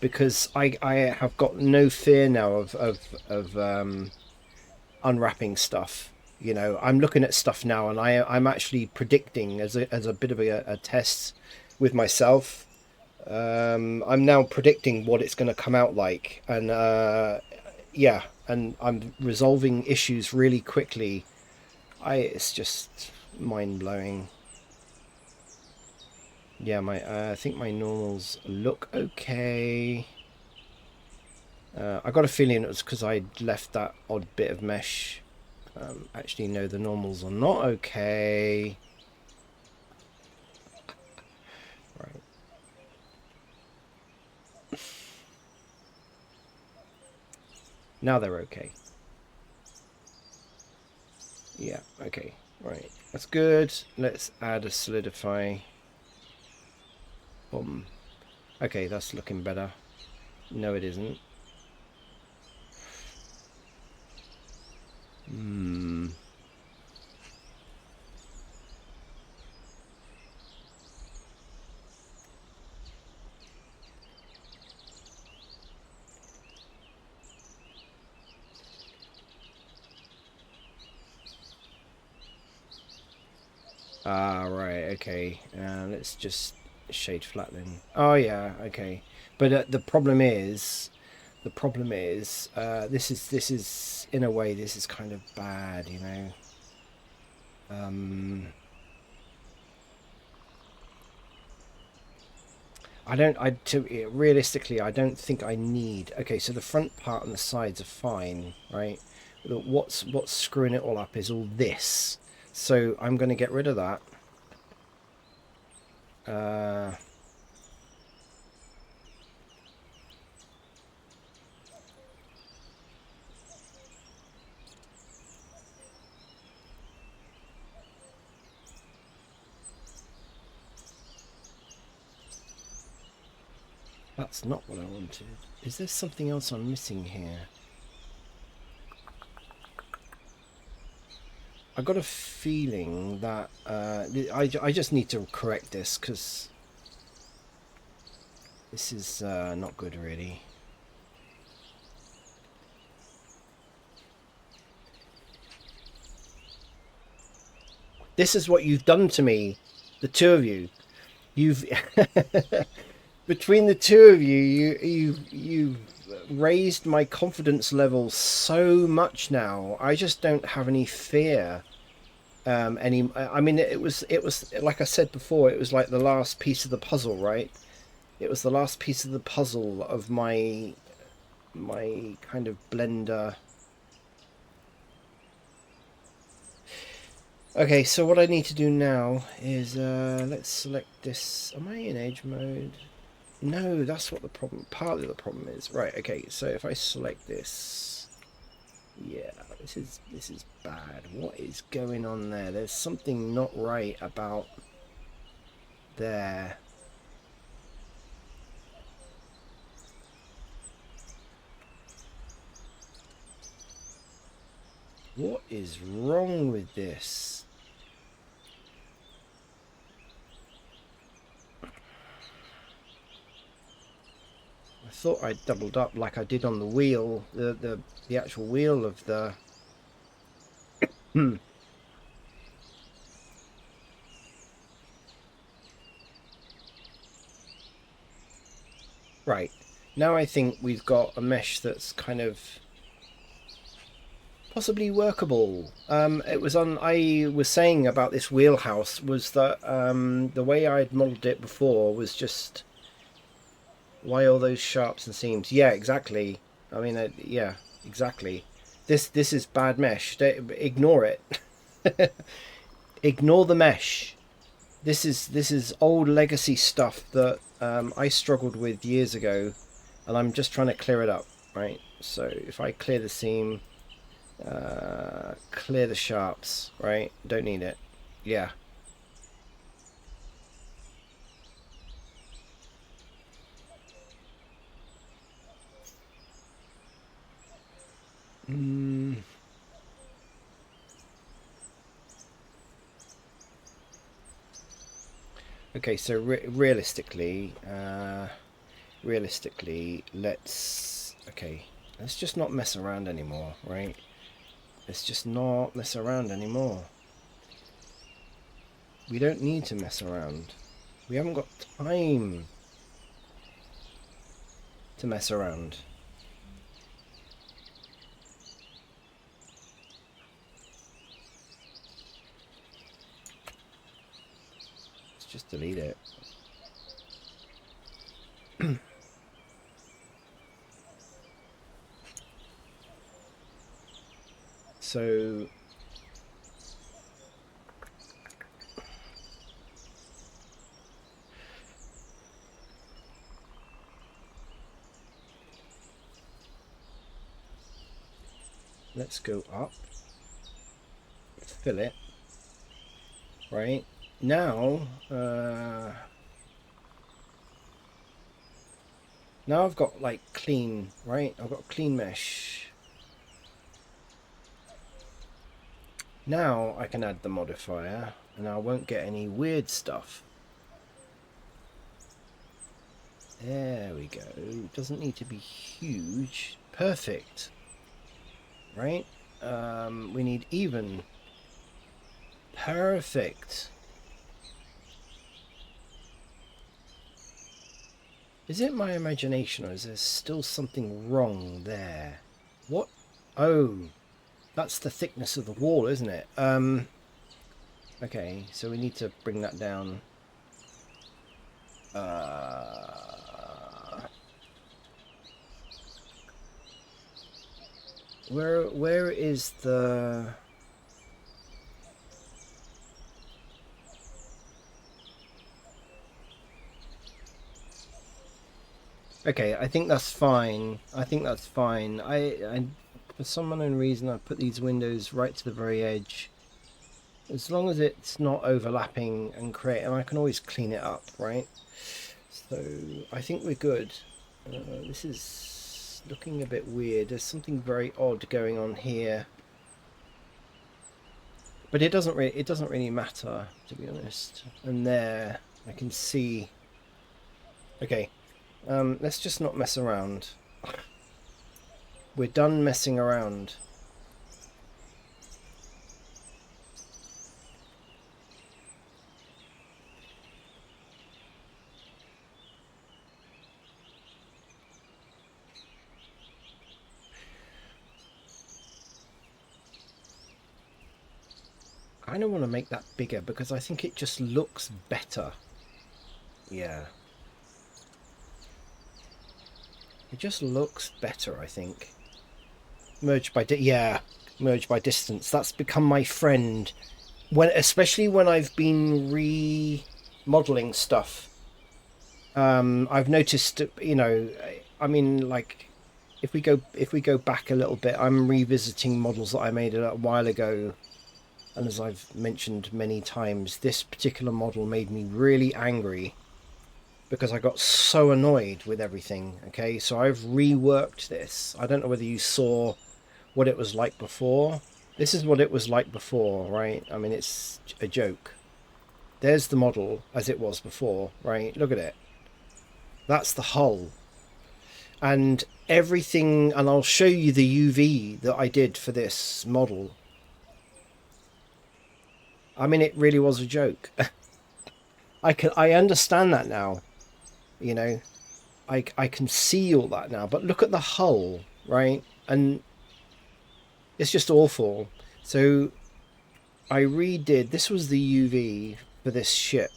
because I have got no fear now of unwrapping stuff. You know, I'm looking at stuff now, and I'm actually predicting as a bit of a test with myself. I'm now predicting what it's going to come out like, and yeah, and I'm resolving issues really quickly. It's just mind blowing. Yeah, my I think my normals look okay. I got a feeling it was because I left that odd bit of mesh. Actually, no, the normals are not okay. Right. Now they're okay. Yeah, okay. Right. That's good. Let's add a solidify. Boom. Okay, that's looking better. No, it isn't. Hmm. Ah, right, okay. Let's just shade flattening. Oh yeah, okay. But the problem is, this is in a way this is kind of bad, you know. Um, I don't. Realistically, I don't think I need. Okay, so the front part and the sides are fine, right? What's screwing it all up is all this. So I'm going to get rid of that. Uh, That's not what I wanted. Is there something else I'm missing here? I got a feeling that I just need to correct this because this is not good really. This is what you've done to me, the two of you. You've between the two of you, you raised my confidence level so much now. I just don't have any fear. Any, I mean, it was like I said before. It was like the last piece of the puzzle, right? It was the last piece of the puzzle of my kind of blender. Okay, so what I need to do now is let's select this. Am I in age mode? No, that's what the problem. Part of the problem is. Right. Okay. So if I select this, yeah, this is bad. What is going on there? There's something not right about there. What is wrong with this? I thought I doubled up like I did on the wheel, the actual wheel of the... Right. Now I think we've got a mesh that's kind of possibly workable. It was on. I was saying about this wheelhouse was that the way I'd modelled it before was just why all those sharps and seams. Yeah, exactly. I mean, yeah, exactly. This is bad mesh. Ignore it. Ignore the mesh. This is old legacy stuff that I struggled with years ago, and I'm just trying to clear it up. Right. So if I clear the seam. Clear the sharps, right? Don't need it. Yeah. Mm. Okay, so realistically, let's just not mess around anymore, right? Let's just not mess around anymore. We don't need to mess around. We haven't got time to mess around. Let's just delete it. So let's go up, fill it, right? Now, now I've got like clean, right? I've got clean mesh. Now I can add the modifier and I won't get any weird stuff. There we go. It doesn't need to be huge. Perfect. Right? We need even. Perfect. Is it my imagination or is there still something wrong there? What? Oh, that's the thickness of the wall, isn't it? Okay, so we need to bring that down. Where is the... Okay, I think that's fine. I think that's fine. For some unknown reason, I put these windows right to the very edge. As long as it's not overlapping and I can always clean it up, right? So I think we're good. This is looking a bit weird. There's something very odd going on here, but it doesn't really matter, to be honest. And there, I can see. Okay, let's just not mess around. We're done messing around. I kind of want to make that bigger because I think it just looks better. Yeah. It just looks better, I think. Merge by distance. That's become my friend. Especially when I've been remodeling stuff. I've noticed, I mean, like, if we go back a little bit, I'm revisiting models that I made a while ago. And as I've mentioned many times, this particular model made me really angry because I got so annoyed with everything. Okay, so I've reworked this. I don't know whether you saw what it was like before. This is what it was like before, right? I mean, it's a joke. There's the model as it was before, right? Look at it. That's the hull. And everything, and I'll show you the UV that I did for this model. I mean, it really was a joke. I understand that now, you know. I can see all that now, but look at the hull, right? And it's just awful. So I redid, this was the UV for this ship,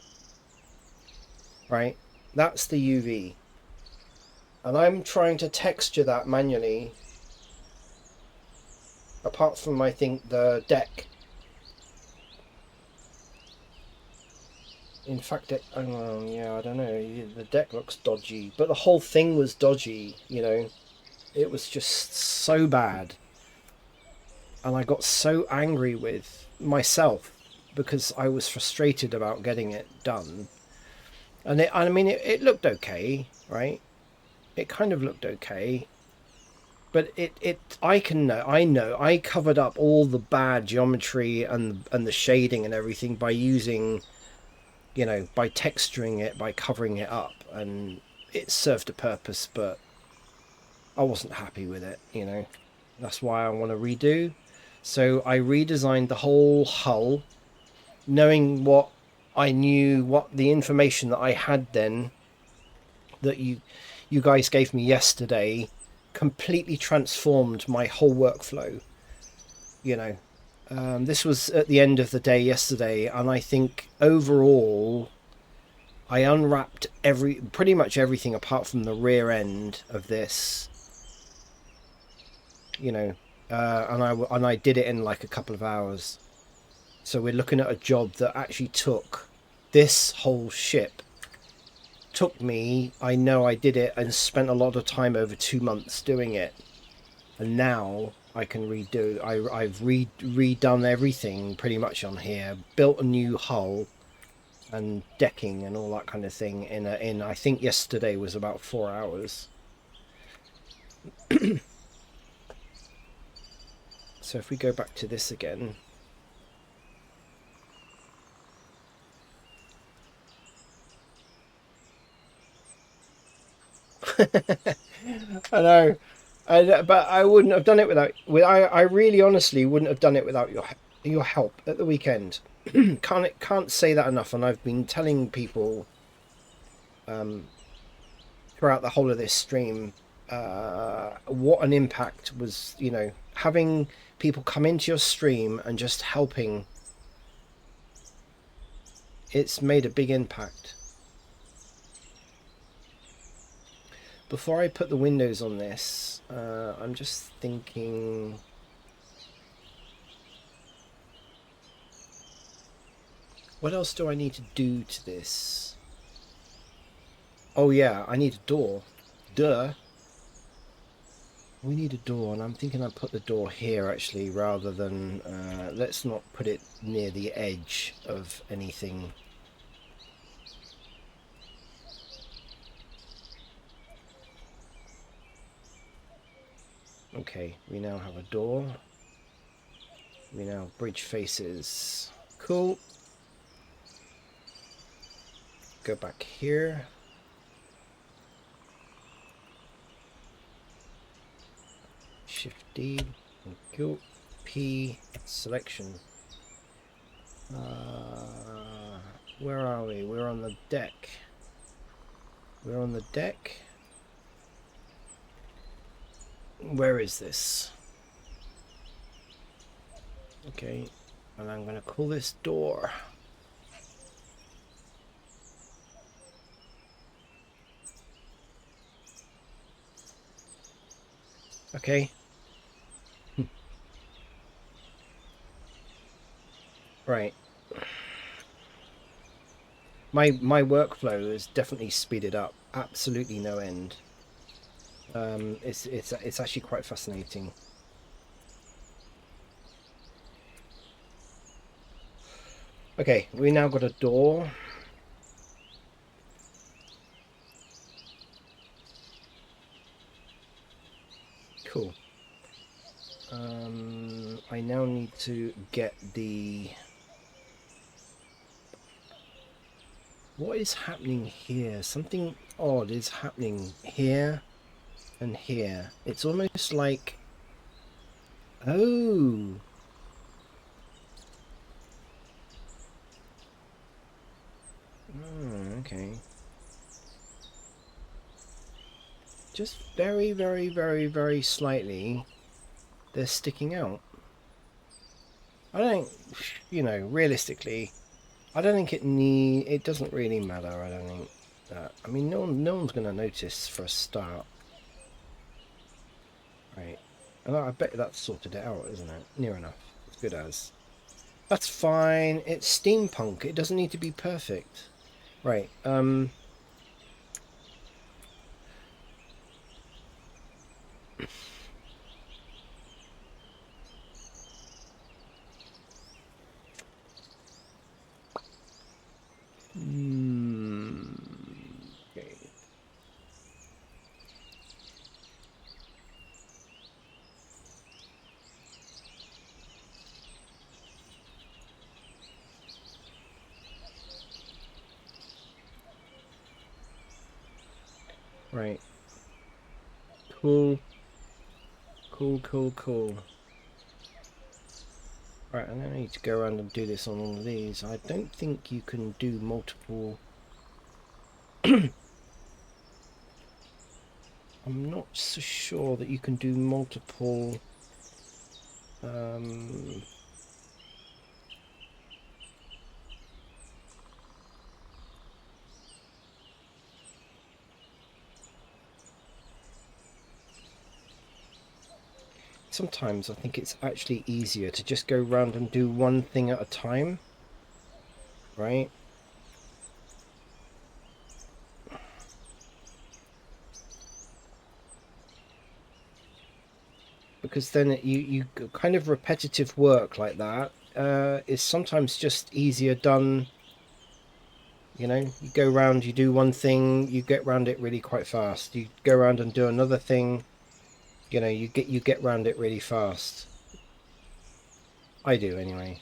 right? That's the UV. And I'm trying to texture that manually, apart from, I think, the deck. In fact, yeah, I don't know. The deck looks dodgy, but the whole thing was dodgy, you know. It was just so bad. And I got so angry with myself because I was frustrated about getting it done. And I mean, it looked okay, right? It kind of looked okay. But I know, I covered up all the bad geometry and the shading and everything by using, you know, by texturing it, by covering it up, and it served a purpose, but I wasn't happy with it, you know. That's why I want to redo. So I redesigned the whole hull, knowing what I knew, what the information that I had then, that you guys gave me yesterday, completely transformed my whole workflow, you know. This was at the end of the day yesterday, and I think overall I unwrapped pretty much everything apart from the rear end of this, you know, and I did it in like a couple of hours. So we're looking at a job that actually took this whole ship. Took me, I know I did it and spent a lot of time over 2 months doing it, and now I can redo. I've redone everything pretty much on here, built a new hull and decking and all that kind of thing in I think yesterday was about 4 hours. So if we go back to this again, I know, but I wouldn't have done it without. I really honestly wouldn't have done it without your help at the weekend. Can't say that enough, and I've been telling people throughout the whole of this stream what an impact was, you know, having people come into your stream and just helping. It's made a big impact. Before I put the windows on this, I'm just thinking, what else do I need to do to this? Oh yeah, I need a door. Duh. We need a door, and I'm thinking I'll put the door here actually, rather than, let's not put it near the edge of anything. Okay, we now have a door. We now bridge faces. Cool. Go back here. Shift D. Thank you. P. Selection. Where are we? We're on the deck. We're on the deck. Where is this? Okay, and I'm gonna call this door. Okay. Right. My workflow is definitely speeded up. Absolutely no end. It's actually quite fascinating. Okay, we now got a door. Cool. I now need to get the... What is happening here? Something odd is happening here and here. It's almost like... Oh! Oh, okay. Just very, very, very, very slightly, they're sticking out. I don't, you know, realistically, I don't think it doesn't really matter, I don't think that. I mean, no one's going to notice for a start. Right. And I bet that's sorted it out, isn't it? Near enough. As good as. That's fine. It's steampunk. It doesn't need to be perfect. Right. Okay. Right. Cool. Cool. Right, and then I need to go around and do this on all of these. I don't think you can do multiple... I'm not so sure that you can do multiple... Sometimes I think it's actually easier to just go around and do one thing at a time, right? Because then you kind of repetitive work like that is sometimes just easier done. You know, you go around, you do one thing, you get around it really quite fast. You go around and do another thing, you know, you get around it really fast. I do anyway.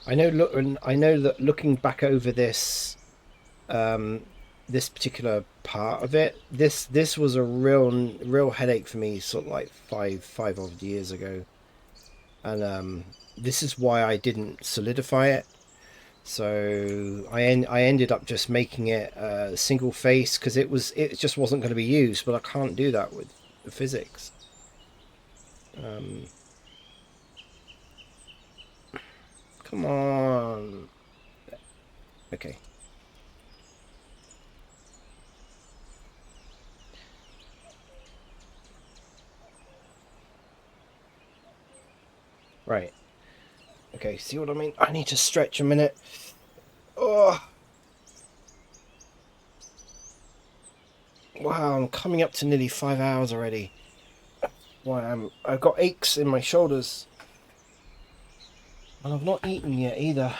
I know that looking back over this this particular part of it, this was a real headache for me, sort of like five odd years ago, and this is why I didn't solidify it. So I ended up just making it a single face because it just wasn't going to be used, but I can't do that with the physics. Come on. Okay. Right. Okay, see what I mean? I need to stretch a minute. Oh, wow, I'm coming up to nearly 5 hours already. Wow, I've got aches in my shoulders. And I've not eaten yet either.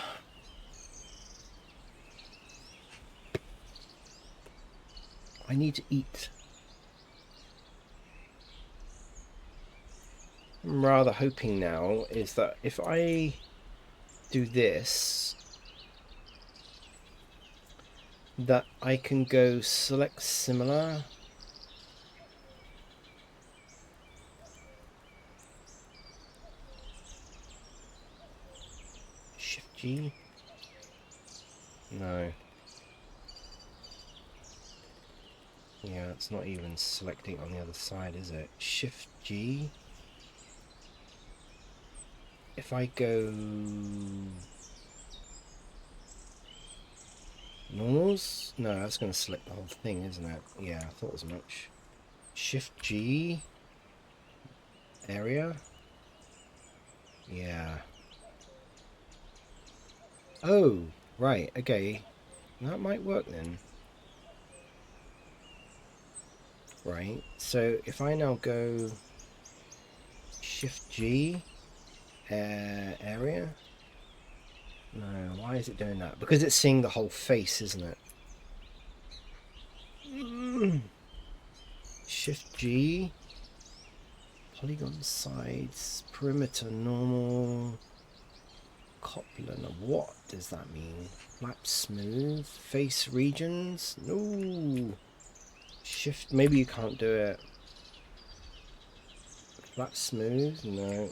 I need to eat. I'm rather hoping now is that if I do this, that I can go select similar. Shift G. No. Yeah, it's not even selecting on the other side, is it? Shift G. If I go normals, no, that's going to select the whole thing, isn't it? Yeah, I thought as much. Shift G. Area. Yeah. Oh, right, okay. That might work then. Right, so if I now go Shift G, area. No, why is it doing that? Because it's seeing the whole face, isn't it? Shift G. Polygon sides, perimeter normal. Copland. What does that mean? Lap smooth. Face regions. No. Shift. Maybe you can't do it. Lap smooth. No.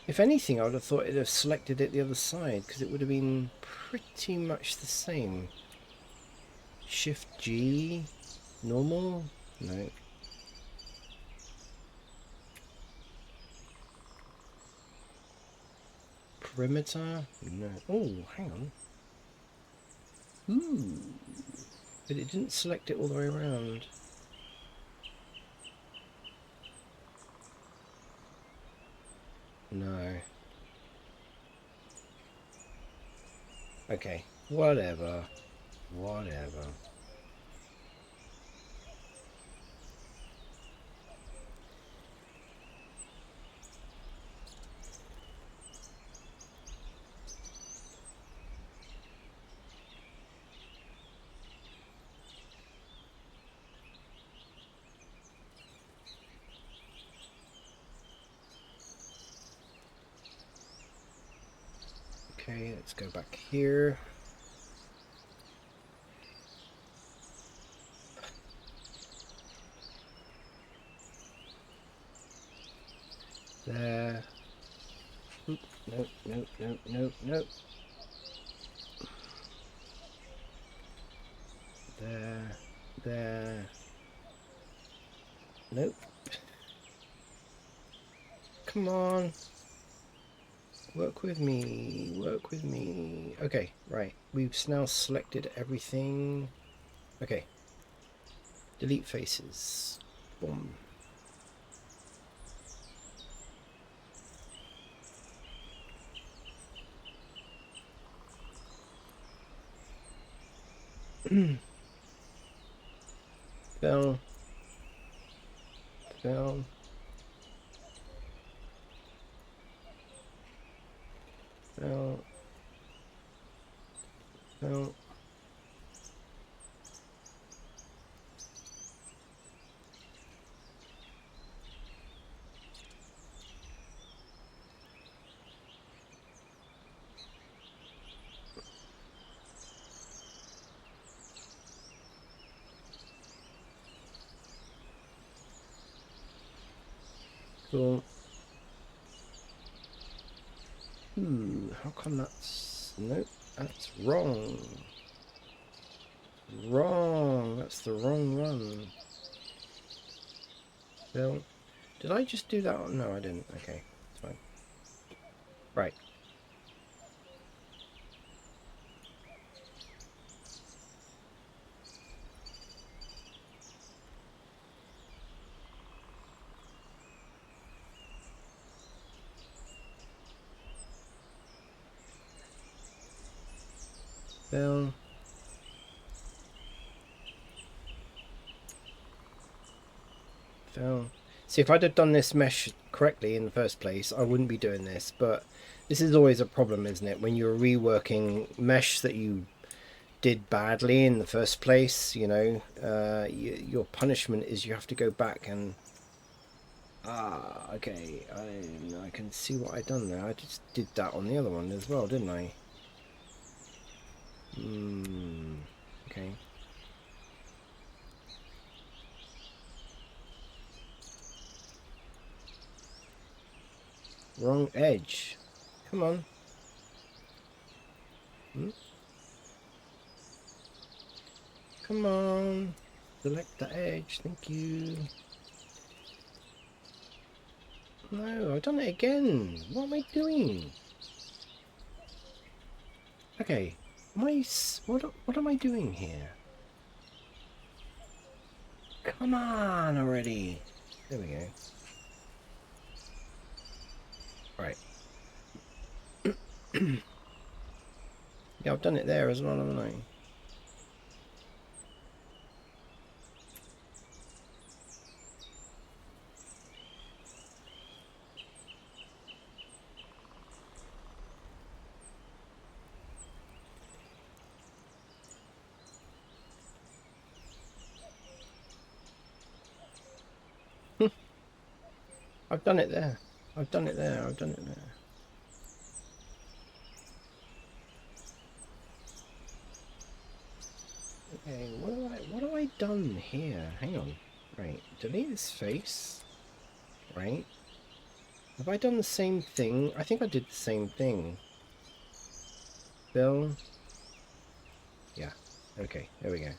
If anything, I would have thought it'd have selected it the other side because it would have been pretty much the same. Shift G. Normal. No. Perimeter. No. Oh, hang on. Ooh. But it didn't select it all the way around. No. Okay. Whatever. Whatever. Okay, let's go back here. There. Oop, nope, nope, nope, nope, nope. There. There. Nope. Come on. Work with me. Work with me. Okay, right. We've now selected everything. Okay. Delete faces. Boom. Fill. Fill. Fill. Fill. Cool. How come that's... Nope, that's wrong. Wrong. That's the wrong one. Bill. Did I just do that? No, I didn't. Okay, it's fine. Right. Bill. Fill. See, if I'd have done this mesh correctly in the first place, I wouldn't be doing this, but this is always a problem, isn't it? When you're reworking mesh that you did badly in the first place, you know, your punishment is you have to go back and... Ah, okay, I can see what I done there. I just did that on the other one as well, didn't I? Okay. Wrong edge. Come on. Come on. Select the edge. Thank you. No, I've done it again. What am I doing? Okay. What am I doing here? Come on already. There we go. Right. Yeah, I've done it there as well, haven't I? I've done it there. I've done it there. I've done it there. Okay, what have I done here? Hang on. Right, delete this face. Right. Have I done the same thing? I think I did the same thing. Bill. Yeah. Okay, there we go.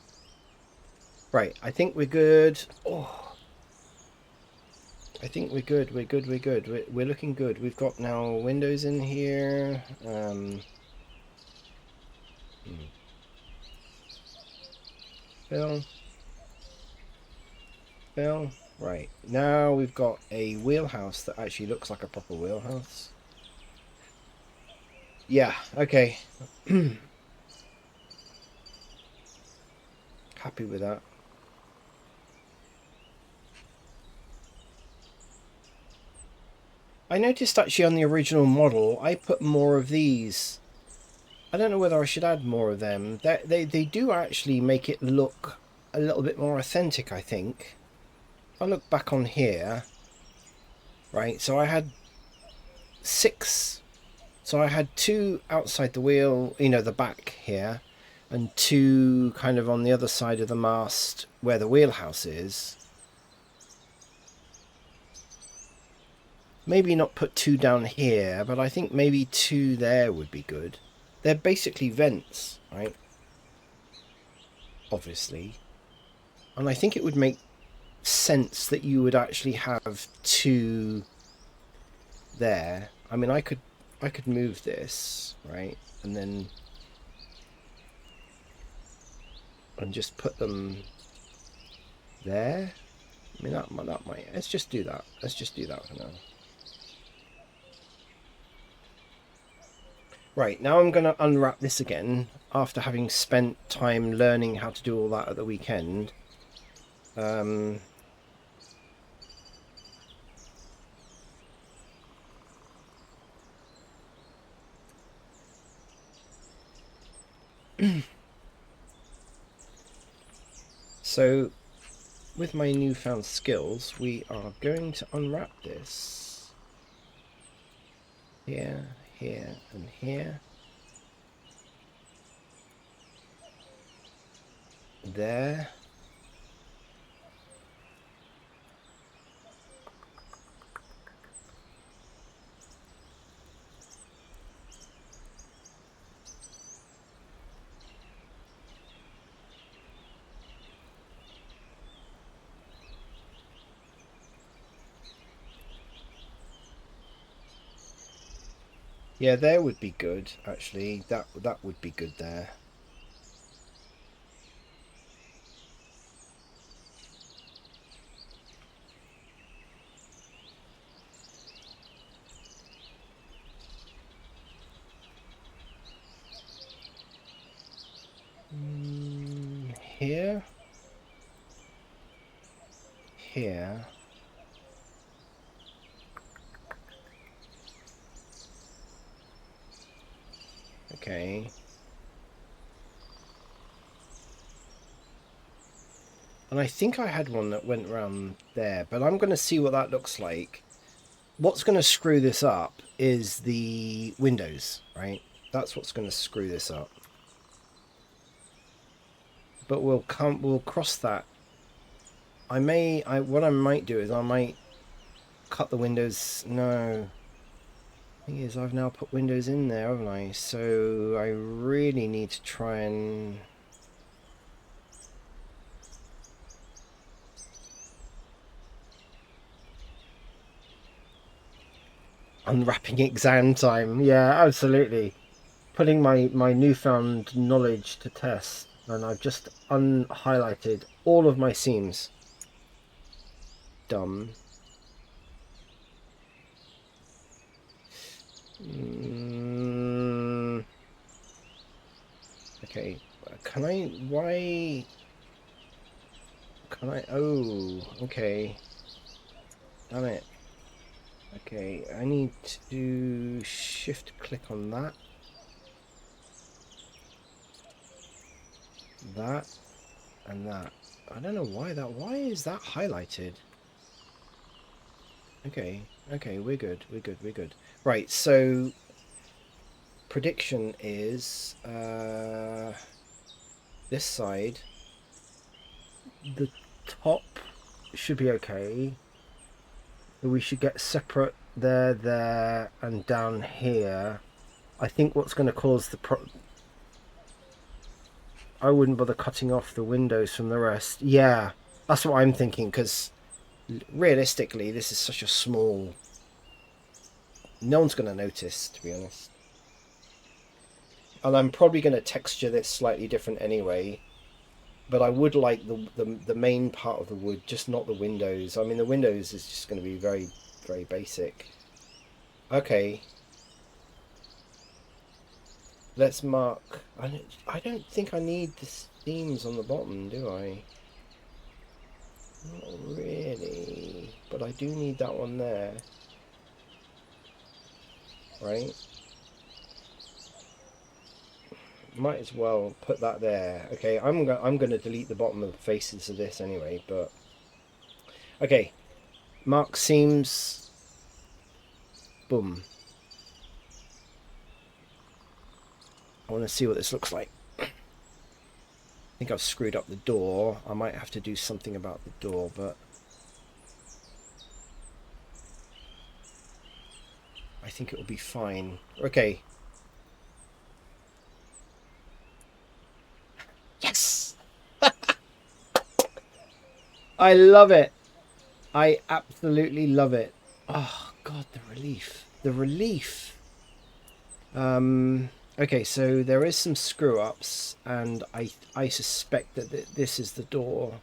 Right, I think we're good. Oh, I think we're good. We're good. We're good. We're looking good. We've got now windows in here. Bill. Bill. Right, now we've got a wheelhouse that actually looks like a proper wheelhouse. Yeah, okay. Happy with that. I noticed actually on the original model, I put more of these. I don't know whether I should add more of them. They do actually make it look a little bit more authentic, I think. If I look back on here, right, so I had 6. So I had 2 outside the wheel, you know, the back here, and 2 kind of on the other side of the mast where the wheelhouse is. Maybe not put 2 down here, but I think maybe 2 there would be good. They're basically vents, right? Obviously. And I think it would make sense that you would actually have 2 there. I mean, I could move this, right? And then and just put them there. I mean, that might. Let's just do that. Let's just do that for now. Right, now I'm going to unwrap this again after having spent time learning how to do all that at the weekend. So, with my newfound skills, we are going to unwrap this. Here, here, and here. There. Yeah, there would be good, actually. That would be good there. Here. Here. Okay. And I think I had one that went around there, but I'm going to see what that looks like. What's going to screw this up is the windows, right? That's what's going to screw this up. But we'll cross that. What I might do is I might cut the windows. No. Thing is, I've now put windows in there, haven't I? So I really need to try and unwrapping exam time. Yeah, absolutely. Putting my newfound knowledge to test, and I've just unhighlighted all of my seams. Dumb. Okay, can I? Why? Can I? Oh, okay. Damn it. Okay, I need to shift click on that. That and that. I don't know why is that highlighted? Okay, okay, we're good, we're good, we're good. Right, so prediction is this side, the top should be okay. We should get separate there, there, and down here. I think what's going to cause the I wouldn't bother cutting off the windows from the rest. Yeah, that's what I'm thinking, because realistically, this is such a small... No one's going to notice, to be honest. And I'm probably going to texture this slightly different anyway. But I would like the main part of the wood, just not the windows. I mean, the windows is just going to be very, very basic. Okay. Let's mark... I don't think I need the themes on the bottom, do I? Not really. But I do need that one there. Right? Might as well put that there. Okay, I'm going to delete the bottom of the faces of this anyway, but... Okay. Mark seams. Boom. I want to see what this looks like. I think I've screwed up the door. I might have to do something about the door, but... I think it will be fine. Okay. Yes! I love it. I absolutely love it. Oh, God, the relief. The relief. Okay, so there is some screw-ups, and I suspect that this is the door.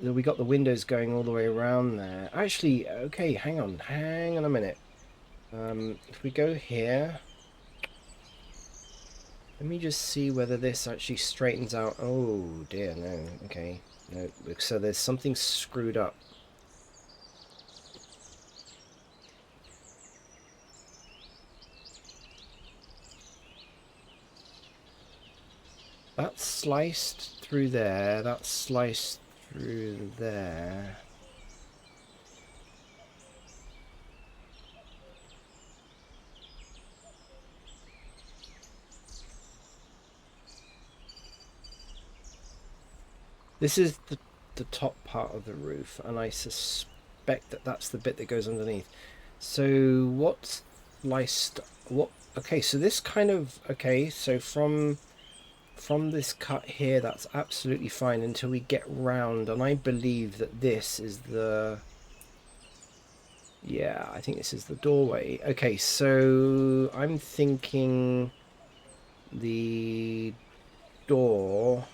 We got the windows going all the way around there. Actually, okay, hang on a minute. If we go here... Let me just see whether this actually straightens out. Oh, dear, no. Okay. No, so there's something screwed up. That's sliced through there. That's sliced through there. This is the top part of the roof, and I suspect that that's the bit that goes underneath. So what's sliced? What? Okay, so this kind of... Okay, so from this cut here, that's absolutely fine until we get round, and I believe that this is the... Yeah, I think this is the doorway. Okay, so I'm thinking the door...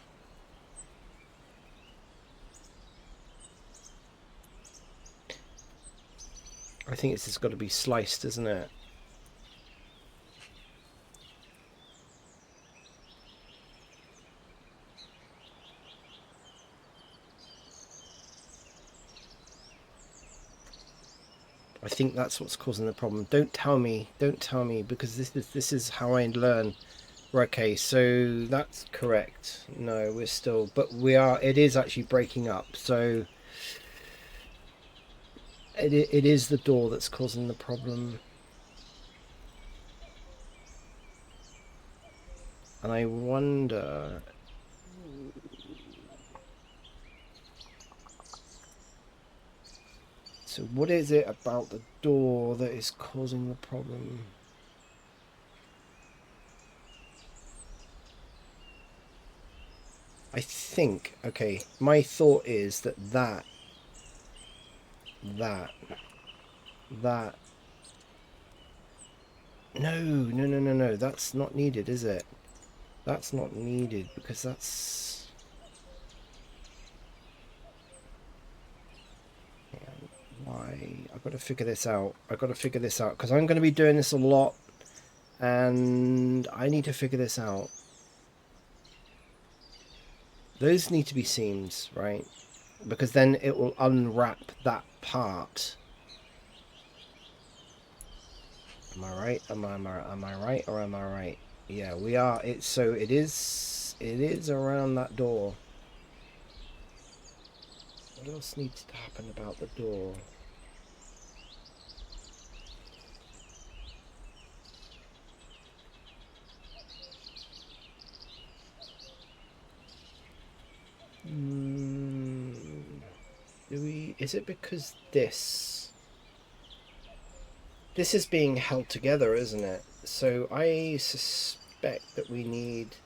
I think it's just got to be sliced, isn't it? I think that's what's causing the problem. Don't tell me, because this is how I learn. Okay, so that's correct. No, we're still, but we are. It is actually breaking up. So it is the door that's causing the problem. And I wonder... So what is it about the door that is causing the problem? I think, okay, my thought is that no, that's not needed, is it? That's not needed, because that's... Why? I've got to figure this out. Because I'm going to be doing this a lot, and I need to figure this out. Those need to be seams, right? Because then it will unwrap that part. Am I right? Am I right or am I right? Yeah, we are. So it is around that door. What else needs to happen about the door? is it because this is being held together, isn't it? So I suspect that we need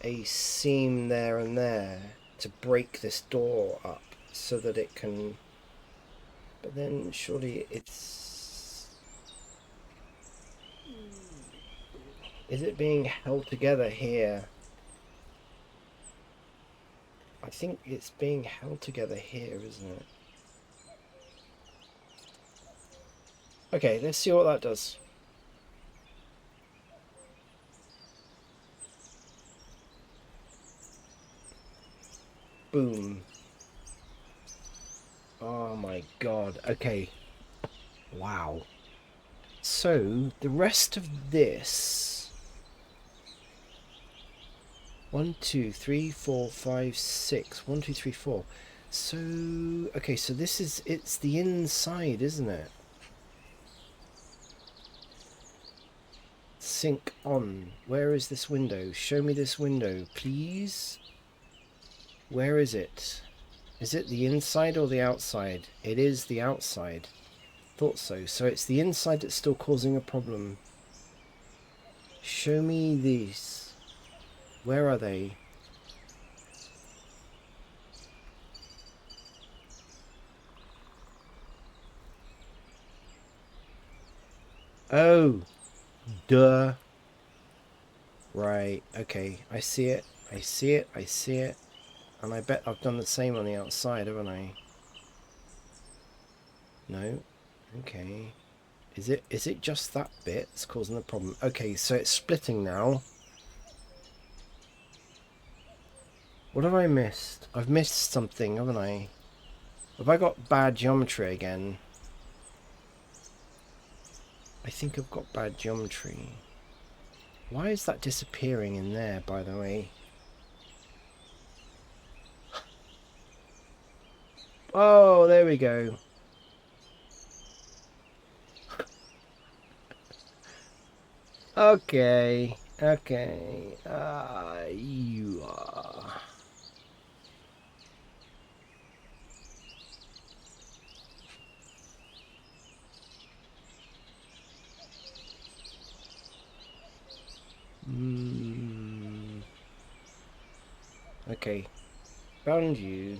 a seam there and there to break this door up so that it can, but then surely it's, is it being held together here? I think it's being held together here, isn't it? Okay, let's see what that does. Boom. Oh my god. Okay. Wow. So, the rest of this... 1, 2, 3, 4, 5, 6. 1, 2, 3, 4. So, okay, so this is... It's the inside, isn't it? Sync on. Where is this window? Show me this window, please. Where is it? Is it the inside or the outside? It is the outside. Thought so. So it's the inside that's still causing a problem. Show me these. Where are they? Oh, duh. Right, okay. I see it. I see it. I see it. And I bet I've done the same on the outside, haven't I? No. Okay. Is it just that bit that's causing the problem? Okay, so it's splitting now. What have I missed? I've missed something, haven't I? Have I got bad geometry again? I think I've got bad geometry. Why is that disappearing in there, by the way? Oh, there we go. Okay, okay. You are. Okay, found you.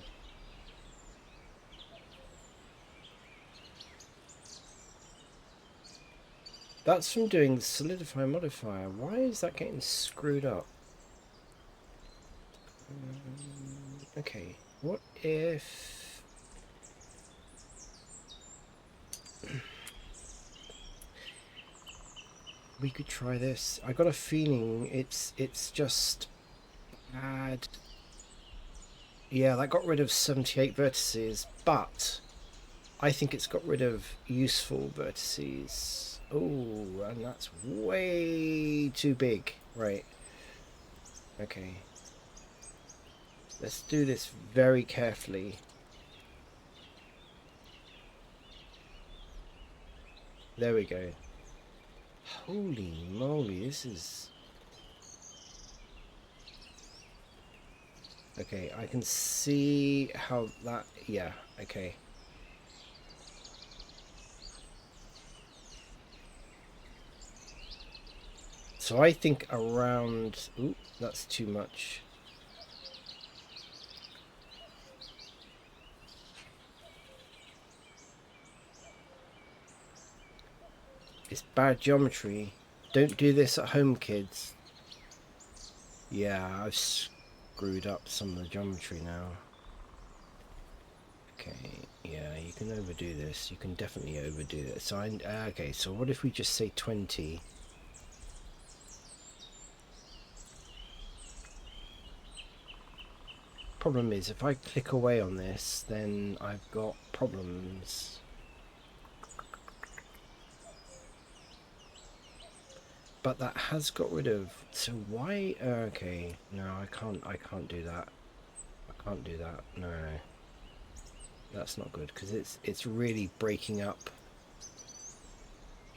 That's from doing the solidify modifier. Why is that getting screwed up? Okay, what if... we could try this. I got a feeling it's just bad. Yeah, that got rid of 78 vertices, but I think it's got rid of useful vertices. Oh, and that's way too big. Right. Okay. Let's do this very carefully. There we go. Holy moly, this is... Okay, I can see how that... Yeah, okay. So I think around... Ooh, that's too much. It's bad geometry. Don't do this at home, kids. Yeah, I've screwed up some of the geometry now. Okay, yeah, you can overdo this. You can definitely overdo this. So okay, so what if we just say 20? Problem is, if I click away on this, then I've got problems. But that has got rid of... So why... okay, no, I can't do that. I can't do that, no. That's not good, because it's really breaking up.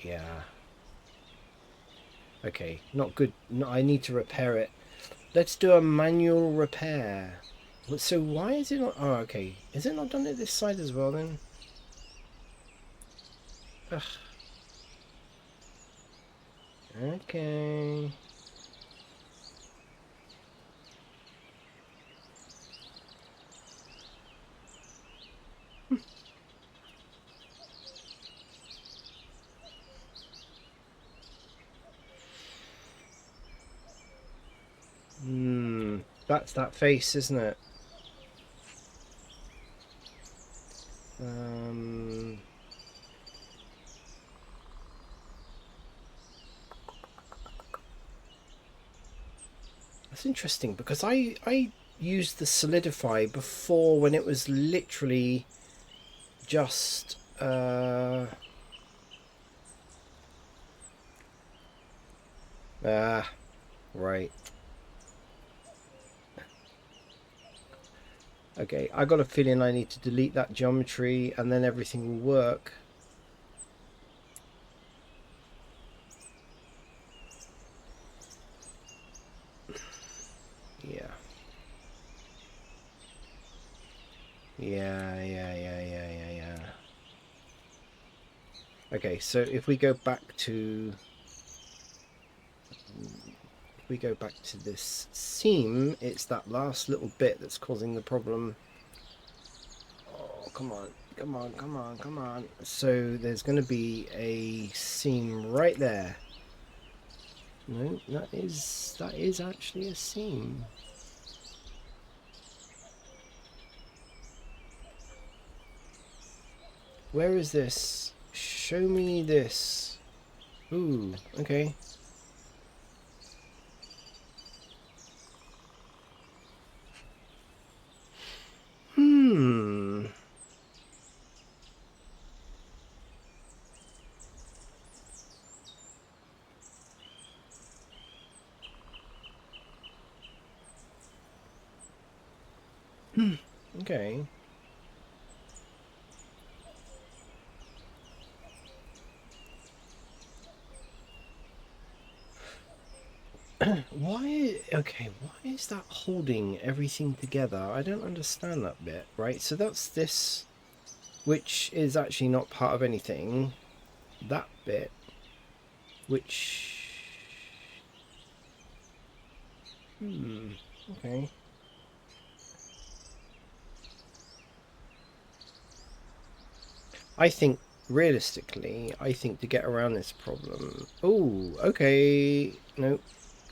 Yeah. Okay, not good. No, I need to repair it. Let's do a manual repair. So why is it not... Oh, okay. Is it not done it this side as well, then? Ugh. Okay. That's that face, isn't it? Um, that's interesting because I used the solidify before when it was literally just right. Okay, I got a feeling I need to delete that geometry and then everything will work. Yeah. Yeah. Okay, so if we go back to this seam, it's that last little bit that's causing the problem. Oh, come on, come on, come on, come on. So there's going to be a seam right there. No, that is actually a seam. Where is this? Show me this. Ooh, okay. Hmm. Okay. Why? Okay, why is that holding everything together? I don't understand that bit, right? So that's this, which is actually not part of anything. That bit, which... okay. I think, realistically, I think to get around this problem... Oh, okay. No,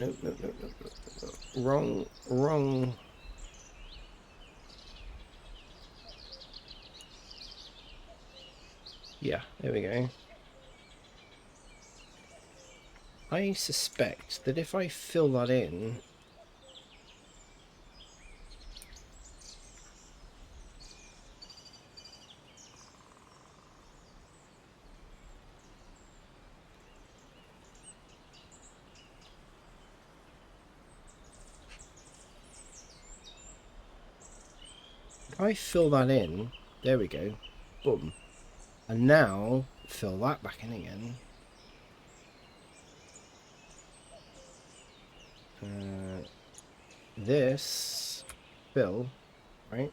no, no, no, no, no, no. Wrong. Yeah, there we go. I suspect that if I fill that in... If I fill that in, there we go, boom. And now, fill that back in again. This, fill, right?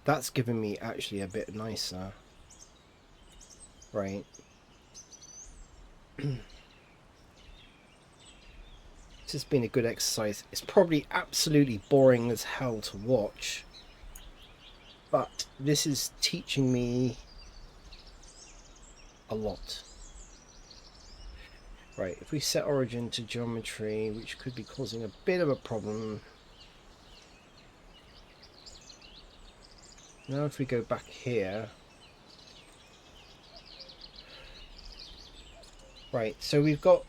That's giving me actually a bit nicer. Right. This has been a good exercise. It's probably absolutely boring as hell to watch. But this is teaching me a lot. Right, if we set origin to geometry, which could be causing a bit of a problem. Now if we go back here. Right, so we've got...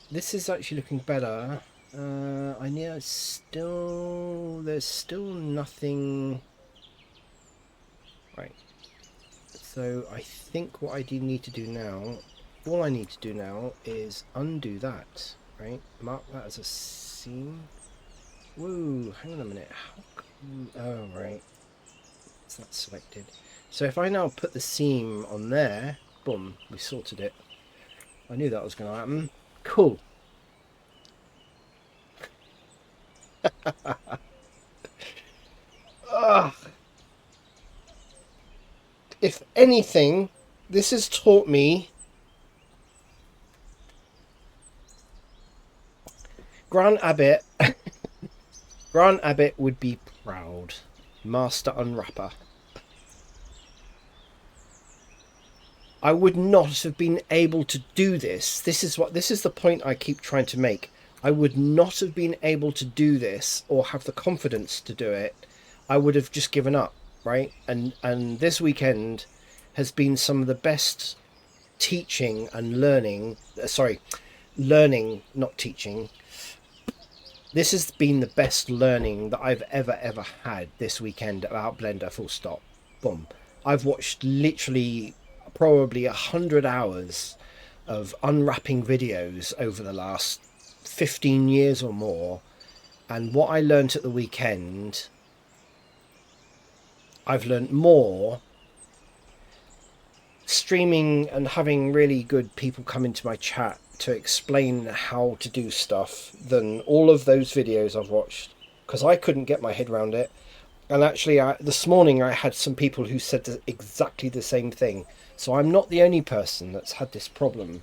This is actually looking better. I need still... There's still nothing... Right. So I think what I do need to do now... All I need to do now is undo that. Right? Mark that as a seam. Whoa, hang on a minute. How come... Oh, right. It's not selected. So if I now put the seam on there... Boom, we sorted it. I knew that was going to happen. Cool. Ugh. If anything, this has taught me Grant Abbott. Grant Abbott would be proud. Master Unwrapper. I would not have been able to do this. This is the point I keep trying to make. I would not have been able to do this or have the confidence to do it. I would have just given up, right? And this weekend has been some of the best teaching and learning. Learning, not teaching. This has been the best learning that I've ever had this weekend about Blender. Full stop. Boom. I've watched literally probably 100 hours of unwrapping videos over the last 15 years or more, and what I learned at the weekend, I've learned more streaming and having really good people come into my chat to explain how to do stuff than all of those videos I've watched, because I couldn't get my head around it. And actually, this morning I had some people who said exactly the same thing. So I'm not the only person that's had this problem.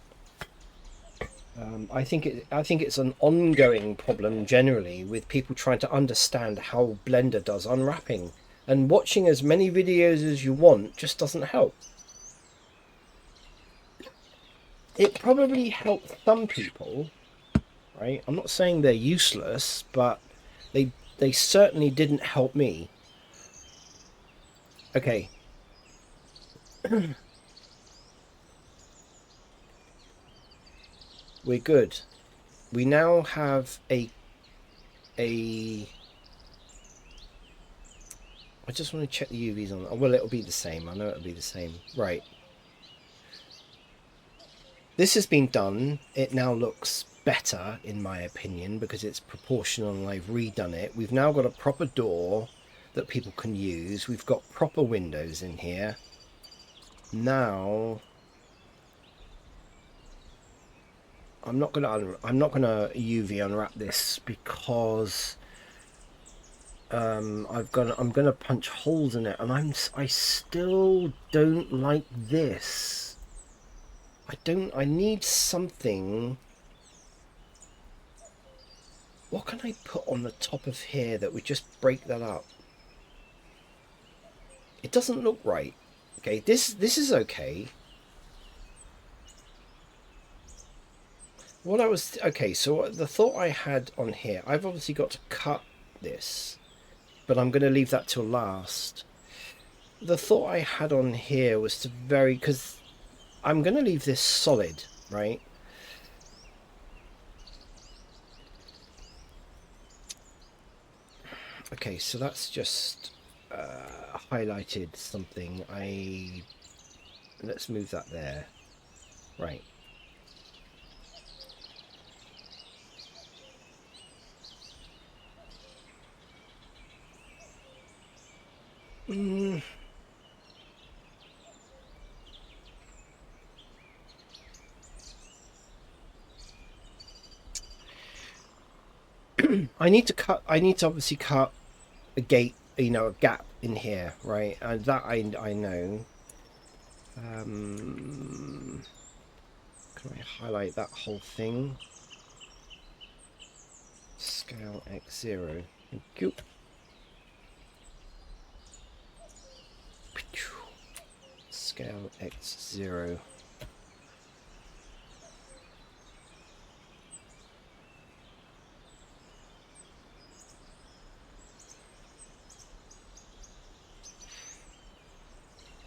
I think it's an ongoing problem generally with people trying to understand how Blender does unwrapping. And watching as many videos as you want just doesn't help. It probably helped some people, right? I'm not saying they're useless, but they certainly didn't help me. Okay. We're good. We now have a I just want to check the UVs on. Oh, well, it'll be the same. I know it'll be the same. Right. This has been done. It now looks better, in my opinion, because it's proportional and I've redone it. We've now got a proper door that people can use. We've got proper windows in here. Now, I'm not gonna UV unwrap this because I'm gonna punch holes in it, and I still don't like this. I need something. What can I put on the top of here that would just break that up? It doesn't look right. Okay, this is okay. So the thought I had on here, I've obviously got to cut this, but I'm going to leave that till last. The thought I had on here was to because I'm going to leave this solid, right? Okay, so that's just highlighted something. Let's move that there. Right. I need to obviously cut a gate, a gap in here, right? And that I know. Can I highlight that whole thing? Scale X0. Thank you. Scale X0.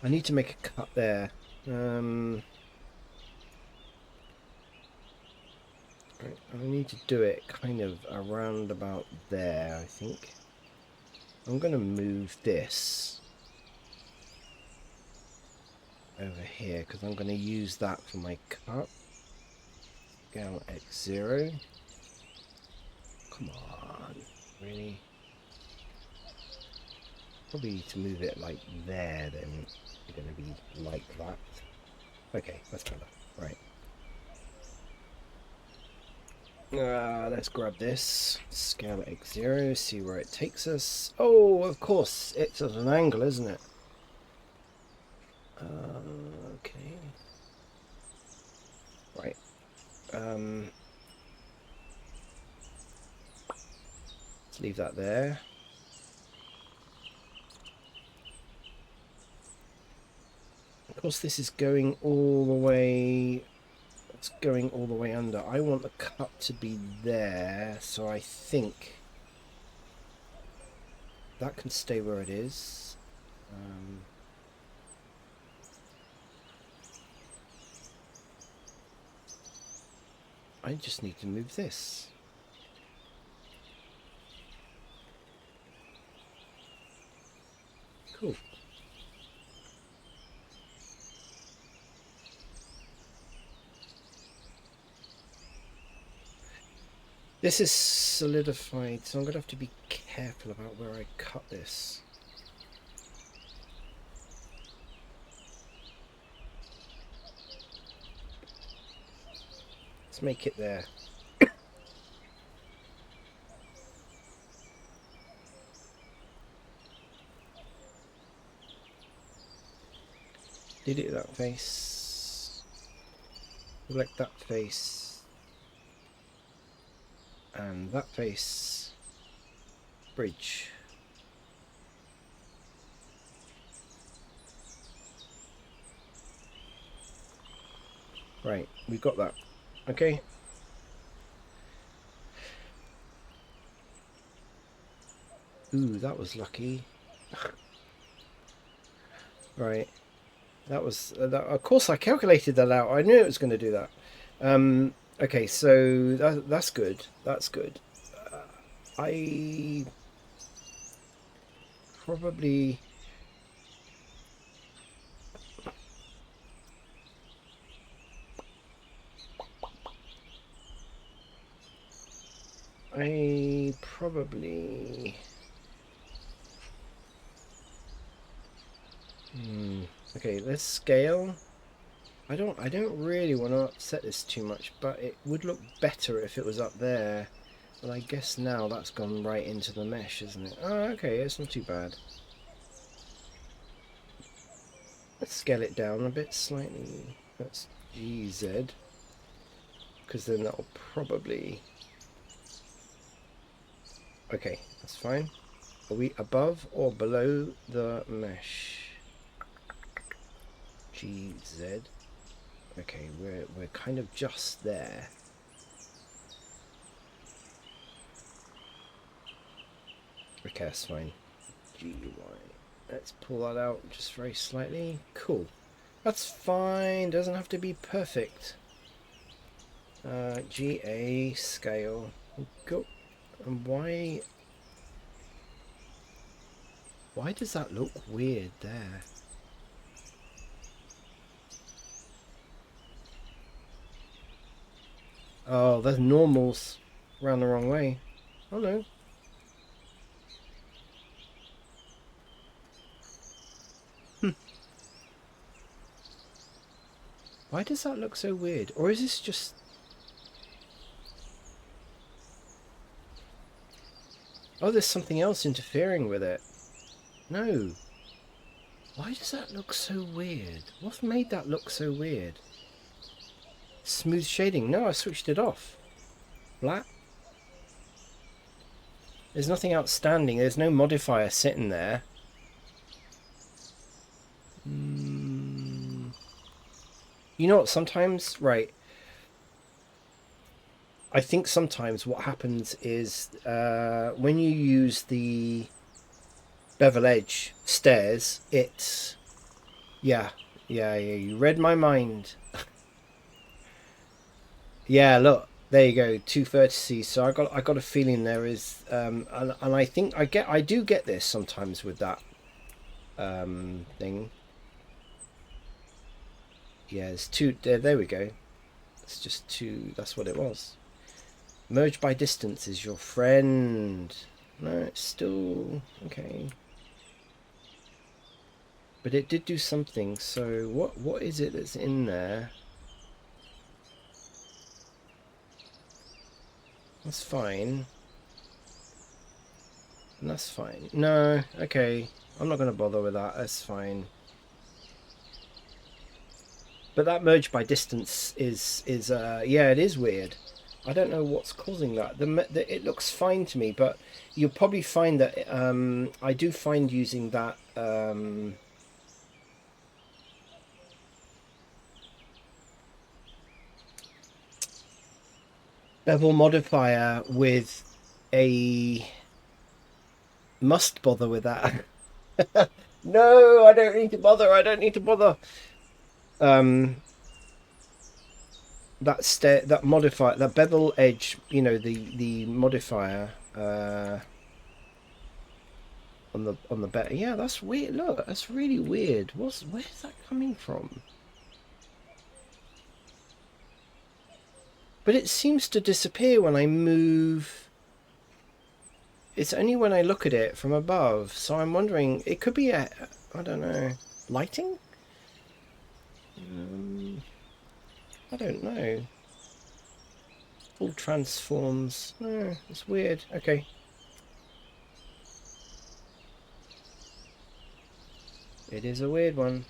I need to make a cut there. Right, I need to do it kind of around about there, I think. I'm going to move this over here because I'm going to use that for my cut. Scale X0. Come on, really? Probably need to move it like there, then it's going to be like that. Okay, that's better. Right. Let's grab this. Scale X0, see where it takes us. Oh, of course, it's at an angle, isn't it? Okay. Right. Let's leave that there. Of course, this is going all the way. It's going all the way under. I want the cut to be there, so I think that can stay where it is. I just need to move this. Cool. This is solidified, so I'm going to have to be careful about where I cut this. Let's make it there. Delete that face. Select that face. And that face. Bridge. Right, we've got that. Okay. Ooh, that was lucky. Right. That was... of course I calculated that out. I knew it was going to do that. Okay, so that's good. That's good. I probably... Okay, let's scale. I don't really want to upset this too much, but it would look better if it was up there. But I guess now that's gone right into the mesh, isn't it? Oh, okay, it's not too bad. Let's scale it down a bit slightly. That's GZ. Because then that'll probably... Okay, that's fine. Are we above or below the mesh? GZ. Okay, we're kind of just there. Okay, that's fine. GY. Let's pull that out just very slightly. Cool. That's fine. Doesn't have to be perfect. GA scale. Go. And why does that look weird there? Oh, there's normals round the wrong way. Oh no. Why does that look so weird? Or is this just... Oh, there's something else interfering with it. No. Why does that look so weird? What made that look so weird? Smooth shading. No, I switched it off. Flat. There's nothing outstanding. There's no modifier sitting there. You know what, sometimes... Right. I think sometimes what happens is when you use the bevel edge stairs, it's... Yeah, you read my mind. Yeah, look, there you go, two vertices. So I got a feeling there is, and I think I do get this sometimes with that thing. Yeah, it's two. There we go. It's just two. That's what it was. Merge by distance is your friend. No, it's still okay. But it did do something. So what is it that's in there? That's fine. And that's fine. No, okay. I'm not going to bother with that. That's fine. But that merge by distance is yeah, it is weird. I don't know what's causing that. It looks fine to me, but you'll probably find that I do find using that bevel modifier with a must bother with that. No, I don't need to bother. I don't need to bother. Um, that modifier, that bevel edge, you know, the modifier on the bet. Yeah, that's weird. Look, that's really weird. Where's that coming from? But it seems to disappear when I move. It's only when I look at it from above. So I'm wondering, it could be I don't know, lighting? I don't know. Full transforms. Oh, it's weird. Okay. It is a weird one.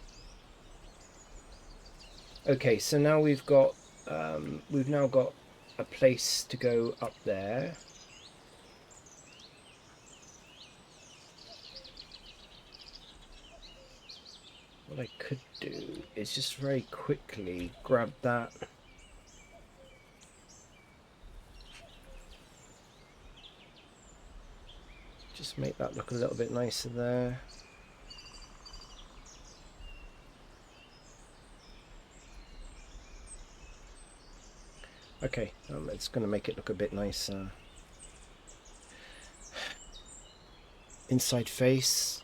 Okay, so now we've now got a place to go up there. What I could do is just very quickly grab that. Just make that look a little bit nicer there. Okay, it's going to make it look a bit nicer. Inside face.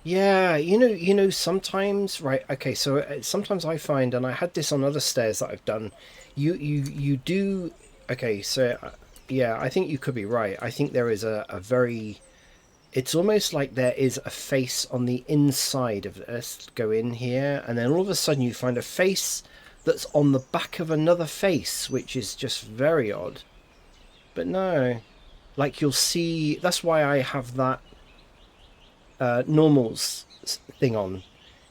Yeah, sometimes, right, okay, so sometimes I find, and I had this on other stairs that I've done, you do, okay, so, yeah, I think you could be right. I think there is a very, it's almost like there is a face on the inside of this. Go in here, and then all of a sudden you find a face that's on the back of another face, which is just very odd. But no, like you'll see, that's why I have that normals thing on,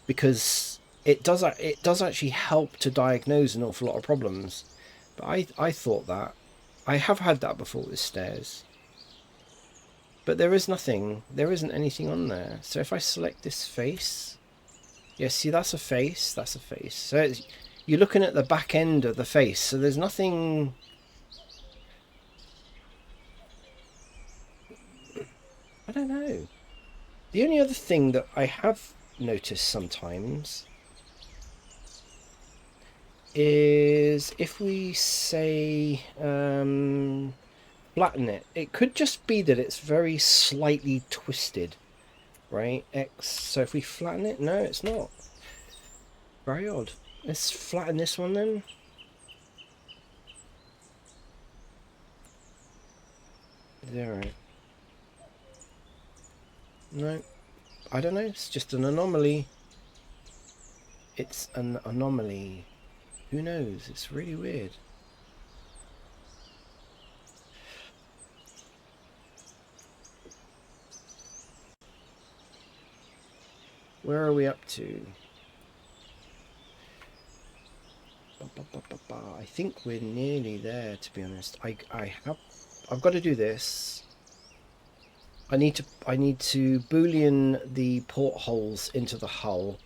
because it does actually help to diagnose an awful lot of problems. But I thought that I have had that before with stairs, but there isn't anything on there. So if I select this face, yeah, see, that's a face, so you're looking at the back end of the face, so there's nothing. I don't know. The only other thing that I have noticed sometimes is if we say flatten it, it could just be that it's very slightly twisted, right? X. So if we flatten it, no, it's not. Very odd. Let's flatten this one then. There. No, I don't know. It's just an anomaly. It's an anomaly. Who knows? It's really weird. Where are we up to? I think we're nearly there, to be honest. I've got to do this. I need to boolean the portholes into the hull.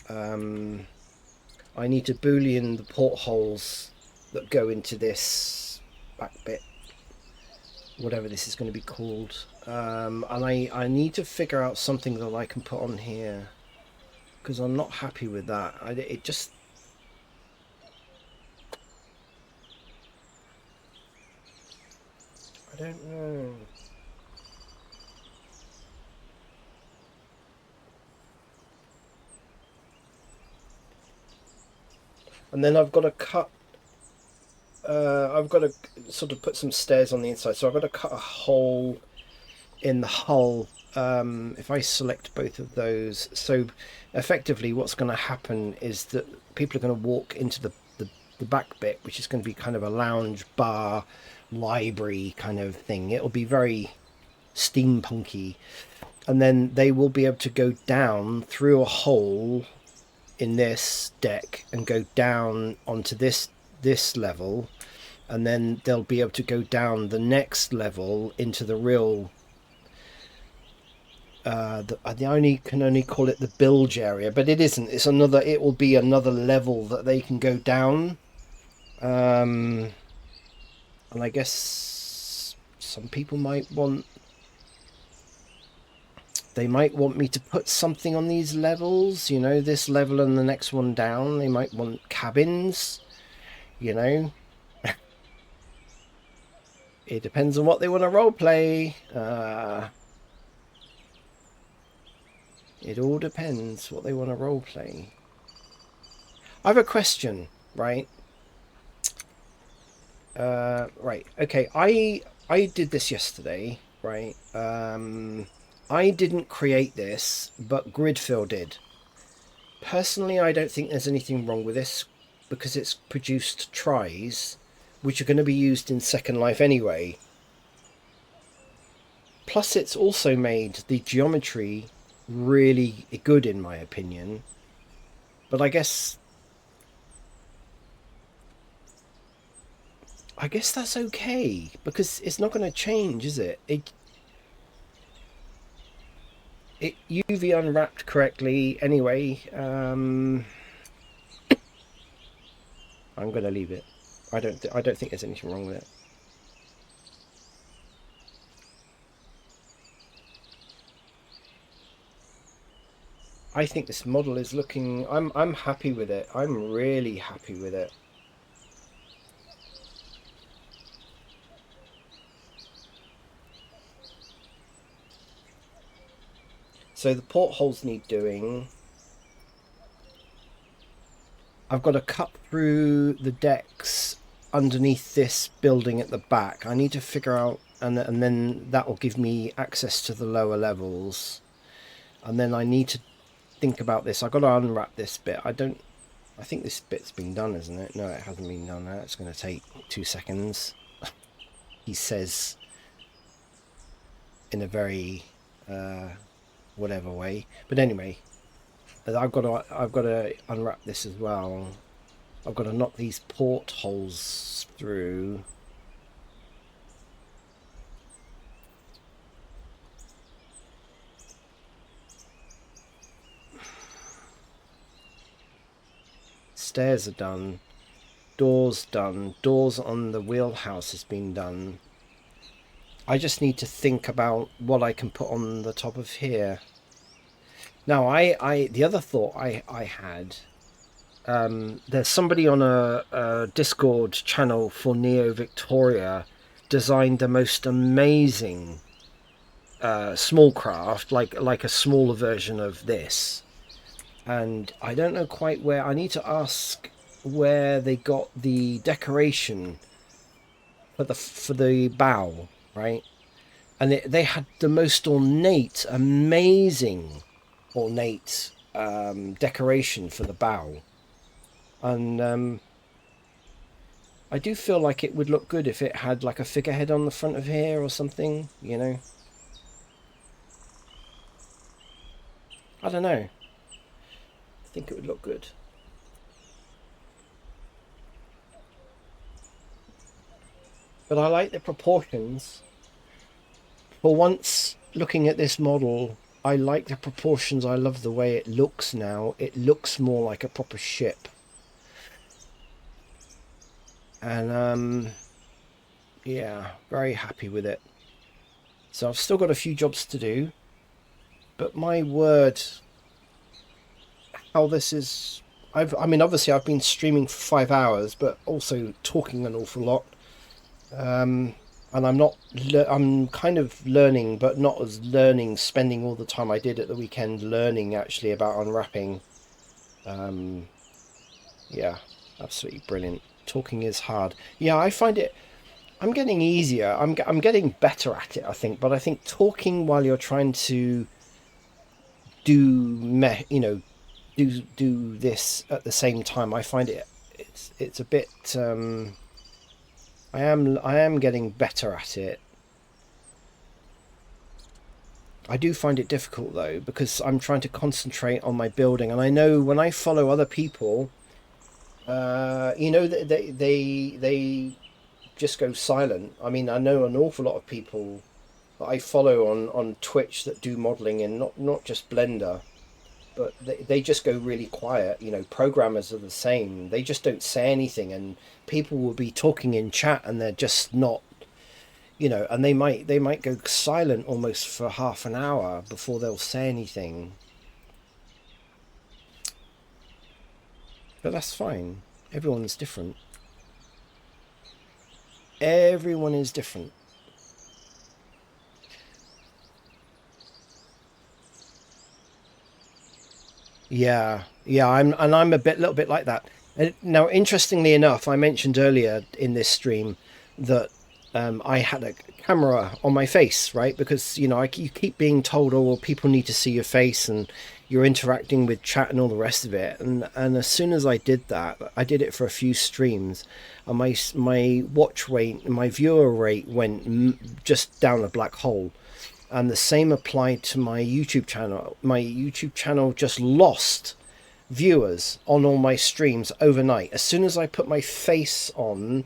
I need to boolean the portholes that go into this back bit, whatever this is going to be called. And I need to figure out something that I can put on here, because I'm not happy with that. It just. I don't know. And then I've got to cut. I've got to sort of put some stairs on the inside, so I've got to cut a hole in the hull. If I select both of those, so effectively what's going to happen is that people are going to walk into the the back bit, which is going to be kind of a lounge bar library kind of thing. It'll be very steampunky, and then they will be able to go down through a hole in this deck and go down onto this level, and then they'll be able to go down the next level into the real I can only call it the bilge area, but it isn't. It's another. It will be another level that they can go down. And I guess some people might want. They might want me to put something on these levels. You know, this level and the next one down. They might want cabins. You know. It depends on what they want to roleplay. It all depends what they want to roleplay. I have a question, right? Right. Okay. I did this yesterday, right? I didn't create this, but Gridfill did. Personally, I don't think there's anything wrong with this because it's produced tries, which are going to be used in Second Life anyway. Plus, it's also made the geometry really good, in my opinion. But I guess that's okay because it's not going to change, is it? It UV unwrapped correctly anyway. I'm going to leave it. I don't think there's anything wrong with it. I think this model is looking. I'm happy with it. I'm really happy with it. So the portholes need doing. I've got to cut through the decks underneath this building at the back. I need to figure out, and then that will give me access to the lower levels. And then I need to think about this. I've got to unwrap this bit. I think this bit's been done, isn't it? No, it hasn't been done. It's going to take 2 seconds. He says in a very whatever way. But anyway, I've got to unwrap this as well. I've got to knock these portholes through. Stairs are done. Doors done. Doors on the wheelhouse has been done. I just need to think about what I can put on the top of here. Now, the other thought I had, there's somebody on a Discord channel for Neo Victoria designed the most amazing small craft, like a smaller version of this. And I don't know quite where. I need to ask where they got the decoration for the bow, right? And they had the most amazing ornate decoration for the bow. And I do feel like it would look good if it had like a figurehead on the front of here or something, you know. I don't know. I think it would look good. But I like the proportions. For once, looking at this model, I like the proportions. I love the way it looks now. It looks more like a proper ship. And yeah, very happy with it. So I've still got a few jobs to do. But my word, how this is... I mean, obviously I've been streaming for 5 hours, but also talking an awful lot. And I'm kind of learning, but not as learning, spending all the time I did at the weekend learning actually about unwrapping. Yeah, absolutely brilliant. Talking is hard. Yeah, I find it, I'm getting easier. I'm getting better at it, I think. But I think talking while you're trying to do this at the same time, I find it it's a bit. I am getting better at it. I do find it difficult though because I'm trying to concentrate on my building, and I know when I follow other people, they just go silent. I mean, I know an awful lot of people that I follow on Twitch that do modeling, and not just Blender, but they just go really quiet. Programmers are the same. They just don't say anything, and people will be talking in chat and they're just not, and they might go silent almost for half an hour before they'll say anything. But that's fine. Everyone's different. Everyone is different. Yeah, I'm a little bit like that. Now, interestingly enough, I mentioned earlier in this stream that I had a camera on my face, right? Because you keep being told, oh well, people need to see your face, and you're interacting with chat and all the rest of it. And as soon as I did that, I did it for a few streams, and my watch rate, my viewer rate went just down a black hole. And the same applied to my YouTube channel. My YouTube channel just lost viewers on all my streams overnight. As soon as I put my face on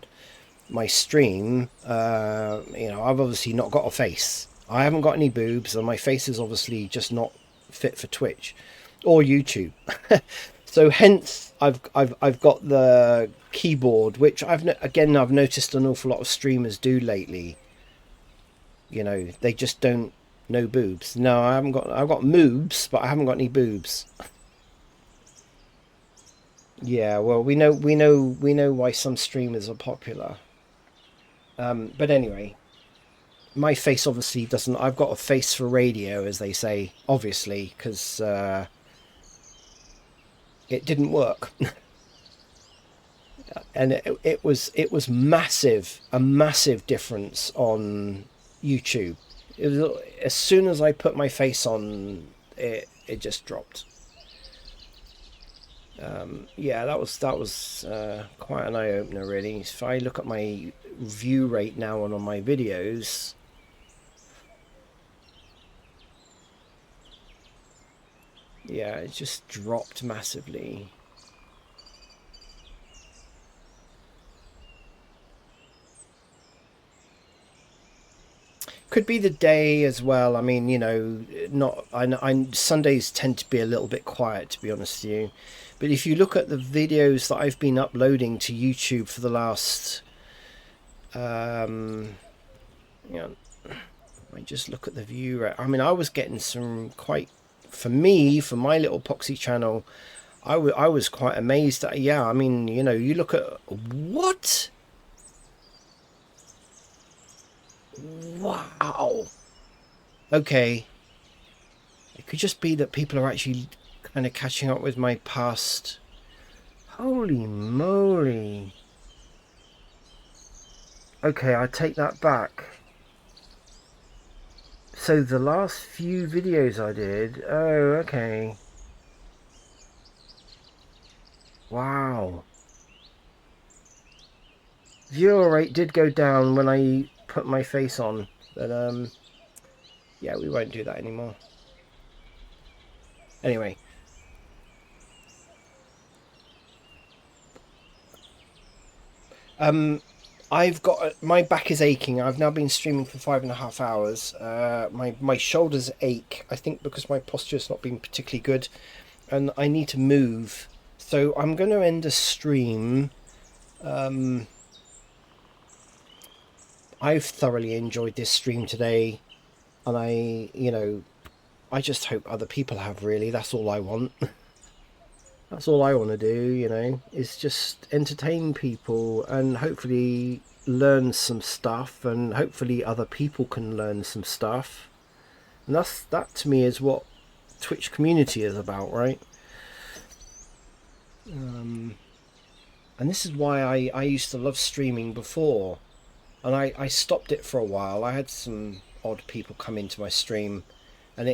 my stream, I've obviously not got a face. I haven't got any boobs, and my face is obviously just not fit for Twitch or YouTube. So hence I've got the keyboard, which I've noticed an awful lot of streamers do lately. They just don't. No boobs. No, I've got moobs, but I haven't got any boobs. Yeah, well, we know why some streamers are popular. But anyway, my face obviously doesn't. I've got a face for radio, as they say, obviously, because it didn't work. And it was massive, a massive difference on YouTube. As soon as I put my face on, it just dropped. Yeah, that was quite an eye opener, really. If I look at my view rate now on my videos, yeah, it just dropped massively. Could be the day as well. I mean, not. Sundays tend to be a little bit quiet, to be honest with you. But if you look at the videos that I've been uploading to YouTube for the last, I just look at the view rate. I mean, I was getting some quite, for my little Poxy channel, I was quite amazed at. Yeah, I mean, you look at what. Wow. Okay. It could just be that people are actually kind of catching up with my past. Holy moly. Okay, I take that back. So the last few videos I did. Oh, okay. Wow. Viewer rate did go down when I put my face on, but yeah, we won't do that anymore. Anyway, I've got my back is aching. I've now been streaming for 5.5 hours. My shoulders ache, I think, because my posture's not been particularly good, and I need to move. So I'm going to end a stream. I've thoroughly enjoyed this stream today, and I just hope other people have, really. That's all I want. That's all I want to do, is just entertain people and hopefully learn some stuff, and hopefully other people can learn some stuff. And that to me is what Twitch community is about, right? And this is why I used to love streaming before. And I stopped it for a while. I had some odd people come into my stream, and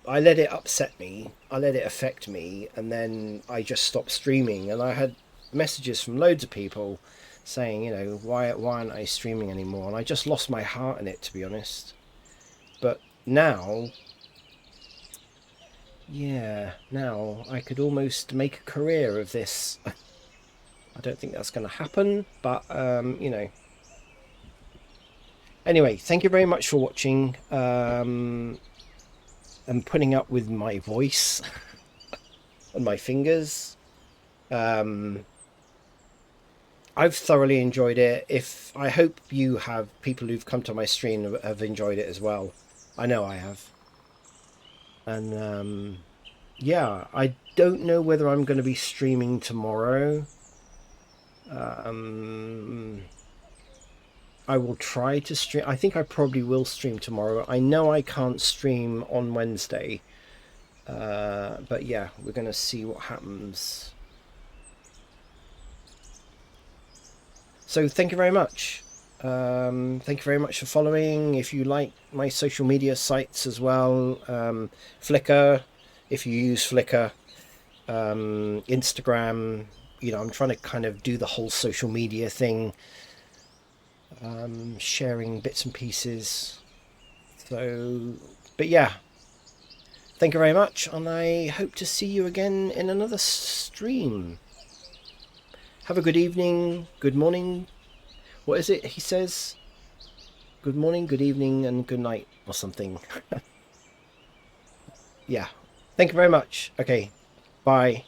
I let it upset me. I let it affect me, and then I just stopped streaming. And I had messages from loads of people saying, you know, why aren't I streaming anymore? And I just lost my heart in it, to be honest. But now, yeah, now I could almost make a career of this. I don't think that's going to happen, but you know. Anyway, thank you very much for watching and putting up with my voice and my fingers. I've thoroughly enjoyed it. If I hope you have, people who've come to my stream have enjoyed it as well. I know I have. And yeah, I don't know whether I'm going to be streaming tomorrow. I will try to stream. I think I probably will stream tomorrow. I know I can't stream on Wednesday. But yeah, we're going to see what happens. So thank you very much. Thank you very much for following. If you like my social media sites as well, Flickr, if you use Flickr, Instagram, you know, I'm trying to kind of do the whole social media thing, sharing bits and pieces. So, but yeah, thank you very much, and I hope to see you again in another stream. Have a good evening, good morning. What is it he says? Good morning, good evening, and good night, or something. Yeah. Thank you very much. Okay. Bye.